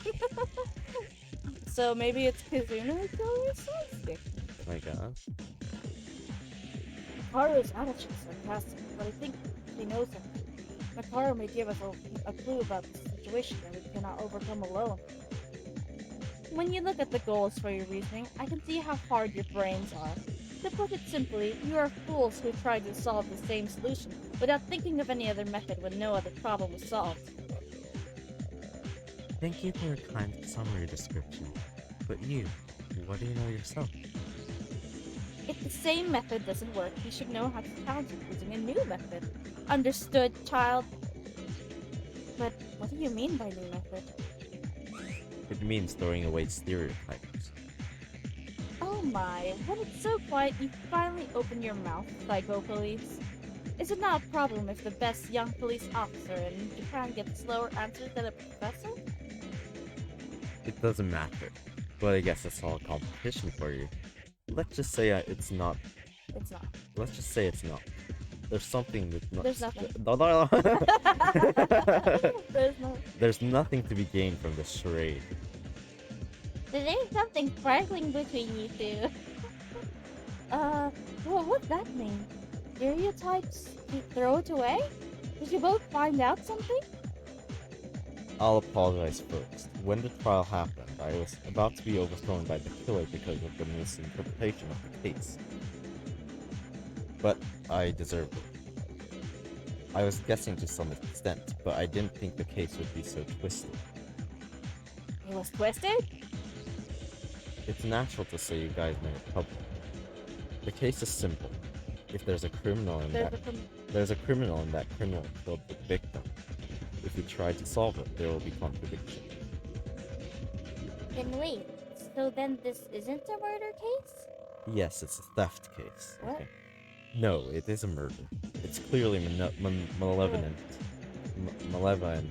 So maybe it's Kazuna who's killing Sasuke. Oh my gosh. Makaru's attitude is sarcastic, but I think she knows something. Makaru may give us a clue about the situation that we cannot overcome alone. When you look at the goals for your reasoning, I can see how hard your brains are. To put it simply, you are fools who try to solve the same solution without thinking of any other method when no other problem was solved. Thank you for your kind summary description. But you, what do you know yourself? If the same method doesn't work, you should know how to counter using a new method. Understood, child? But what do you mean by new method? It means throwing away stereotypes. Oh my, when it's so quiet, you finally open your mouth, Psycho Police. Is it not a problem if the best young police officer in Japan gets slower answers than a professor? It doesn't matter, but I guess it's all competition for you. Let's just say it's not. It's not. Let's just say it's not. There's something with not. There's nothing. No. There's no. There's nothing to be gained from this charade. There's something sparkling between you two. Well, what's that mean? Stereotypes? You throw it away? Did you both find out something? I'll apologize first. When the trial happened, I was about to be overthrown by the killer because of the misinterpretation of the case. But I deserved it. I was guessing to some extent, but I didn't think the case would be so twisted. It was twisted? It's natural to say you guys made it public. The case is simple. If there's a criminal and there's a criminal and that criminal killed the victim. If you try to solve it, there will be contradiction. Then wait, so then this isn't a murder case? Yes, it's a theft case. What? Okay. No, it is a murder. It's clearly malevolent. Malevolent.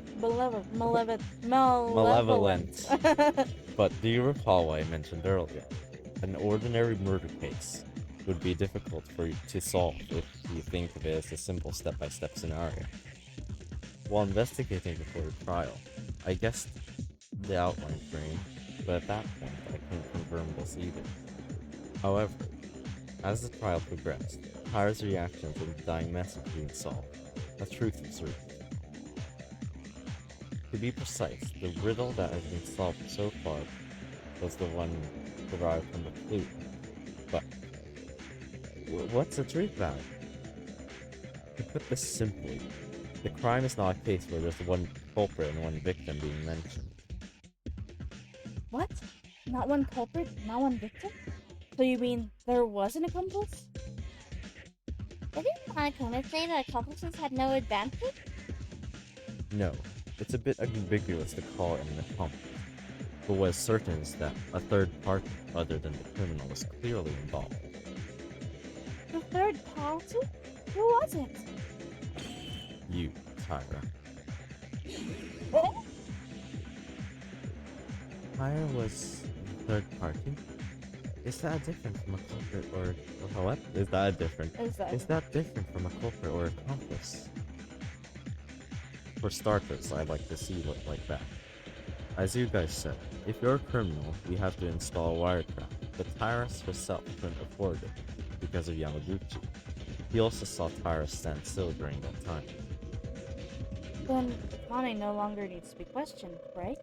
But do you recall what I mentioned earlier? An ordinary murder case would be difficult for you to solve if you think of it as a simple step-by-step scenario. While investigating before the trial, I guessed the outline frame, but at that point I couldn't confirm this either. However, as the trial progressed, Tyra's reaction to the dying message being solved, a truth was revealed. To be precise, the riddle that has been solved so far was the one derived from the clue. But what's the truth about it? To put this simply, the crime is not a case where there's one culprit and one victim being mentioned. What? Not one culprit, not one victim? So you mean there was an accomplice? Didn't Monokuma say that accomplices had no advantage? No, it's a bit ambiguous to call it an accomplice. But what is certain is that a third party, other than the criminal, was clearly involved. The third party? Who was it? You, Tyra. What? Tyra was the third party? Is that different from a culprit or what? Is that different? Is that different from a culprit or accomplice? For starters, I'd like to see it like that. As you guys said, if you're a criminal, you have to install a wiretap, but Tyra herself couldn't afford it because of Yamaguchi. He also saw Tyra stand still during that time. Then Akane no longer needs to be questioned, right?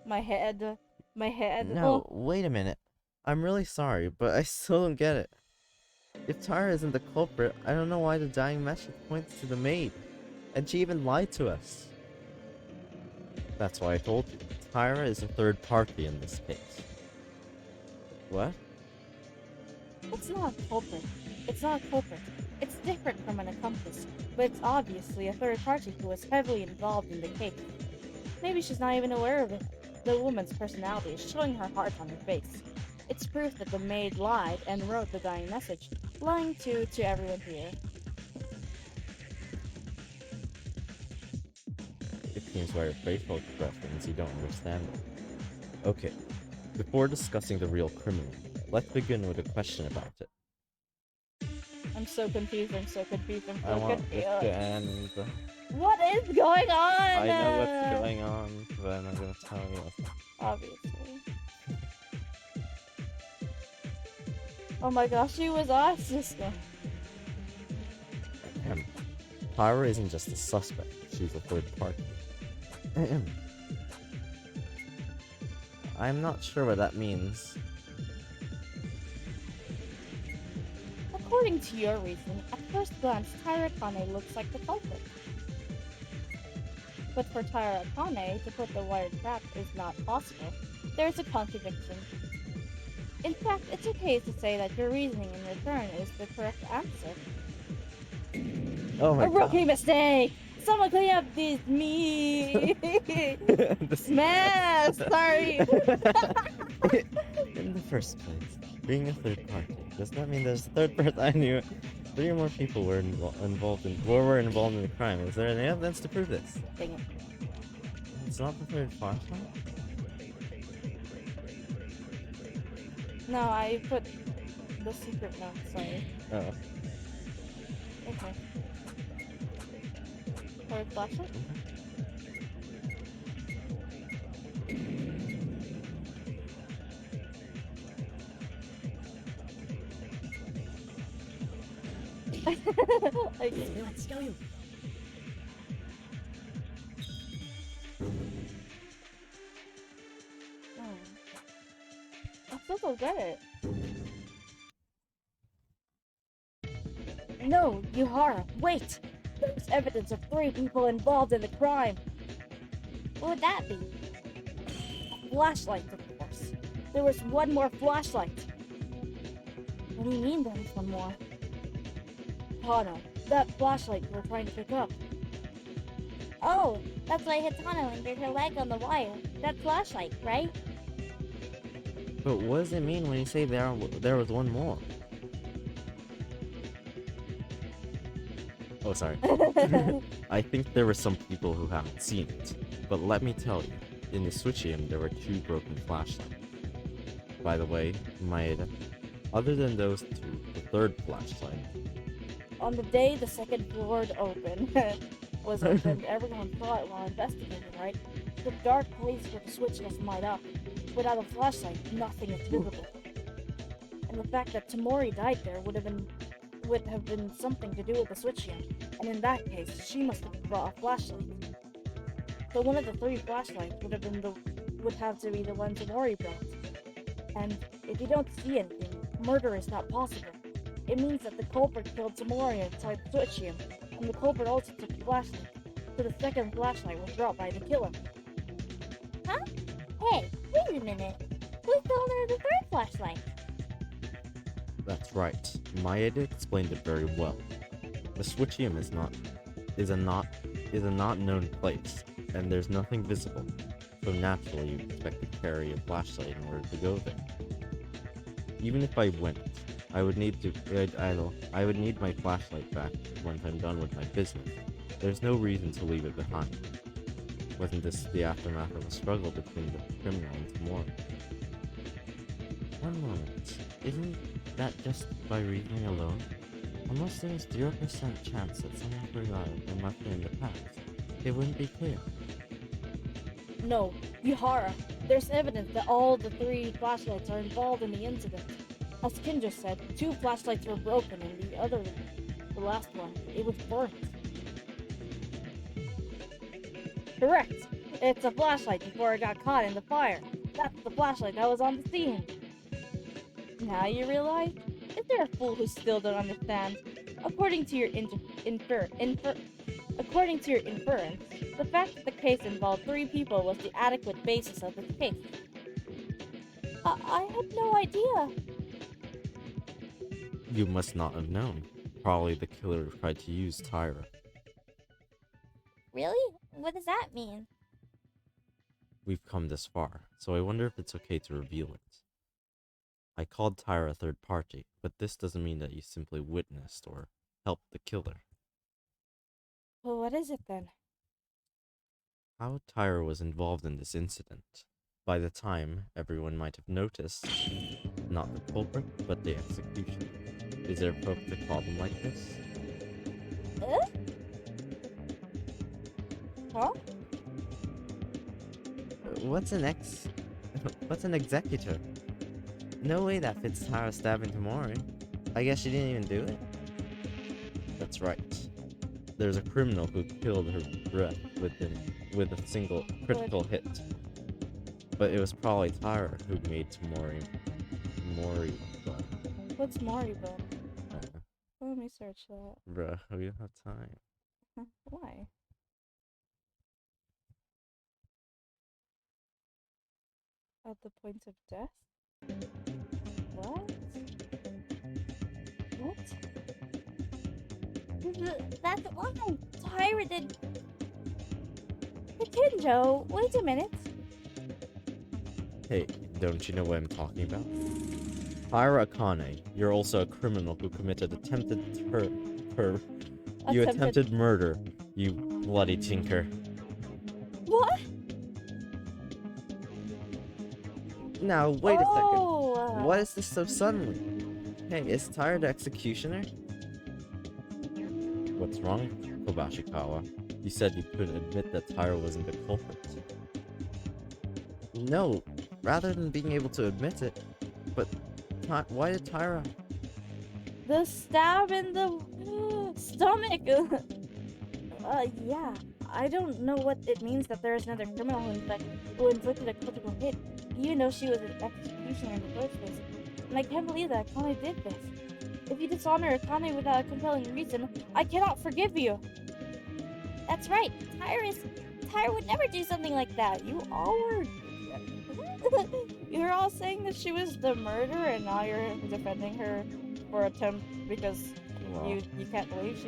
My head. No, wait a minute. I'm really sorry, but I still don't get it. If Tyra isn't the culprit, I don't know why the dying message points to the maid. And she even lied to us. That's why I told you. Tyra is a third party in this case. What? It's not a culprit. It's not a culprit. It's different from an accomplice, but it's obviously a third party who was heavily involved in the case. Maybe she's not even aware of it. The woman's personality is showing her heart on her face. It's proof that the maid lied and wrote the dying message, lying to everyone here. It seems by your facial expressions you don't understand it. Okay, before discussing the real criminal, let's begin with a question about it. I'm so confused, I'm so confused. I want this to end. What is going on? I know what's going on, but I'm not gonna tell you. Obviously. Oh my gosh, she was our sister. Tyra isn't just a suspect, she's a third party. I'm not sure what that means. According to your reasoning, at first glance, Tyra Akane looks like the culprit. But for Tyra Akane to put the wired trap is not possible. There's a contradiction. In fact, it's okay to say that your reasoning in return is the correct answer. Oh my A rookie god. mistake! Someone clean up this me! Smash! Sorry! In the first place, being a third party does not mean there's a third person. I knew it. 3 or more people were involved in the crime. Is there any evidence to prove this? Dang it. It's not the third flashlight? No, I put the secret note, sorry. Oh. Okay. Third flashlight? Okay. それは違うよ。 I still don't get it. No, Yuhara, wait! There's evidence of 3 people involved in the crime. What would that be? A flashlight, of course. There was one more flashlight. What do you mean there was one more? Tano, that flashlight you were trying to pick up. Oh, that's why Hitano injured her leg on the wire. That flashlight, right? But what does it mean when you say there was one more? Oh, sorry. I think there were some people who haven't seen it. But let me tell you, in the Switchium there were 2 broken flashlights. By the way, Maeda, other than those 2, the third flashlight. On the day the second floor was opened, everyone saw it while investigating, right? The dark place where the switch doesn't light up. Without a flashlight, nothing is visible. And the fact that Tamori died there would have been something to do with the switchium. And in that case, she must have brought a flashlight. So one of the 3 flashlights would have to be the one Tamori brought. And if you don't see anything, murder is not possible. It means that the culprit killed Tamori inside the switchium, and the culprit also took the flashlight. So the second flashlight was brought by the killer. Huh? Hey, wait a minute. Who's the owner of the 3rd flashlight? That's right. Maeda explained it very well. The Switchium is a not known place, and there's nothing visible. So naturally you'd expect to carry a flashlight in order to go there. Even if I went, I would need my flashlight back once I'm done with my business. There's no reason to leave it behind. Wasn't this the aftermath of a struggle between the criminal and Tamori? One moment. Isn't that just by reasoning alone? Unless there is 0% chance that someone forgot it and left it in the past, it wouldn't be clear. No, Yuhara, there's evidence that all the 3 flashlights are involved in the incident. As Kin just said, 2 flashlights were broken and the last one, it was burnt. Correct! It's a flashlight before it got caught in the fire. That's the flashlight that was on the scene. Now you realize? Is there a fool who still don't understand? According to your according to your inference, the fact that the case involved 3 people was the adequate basis of this case. I had no idea. You must not have known. Probably the killer tried to use Tyra. Really? What does that mean? We've come this far, so I wonder if it's okay to reveal it. I called Tyra a third party, but this doesn't mean that you simply witnessed or helped the killer. Well, what is it then? How Tyra was involved in this incident. By the time, everyone might have noticed, not the culprit, but the execution. Is there a perfect problem like this? Huh? What's an executor? No way that fits Tyra stabbing Tamori. I guess she didn't even do it? That's right. There's a criminal who killed her breath with a single critical hit. But it was probably Tyra who made Mori. What's Moribund? Let me search that. Bruh, we don't have time. Why? At the point of death? What? What? That's why. Tyra did. Kinjo, wait a minute. Hey, don't you know what I'm talking about? Tyra Akane, you're also a criminal who committed attempted murder, you bloody tinker. What? Now, wait a second. Oh, What is this so suddenly? Hey, is Tyra the executioner? What's wrong, Kobashikawa? You said you couldn't admit that Tyra wasn't the culprit. No, rather than being able to admit it, but why did Tyra? the stab in the stomach. Yeah. I don't know what it means that there is another criminal who inflicted a critical hit, even though she was an executioner in the first place. And I can't believe that Akane did this. If you dishonor Akane without a compelling reason, I cannot forgive you. That's right. Tyra would never do something like that. You all were. You're all saying that she was the murderer, and now you're defending her for attempt because Well, you can't believe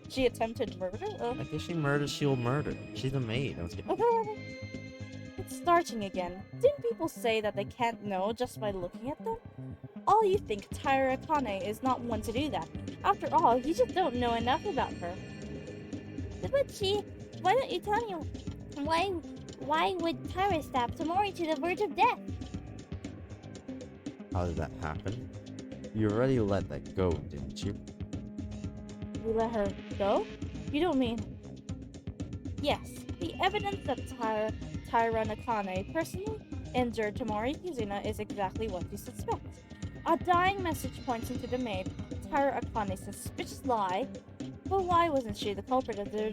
she attempted murder. I guess she murders, she'll murder. She's a maid. I was kidding. It's starting again. Didn't people say that they can't know just by looking at them? All you think Tyra Akane is not one to do that. After all, you just don't know enough about her. But why don't you tell me why would Tyra stab Tamori to the verge of death? How did that happen? You already let that go, didn't you? You let her go? You don't mean... Yes, the evidence that Tyra Nakane personally injured Tamori Kizuna is exactly what you suspect. A dying message pointing to the maid, Tyra Akane's suspicious lie. But why wasn't she the culprit of the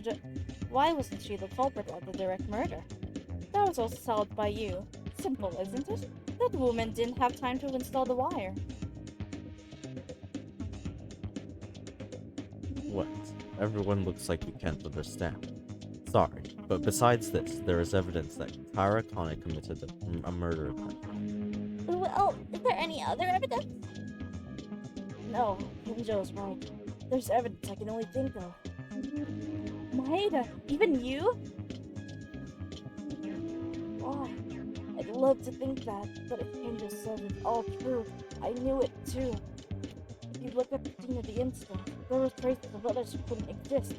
direct murder? That was all solved by you. Simple, isn't it? That woman didn't have time to install the wire. What? Everyone looks like you can't understand. Sorry, but besides this, there is evidence that Tyra Akane committed a murder attempt. Well, is there any other evidence? No, Kinjo's right. There's evidence I can only think of. Maeda, even you? Why? I'd love to think that, but if Kinjo said it's all true, I knew it too. If you look at the scene of the incident, there were traces of others who couldn't exist.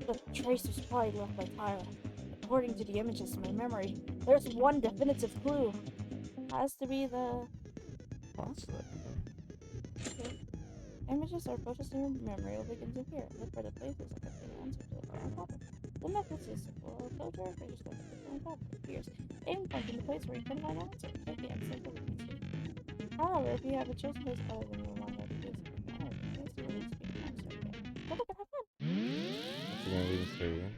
The trace was probably left by Tyra. According to the images in my memory, there's one definitive clue. Has to be the... What's that? Images or photos in your memory will begin to appear. Look for the places that contain the answer to the following topic. The necklace is full of photo, or just look at the following topic appears. Aim point in the place where you can find the answer. Click the answer for the however, if you have a chosen place other than your mind, that is the place you will need to be the answer again. Go look and have fun! You're gonna leave this here again?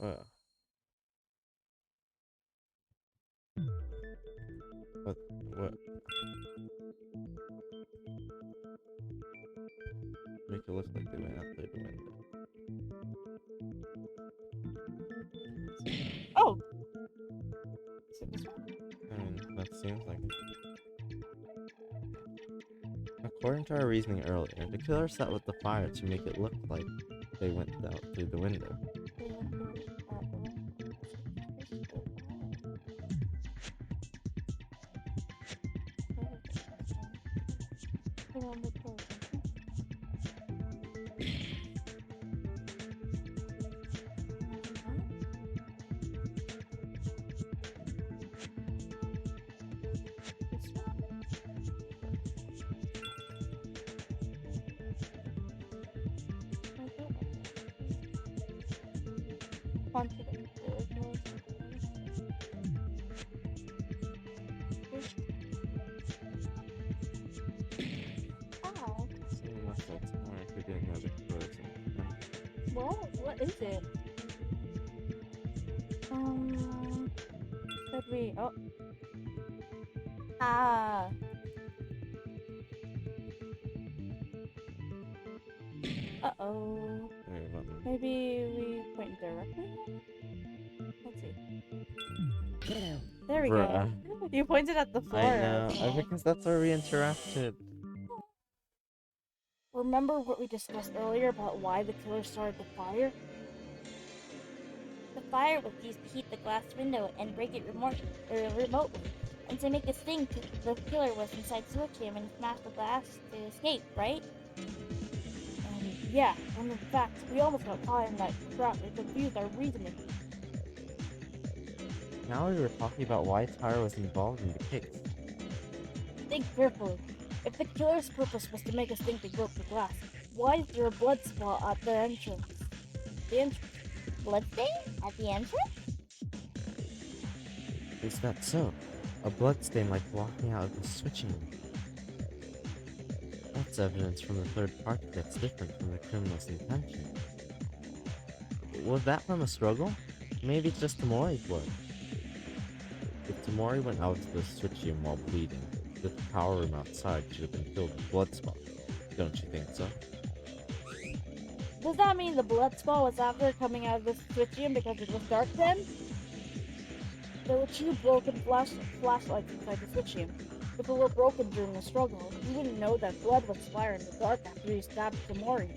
Oh, What? Make it look like they went out through the window. oh! So this one. I mean, that seems like it. According to our reasoning earlier, the killer sat with the fire to make it look like they went out through the window. What is it? Could we? Oh. Ah. Uh-oh. Maybe we point directly? Let's see. There we go. You pointed at the floor. I know, because that's where we interacted. Well, remember what we discussed earlier about why the killer started the fire? The fire was used to heat the glass window and break it remotely, and to make us think the killer was inside Tsurugi and smashed the glass to escape, right? Yeah, and in fact, we almost got caught in that trap and confused our reasoning. Now we were talking about why Tyra was involved in the case. Think carefully. If the killer's purpose was to make us think they broke the glass, why is there a blood spot at the entrance? The entrance. Bloodstain at the entrance? Is that so? A bloodstain like walking out of the switching room. That's evidence from the third party that's different from the criminal's intention. Was that from a struggle? Maybe it's just Tamori's blood. If Tamori went out to the switching room while bleeding, the power room outside should have been filled with blood spots. Don't you think so? Does that mean the blood spot was after coming out of the switching because it was dark then? There were two broken flashlights inside the switching. If it were broken during the struggle, you wouldn't know that blood was fire in the dark after you stabbed Tamori.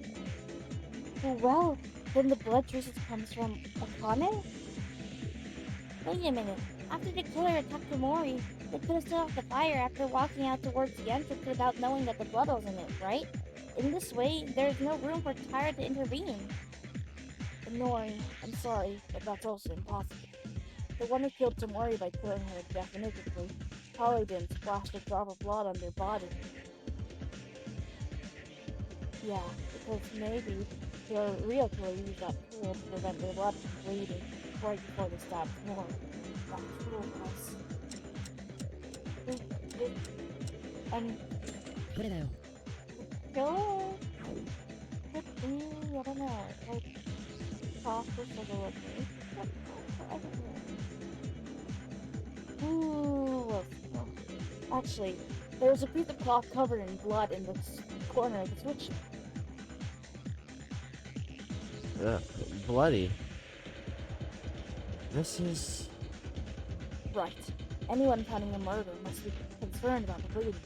Well, then the blood traces comes from Akane? Wait a minute. After the killer attacked Tamori, they could have set off the fire after walking out towards the entrance without knowing that the blood was in it, right? In this way, there's no room for Tyra to intervene. Annoying. I'm sorry, but that's also impossible. The one who killed Tamori by killing her definitively probably didn't splash a drop of blood on their body. Yeah, because maybe the real killer used that tool to prevent their blood from bleeding right before they stabbed Tamori. That tool was... And... これだよ killer? Could be, I don't know, like... Cautious of the liquid. I don't know. Ooh, actually, there was a piece of cloth covered in blood in the corner of the switch. Bloody. This is... Right. Anyone planning a murder must be concerned about the bleeding.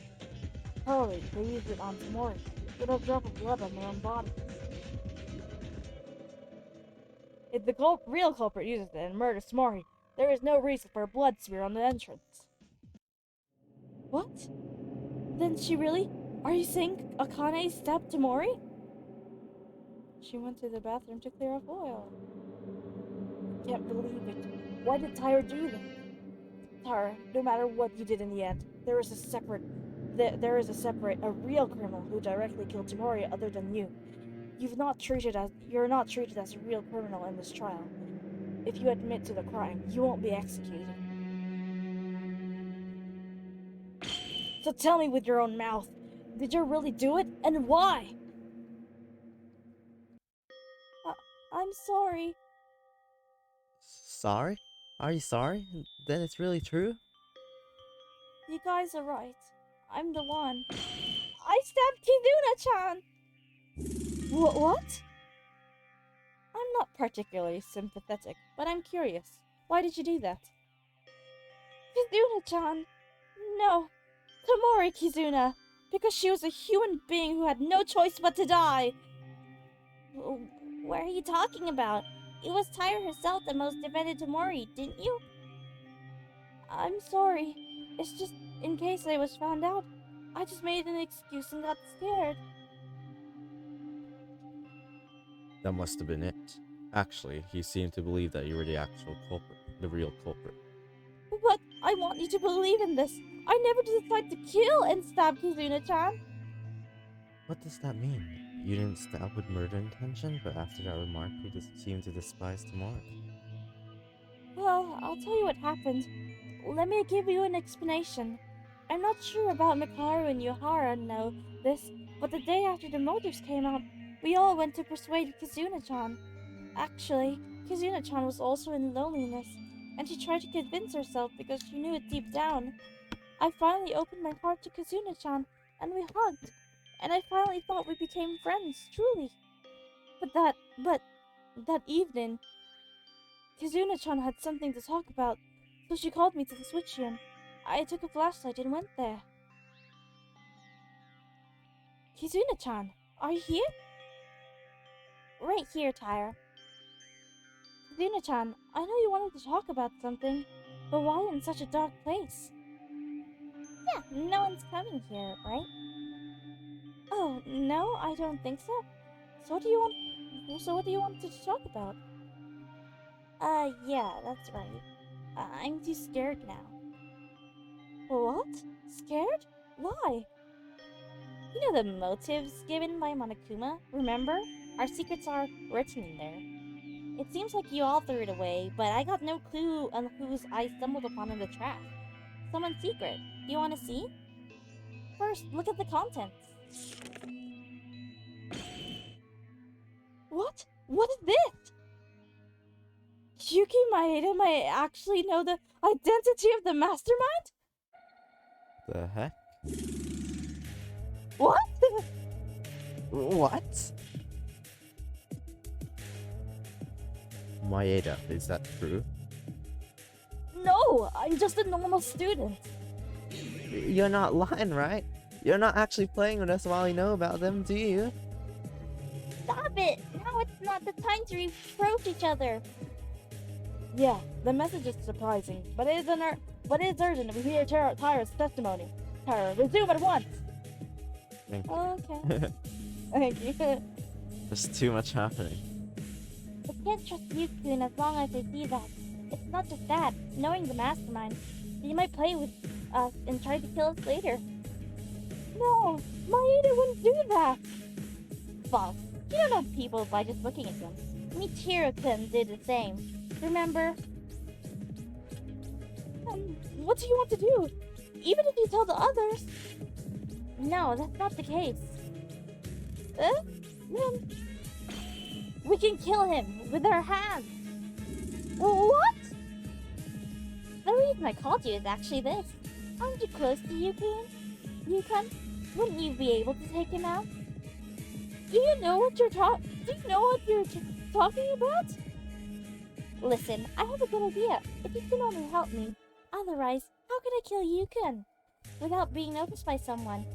Probably they used it on Tamori. With a drop of blood on their own body. If the real culprit uses it and murders Tamori, there is no reason for a blood smear on the entrance. What? Then she really? Are you saying Akane stabbed Tamori? She went to the bathroom to clear off oil. I can't believe it. Why did Tyra do that? Tyra, no matter what you did in the end, there is a real criminal who directly killed Tamori other than you. You're not treated as a real criminal in this trial. If you admit to the crime, you won't be executed. So tell me with your own mouth, did you really do it, and why? I'm sorry. Sorry? Are you sorry? Then it's really true? You guys are right. I'm the one. I stabbed Kizuna-chan! What? I'm not particularly sympathetic, but I'm curious. Why did you do that? Kizuna-chan! No. Tamori Kizuna! Because she was a human being who had no choice but to die! What are you talking about? It was Tyra herself that most defended Tamori, didn't you? I'm sorry. It's just, in case I was found out, I just made an excuse and got scared. That must have been it. Actually, he seemed to believe that you were the actual culprit, the real culprit. But I want you to believe in this. I never decided to kill and stab Kizuna-chan. What does that mean? You didn't stab with murder intention, but after that remark, you just seemed to despise Tamori. Well, I'll tell you what happened. Let me give you an explanation. I'm not sure about Mikaru and Yohara know this, but the day after the motives came out, we all went to persuade Kizuna-chan. Actually, Kizuna-chan was also in loneliness, and she tried to convince herself because she knew it deep down. I finally opened my heart to Kizuna-chan, and we hugged, and I finally thought we became friends, truly. But that evening, Kizuna-chan had something to talk about, so she called me to the switch room. I took a flashlight and went there. Kizuna-chan, Are you here? Right here, Tyra. Luna-chan, I know you wanted to talk about something, but why in such a dark place? Yeah, no one's coming here, right? Oh, no, I don't think so. So what do you want to talk about? Yeah, that's right. I'm too scared now. What? Scared? Why? You know the motives given by Monokuma? Remember? Our secrets are written in there. It seems like you all threw it away, but I got no clue on whose I stumbled upon in the trash. Someone's secret. Do you want to see? First, look at the contents. What? What is this? Yuki Maeda might actually know the identity of the mastermind? The heck? What? What? Maeda, is that true? No, I'm just a normal student. You're not lying, right? You're not actually playing with us while you know about them, do you? Stop it! Now it's not the time to reproach each other. Yeah, the message is surprising, but it is urgent if we hear Tyra's testimony. Tyra, resume at once! Thank you. Okay. Thank you. There's too much happening. I can't trust Yukun as long as I see that. It's not just that. Knowing the mastermind, he might play with us and try to kill us later. No, Maeda wouldn't do that. False. You don't know people by just looking at them. Michiru-kun did the same. Remember? What do you want to do? Even if you tell the others? No, that's not the case. Then We can kill him with our hands. what? The reason I called you is actually this. Aren't you close to Yukun? Yukun? Wouldn't you be able to take him out? Do you know what you're talking about? Listen, I have a good idea. If you can only help me. Otherwise, how could I kill Yukun? Without being noticed by someone.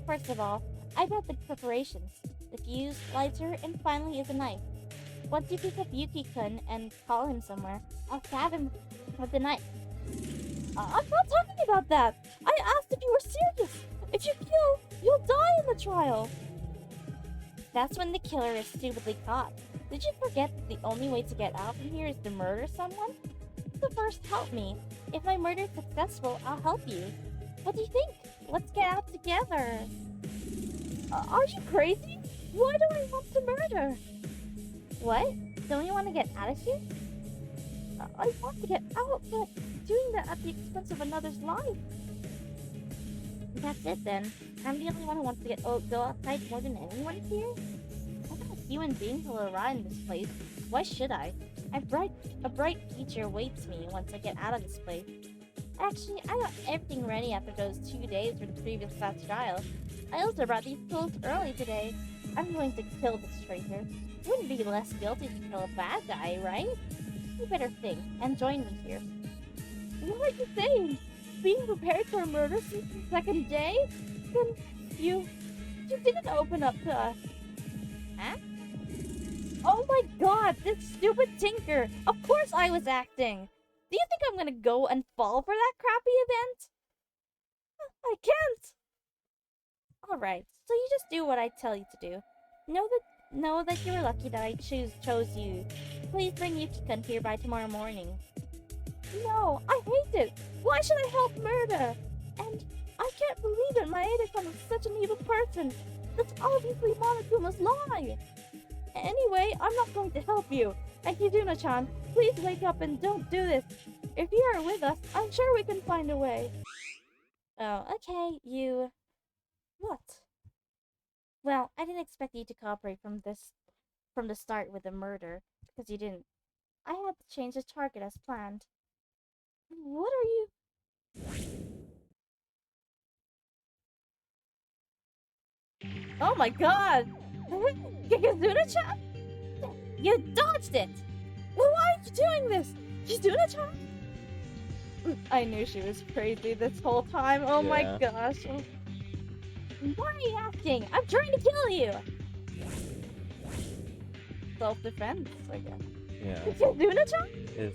First of all, I brought the preparations. The fuse, lighter, and finally is a knife. Once you pick up Yuki-kun and call him somewhere, I'll stab him with the knife. I'm not talking about that. I asked if you were serious. If you kill, you'll die in the trial. That's when the killer is stupidly caught. Did you forget that the only way to get out from here is to murder someone? So first, help me. If my murder is successful, I'll help you. What do you think? Let's get out together. Are you crazy? Why do I want to murder? What? Don't you want to get out of here? I want to get out, but doing that at the expense of another's life. That's it then. I'm the only one who wants to go outside more than anyone here. I'm not a human being who will run this place. Why should I? A bright future awaits me once I get out of this place. Actually, I got everything ready after those 2 days for the previous class trial. I also brought these tools early today. I'm going to kill this traitor. Wouldn't be less guilty to kill a bad guy, right? You better think and join me here. What are you saying? Being prepared for a murder since the second day? Then you didn't open up to us. Huh? Oh my god, this stupid tinker! Of course I was acting! Do you think I'm gonna go and fall for that crappy event? I can't! Alright, so you just do what I tell you to do. Know that you were lucky that I chose you. Please bring Yuki-kun here by tomorrow morning. No, I hate it! Why should I help murder? And I can't believe that Maeda-kun is such an evil person. That's obviously Monokuma's lie. Anyway, I'm not going to help you. And Hizuna-chan, please wake up and don't do this. If you are with us, I'm sure we can find a way. Oh, okay, you... What? Well, I didn't expect you to cooperate from the start with the murder, because you didn't. I had to change the target as planned. What are you... Oh my god! Hizuna-chan? You dodged it! Well, why are you doing this? Hizuna-chan? I knew she was crazy this whole time. Oh my Yeah. gosh. Why are you asking? I'm trying to kill you! Self-defense, I guess. Yeah. Kizuna-chan? If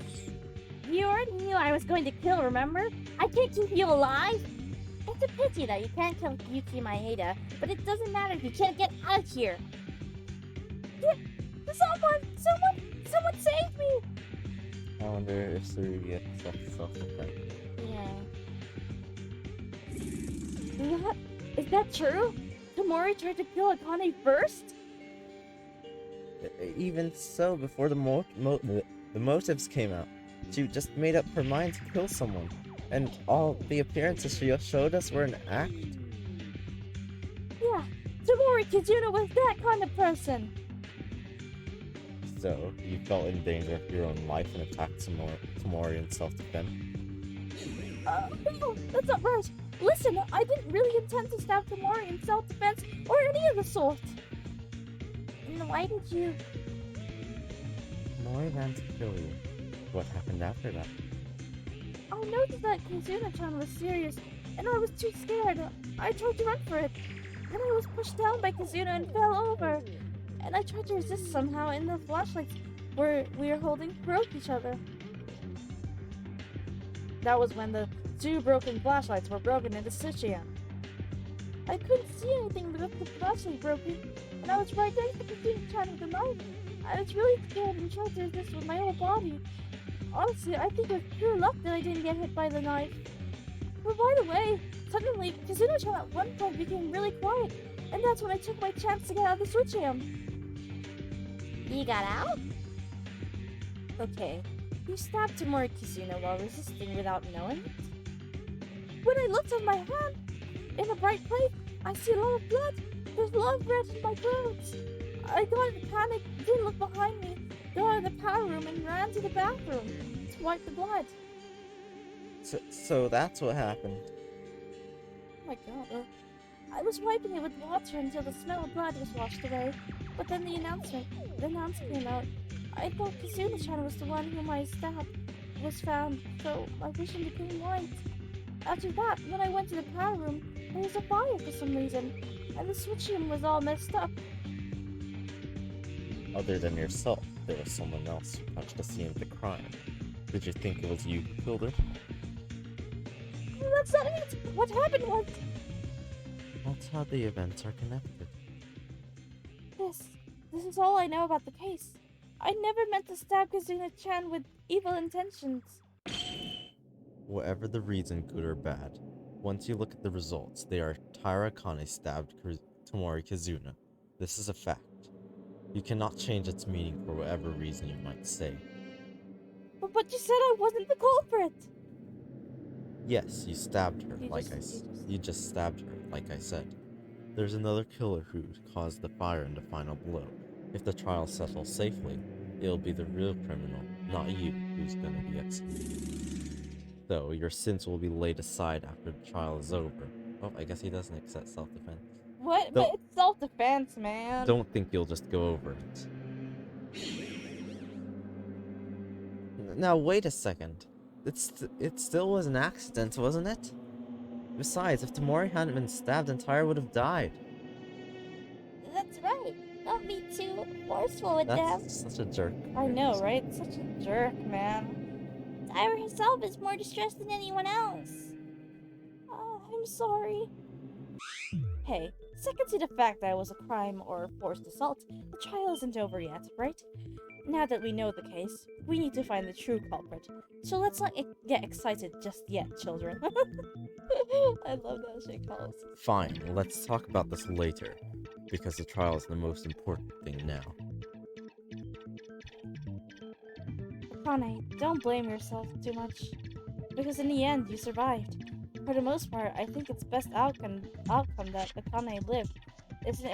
You already knew I was going to kill, remember? I can't keep you alive. It's a pity that you can't kill Yuki Maeda, but it doesn't matter if you can't get out of here. Someone save me! I wonder if Tsurugi accepts self-defense. Yeah. Is that true? Tamori tried to kill Akane first? Even so, before the motives came out, she just made up her mind to kill someone, and all the appearances she showed us were an act. Yeah, Tamori Kizuna was that kind of person. So, you felt in danger of your own life and attacked Tamori in self-defense? No, that's not right. Listen, I didn't really intend to stab Tamori in self-defense or any of the sort. And why did you... Tamori ran to kill you. What happened after that? I noticed that Kizuna-chan was serious, and I was too scared. I tried to run for it. Then I was pushed down by Kizuna and fell over. And I tried to resist somehow, and the flashlights we were holding broke each other. That was when the two broken flashlights were broken into Tsuchiya. I couldn't see anything because the flashlight broken, and I was right next to Kizuna-chan with the knife. I was really scared and tried to resist with my whole body. Honestly, I think it was pure luck that I didn't get hit by the knife. But by the way, suddenly, Kizuna-chan at one point became really quiet, and that's when I took my chance to get out of the Tsuchiya. You got out? Okay, you stabbed Tamori Kizuna while resisting without knowing it? When I looked at my hand, in a bright place, I see a lot of blood. There's a lot of red in my clothes. I got in a panic, didn't look behind me, got out of the power room and ran to the bathroom to wipe the blood. So that's what happened. Oh my god, I was wiping it with water until the smell of blood was washed away, but then the announcer came out. I thought Kizuna-chan was the one whom I stabbed was found, so my vision became white. After that, when I went to the power room, there was a fire for some reason, and the switch room was all messed up. Other than yourself, there was someone else who punched the scene of the crime. Did you think it was you who killed her? No, that's not it! What happened was... That's how the events are connected. This is all I know about the case. I never meant to stab Kizuna-chan with evil intentions. Whatever the reason, good or bad, once you look at the results, they are Taira Akane stabbed Tamori Kizuna. This is a fact. You cannot change its meaning for whatever reason you might say. But you said I wasn't the culprit! Yes, you stabbed her, You you just stabbed her, like I said. There's another killer who caused the fire and the final blow. If the trial settles safely, it'll be the real criminal, not you, who's gonna be executed. So, your sins will be laid aside after the trial is over. Oh, I guess he doesn't accept self-defense. What? But it's self-defense, man. Don't think you'll just go over it. Now, wait a second. It still was an accident, wasn't it? Besides, if Tamori hadn't been stabbed, then Taira would have died. That's right. Don't be too forceful with them. That's such a jerk. I know, right? Such a jerk, man. Taira herself is more distressed than anyone else. Oh, I'm sorry. Hey, second to the fact that it was a crime or forced assault, the trial isn't over yet, right? Now that we know the case, we need to find the true culprit. So let's not get excited just yet, children. I love that she calls. Fine, let's talk about this later, because the trial is the most important thing now. Akane, don't blame yourself too much. Because in the end, you survived. For the most part, I think it's best outcome that Akane lived. Isn't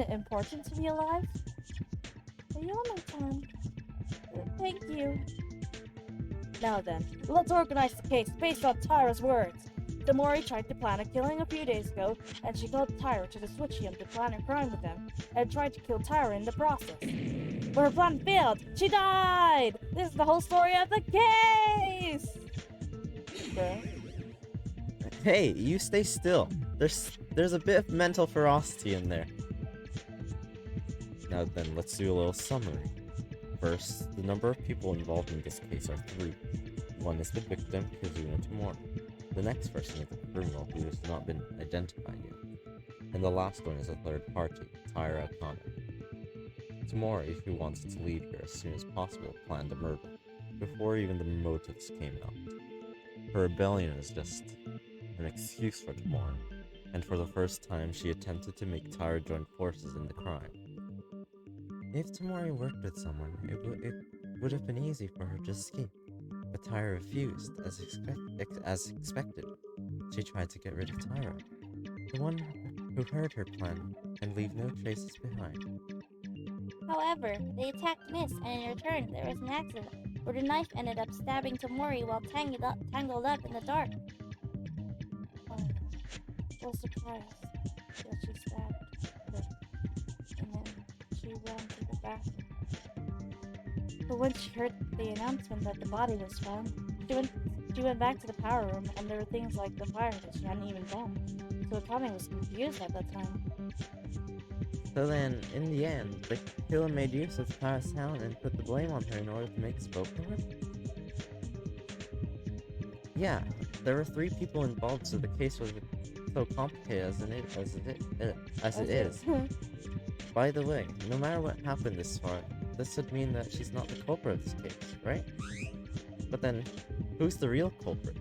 it important to be alive? Are you on my time? Thank you. Now then, let's organize the case based on Taira's words. Tamori tried to plan a killing a few days ago, and she called Taira to the Switchium to plan a crime with them, and tried to kill Taira in the process. But her plan failed! She died! This is the whole story of the case! Bruh. Hey, you stay still. There's a bit of mental ferocity in there. Now then, let's do a little summary. First, the number of people involved in this case are 3. One is the victim, Kizuna Tomori. The next person is a criminal who has not been identified yet. And the last one is a third party, Taira Akane. Tomori, who wants to leave here as soon as possible, planned a murder, before even the motives came out. Her rebellion is just an excuse for Tomori, and for the first time she attempted to make Taira join forces in the crime. If Tomori worked with someone, it would have been easy for her to escape, but Taira refused, as expected. She tried to get rid of Taira, the one who heard her plan, and leave no traces behind. However, the attack missed, and in return, there was an accident where the knife ended up stabbing Tomori while tangled up in the dark. Oh, was surprised that she stabbed her, and then she ran to the bathroom. But when she heard the announcement that the body was found, she went back to the power room, and there were things like the fire that she hadn't even done. So Akane was confused at that time. So then, in the end, the killer made use of Tara's talent and put the blame on her in order to make a spokesman? Yeah, there were 3 people involved, so the case was so complicated as it is. By the way, no matter what happened this far, this would mean that she's not the culprit of this case, right? But then, who's the real culprit?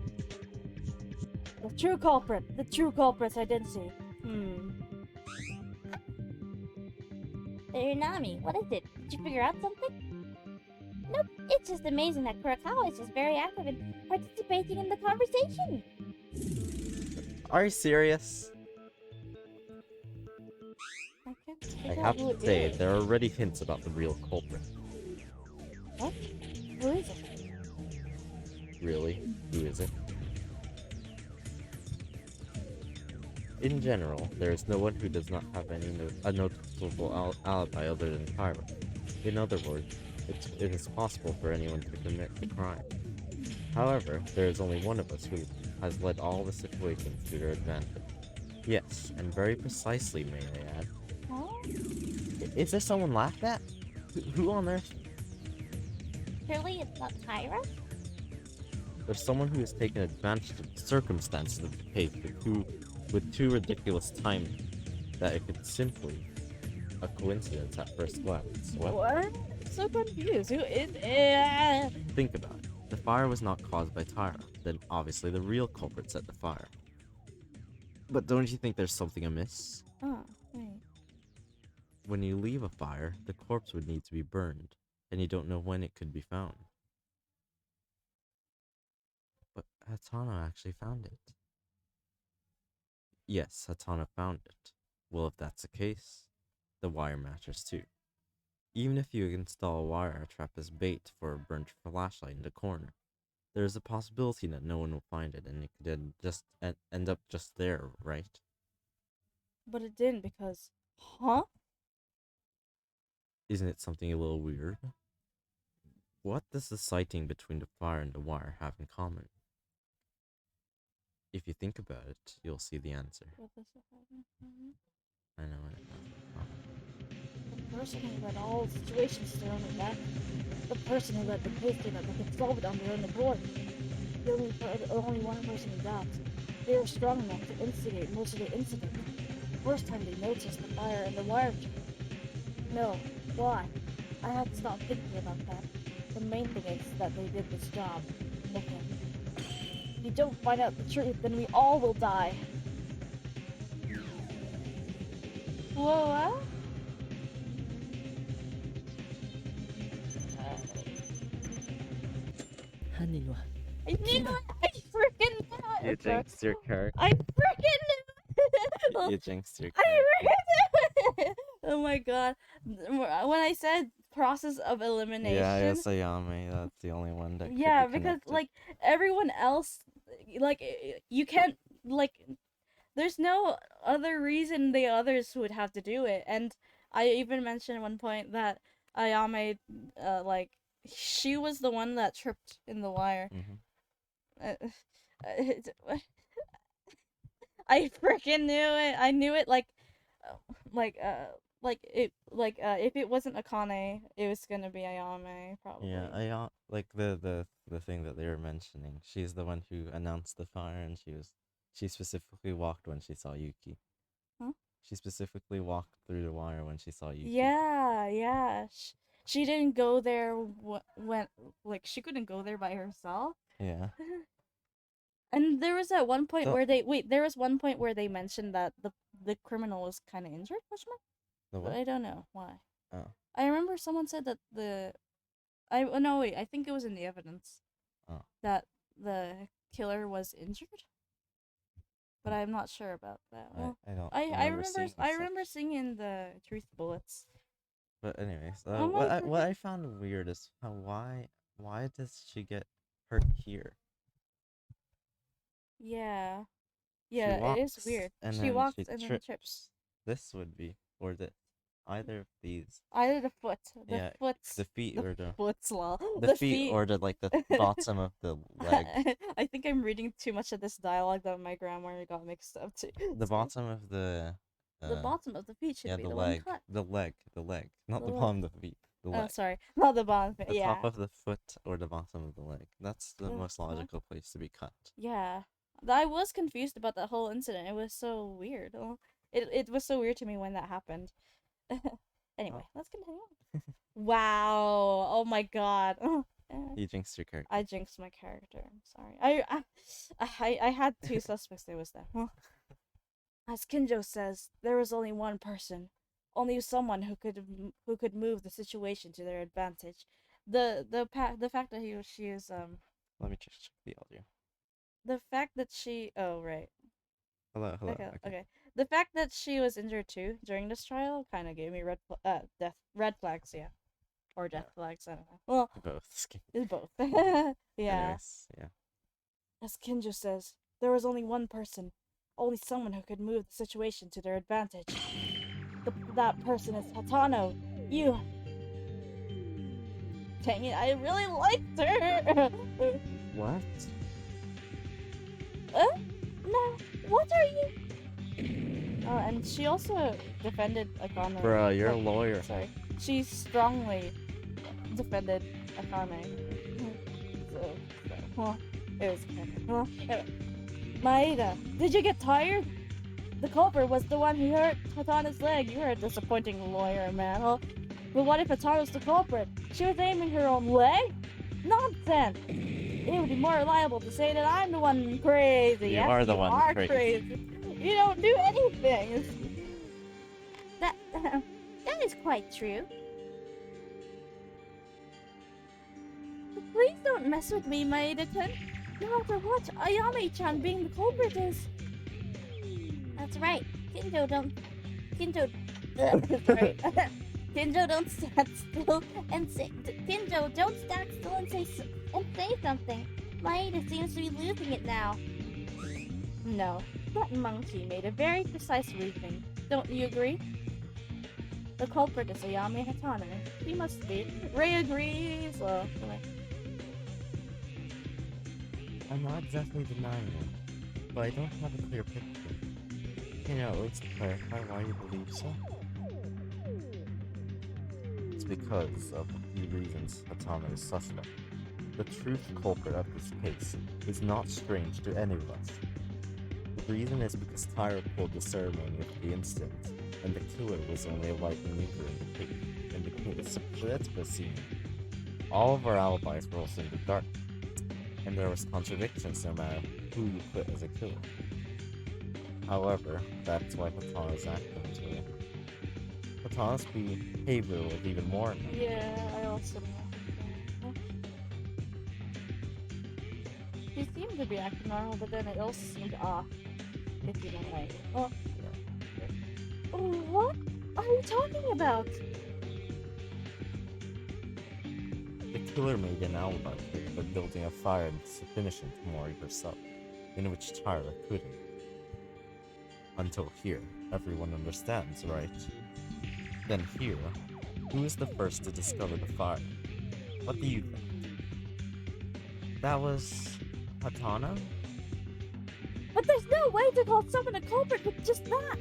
The true culprit's identity. Nami, what is it? Did you figure out something? Nope, it's just amazing that Kurakawa is just very active in participating in the conversation. Are you serious? I have to say, there are already hints about the real culprit. What? Who is it? Really? Who is it? In general, there is no one who does not have a noticeable alibi other than Taira. In other words, it is possible for anyone to commit the crime. However, there is only one of us who has led all the situations to their advantage. Yes, and very precisely, may I add. Huh? Is there someone laughed at? Who on earth? Surely it's not Taira? There's someone who has taken advantage of the circumstances of the case with too ridiculous timing that it could simply a coincidence at first glance. What? I'm so confused. Who is Think about it. The fire was not caused by Taira. Then obviously the real culprit set the fire. But don't you think there's something amiss? Oh, wait. When you leave a fire, the corpse would need to be burned, and you don't know when it could be found. But Hatano actually found it. Yes, Hatana found it. Well, if that's the case, the wire matters too. Even if you install a wire trap as bait for a burnt flashlight in the corner, there is a possibility that no one will find it and it could just end up just there, right? But it didn't because... Huh? Isn't it something a little weird? What does the sighting between the fire and the wire have in common? If you think about it, you'll see the answer. What does it have in common? I know it. The person who led all situations to their own advantage. The person who led the case so that they could solve it on their own accord. The only one person who doubts. They were strong enough to instigate most of the incident. The first time they noticed the fire and the wire trap. No, why? I had to stop thinking about that. The main thing is that they did this job. Nothing. If you don't find out the truth, then we all will die. Whoa, I knew it! I freaking knew it! You jinxed your character. I freaking knew it! You jinxed your I character. freaking knew it! Oh my god. When I said process of elimination... Yeah, it's Ayame. That's the only one that could be because, connected. like, everyone else, like, you can't, like, there's no other reason the others would have to do it. And I even mentioned at one point that Ayame, like, she was the one that tripped in the wire. Mhm. I I freaking knew it. I knew it if it wasn't Akane, it was gonna be Ayame probably. Yeah, I like the thing that they were mentioning. She's the one who announced the fire, and she specifically walked when she saw Yuki. Huh? She specifically walked through the wire when she saw Yuki. Yeah. She didn't go there when like she couldn't go there by herself. Yeah. And there was that one point So- where there was one point where they mentioned that the criminal was kind of injured, question mark? The But what? I don't know why. Oh. I remember someone said that no wait, I think it was in the evidence. Oh. That the killer was injured. But I'm not sure about that. Well, I don't. I remember seeing remember such. seeing in the truth bullets. But anyways, Oh my what I found weird is why does she get hurt here? Yeah. She Yeah, it is walks, weird. and She then walks she and then trips. trips. This would be, or the either of these. Either the foot, Yeah, the feet the or the foot's lol. the feet or the like the bottom of the leg. I think I'm reading too much of this dialogue that my grammar got mixed up too. The bottom of the. The bottom of the feet should Yeah, be the the leg. one cut. The leg, not The the leg. bottom of the feet. The Oh, leg. sorry, not the bottom. The Yeah, top of the foot or the bottom of the leg. That's the most Uh-huh. logical place to be cut. yeah. I was confused about that whole incident. It was so weird. It was so weird to me when that happened. Anyway, let's continue on. Wow! Oh my god. You jinxed your character. I jinxed my character. I'm sorry. I had two suspects. There was them. As Kinjo says, there was only one person, only someone who could move the situation to their advantage. The fact that she is Let me check the audio. the fact that she right. Hello. Okay. The fact that she was injured too during this trial kind of gave me red flags, yeah, or death flags. I don't know. Well, Both. it's both. Yeah. Anyways, yeah. As Kinjo says, there was only one person, only someone who could move the situation to their advantage. That person is Hatano. You. Dang it! I really liked her. What? No. What are you? Oh, and she also defended Akane. Bruh, you're a Like, lawyer. Sorry. She strongly defended Akane. Well, it was okay. Well, anyway. Maeda, did you get tired? The culprit was the one who hurt Hatana's leg. You were a disappointing lawyer, man. Well, but what if Hatana's the culprit? She was aiming her own leg? Nonsense! It would be more reliable to say that I'm the one crazy. You Yes, are the you one are crazy. You don't do anything. That is quite true. Please don't mess with me, Maeda-kun. No matter what, Ayame-chan being the culprit is. That's right. Kinjo don't Sorry. Kinjo don't stand still and say Kinjo don't stand still and say something. Maeda seems to be losing it now. No, that monkey made a very precise reasoning. Don't you agree? The culprit is Ayame Hatane. He must be. Ray agrees. Well, I'm not exactly denying it, but I don't have a clear picture. Can you at least clarify why you believe so? It's because of a few reasons Hatana is suspect. The true culprit of this case is not strange to any of us. The reason is because Tyra pulled the ceremony of the incident, and the killer was only a light maneuver in the case political scene. All of our alibis were also in the dark, and there was contradictions no matter who you put as a killer. However, that's why Hatana's actions were. Hatana's behavior was even more annoying. yeah, I also know. He seemed to be acting normal, but then it also seemed off. If you don't like. Oh, what are you talking about? The killer made an alibi trick by building a fire and finishing Tamori herself, in which Tyra couldn't. Until here, everyone understands, right? Then here, who is the first to discover the fire? What do you think? That was Hatana? But there's no way to call someone a culprit with just that!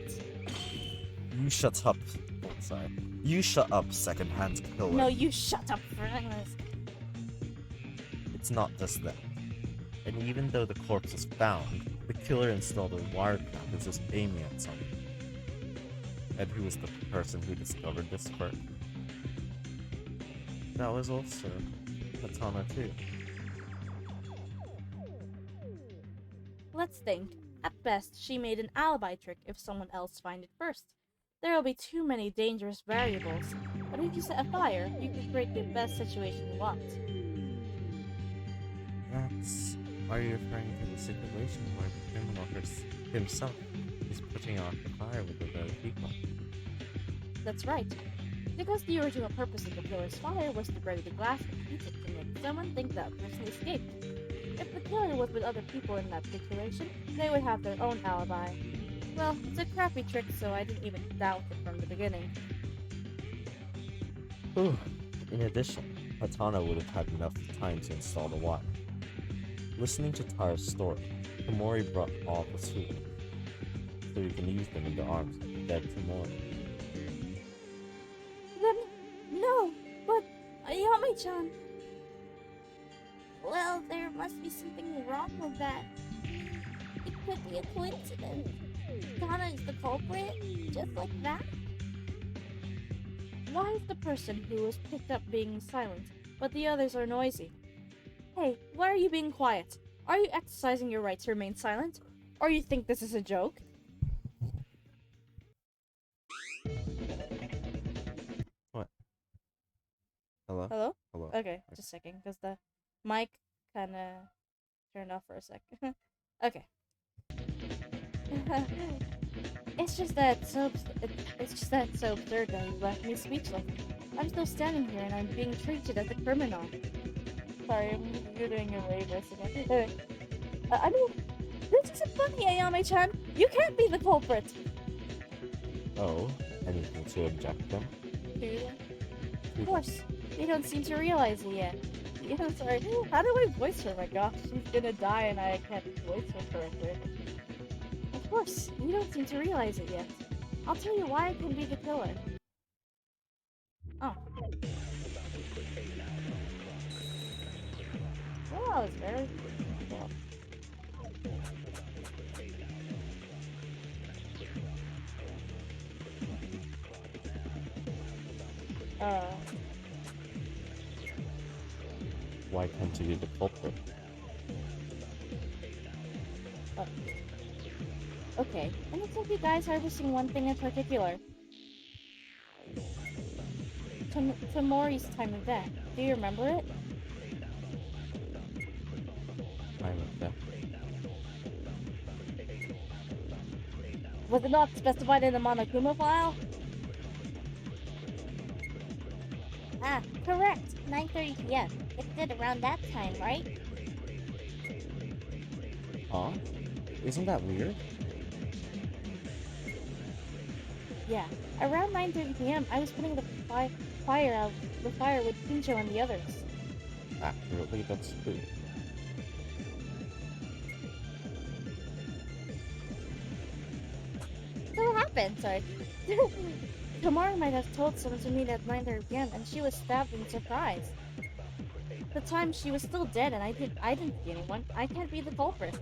You shut up. Oh, sorry. You shut up, second-hand killer. No, you shut up, Francis. It's not just that. And even though the corpse was found, the killer installed a wiretap and was aiming at someone. And who was the person who discovered this first? That was also Katana too. Let's think. At best, she made an alibi trick if someone else finds it first. There will be too many dangerous variables, but if you set a fire, you can create the best situation you want. That's... Are you referring to the situation where the criminal himself is putting out the fire with the other people? That's right. Because the original purpose of the killer's fire was to break the glass and heat it to make someone think that person escaped. If the killer was with other people in that situation, they would have their own alibi. Well, it's a crappy trick, so I didn't even doubt it from the beginning. Whew. In addition, Hatana would have had enough time to install the wire. Listening to Tara's story, Komori brought all the tools, so he can use them in the arms of the dead Komori. Then, no, but Ayame-chan. Well, there must be something wrong with that. It could be a coincidence. Kana is the culprit, just like that? Why is the person who was picked up being silent, but the others are noisy? Hey, why are you being quiet? Are you exercising your right to remain silent? Or you think this is a joke? What? Hello? Hello? Hello. Okay, just a second, because the mic kinda turned off for a sec. Okay. It's just that so absurd that you left me speechless. I'm still standing here and I'm being treated as a criminal. Sorry, you're doing your waivers again. I mean, this isn't funny, Ayame-chan. You can't be the culprit. Oh, anything to object them? Of course, you don't seem to realize it yet. Yeah, sorry. How do I voice her? My gosh, she's gonna die and I can't voice her correctly. Of course, you don't seem to realize it yet. I'll tell you why I can be the killer. Oh. Well, that was very cool. Why can't you be the culprit? Okay, and it's like you guys are missing one thing in particular. Tamori's time of death. Do you remember it? Time of death. Was it not specified in the Monokuma file? Ah, correct. 9:30 p.m. It did around that time, right? Huh? Isn't that weird? Yeah. Around 9:30 p.m., I was putting the fire out, the fire with Pincho and the others. Accurately, that's true. So what happened? Sorry. Tamara might have told someone to meet at 9:30 p.m. and she was stabbed in surprise. At the time, she was still dead and I didn't see anyone. I can't be the culprit.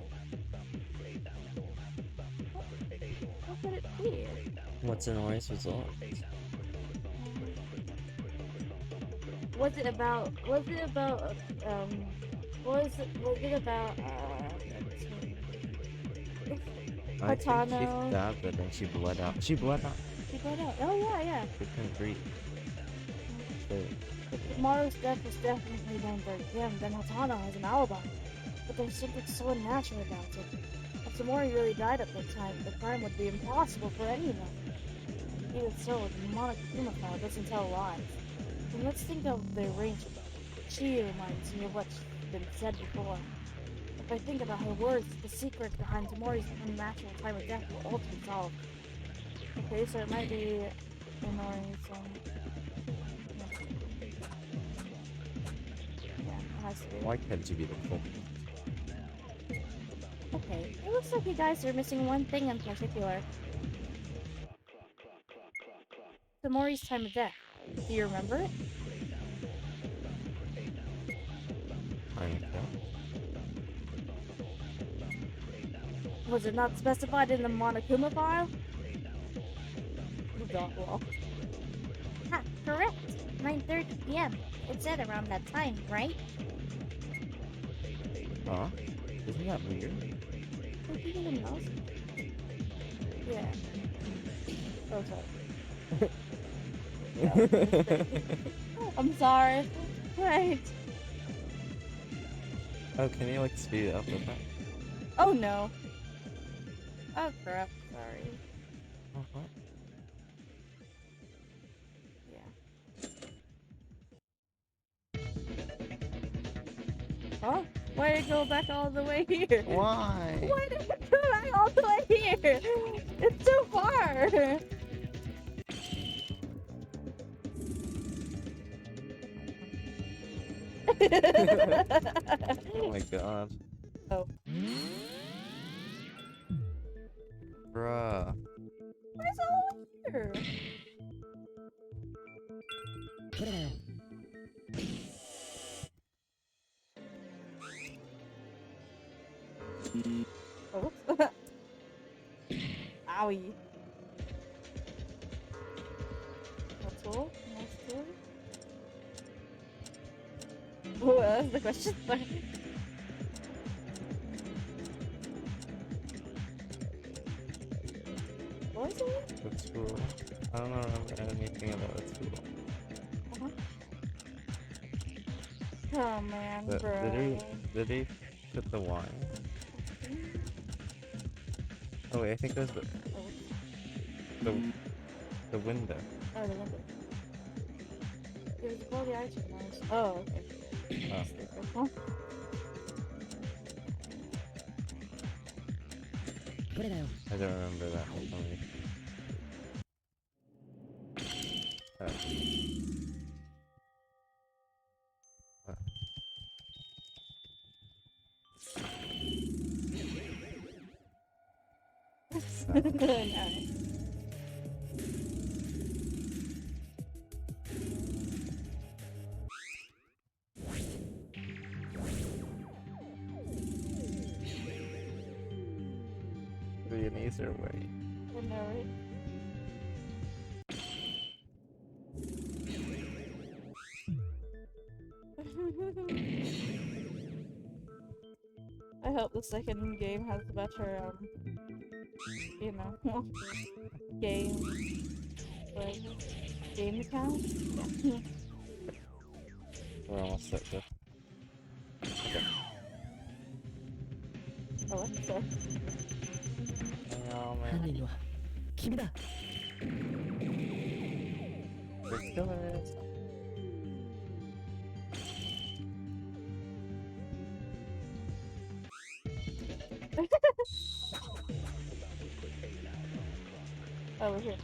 What could it be? What's Inori's result? Was it about I think she Hatano? stabbed and then she bled out. She bled out. She got out. Oh yeah, yeah. She couldn't breathe. So, If Maru's death was definitely 9:30 p.m., then Hatano has an alibi. But there's something so unnatural about it. If Tamori really died at that time, the crime would be impossible for anyone. Even so, the Monokuma file doesn't tell lies. And let's think of the arrangement. She reminds me of what's been said before. If I think about her words, the secret behind Tamori's unnatural time of death will all be solved. Okay, so it might be Inori's, yeah, it has to be. why can't you be the culprit? Okay, it looks like you guys are missing one thing in particular. Tamori's time of death. Do you remember it? Time of death? Was it not specified in the Monokuma file? Well, Ha, correct. 9:30 p.m. It said around that time, right? Huh? Isn't that weird? who even knows? Yeah. Oh, sorry. I'm sorry. Right. Oh, can you like speed it up with that? Oh no. Oh crap. Sorry. Oh, what? Yeah. Huh? Why did it go back all the way here? Why? Why did it go back all the way here? It's so far. Oh my god. Oh. Bruh. Why is it all here? これだよ Oh. Owie. That's all? Nice tool? Oh, that's the question. What is it? The tool. I don't remember anything about the tool. Oh man, bro. Did they put the wine? Oh wait, I think there's the window. Oh, the window. It was below the item. Oh, okay. Oh. これだよ I don't remember that one. Nice. Be an easier way. I know, right? I hope the second game has better, you know, game mechanics. Yeah. We're almost at this. Okay. Oh, that's so. Oh 犯 man. 人は君だ Let's go it. Oh, we're here.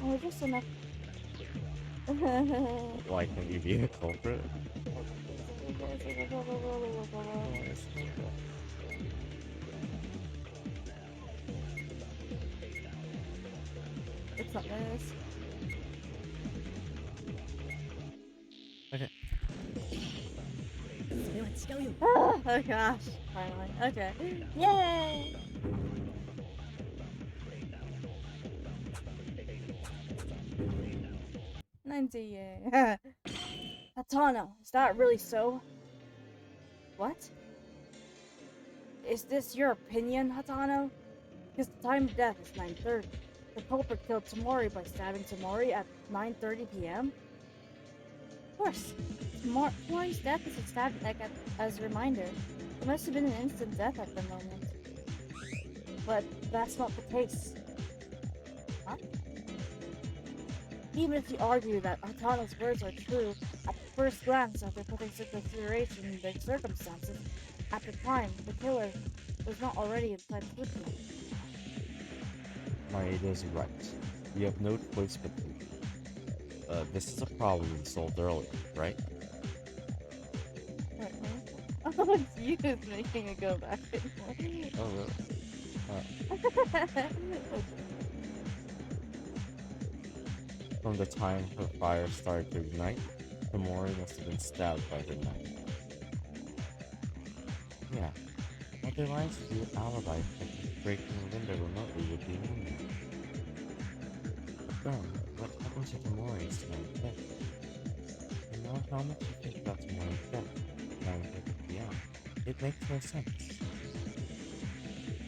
Oh, just enough. Why can't you be the culprit? It's not this. Okay. それは違うよ Oh gosh. Finally. Okay. Yay! Yay. Hatano, is that really so? What? Is this your opinion, Hatano? Because the time of death is 9:30. The culprit killed Tamori by stabbing Tamori at 9:30 p.m.? Of course. Tamori's death is a stab as a reminder. It must have been an instant death at the moment. But that's not the case. Huh? Even if you argue that Hatano's words are true, at first glance after putting into consideration the circumstances, at the time, the killer was not already inside Tsurugi. Maeda's right. You have no choice but to. This is a problem we solved earlier, right? Oh, it's you who's making it go back and forth. Oh, really? Okay. From the time her fire started to ignite, Tamori must have been stabbed by her knife. Yeah, otherwise the alibi that breaking a window remotely would be meaningless. But then, what happened to Tamori's tonight death? And now how much you think about Tamori's death, now we think it beyond, it makes no sense.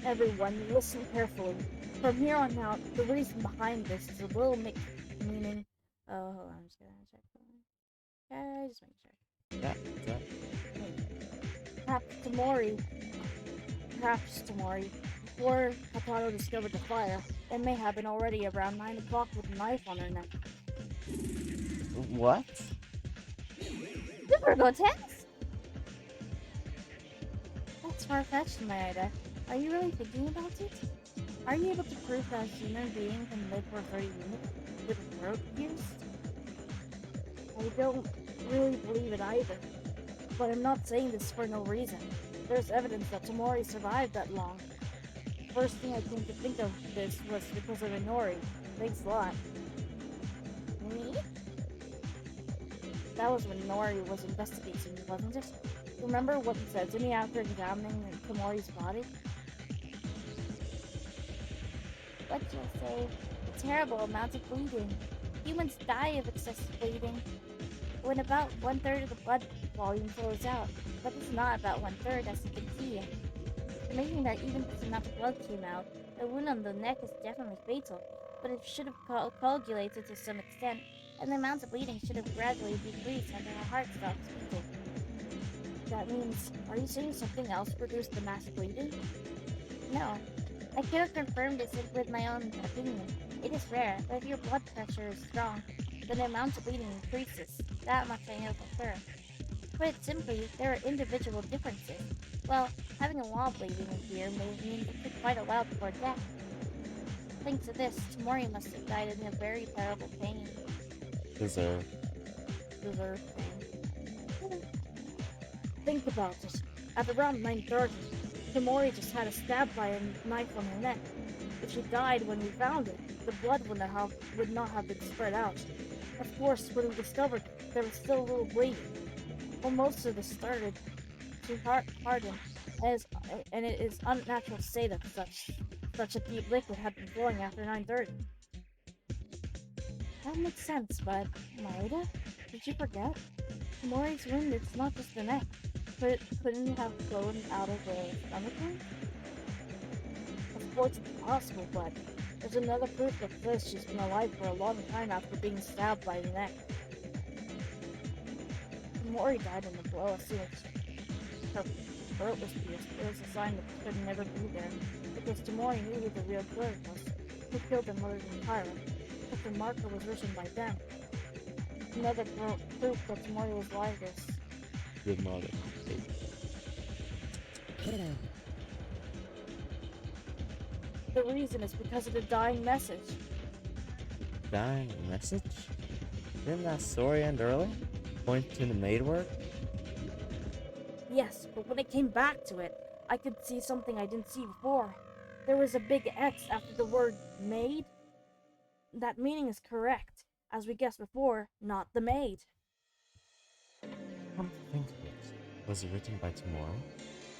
Everyone, listen carefully. From here on out, the reason behind this is a little mixed, meaning. Oh, hold on, I'm just gonna check. Okay, just making sure. Yeah, Perhaps Tamori, before Hataru discovered the fire, it may have been already around 9 o'clock with a knife on her neck. What? Super tense? That's far-fetched, Maeda. Are you really thinking about it? Are you able to prove that a human being can live for 30 minutes with a throat pierced? I don't really believe it either. But I'm not saying this for no reason. There's evidence that Tamori survived that long. First thing I came to think of this was because of Inori. Thanks a lot. Me? That was when Inori was investigating, wasn't it? Remember what he said to me after examining Tamori's body? What'd you say? A terrible amount of bleeding. Humans die of excessive bleeding when about 1/3 of the blood volume flows out, but it's not about 1/3 as you can see. Estimating that even if this amount of blood came out, the wound on the neck is definitely fatal, but it should have coagulated to some extent, and the amount of bleeding should have gradually decreased until her heart stops beating. That means, are you saying something else produced the mass bleeding? No, I could have confirmed this with my own opinion. It is rare, but if your blood pressure is strong, then the amount of bleeding increases. That much I know for sure. To put it simply, there are individual differences. Well, having a lot of bleeding in here may mean it took quite a while before death. Thanks to this, Tamori must have died in a very terrible pain. Deserve. Pain. Think about it. At around 9:30, Tamori just had a stab by a knife on her neck. If she died when we found it, the blood would not have been spread out. Of course, when we discovered it, there was still a little bleeding. Well, most of this started to harden, and it is unnatural to say that such a deep liquid had been flowing after 9:30. That makes sense, but Maeda, did you forget? Tamori's wound, it's not just the neck. Couldn't it have flown out of the stomach wound? Of course it's possible, but there's another proof that says she's been alive for a long time after being stabbed by the neck. Tamori died in the blow as soon as her throat was pierced. It was a sign that she could never be there, because Tamori knew who the real killer was, who killed their mother and Kyra, but the marker was written by them. Another proof that Tamori was alive is Good mother. the reason is because of the dying message. Dying message? Didn't that story end early? Point to the maid work? Yes, but when I came back to it, I could see something I didn't see before. There was a big X after the word maid. That meaning is correct. As we guessed before, not the maid. Come to think of it, was it written by Tamori?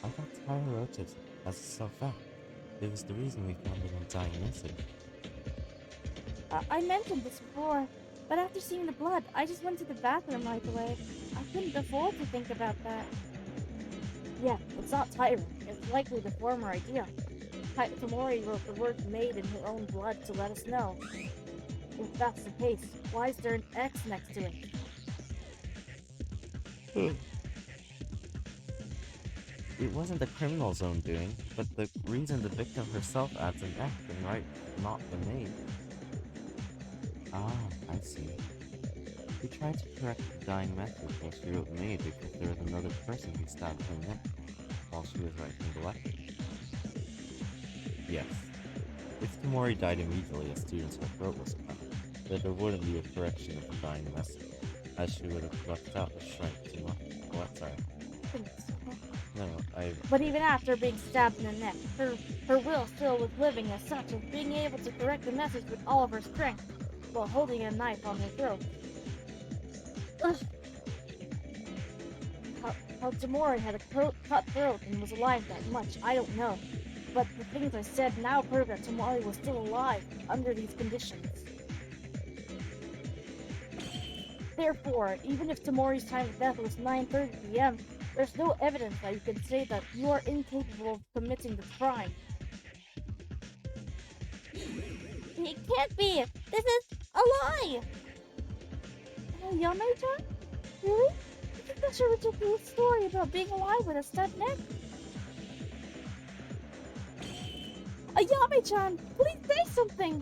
I thought Tyra wrote it as a self-fact. It was the reason we found it in dying message. I mentioned this before, but after seeing the blood, I just went to the bathroom right away. I couldn't afford to think about that. Yeah, it's not Tyra. It's likely the former idea. Tamori wrote the word maid in her own blood to let us know. If that's the case, why is there an X next to it? It wasn't the criminal's own doing, but the reason the victim herself adds an X and writes not the maid. Ah, I see. She tried to correct the dying message while she wrote maid because there was another person who stabbed her neck while she was writing the letter. Yes. If Tamori died immediately as soon as her throat was cut, then there wouldn't be a correction of the dying message, as she would have left out the shrink to nothing. What, sorry. think so. No, But even after being stabbed in the neck, her will still was living as such as being able to correct the message with all of her strength, while holding a knife on her throat. Ugh. How Tamori had a cut throat and was alive that much, I don't know. But the things I said now prove that Tamori was still alive under these conditions. Therefore, even if Tamori's time of death was 9:30 p.m., there's no evidence that you can say that you are incapable of committing this crime. It can't be! This is a lie! Yame-chan? Really? You think that's a ridiculous story about being alive with a stuck neck? Ayame-chan, please say something!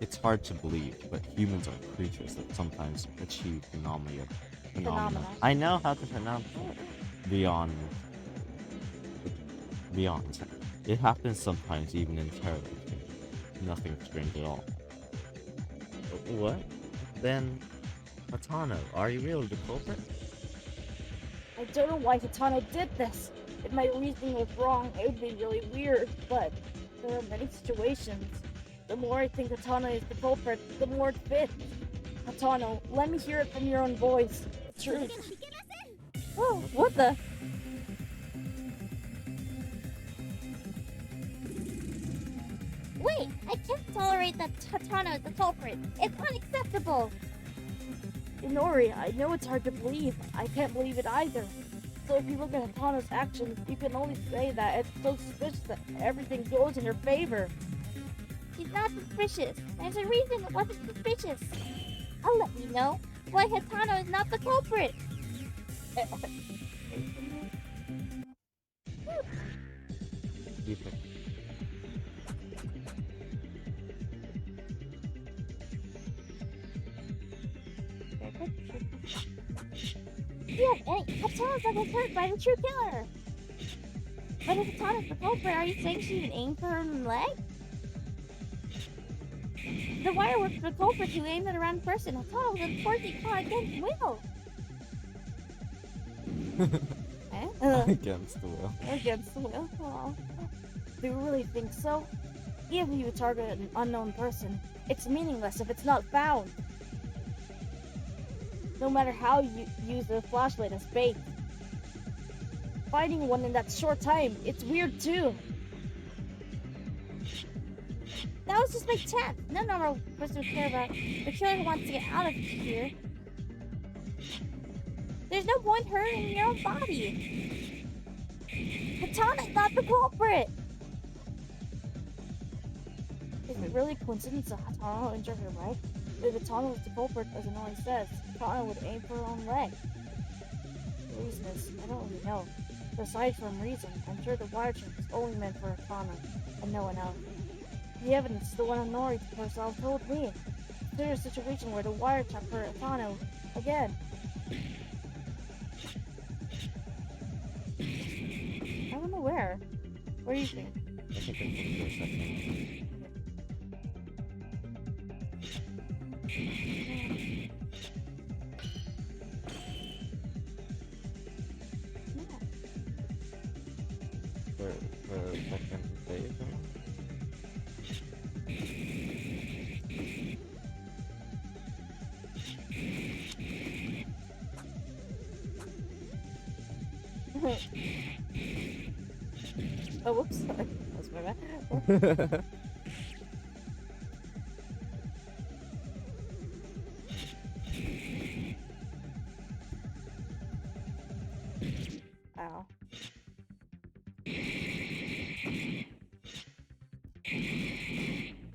it's hard to believe, but humans are creatures that sometimes achieve phenomena. I know how to pronounce it. Beyond. It happens sometimes even in terrible things. Nothing strange at all. What? Then, Hatano, are you really the culprit? I don't know why Hatano did this. If my reasoning was wrong, it would be really weird, but there are many situations. The more I think Hatano is the culprit, the more it fits. Hatano, let me hear it from your own voice. The truth. Oh, what the? Wait! I can't tolerate that Hatano is the culprit! It's unacceptable! Inori, I know it's hard to believe. I can't believe it either. So if you look at Hatano's actions, you can only say that it's so suspicious that everything goes in her favor. She's not suspicious. There's a reason it wasn't suspicious. I'll let you know why Hatano is not the culprit. You think? Yeah, and Hatano's not been hurt by the true killer. But if Hatano's the culprit, are you saying she even aimed for her own leg? The wire works for the culprit who aimed at a random person. Hatano was unfortunately caught against will. Against the will. Against the will. Aw. Do you really think so? Even if you target an unknown person, it's meaningless if it's not found. No matter how you use the flashlight as bait. Finding one in that short time, it's weird too. That was just my chance. No normal person would care about the killer who wants to get out of here. There's no point hurting your own body. Hatana's not the culprit. Is it really a coincidence that Hatano injured her leg? If Hatano was the culprit, as Inori says, Hatano would aim for her own leg. The reason is, I don't really know. But aside from reason, I'm sure the wire trick was only meant for Hatano, and no one else. The evidence is the one Inori herself told me. Consider a situation where the wire trap for Hatano again. I don't know where. Where do you think? I think I think for a second. For a second phase. Oh, whoops, sorry. That's my bad. Ow.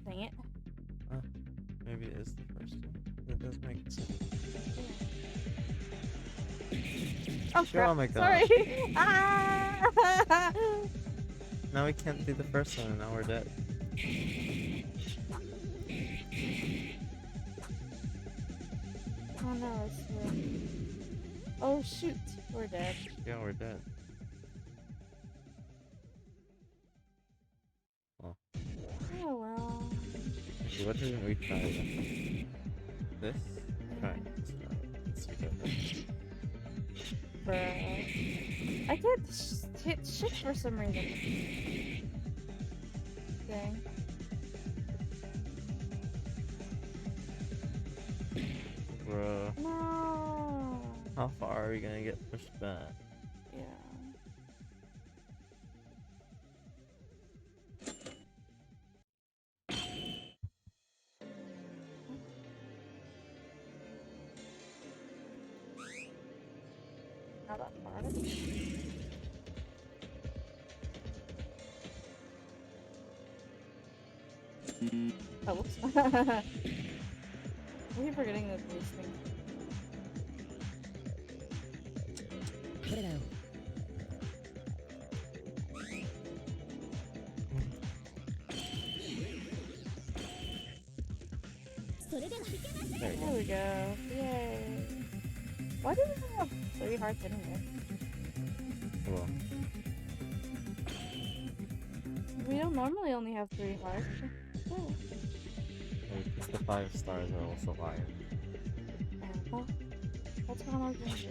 Dang it. Maybe it is the first one. That does make sense. Oh, Sure, oh crap. my god. Sorry. Ah! Now we can't do the first one and now we're dead. Oh no, it's the... Oh shoot, we're dead. Yeah, we're dead. Well, Oh well. actually, what didn't we try then? This? Try. Let's try. Let's see what that does. Bruh. I can't hit shit for some reason. Dang. Bro, No. how far are we gonna get pushed back? Yeah. Not that far. Oh, whoops. I keep forgetting that these things. これだよ There you There go. we go. Yay. Why do we have 3 hearts anyway? Well, We don't normally only have 3 hearts. Oh. maybe because the 5 stars are also higher. Well, that's what I'm gonna do.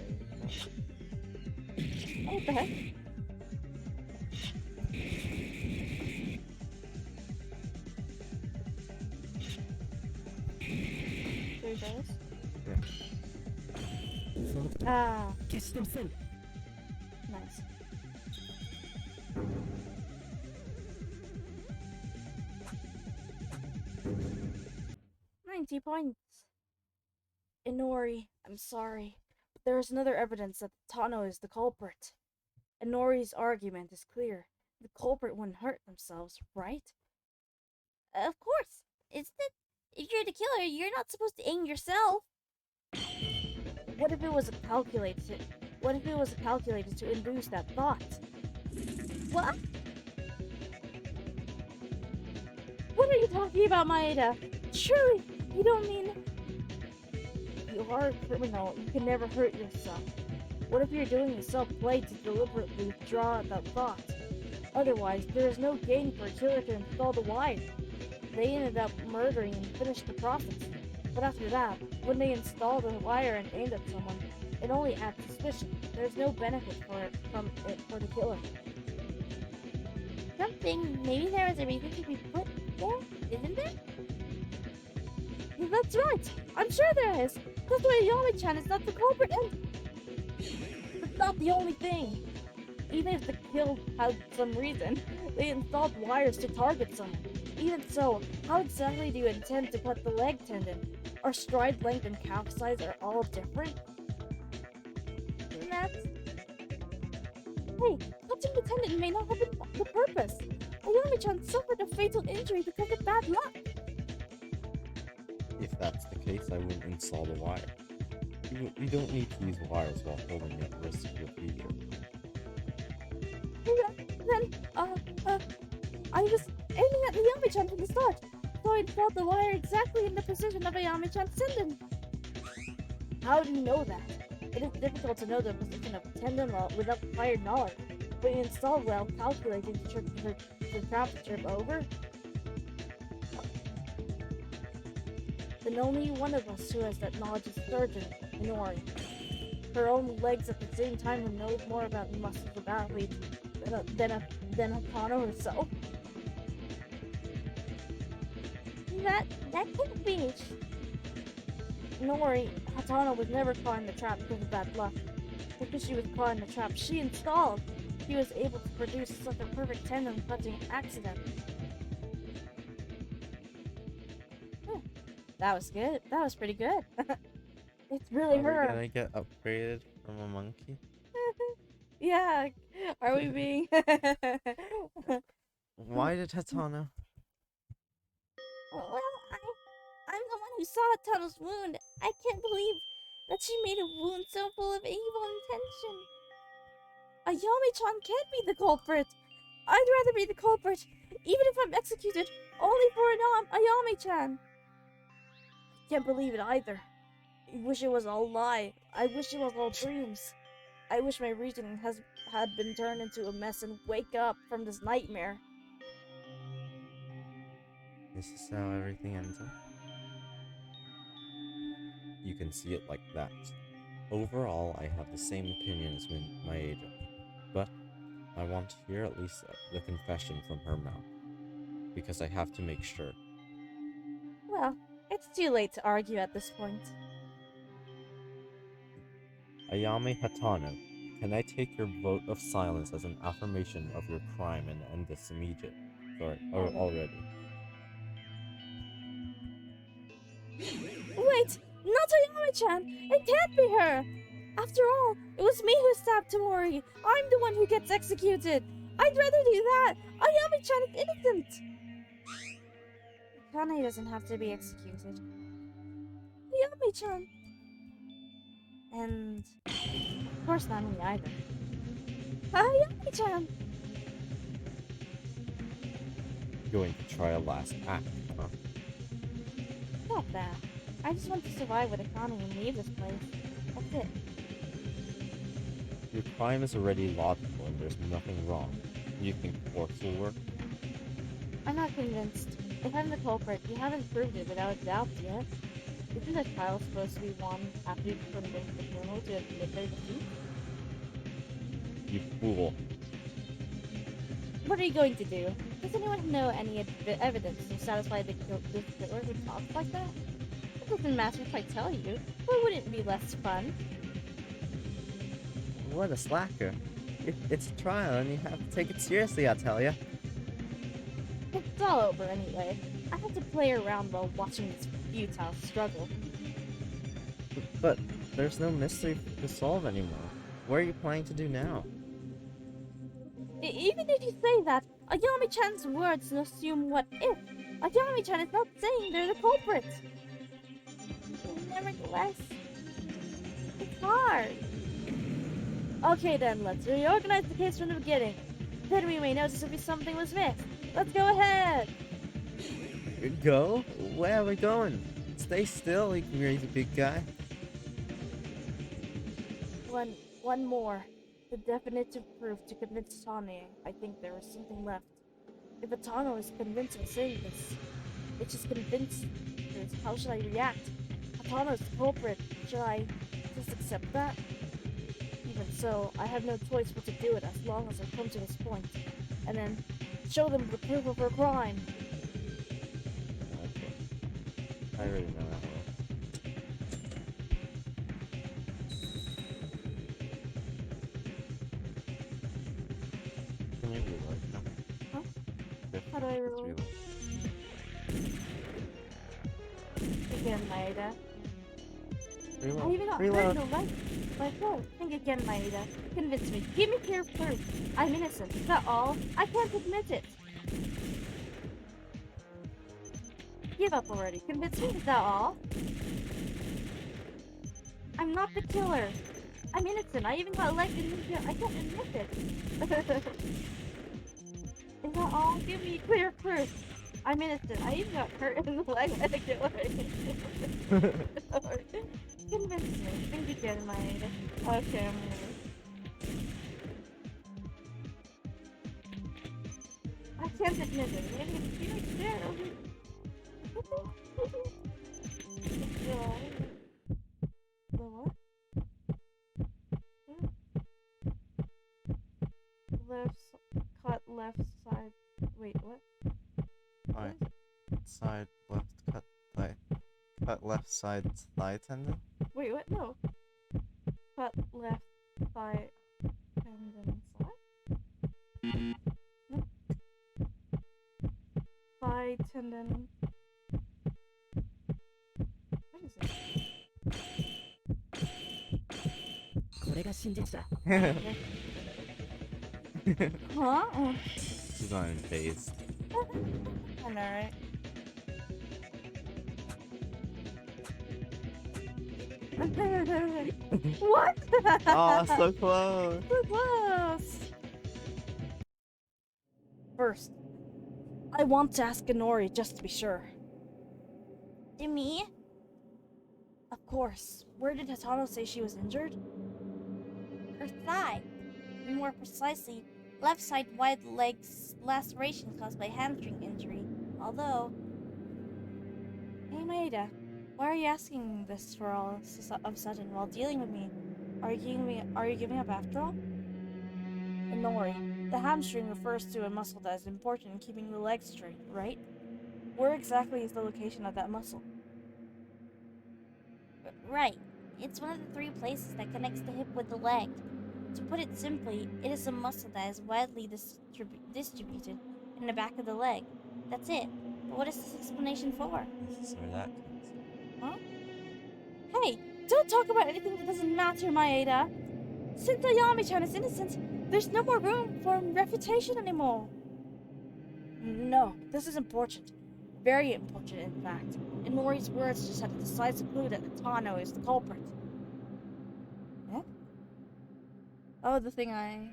Oh, what the heck? 3 stars? Yeah. その Ah, 決してみせん nice. $90 points. Inori, I'm sorry, but there is another evidence that Tano is the culprit. Inori's argument is clear. The culprit wouldn't hurt themselves, right? Of course. It's that if you're the killer, you're not supposed to aim yourself. What if it was calculated? What if it was calculated to induce that thought? What? What are you talking about, Maeda? Surely you don't mean you are a criminal. You can never hurt yourself. What if you're doing a self-play to deliberately draw that thought? Otherwise, there is no gain for a killer to install the wire. They ended up murdering and finished the process. But after that, when they installed the wire and aimed at someone, it only adds suspicion. There's no benefit from it for the killer. Maybe there was a reason to be put there, isn't there? That's right. I'm sure there is. That's why Yami-chan is not the culprit, and it's not the only thing. Even if the kill had some reason, they installed wires to target someone. Even so, how exactly do you intend to cut the leg tendon? Our stride length and calf size are all different. That's Hey, cutting the tendon may not have been the purpose. Ayami-chan suffered a fatal injury because of bad luck. If that's the case, I wouldn't install the wire. You don't need to use wires while holding at risk of your future. Then, I was aiming at Ayami-chan from the start, so I installed the wire exactly in the position of Ayami-chan's tendon. How do you know that? It is difficult to know the position of a tendon without prior knowledge, but you install well calculating to trap the trip over. Then only one of us who has that knowledge is surgeon, Inori. Her own legs at the same time who knows more about the muscles of athletes than Akano herself. that couldn't be. Nori, Hatano was never caught in the trap because of bad luck. Because she was caught in the trap she installed, he was able to produce such a perfect tendon cutting accident. That was good. That was pretty good. It's really Are we her. gonna get upgraded from a monkey? Yeah. Are we being? Why did Hatano? Well, I'm the one who saw Tunnel's wound. I can't believe that she made a wound so full of evil intention. Ayami-chan can't be the culprit. I'd rather be the culprit, even if I'm executed, only for Ayami-chan. I can't believe it either. I wish it was all a lie. I wish it was all dreams. I wish my reasoning had been turned into a mess and wake up from this nightmare. This is how everything ends up. You can see it like that. Overall, I have the same opinion as Maeda, but I want to hear at least the confession from her mouth, because I have to make sure. Well, it's too late to argue at this point. Ayame Hatano, can I take your vote of silence as an affirmation of your crime and end this immediate? Already. Wait! Not Ayame-chan! It can't be her! After all, it was me who stabbed Tamori! I'm the one who gets executed! I'd rather do that! Ayame-chan is innocent! Kane doesn't have to be executed. Ayame-chan! And... of course not me either. Ayame-chan! Going to try a last act, huh? Not that. I just want to survive with Akane and leave this place. That's it. Your crime is already logical and there's nothing wrong. You think force will work? I'm not convinced. If I'm the culprit, you haven't proved it without a doubt yet. Isn't the trial supposed to be won after you convince the criminal to admit their defeat? You fool. What are you going to do? Does anyone know any evidence to satisfy the killer who talks like that? It doesn't matter if I tell you. It wouldn't be less fun. What a slacker. It's a trial and you have to take it seriously, I tell ya. It's all over anyway. I had to play around while watching this futile struggle. But there's no mystery to solve anymore. What are you planning to do now? Even if you say that, Ayami-chan's words assume what if. Ayami-chan is not saying they're the culprit. Nevertheless, it's hard. Okay then, let's reorganize the case from the beginning. Then we may notice if something was missed. Let's go ahead. Go? Where are we going? Stay still, you crazy big guy. One more. The definitive proof to convince Tane. I think there was something left. If Atano is convinced of saying this, it's just convinced this, how should I react? Atano is the culprit. Should I just accept that? Even so, I have no choice but to do it as long as I come to this point. And then show them the proof of her crime. Okay. I already know that one. Can you reload now? Huh? Yes, How do I just reload? Again, Maeda. Reload. I even got Reload. hurt my phone. Think again, Maeda. Convince me. Give me clear proof. I'm innocent. Is that all? I can't admit it. Give up already. Convince me. Is that all? I'm not the killer. I'm innocent. I even got elected in jail. I can't admit it. Is that all? Give me clear proof. I'm innocent. I even got hurt in the leg by the killer. Convince me. Think again, Maeda. Okay, I'm gonna... I can't admit it. Maybe it's you jail. The what? Cut left side. Wait, what? Alright. Side left cut thigh. Cut left side thigh tendon? Wait, what? No. Cut left thigh tendon side? No. Thigh tendon. What is it? これが真実だ。 Huh? Oh, She's not even phased. I know, right? What? Oh, so close! So close. First, I want to ask Ganori just to be sure. To me? Of course. Where did Hatano say she was injured? Her thigh. More precisely, left side wide leg laceration caused by hamstring injury. Although, Hey Maeda, Why are you asking this for all of a sudden while dealing with me? Are you giving up after all? Inori, the hamstring refers to a muscle that is important in keeping the legs straight, right? Where exactly is the location of that muscle? Right. It's one of the three places that connects the hip with the leg. To put it simply, it is a muscle that is widely distributed in the back of the leg. That's it. But what is this explanation for? This is where that comes in. Huh? Hey, don't talk about anything that doesn't matter, Maeda. Since Ayami-chan is innocent, there's no more room for refutation anymore. No, this is important. Very important, in fact. Inori's words just had a decisive clue that Atano is the culprit. Eh? Oh, the thing I...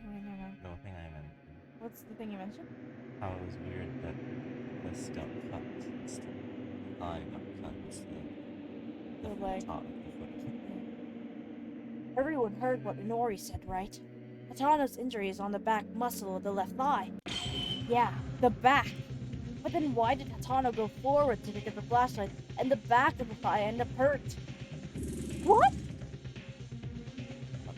The thing I mentioned. What's the thing you mentioned? How it was weird that this got cut instead. I got cut instead. The leg. Top of the foot. Everyone heard what Inori said, right? Hatano's injury is on the back muscle of the left thigh. Yeah, the back. But then why did Hatano go forward to pick up the flashlight and the back of the thigh end up hurt? What?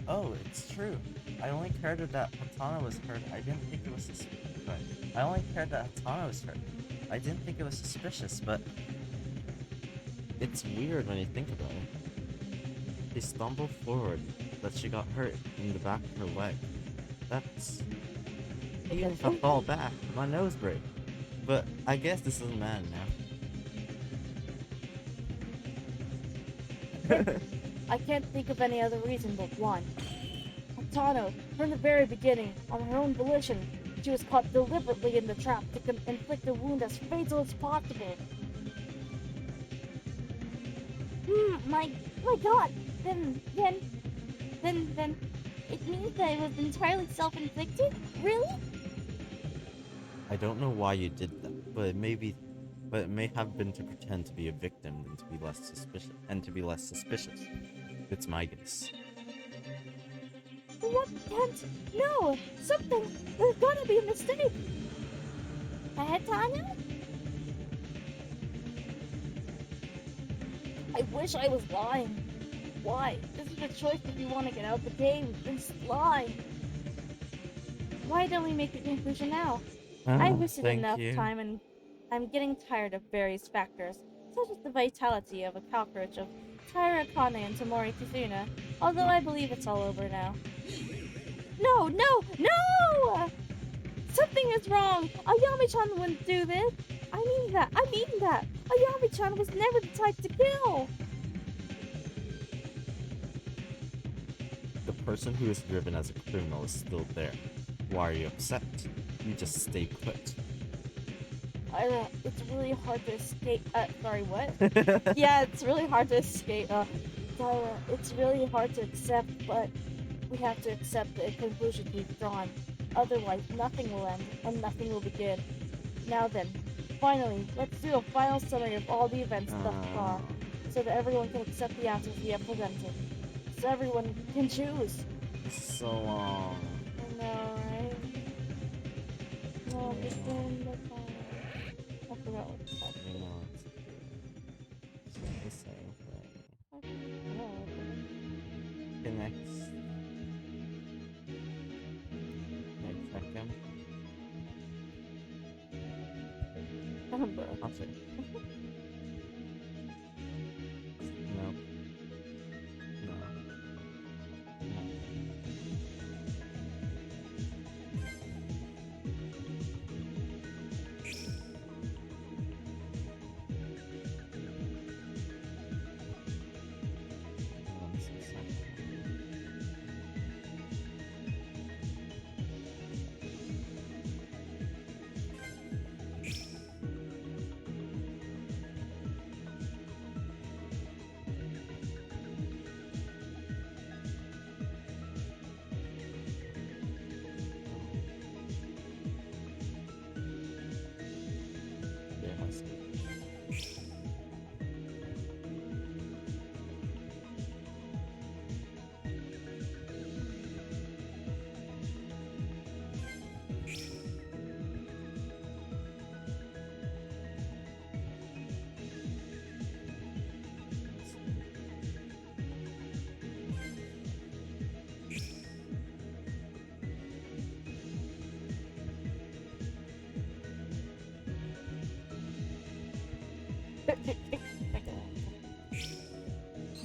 Oh, it's true. I only cared that Hatana was hurt. I didn't think it was suspicious. I only cared that Hatana was hurt. I didn't think it was suspicious, but it's weird when you think about it. She stumbled forward, but she got hurt in the back of her leg. That's... Even if I fall back, my nose break. But I guess this doesn't matter now. I can't think of any other reason but one. Hatano, from the very beginning, on her own volition, she was caught deliberately in the trap to inflict a wound as fatal as possible. My God. Then, it means that it was entirely self-inflicted? Really? I don't know why you did that, but it may have been to pretend to be a victim and to be less suspicious. It's my guess. What can't? No! Something! There's gotta be a mistake! Hatano? I wish I was lying. Why? This is a choice if you want to get out of the game. Just lie. Why don't we make a conclusion now? I wasted enough time and I'm getting tired of various factors, such as the vitality of a cockroach of Taira Akane and Tamori Kizuna, although I believe it's all over now. No! Something is wrong! Ayami-chan wouldn't do this! I mean that! Ayami-chan was never the type to kill! The person who is driven as a criminal is still there. Why are you upset? You just stay put. Ira, it's really hard to escape. Sorry, what? Yeah, it's really hard to escape. Ira, it's really hard to accept, but we have to accept the conclusions we've drawn. Otherwise, nothing will end, and nothing will begin. Now then, finally, let's do a final summary of all the events thus far, so that everyone can accept the answers we have presented. So everyone can choose. So long. I know, right? No, begin the time. I forgot what it's called. You know, it's the same thing. I forgot. Okay, next second. I'll say. No. No.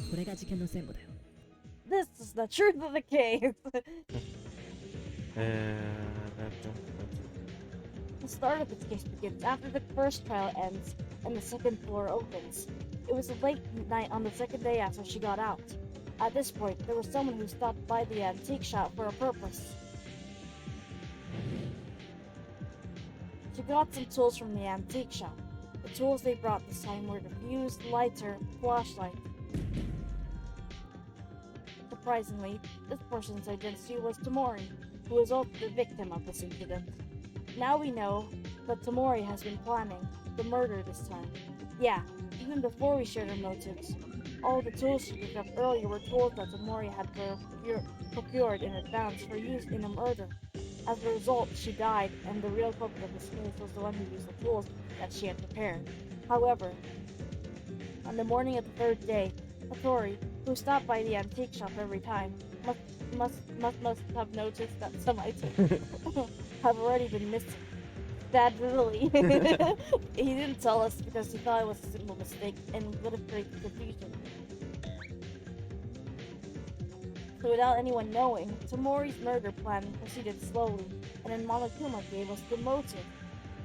これが事件の全部だよ。 This is the truth of the case. The start of this case begins after the first trial ends and the second floor opens. It was a late night on the second day after she got out. At this point, there was someone who stopped by the antique shop for a purpose. She got some tools from the antique shop. The tools they brought this time were the fuse, lighter, flashlight. Surprisingly, this person's identity was Tamori, who was also the victim of this incident. Now we know that Tamori has been planning the murder this time. Yeah, even before we shared her motives. All the tools she picked up earlier were tools that Tamori had procured in advance for use in a murder. As a result, she died, and the real culprit of this case was the one who used the tools that she had prepared. However, on the morning of the third day, Hattori, who stopped by the antique shop every time, must have noticed that some items have already been missing. That really. He didn't tell us because he thought it was a simple mistake and would have created confusion. So without anyone knowing, Tamori's murder plan proceeded slowly, and then Monokuma gave us the motive.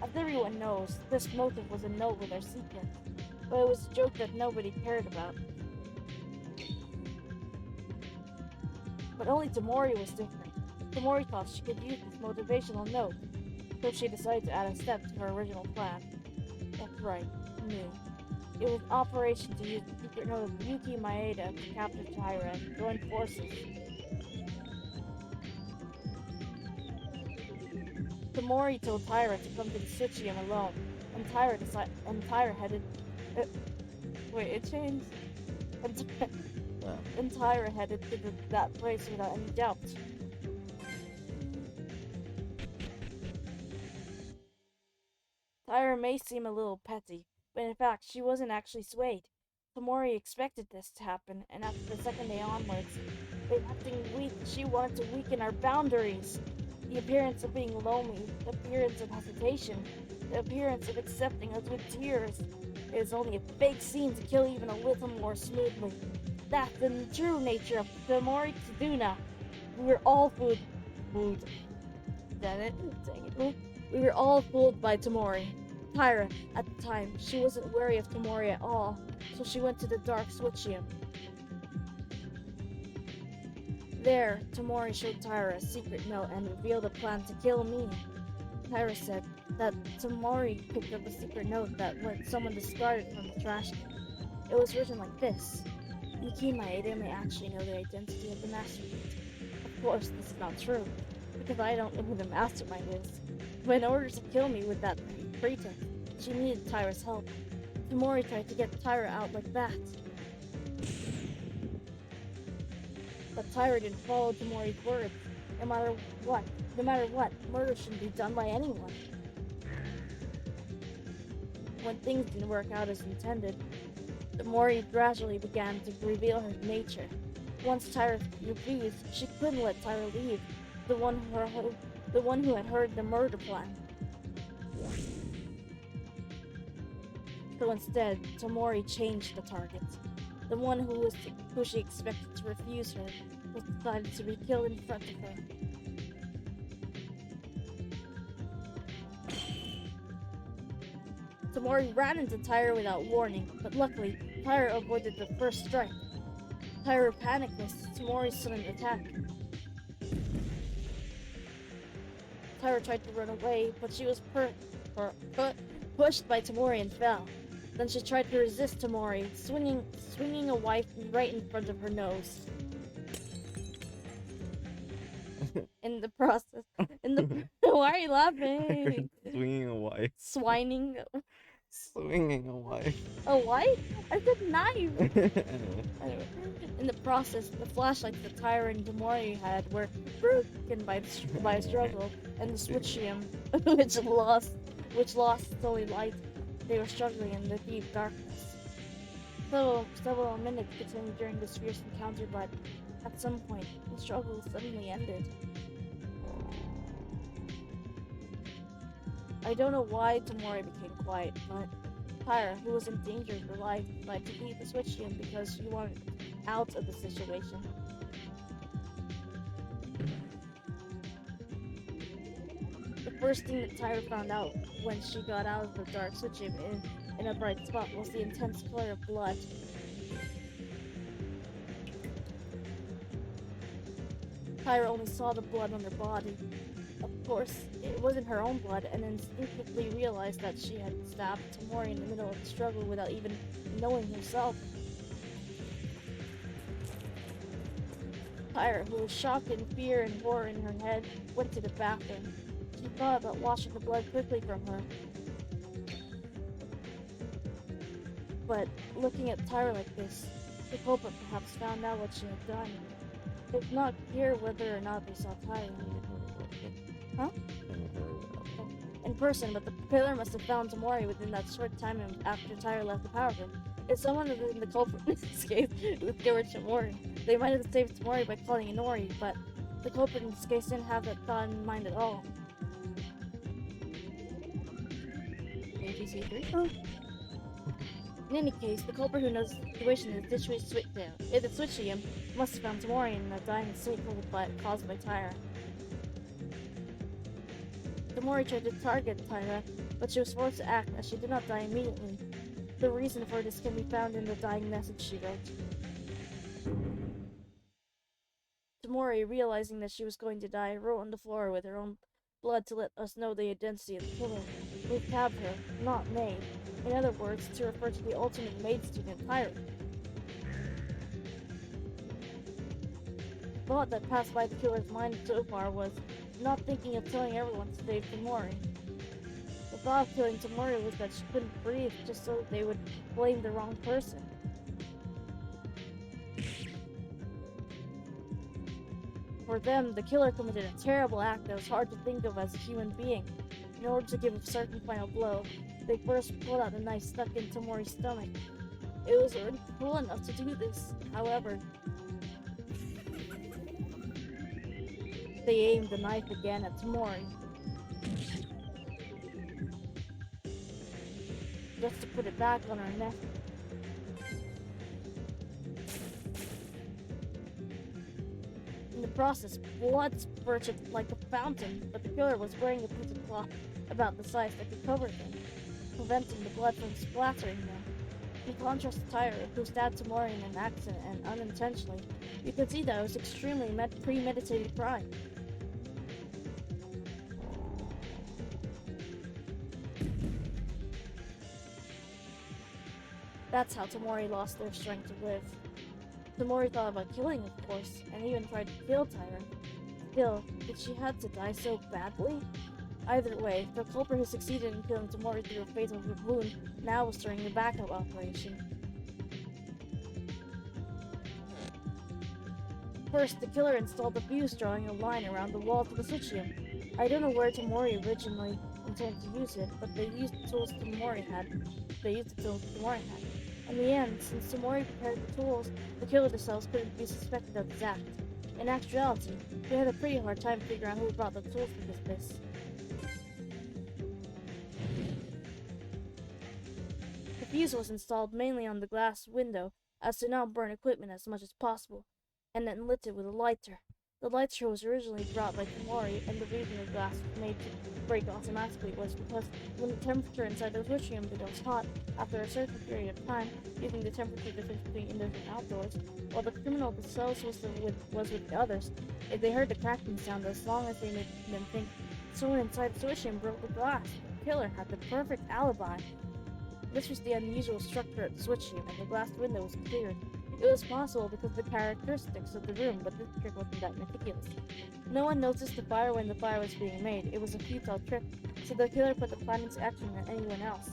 As everyone knows, this motive was a note with our secret, but it was a joke that nobody cared about. But only Tamori was different. Tamori thought she could use this motivational note, so she decided to add a step to her original plan. That's right, new. It was operation to use the secret note of Yuki Maeda to capture Taira and join forces. Tamori told Taira to come to the Tsuchium alone, and Taira headed. Wait, it changed. And Taira headed to that place without any doubt. Taira may seem a little petty, but in fact, she wasn't actually swayed. Tamori expected this to happen, and after the second day onwards, by acting weak, she wanted to weaken our boundaries. The appearance of being lonely, the appearance of hesitation, the appearance of accepting us with tears. It is only a fake scene to kill even a little more smoothly. That's the true nature of Tamori Tsuduna. We were all fooled. Damn it. Dang it. We were all fooled by Tamori. Taira, at the time, she wasn't wary of Tamori at all, so she went to the Dark Switchium. There, Tamori showed Taira a secret note and revealed a plan to kill me. Taira said that Tamori picked up a secret note that someone discarded from the trash can. It was written like this: Yuki Maeda may actually know the identity of the mastermind. Of course, this is not true, because I don't know who the mastermind is. But in order to kill me with that pretext, she needed Taira's help. Tamori tried to get Taira out like that. But Taira didn't follow Tamori's words. No matter what, murder shouldn't be done by anyone. When things didn't work out as intended, Tamori gradually began to reveal her nature. Once Taira refused, she couldn't let Taira leave, the one who had heard the murder plan. So instead, Tamori changed the target. The one who she expected to refuse her was decided to be killed in front of her. Tamori ran into Taira without warning, but luckily, Taira avoided the first strike. Taira panicked with Tamori's sudden attack. Taira tried to run away, but she was pushed by Tamori and fell. Then she tried to resist Tamori, swinging a wife right in front of her nose. In the process, why are you laughing? Swinging a wife. Swinging Swinging a wife. a wife? I said knife. Anyway. In the process, the flashlights that Taira and Tamori had were broken by a struggle, and the Switchium, which lost its only light, they were struggling in the deep darkness. Several minutes continued during this fierce encounter, but at some point, the struggle suddenly ended. I don't know why Tamori became quiet, but Pyra, who was in danger of her life, tried to leave the switch room because she wanted out of the situation. The first thing that Tyra found out when she got out of the dark switch room in a bright spot was the intense color of blood. Tyra only saw the blood on her body. Of course, it wasn't her own blood, and instinctively realized that she had stabbed Tamori in the middle of the struggle without even knowing herself. Tyra, who was shocked in fear and horror in her head, went to the bathroom. She thought about washing the blood quickly from her. But looking at Tyra like this, the culprit perhaps found out what she had done. It's not clear whether or not they saw Tyra. Huh? In person, but the killer must have found Tamori within that short time after Tyra left the power room. If someone had been the culprit in this case, it was Gilbert Tamori. They might have saved Tamori by calling Inori, but the culprit in this case didn't have that thought in mind at all. ATC3? Oh. In any case, the culprit who knows the situation in the switchium must have found Tamori in a dying state caused by Tyra. Tamori tried to target Tyra, but she was forced to act as she did not die immediately. The reason for this can be found in the dying message she wrote. Tamori, realizing that she was going to die, wrote on the floor with her own blood to let us know the identity of the killer. We tabbed her, not maid. In other words, to refer to the ultimate maid student, Tyra. The thought that passed by the killer's mind so far was not thinking of telling everyone to save Tamori. The thought of killing Tamori was that she couldn't breathe just so they would blame the wrong person. For them, the killer committed a terrible act that was hard to think of as a human being. In order to give a certain final blow, they first pulled out the knife stuck in Tamori's stomach. It was already cruel enough to do this. However, they aimed the knife again at Tamori, just to put it back on her neck. In the process, blood spurted like a fountain, but the killer was wearing a piece of cloth about the size that could cover them, preventing the blood from splattering them. In contrast to Tyra, who stabbed Tamori in an accident and unintentionally, you could see that it was extremely premeditated crime. That's how Tamori lost their strength to live. Tamori thought about killing, of course, and even tried to kill Tyra. Still, did she have to die so badly? Either way, the culprit who succeeded in killing Tamori through a fatal wound now was starting a backup operation. First, the killer installed the fuse, drawing a line around the wall to the switchium. I don't know where Tamori originally intended to use it, but they used the tools Tamori had. In the end, since Tamori prepared the tools, the killer themselves couldn't be suspected of this act. In actuality, they had a pretty hard time figuring out who brought the tools because of this. The fuse was installed mainly on the glass window, as to not burn equipment as much as possible, and then lit it with a lighter. The lighter was originally brought by Tamori, and the reason the glass was made to break automatically was because when the temperature inside the switch room becomes hot, after a certain period of time, using the temperature difference between indoors and outdoors, while the criminal themselves was with the others, if they heard the cracking sound, as long as they made them think someone inside the switch room broke the glass, the killer had the perfect alibi. This was the unusual structure of the switch room, and the glass window was cleared. It was possible because of the characteristics of the room, but this trick wasn't that meticulous. No one noticed the fire when the fire was being made. It was a futile trick, so the killer put the plan into action than anyone else.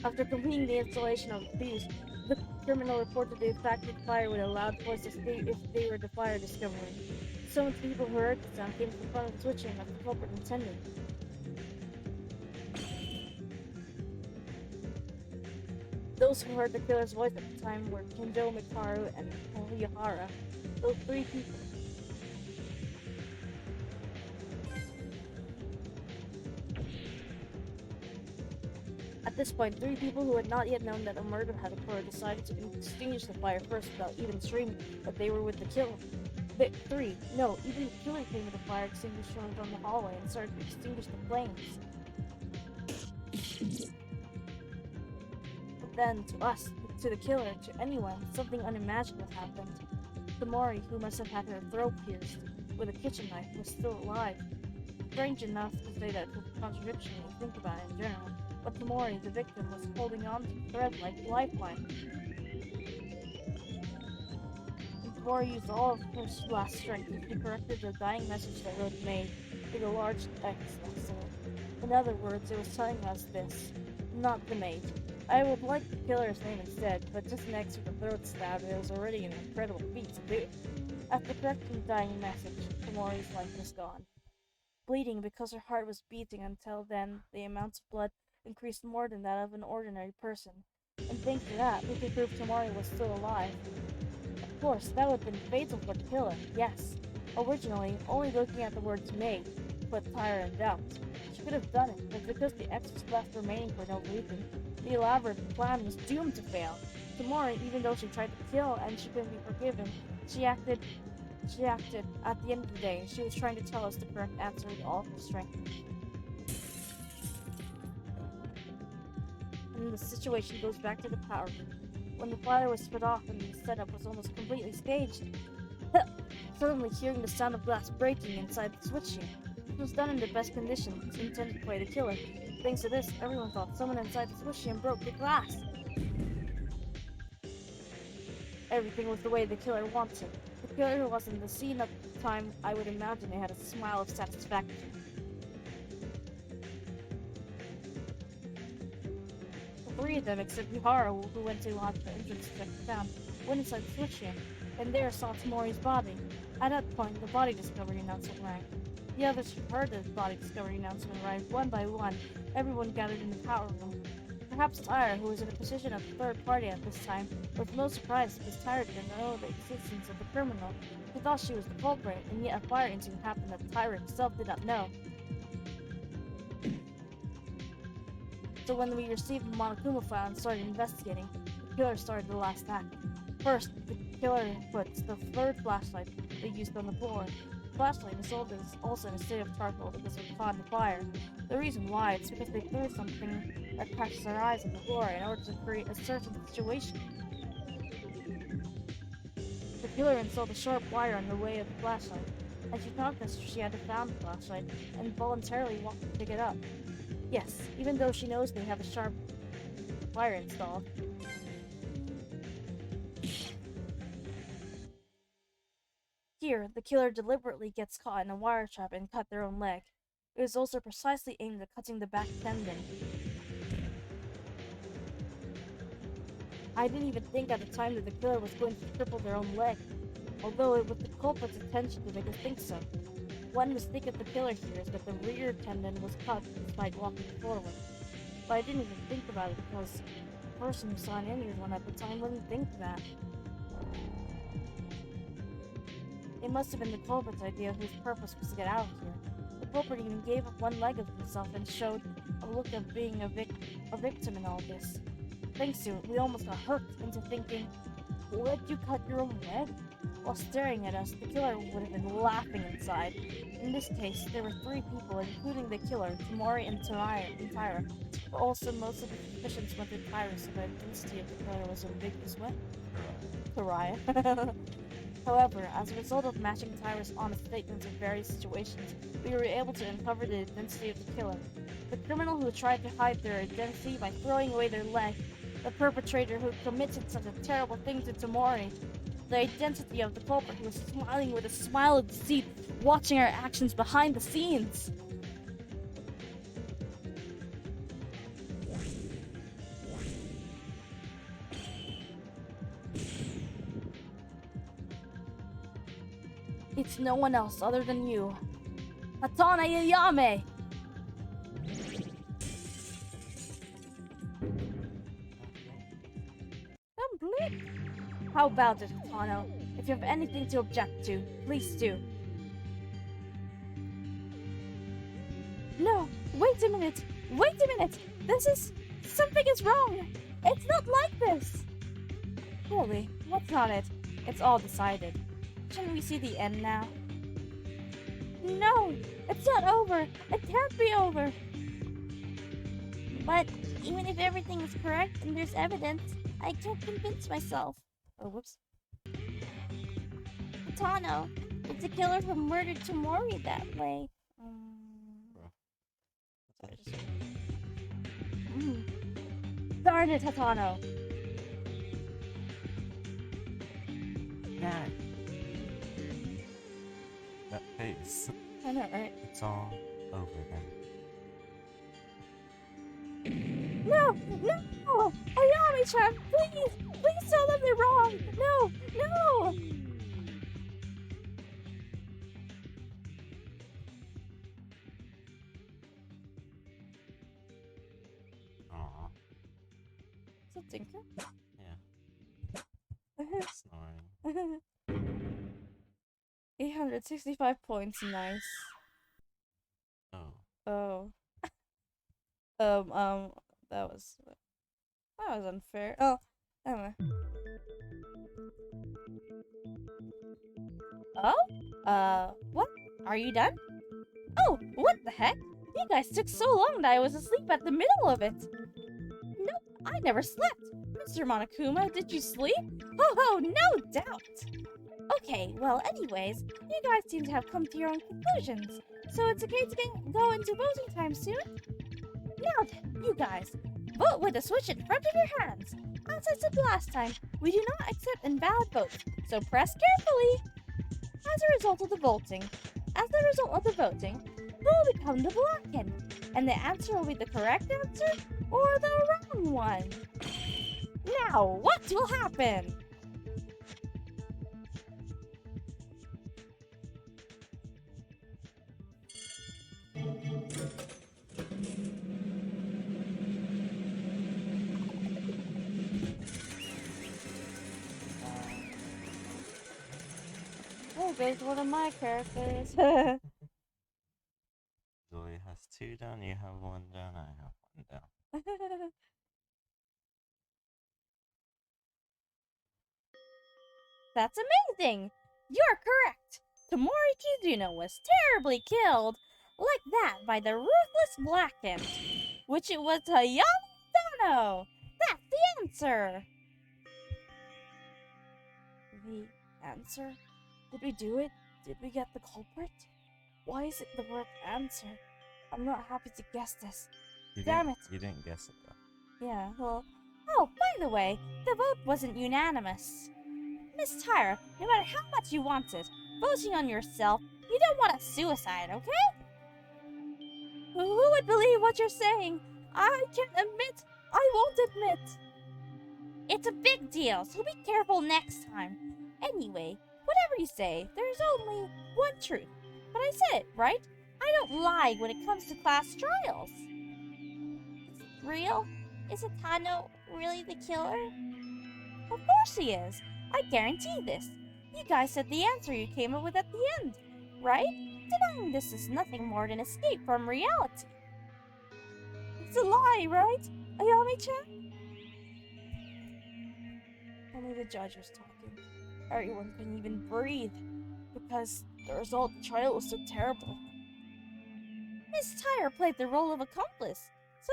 After completing the installation of the fuse, the criminal reported the affected fire with a loud voice as if they were the fire discovery. Some of the people who heard the sound came to the front of the switch room as the culprit intended. Those who heard the killer's voice at the time were Kenjo Mikaru and Oyahara, those three people. this point, 3 people who had not yet known that a murder had occurred decided to extinguish the fire first without even screaming that they were with the killer. Even the killer came with a fire extinguisher from the hallway and started to extinguish the flames. But then, to us, to the killer, to anyone, something unimaginable happened. Tamori, who must have had her throat pierced with a kitchen knife, was still alive. Strange enough to say that it's a contradiction when you think about it in general, but Tamori, the victim, was holding on to the thread like a lifeline. And Tamori used all of her last strength to corrected the dying message that Road made with a large X next to it. In other words, it was telling us this: not the maid. I would like the killer's name instead, but just next to the throat stab, it was already an incredible feat to do. After correcting the dying message, Tamori's life was gone. Bleeding because her heart was beating until then, the amount of blood increased more than that of an ordinary person. And thanks to that, we could prove Tamori was still alive. Of course, that would have been fatal for the killer, yes. Originally, only looking at the words maid put Tyra in doubt. She could have done it, but because the X was left remaining for no reason, the elaborate plan was doomed to fail. Tamori, even though she tried to kill and she couldn't be forgiven, she acted. At the end of the day, she was trying to tell us the correct answer with all her strength. And the situation goes back to the power room. When the fire was put off and the setup was almost completely staged, suddenly hearing the sound of glass breaking inside the switching. It was done in the best conditions intended by the killer. Thanks to this, everyone thought someone inside the switching broke the glass. Everything was the way the killer wanted. The killer who was in the scene at the time, I would imagine, it had a smile of satisfaction. The 3 of them, except Yuhara, who went to launch the entrance to check it down, went inside the switching, and there saw Tamori's body. At that point, the body discovery announcement rang. The others who heard the body discovery announcement arrived one by one. Everyone gathered in the power room. Perhaps Tyra, who was in a position of third party at this time, was most surprised because Tyra didn't know the existence of the criminal. She thought she was the culprit, and yet a fire incident happened that Tyra himself did not know. So when we received the Monokuma file and started investigating, the killer started the last act. First, the killer puts the third flashlight they used on the floor. The flashlight is also in a state of charcoal because it was caught in the fire. The reason why is because they threw something that catches our eyes on the floor in order to create a certain situation. The killer installed a sharp wire on the way of the flashlight, and she thought that she had found the flashlight and voluntarily walked to pick it up. Yes, even though she knows they have a sharp wire installed. Here, the killer deliberately gets caught in a wire trap and cut their own leg. It was also precisely aimed at cutting the back tendon. I didn't even think at the time that the killer was going to cripple their own leg, although it was the culprit's intention to make us think so. One mistake of the killer here is that the rear tendon was cut despite walking forward. But I didn't even think about it because the person who saw an injured one at the time wouldn't think that. It must have been the culprit's idea whose purpose was to get out of here. The culprit even gave up one leg of himself and showed a look of being a victim in all this. Thanks to it, we almost got hooked into thinking, would you cut your own leg? While staring at us, the killer would have been laughing inside. In this case, there were 3 people, including the killer, Tamori and Tyra. But also, most of the suspicions went to Tyra, so the identity of the killer was ambiguous. What? Pariah. However, as a result of matching Tyra's honest statements in various situations, we were able to uncover the identity of the killer. The criminal who tried to hide their identity by throwing away their leg, the perpetrator who committed such a terrible thing to Tamori, the identity of the culprit who was smiling with a smile of deceit, watching our actions behind the scenes. It's no one else other than you. Hatana Yayame! Complete. How about it, Hatano? If you have anything to object to, please do. No, wait a minute! Wait a minute! This is... Something is wrong! It's not like this! Really, what's not it? It's all decided. Shouldn't we see the end now? No! It's not over! It can't be over! But even if everything is correct and there's evidence, I can't convince myself. Oh, whoops. Tano, did the killer who murdered Tomori that way? I just... Darn it, Hatano! Yeah. That face. I know, right? It's all over then. No! No! Ayami-chan, please! Please tell them they're wrong! No! No! Aw. Is that Tinker? Yeah. Snoring. 865 points, nice. Oh. Oh. That was unfair. Oh, anyway. Oh? What? Are you done? Oh, what the heck? You guys took so long that I was asleep at the middle of it. Nope, I never slept. Mr. Monokuma, did you sleep? Oh, no doubt. Okay, well, anyways, you guys seem to have come to your own conclusions, so it's okay to go into voting time soon. Now then, you guys, vote with the switch in front of your hands. As I said last time, we do not accept invalid votes, so press carefully. As a result of the voting, who will become the Blacken? And the answer will be the correct answer or the wrong one. Now, what will happen? Oh, there's one of my characters. Zoe has 2 down, you have 1 down, I have 1 down. That's amazing! You're correct! Tomori Kizuno was terribly killed, like that, by the ruthless Blacken, which it was Hayami Dano! That's the answer! The answer? Did we do it? Did we get the culprit? Why is it the word answer? I'm not happy to guess this. Damn it! You didn't guess it though. Yeah, well... Oh, by the way, the vote wasn't unanimous. Miss Tyra, no matter how much you want it, voting on yourself, you don't want a suicide, okay? Who would believe what you're saying? I can't admit. I won't admit. It's a big deal, so be careful next time. Anyway, whatever you say, there's only one truth. But I said it, right? I don't lie when it comes to class trials. It's real? Is Tano really the killer? Of course he is. I guarantee this. You guys said the answer you came up with at the end, right? Denying this is nothing more than escape from reality. It's a lie, right, Ayami-chan? Only the judge was talking. Everyone couldn't even breathe because the result of the trial was so terrible. Miss Tyre played the role of accomplice, so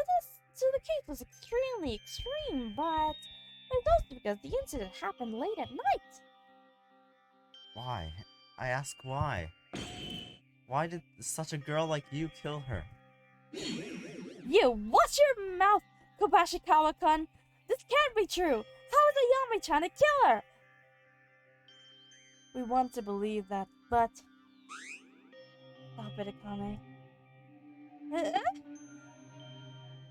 the case was extremely extreme, but it's also because the incident happened late at night. Why? I ask why. Why did such a girl like you kill her? You, watch your mouth, Kobashikawa-kun! This can't be true! How is Ayami-chan a killer? We want to believe that, but... Stop it, Akane.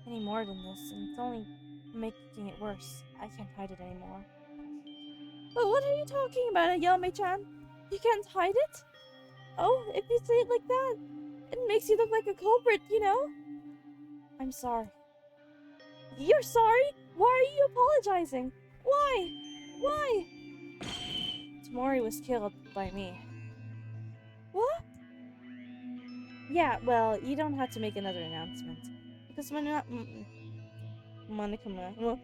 Any more than this, and it's only making it worse. I can't hide it anymore. But what are you talking about, Ayami-chan? You can't hide it? Oh, if you say it like that, it makes you look like a culprit, you know? I'm sorry. You're sorry? Why are you apologizing? Why? Why? Tomori was killed by me. What? Yeah, well, you don't have to make another announcement. Because we're not... Monokuma. Well,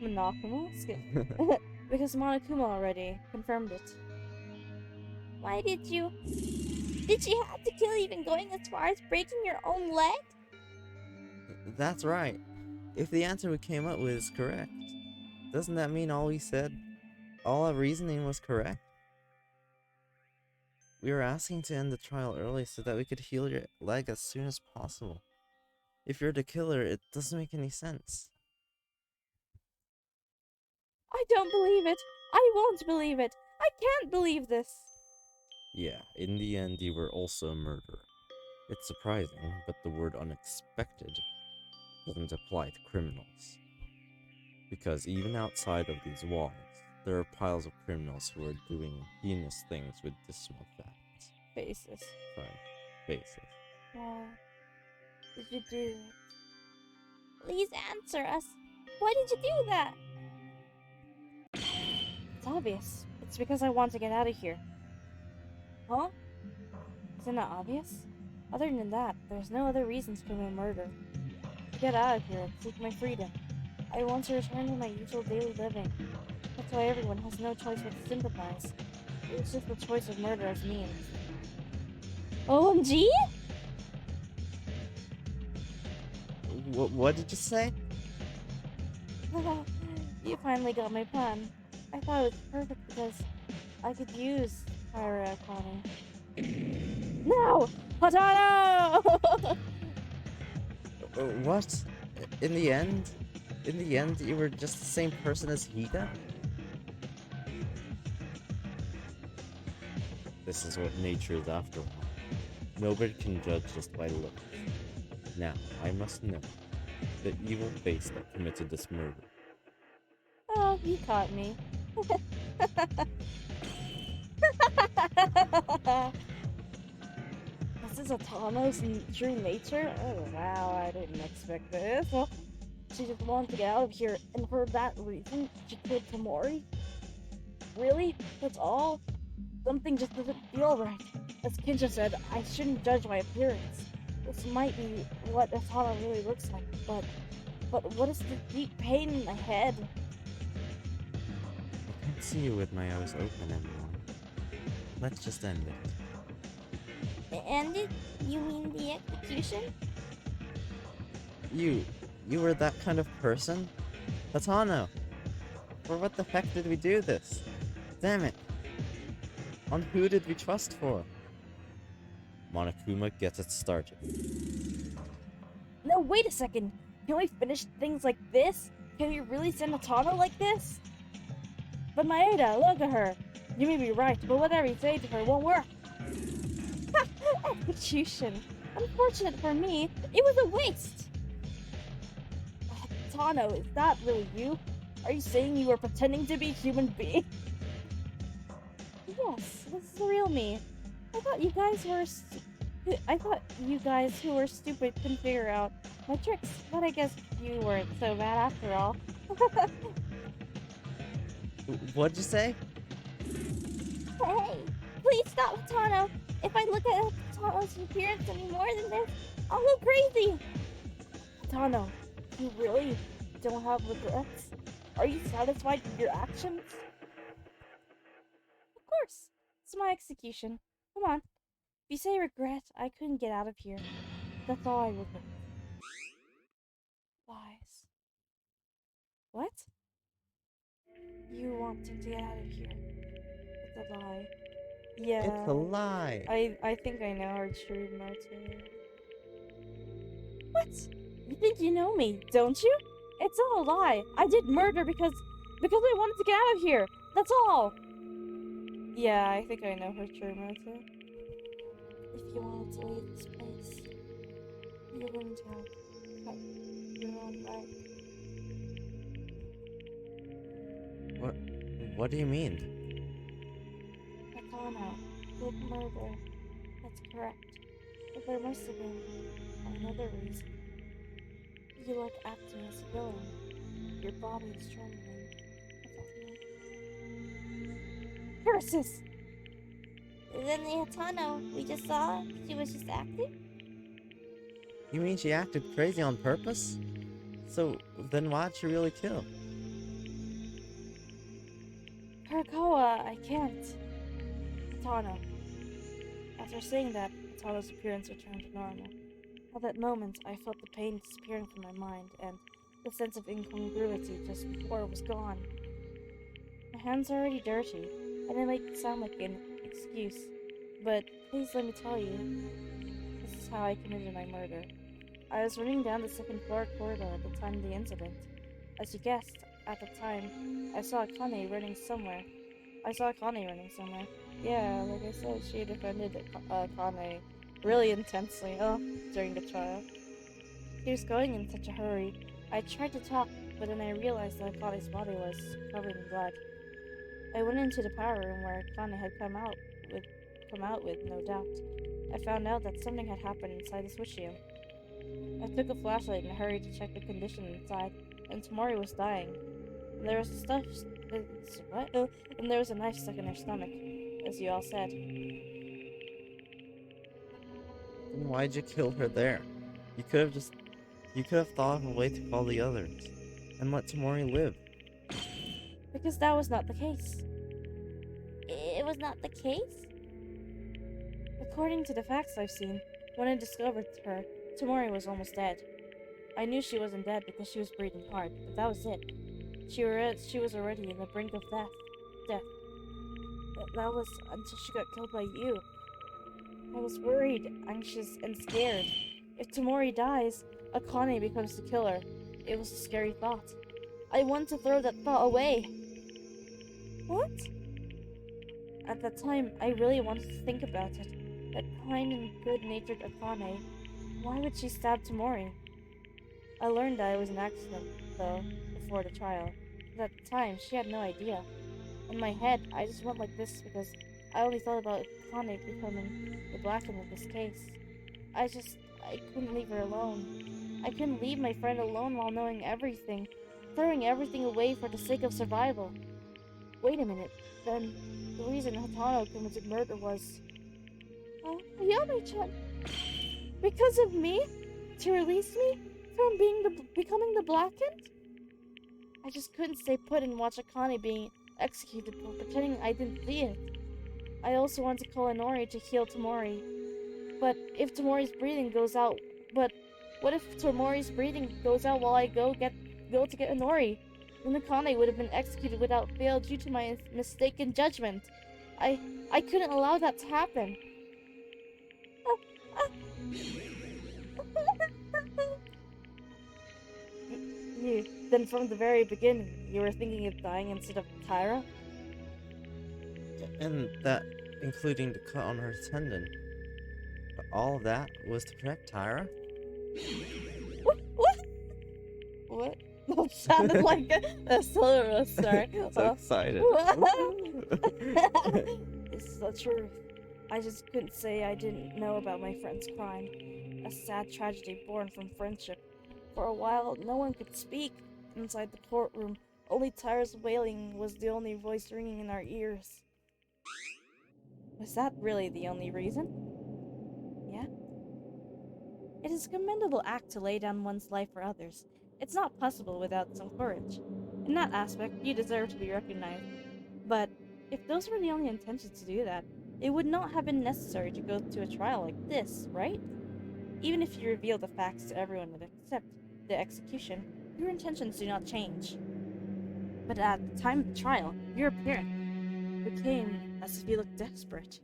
Monokuma? Because Monokuma already confirmed it. Why did you... Did she have to kill even going as far as breaking your own leg? That's right. If the answer we came up with is correct, doesn't that mean all we said, all our reasoning was correct? We were asking to end the trial early so that we could heal your leg as soon as possible. If you're the killer, it doesn't make any sense. I don't believe it. I won't believe it. I can't believe this. Yeah, in the end, you were also a murderer. It's surprising, but the word unexpected doesn't apply to criminals. Because even outside of these walls, there are piles of criminals who are doing heinous things with dismal facts. Faces. Sorry, faces. Why did you do it? Please answer us. Why did you do that? It's obvious. It's because I want to get out of here. Huh? Isn't that obvious? Other than that, there's no other reason to commit murder. To get out of here and seek my freedom. I want to return to my usual daily living. That's why everyone has no choice but to sympathize. It's just the choice of murder as means. OMG? What did you say? You finally got my pun. I thought it was perfect because I could use Pyra Akane. No! Potato! What? In the end, you were just the same person as Hida? This is what nature is after all. Nobody can judge just by looks. Now, I must know the evil face that committed this murder. Oh, you caught me. This is Atano's true nature? Oh wow, I didn't expect this. Well, she just wanted to get out of here, and for that reason, she killed Tamori? Really? That's all? Something just doesn't feel right. As Kinja said, I shouldn't judge my appearance. This might be what Atano really looks like, but what is the deep pain in my head? I can't see you with my eyes open anymore. Let's just end it. And it? You mean the execution? You were that kind of person? Hatano! For what the heck did we do this? Damn it! On who did we trust for? Monokuma gets it started. No, wait a second. Can we finish things like this? Can we really send Atano like this? But Maeda, look at her. You may be right, but whatever you say to her won't work. Execution. Unfortunate for me, it was a waste. Tano, is that really you? Are you saying you were pretending to be a human being? Yes, this is the real me. I thought you guys who were stupid couldn't figure out my tricks, but I guess you weren't so bad after all. What'd you say? Hey, please stop, Tano. If I look at Tano's appearance any more than this, I'll go crazy. Tano, you really don't have regrets? Are you satisfied with your actions? Of course. It's my execution. Come on. If you say regret, I couldn't get out of here. That's all I regret. Lies. What? You wanting to get out of here. It's a lie. Yeah. It's a lie! I think I know her true motive. What? You think you know me, don't you? It's all a lie. I did murder because I wanted to get out of here. That's all. Yeah, I think I know her true motive. If you wanted to leave this place, you wouldn't have cut your own leg. What do you mean? Atano did murder. That's correct. But there must have been another reason. You like acting as a villain. Your body is trembling. Curses! Then the Atano we just saw, she was just acting? You mean she acted crazy on purpose? So then why'd she really kill? Hirakawa, I can't. Hatano. After saying that, Hatano's appearance returned to normal. At that moment, I felt the pain disappearing from my mind, and the sense of incongruity just before was gone. My hands are already dirty, and it might sound like an excuse, but please let me tell you, this is how I committed my murder. I was running down the second floor corridor at the time of the incident. As you guessed, at the time, I saw Akane running somewhere. Yeah, like I said, she defended Akane really intensely during the trial. He was going in such a hurry. I tried to talk, but then I realized that Akane's body was covered in blood. I went into the power room where Akane had come out with, no doubt. I found out that something had happened inside the switch room. I took a flashlight and hurried to check the condition inside, and Tamori was dying. And there was and there was a knife stuck in her stomach, as you all said. Then why'd you kill her there? You could have thought of a way to call the others and let Tamori live. Because that was not the case. It was not the case? According to the facts I've seen, when I discovered her, Tamori was almost dead. I knew she wasn't dead because she was breathing hard, but that was it. She was already in the brink of death. That was until she got killed by you. I was worried, anxious, and scared. If Tamori dies, Akane becomes the killer. It was a scary thought. I wanted to throw that thought away. What? At that time, I really wanted to think about it. That kind and good-natured Akane, why would she stab Tamori? I learned that it was an accident, though, before the trial. But at the time, she had no idea. In my head, I just went like this because I only thought about Akane becoming the black end of this case. I couldn't leave her alone. I couldn't leave my friend alone while knowing everything, throwing everything away for the sake of survival. Wait a minute, then the reason Hatano committed murder was... Ayame-chan, because of me? To release me from becoming the Blackened? I just couldn't stay put and watch Akane being executed for pretending I didn't see it. I also wanted to call Inori to heal Tamori. But if Tamori's breathing goes out... But what if Tamori's breathing goes out while I go to get Inori? Then Akane would have been executed without fail due to my mistaken judgment. I couldn't allow that to happen. Then from the very beginning, you were thinking of dying instead of Tyra? And that including the cut on her tendon. But all of that was to protect Tyra? What? That sounded like a solar start. So excited. This is the truth. I just couldn't say I didn't know about my friend's crime. A sad tragedy born from friendship. For a while, no one could speak inside the courtroom. Only Tyra's wailing was the only voice ringing in our ears. Was that really the only reason? Yeah? It is a commendable act to lay down one's life for others. It's not possible without some courage. In that aspect, you deserve to be recognized. But if those were the only intentions to do that, it would not have been necessary to go to a trial like this, right? Even if you reveal the facts to everyone except the execution, your intentions do not change. But at the time of the trial, your appearance became as if you looked desperate.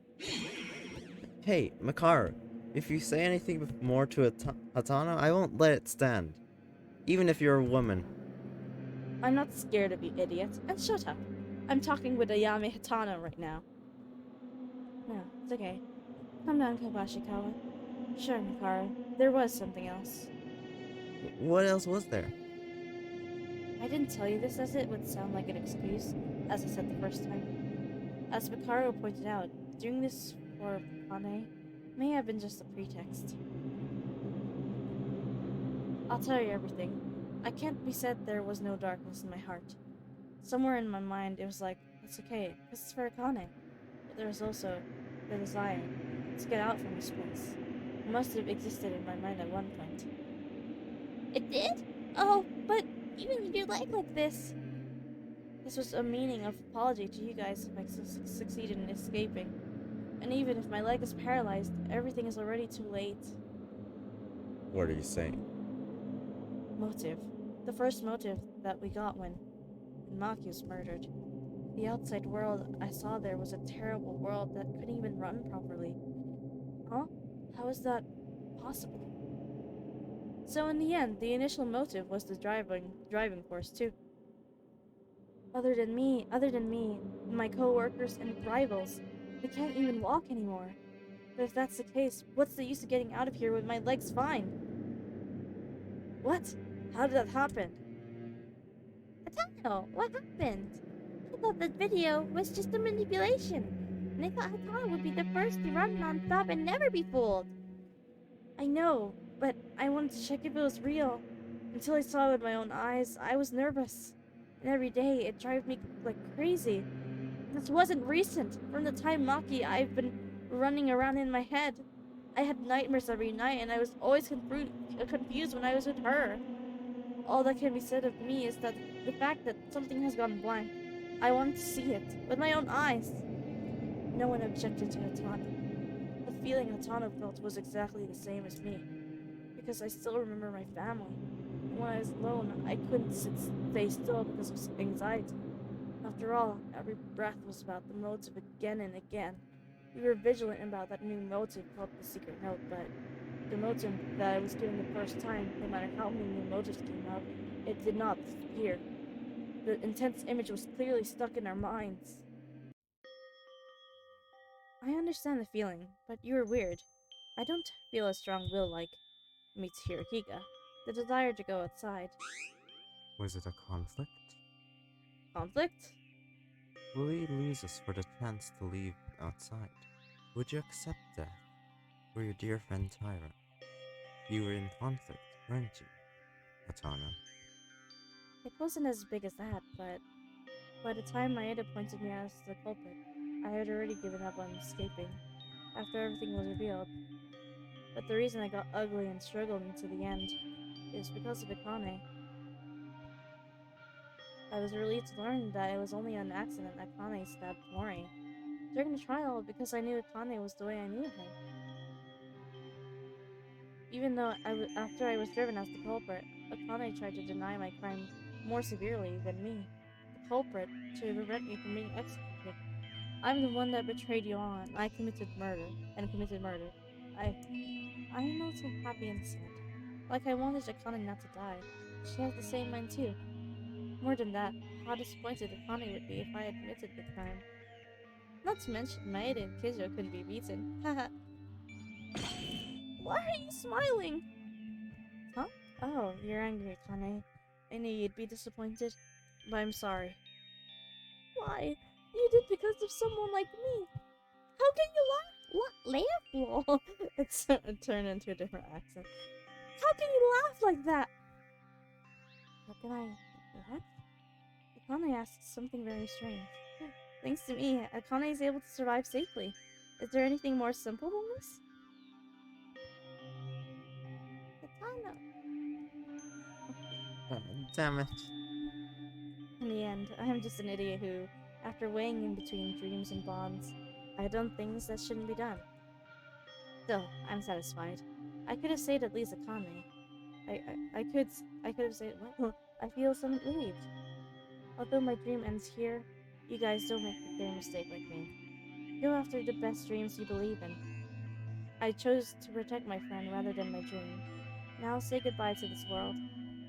Hey, Makaru, if you say anything more to Hatano, I won't let it stand. Even if you're a woman. I'm not scared of you, idiot. And shut up. I'm talking with Ayame Hatano right now. No, it's okay. Calm down, Kabashikawa. Sure, Makaru. There was something else. What else was there? I didn't tell you this as it would sound like an excuse, as I said the first time. As Makaru pointed out, doing this for Kane may have been just a pretext. I'll tell you everything. I can't be said there was no darkness in my heart. Somewhere in my mind, it was like, it's okay, this is for Akane. But there was also the desire to get out from this place. It must have existed in my mind at one point. It did? Oh, but even with your leg like this. This was a meaning of apology to you guys if I succeeded in escaping. And even if my leg is paralyzed, everything is already too late. What are you saying? Motive. The first motive that we got when Maki was murdered. The outside world I saw there was a terrible world that couldn't even run properly. Huh? How is that possible? So in the end, the initial motive was the driving force too. Other than me, and my co-workers and rivals, they can't even walk anymore. But if that's the case, what's the use of getting out of here with my legs fine? What? How did that happen? I don't know. What happened? I thought that video was just a manipulation. And I thought Hatana would be the first to run non-stop and never be fooled. I know, but I wanted to check if it was real. Until I saw it with my own eyes, I was nervous. And every day, it drove me like crazy. This wasn't recent. From the time Maki, I've been running around in my head. I had nightmares every night, and I was always confused when I was with her. All that can be said of me is that the fact that something has gone blank. I wanted to see it with my own eyes. No one objected to Hatana. The feeling Hatana felt was exactly the same as me, because I still remember my family. And when I was alone, I couldn't stay still because of anxiety. After all, every breath was about the motive again and again. We were vigilant about that new motive called the secret note, but the motive that I was given the first time, no matter how many new motives came out, it did not disappear. The intense image was clearly stuck in our minds. I understand the feeling, but you were weird. I don't feel a strong will like Mitsuhiro Higa. The desire to go outside. Was it a conflict? Conflict? Will you lose us for the chance to leave outside? Would you accept death for your dear friend Tyra? You were in conflict, weren't you, Katana? It wasn't as big as that, but by the time Maeda pointed me out as the culprit, I had already given up on escaping, after everything was revealed. But the reason I got ugly and struggled into the end is because of Akane. I was relieved to learn that it was only an accident that Akane stabbed Mori during the trial because I knew Akane was the way I knew her. Even though after I was driven as the culprit, Akane tried to deny my crime more severely than me, the culprit, to prevent me from being executed. I'm the one that betrayed you all, and I committed murder. I am also happy and sad. Like I wanted Akane not to die. She has the same mind too. More than that, how disappointed Akane would be if I admitted the crime. Not to mention, Maeda and Kijo couldn't be beaten. Haha. Why are you smiling? Huh? Oh, you're angry, Akane. I knew you'd be disappointed, but I'm sorry. Why? You did because of someone like me. How can you laugh? Lol. It turned into a different accent. How can you laugh like that? How can I? What? Akane asks something very strange. Thanks to me, Akane is able to survive safely. Is there anything more simple than this? Katana. Damn it. In the end, I am just an idiot who, after weighing in between dreams and bonds, I have done things that shouldn't be done. Still, I'm satisfied. I could have saved at least Akane. I could have saved. Well, I feel somewhat relieved. Although my dream ends here, you guys don't make the same mistake like me. Go after the best dreams you believe in. I chose to protect my friend rather than my dream. Now say goodbye to this world,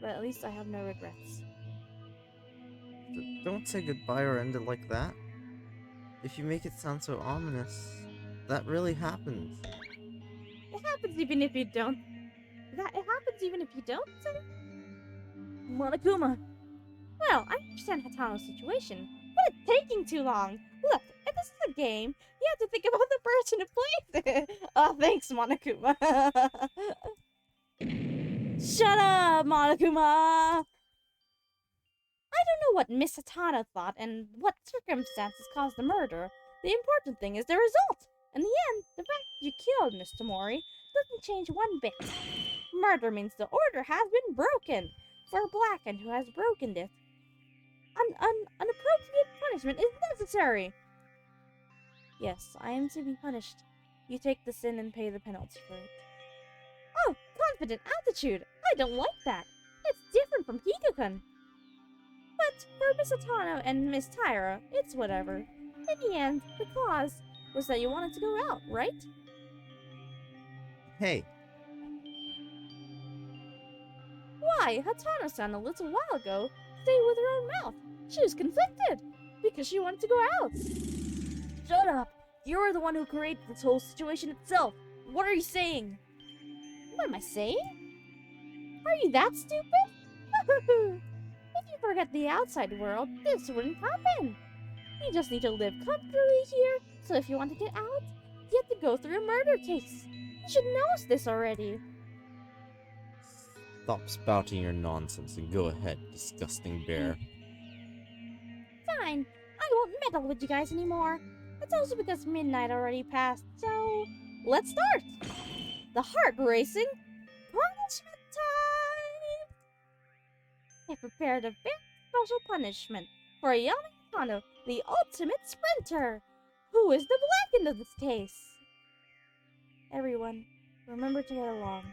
but at least I have no regrets. Don't say goodbye or end it like that. If you make it sound so ominous, that really happens. It happens even if you don't. It happens even if you don't say. Monokuma. Well, I understand Hatano's situation, but it's taking too long. Look, if this is a game, you have to think about the person who plays it. Oh, thanks, Monokuma. Shut up, Monokuma! I don't know what Miss Hatana thought and what circumstances caused the murder. The important thing is the result. In the end, the fact you killed Mr. Mori doesn't change one bit. Murder means the order has been broken. for a Blackened who has broken it. An appropriate punishment is necessary. Yes, I am to be punished. You take the sin and pay the penalty for it. Oh, confident attitude! I don't like that. It's different from Hiko-kun. But for Miss Atano and Miss Tyra, it's whatever. In the end, the cause was that you wanted to go out, right? Hey, Why, Hatano-san a little while ago stayed with her own mouth. She was conflicted because she wanted to go out. Shut up! You're the one who created this whole situation itself. What are you saying? What am I saying? Are you that stupid? If you forget the outside world, this wouldn't happen. You just need to live comfortably here, so if you want to get out, you have to go through a murder case. You should know this already. stop spouting your nonsense and go ahead, disgusting bear. Fine. I won't meddle with you guys anymore. It's also because midnight already passed, so Let's start! The heart racing punishment time! I prepared a very special punishment for Ayami Hatano, the ultimate sprinter, who is the Blackened of this case. Everyone, remember to get along.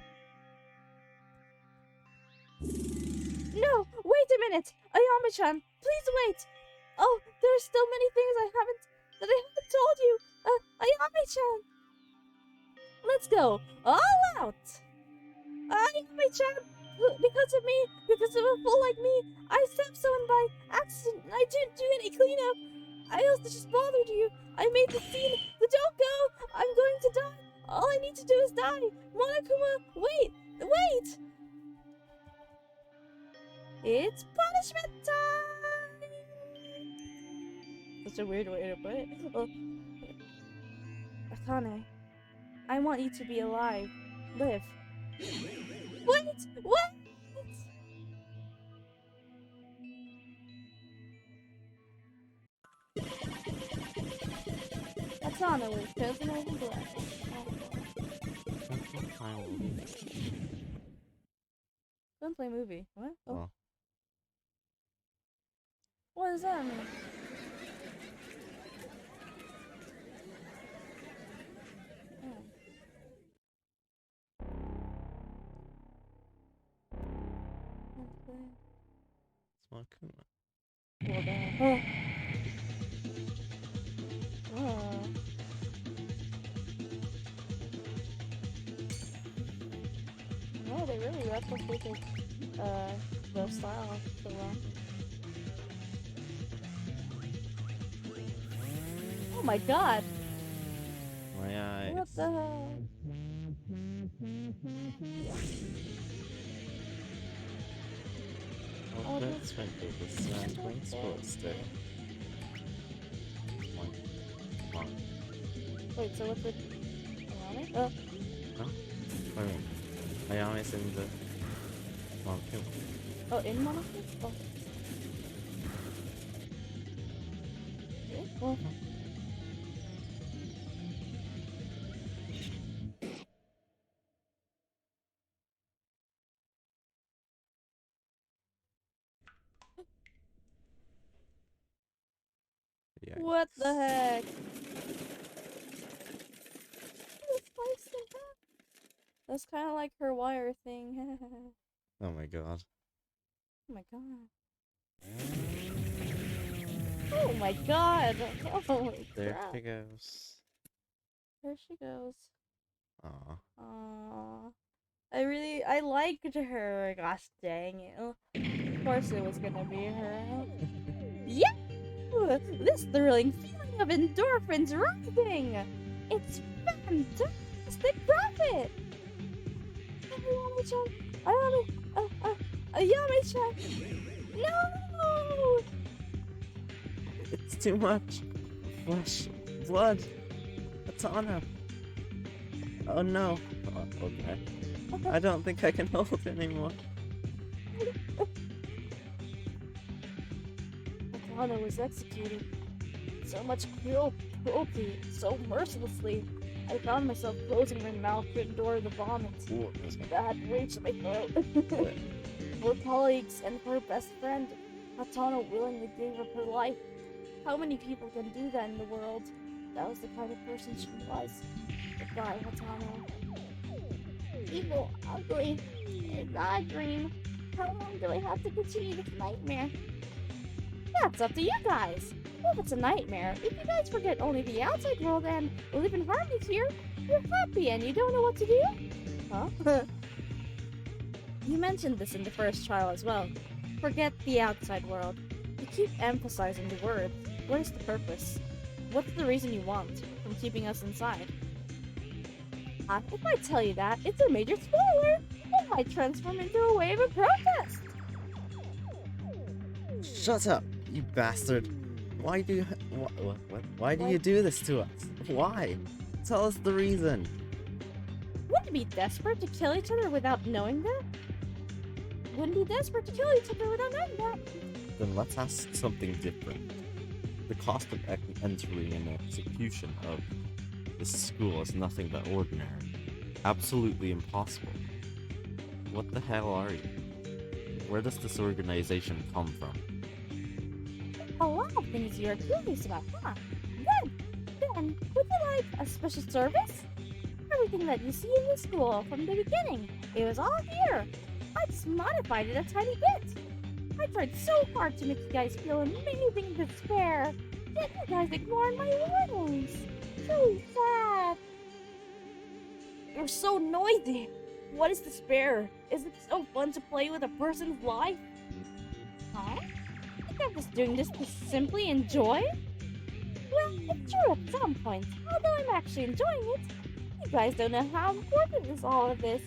No, wait a minute! Ayami-chan, please wait! Oh, there are still many things I haven't told you! Ayami-chan! Let's go! All out! Ayami-chan! Because of me, because of a fool like me, I stabbed someone by accident and I didn't do any cleanup! I also just bothered you! I made the scene! Don't go! I'm going to die! All I need to do is die! Monokuma, wait! Wait! It's punishment time! That's a weird way to put it. Oh. Akane, I want you to be alive. Live. Wait! What? Atana was chosen as a black. Don't play movie. What? Oh. Oh. What does that mean? Oh. Smakuma. Well, then. Oh. Oh, they really replicated the style so well. Oh my god! My eyes. What the hell? Oh, that's when people send Green Sports Day. Come on. Wait, so what's with Ayami? Oh, Huh? I mean, Ayami's in the Monokuma. oh, in Monokuma? Oh. Okay, well. Yeah. What the heck? That's kind of like her wire thing. Oh my god. Oh my god. Oh my god. Oh, There crap. she goes. There she goes. Aw. Aww. I liked her. Gosh dang it. Oh, of course it was gonna be her. Yeah! This thrilling feeling of endorphins rising! It's fantastic profit! Ayami-chan! Ayami-chan! No! It's too much. Flesh. Blood. Atana. Oh no. Oh, okay. I don't think I can hold it anymore. Atana was executed. So much cruelty, so mercilessly. I found myself closing my mouth to endure the vomit Ooh, that had reached my throat. For colleagues and for her best friend, Hatano willingly gave up her life. How many people can do that in the world? That was the kind of person she was. Goodbye, Hatano. Evil, ugly. It's not a dream. How long do I have to continue this nightmare? That's up to you guys. If it's a nightmare, if you guys forget only the outside world and live in harmony here, you're happy and you don't know what to do? Huh? You mentioned this in the first trial as well. Forget the outside world. You keep emphasizing the word. What is the purpose? What's the reason you want from keeping us inside? If I tell you that, it's a major spoiler! It might transform into a wave of protest! Shut up, you bastard! Why do you why do you do this to us? Why? Tell us the reason. Wouldn't it be desperate to kill each other without knowing that? Wouldn't be desperate to kill each other without knowing that? Then let's ask something different. The cost of entering an execution of this school is nothing but ordinary. Absolutely impossible. What the hell are you? Where does this organization come from? A lot of things you're curious about, huh? Then, would you like a special service? Everything that you see in the school from the beginning, it was all here. I just modified it a tiny bit. I tried so hard to make you guys feel amazing despair, yet you guys ignored my warnings. So sad. You're so noisy. What is despair? Is it so fun to play with a person's life? Huh? I think I'm just doing this to simply enjoy? Well, it's true at some points, although I'm actually enjoying it. You guys don't know how important is all of this.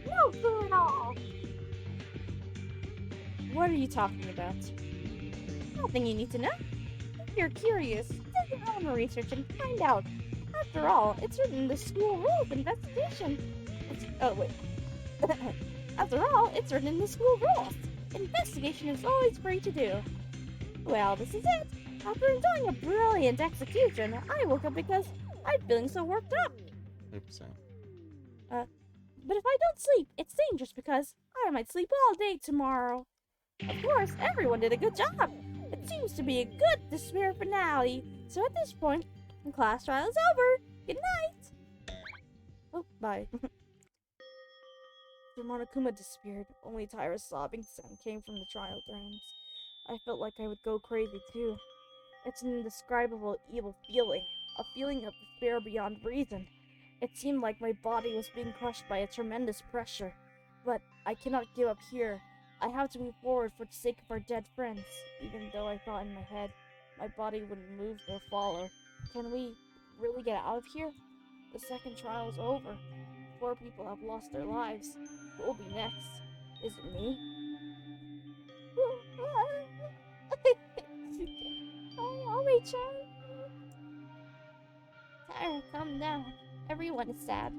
No clue at all. What are you talking about? Nothing you need to know. If you're curious, do your own research and find out. After all, it's written in the school rule of investigation. After all, it's written in the school rules. Investigation is always free to do. Well, this is it. After enjoying a brilliant execution, I woke up because I'm feeling so worked up. Oops. But if I don't sleep, it's dangerous because I might sleep all day tomorrow. Of course, everyone did a good job. It seems to be a good despair finale. So at this point, the class trial is over. Good night. Oh, bye. After Monokuma disappeared, only Tyra's sobbing sound came from the trial grounds. I felt like I would go crazy too. It's an indescribable evil feeling, a feeling of despair beyond reason. It seemed like my body was being crushed by a tremendous pressure. But I cannot give up here. I have to move forward for the sake of our dead friends, even though I thought in my head my body wouldn't move nor follow. Can we really get out of here? The second trial is over. 4 people have lost their lives. Who will be next? Is it me? Omi-chan! Tyra, calm down. Everyone is sad.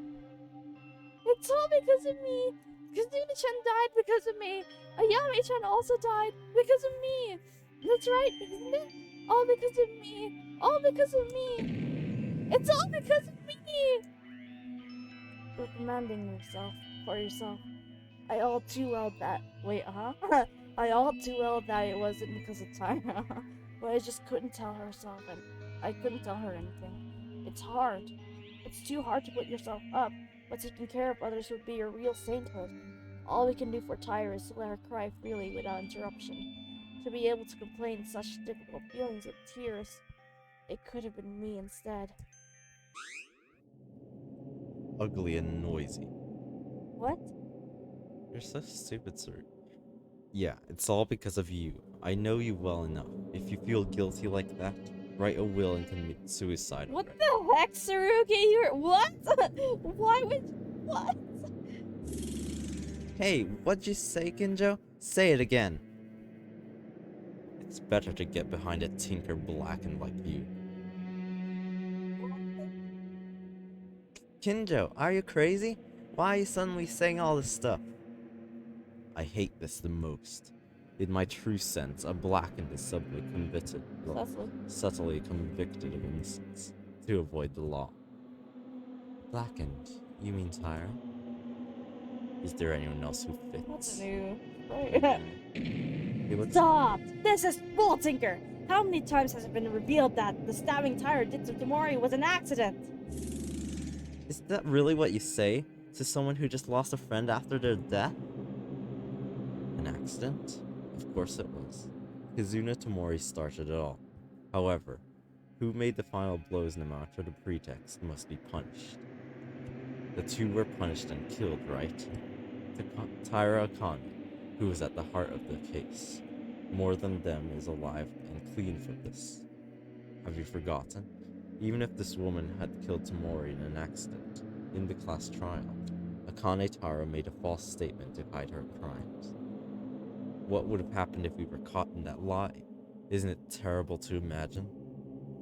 It's all because of me! Kazuna-chan died because of me! Ayame-chan also died because of me! That's right, isn't it? All because of me! All because of me! It's all because of me! Reprimanding yourself for yourself. I all too well that I all too well that it wasn't because of Tyra. But I just couldn't tell herself and I couldn't tell her anything. It's hard. It's too hard to put yourself up, but taking care of others would be your real sainthood. All we can do for Tyra is to let her cry freely without interruption. To be able to complain such difficult feelings with tears. It could have been me instead. Ugly and noisy. What? You're so stupid, sir. Yeah, it's all because of you. I know you well enough. If you feel guilty like that, write a will and commit suicide. What already. the heck, Tsurugi? You're what? Why would what? Hey, what'd you say, Kinjo? Say it again. It's better to get behind a tinker blackened like you. Kinjo, are you crazy? Why are you suddenly saying all this stuff? I hate this the most. In my true sense, a blackened is subtly convicted of innocence to avoid the law. Blackened, you mean Tyra? Is there anyone else who What's fits? new? Hey, what's... Stop! This is bull, Tinker! How many times has it been revealed that the stabbing Tyra did to Tamori was an accident? Is that really what you say to someone who just lost a friend after their death? An accident? Of course it was. Kazuna Tamori started it all. However, who made the final blows no matter the pretext must be punished. The two were punished and killed, right? Taira Akane, who was at the heart of the case. More than them is alive and clean from this. Have you forgotten? Even if this woman had killed Tamori in an accident, in the class trial, Akane Taro made a false statement to hide her crimes. What would have happened if we were caught in that lie? Isn't it terrible to imagine?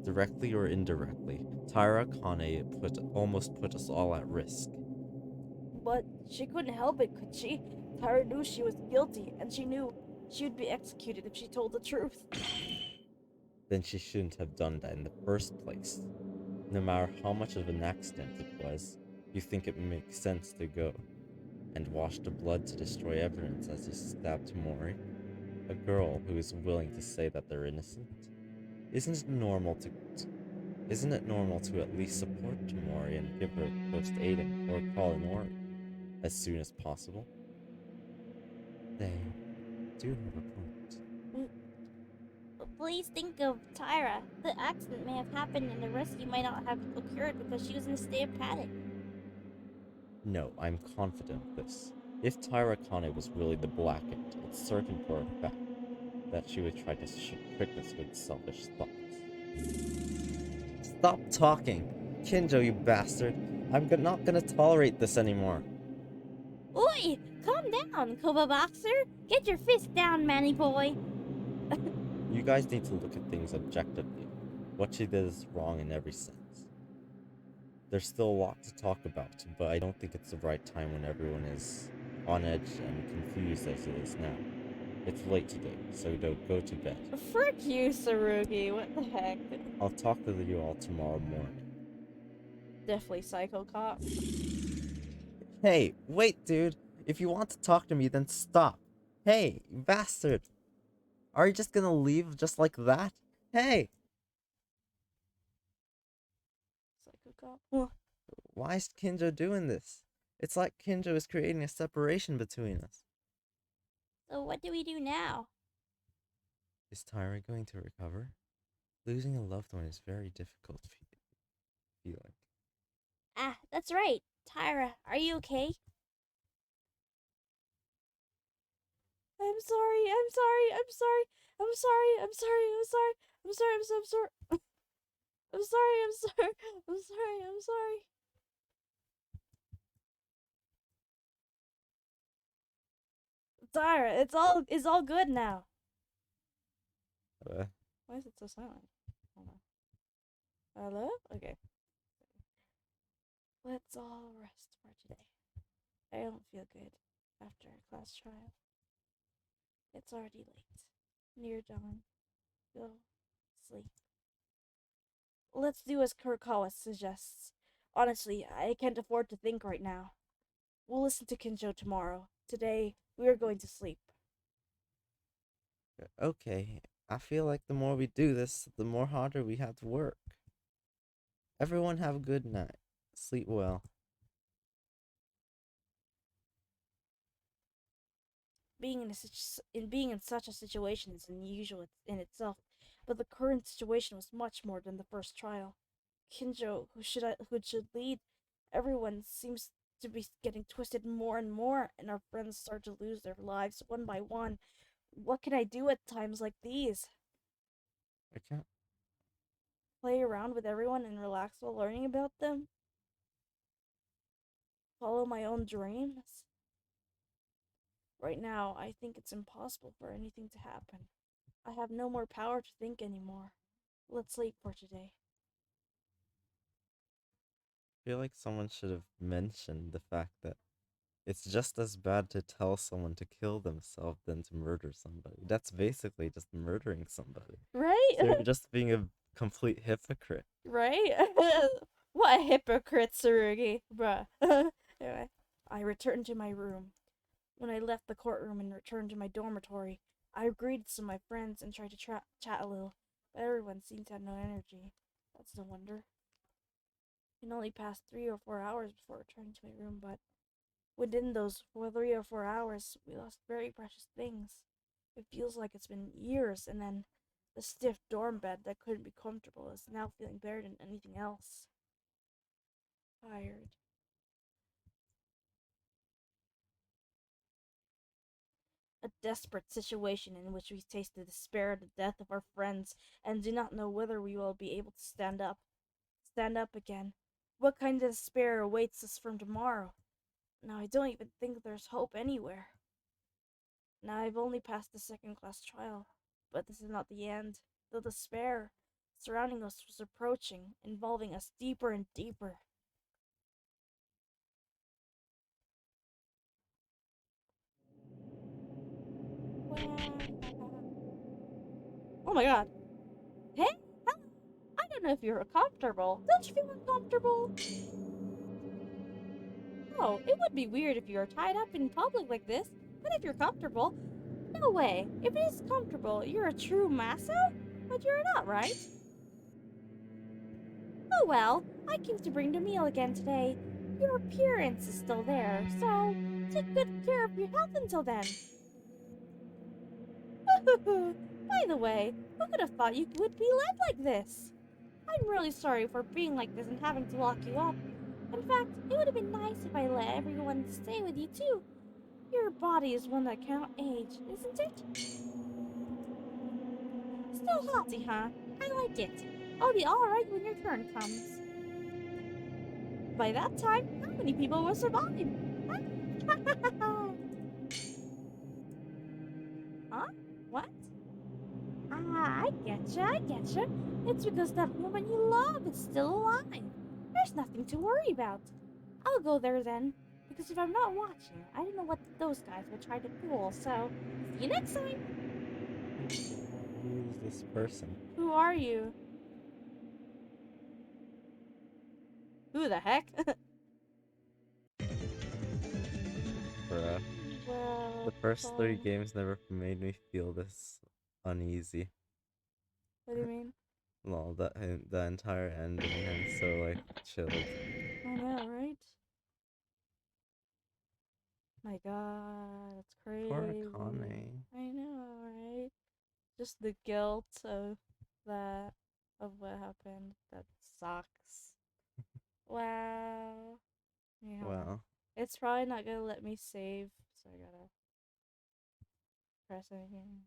Directly or indirectly, Taira Akane almost put us all at risk. But she couldn't help it, could she? Tyra knew she was guilty, and she knew she would be executed if she told the truth. Then she shouldn't have done that in the first place. No matter how much of an accident it was, you think it makes sense to go and wash the blood to destroy evidence as you stabbed Tamori? A girl who is willing to say that they're innocent? Isn't it normal to at least support Tamori and give her first aiding or call an Ori as soon as possible? They do have a point. Please think of Tyra. The accident may have happened and the rescue might not have occurred because she was in a state of panic. No, I'm confident of this. If Tyra Kane was really the Blackend, it's certain for a fact that she would try to trick us with selfish thoughts. Stop talking! Kinjo, you bastard! I'm not gonna tolerate this anymore. Oi! Calm down, Koba Boxer! Get your fist down, manny boy! You guys need to look at things objectively. What she did is wrong in every sense. There's still a lot to talk about, but I don't think it's the right time when everyone is on edge and confused as it is now. It's late today, so go to bed. Frick you, Tsurugi, what the heck? I'll talk to you all tomorrow morning. Definitely psycho cop. Hey, wait, dude. If you want to talk to me, then stop. Hey, you bastard. Are you just gonna leave just like that? Hey! Psycho cop. Why is Kinjo doing this? It's like Kinjo is creating a separation between us. So what do we do now? Is Tyra going to recover? Losing a loved one is very difficult, feel like. Ah, that's right. Tyra, are you okay? I'm sorry, I'm sorry, I'm sorry, I'm sorry, I'm sorry, I'm sorry, I'm sorry, I'm so sorry. I'm sorry, I'm sorry, I'm sorry, I'm sorry. Tyra, it's all good now. Why is it so silent? Hold on. Hello? Okay. Let's all rest for today. I don't feel good after our class trial. It's already late. Near dawn. Go sleep. Let's do as Kurokawa suggests. Honestly, I can't afford to think right now. We'll listen to Kinjo tomorrow. Today, we are going to sleep. Okay, I feel like the more we do this, the more harder we have to work. Everyone have a good night. Sleep well. Being in such a situation is unusual in itself, but the current situation was much more than the first trial. Kinjo, who should lead everyone, seems to be getting twisted more and more, and our friends start to lose their lives one by one. What can I do at times like these? I can't. Play around with everyone and relax while learning about them? Follow my own dreams? Right now, I think it's impossible for anything to happen. I have no more power to think anymore. Let's sleep for today. I feel like someone should have mentioned the fact that it's just as bad to tell someone to kill themselves than to murder somebody. That's basically just murdering somebody. Right? So you're just being a complete hypocrite. Right? What a hypocrite, Tsurugi. Bruh. Anyway, I returned to my room. When I left the courtroom and returned to my dormitory, I greeted some of my friends and tried to chat a little, but everyone seemed to have no energy. That's no wonder. It only passed 3 or 4 hours before returning to my room, but within those 3 or 4 hours, we lost very precious things. It feels like it's been years, and then the stiff dorm bed that couldn't be comfortable is now feeling better than anything else. Tired. A desperate situation in which we taste the despair of the death of our friends and do not know whether we will be able to stand up. Stand up again. What kind of despair awaits us from tomorrow? Now I don't even think there's hope anywhere. Now I've only passed the second class trial, but this is not the end. The despair surrounding us was approaching, involving us deeper and deeper. Oh my god. Hey, hello. I don't know if you're comfortable. Don't you feel uncomfortable? Oh, it would be weird if you were tied up in public like this, but if you're comfortable, no way. If it is comfortable, you're a true Maso? But you're not, right? Oh well, I came to bring the meal again today. Your appearance is still there, so take good care of your health until then. By the way, who could have thought you would be led like this? I'm really sorry for being like this and having to lock you up. In fact, it would have been nice if I let everyone stay with you too. Your body is one that cannot age, isn't it? Still hotty, huh? I like it. I'll be alright when your turn comes. By that time, how many people will survive? Huh? What? Ah, I getcha. It's because that woman you love is still alive. There's nothing to worry about. I'll go there then. Because if I'm not watching, I don't know what those guys will try to pull, so see you next time! Who's this person? Who are you? Who the heck? Bruh. Well, The first 3 fine. games never made me feel this uneasy. What do you mean? Lol, the entire ending and so like chilled. I know, right? My god, it's crazy. Poor Akane. I know, right? Just the guilt of that, of what happened. That sucks. Wow. Yeah. Well, It's probably not gonna let me save, so I gotta press it again.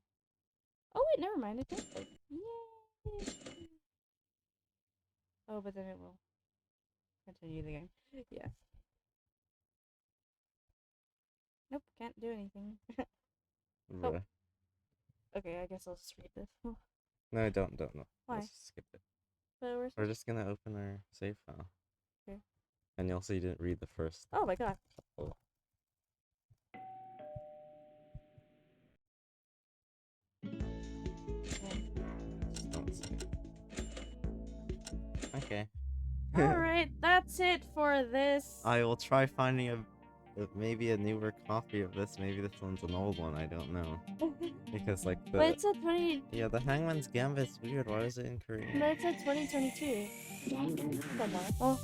Oh wait, never mind. It did. Yay! Oh, but then it will continue the game. Yeah. Nope, can't do anything. bruh. Okay, I guess I'll just read this. No, don't no. Why? Let's just skip it. But We're just gonna open our save file. Okay. And you'll see you didn't read the first. Oh my god. couple. Just don't save. Okay. Alright, that's it for this. I will try finding maybe a newer copy of this. Maybe this one's an old one. I don't know. Because like the But it's a 20. yeah, the Hangman's Gambit's weird. Why is it in Korean? But it's a 2022. Well,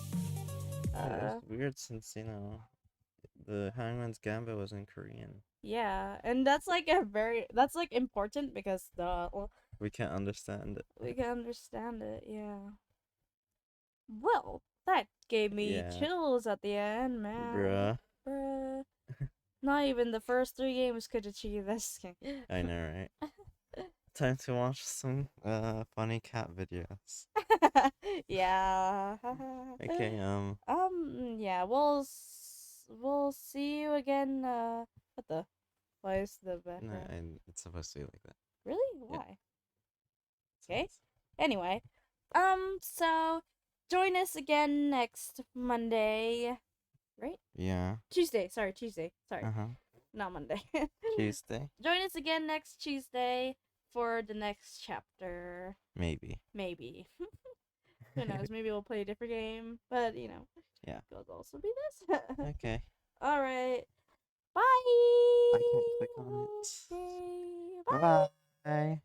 It's weird since the Hangman's Gambit was in Korean. yeah, and that's like that's like important because We can't understand it. we can understand it. Yeah. Well, that gave me Yeah. chills at the end, man. Bruh. Bruh. Not even the first 3 games could achieve this. I know, right? Time to watch some funny cat videos. Yeah. Okay, Yeah, we'll see you again. What the? Why is the no, background? and it's supposed to be like that. Really? Yeah. Why? Okay. Anyway, so join us again next Monday, right? Yeah. Tuesday. Sorry, Tuesday. Sorry, Uh-huh. not Monday. Tuesday? Join us again next Tuesday for the next chapter. Maybe. Maybe. Who knows? Maybe we'll play a different game, but Yeah. could also be this. Okay. Alright. Bye! I can't click on it. Okay, Bye bye.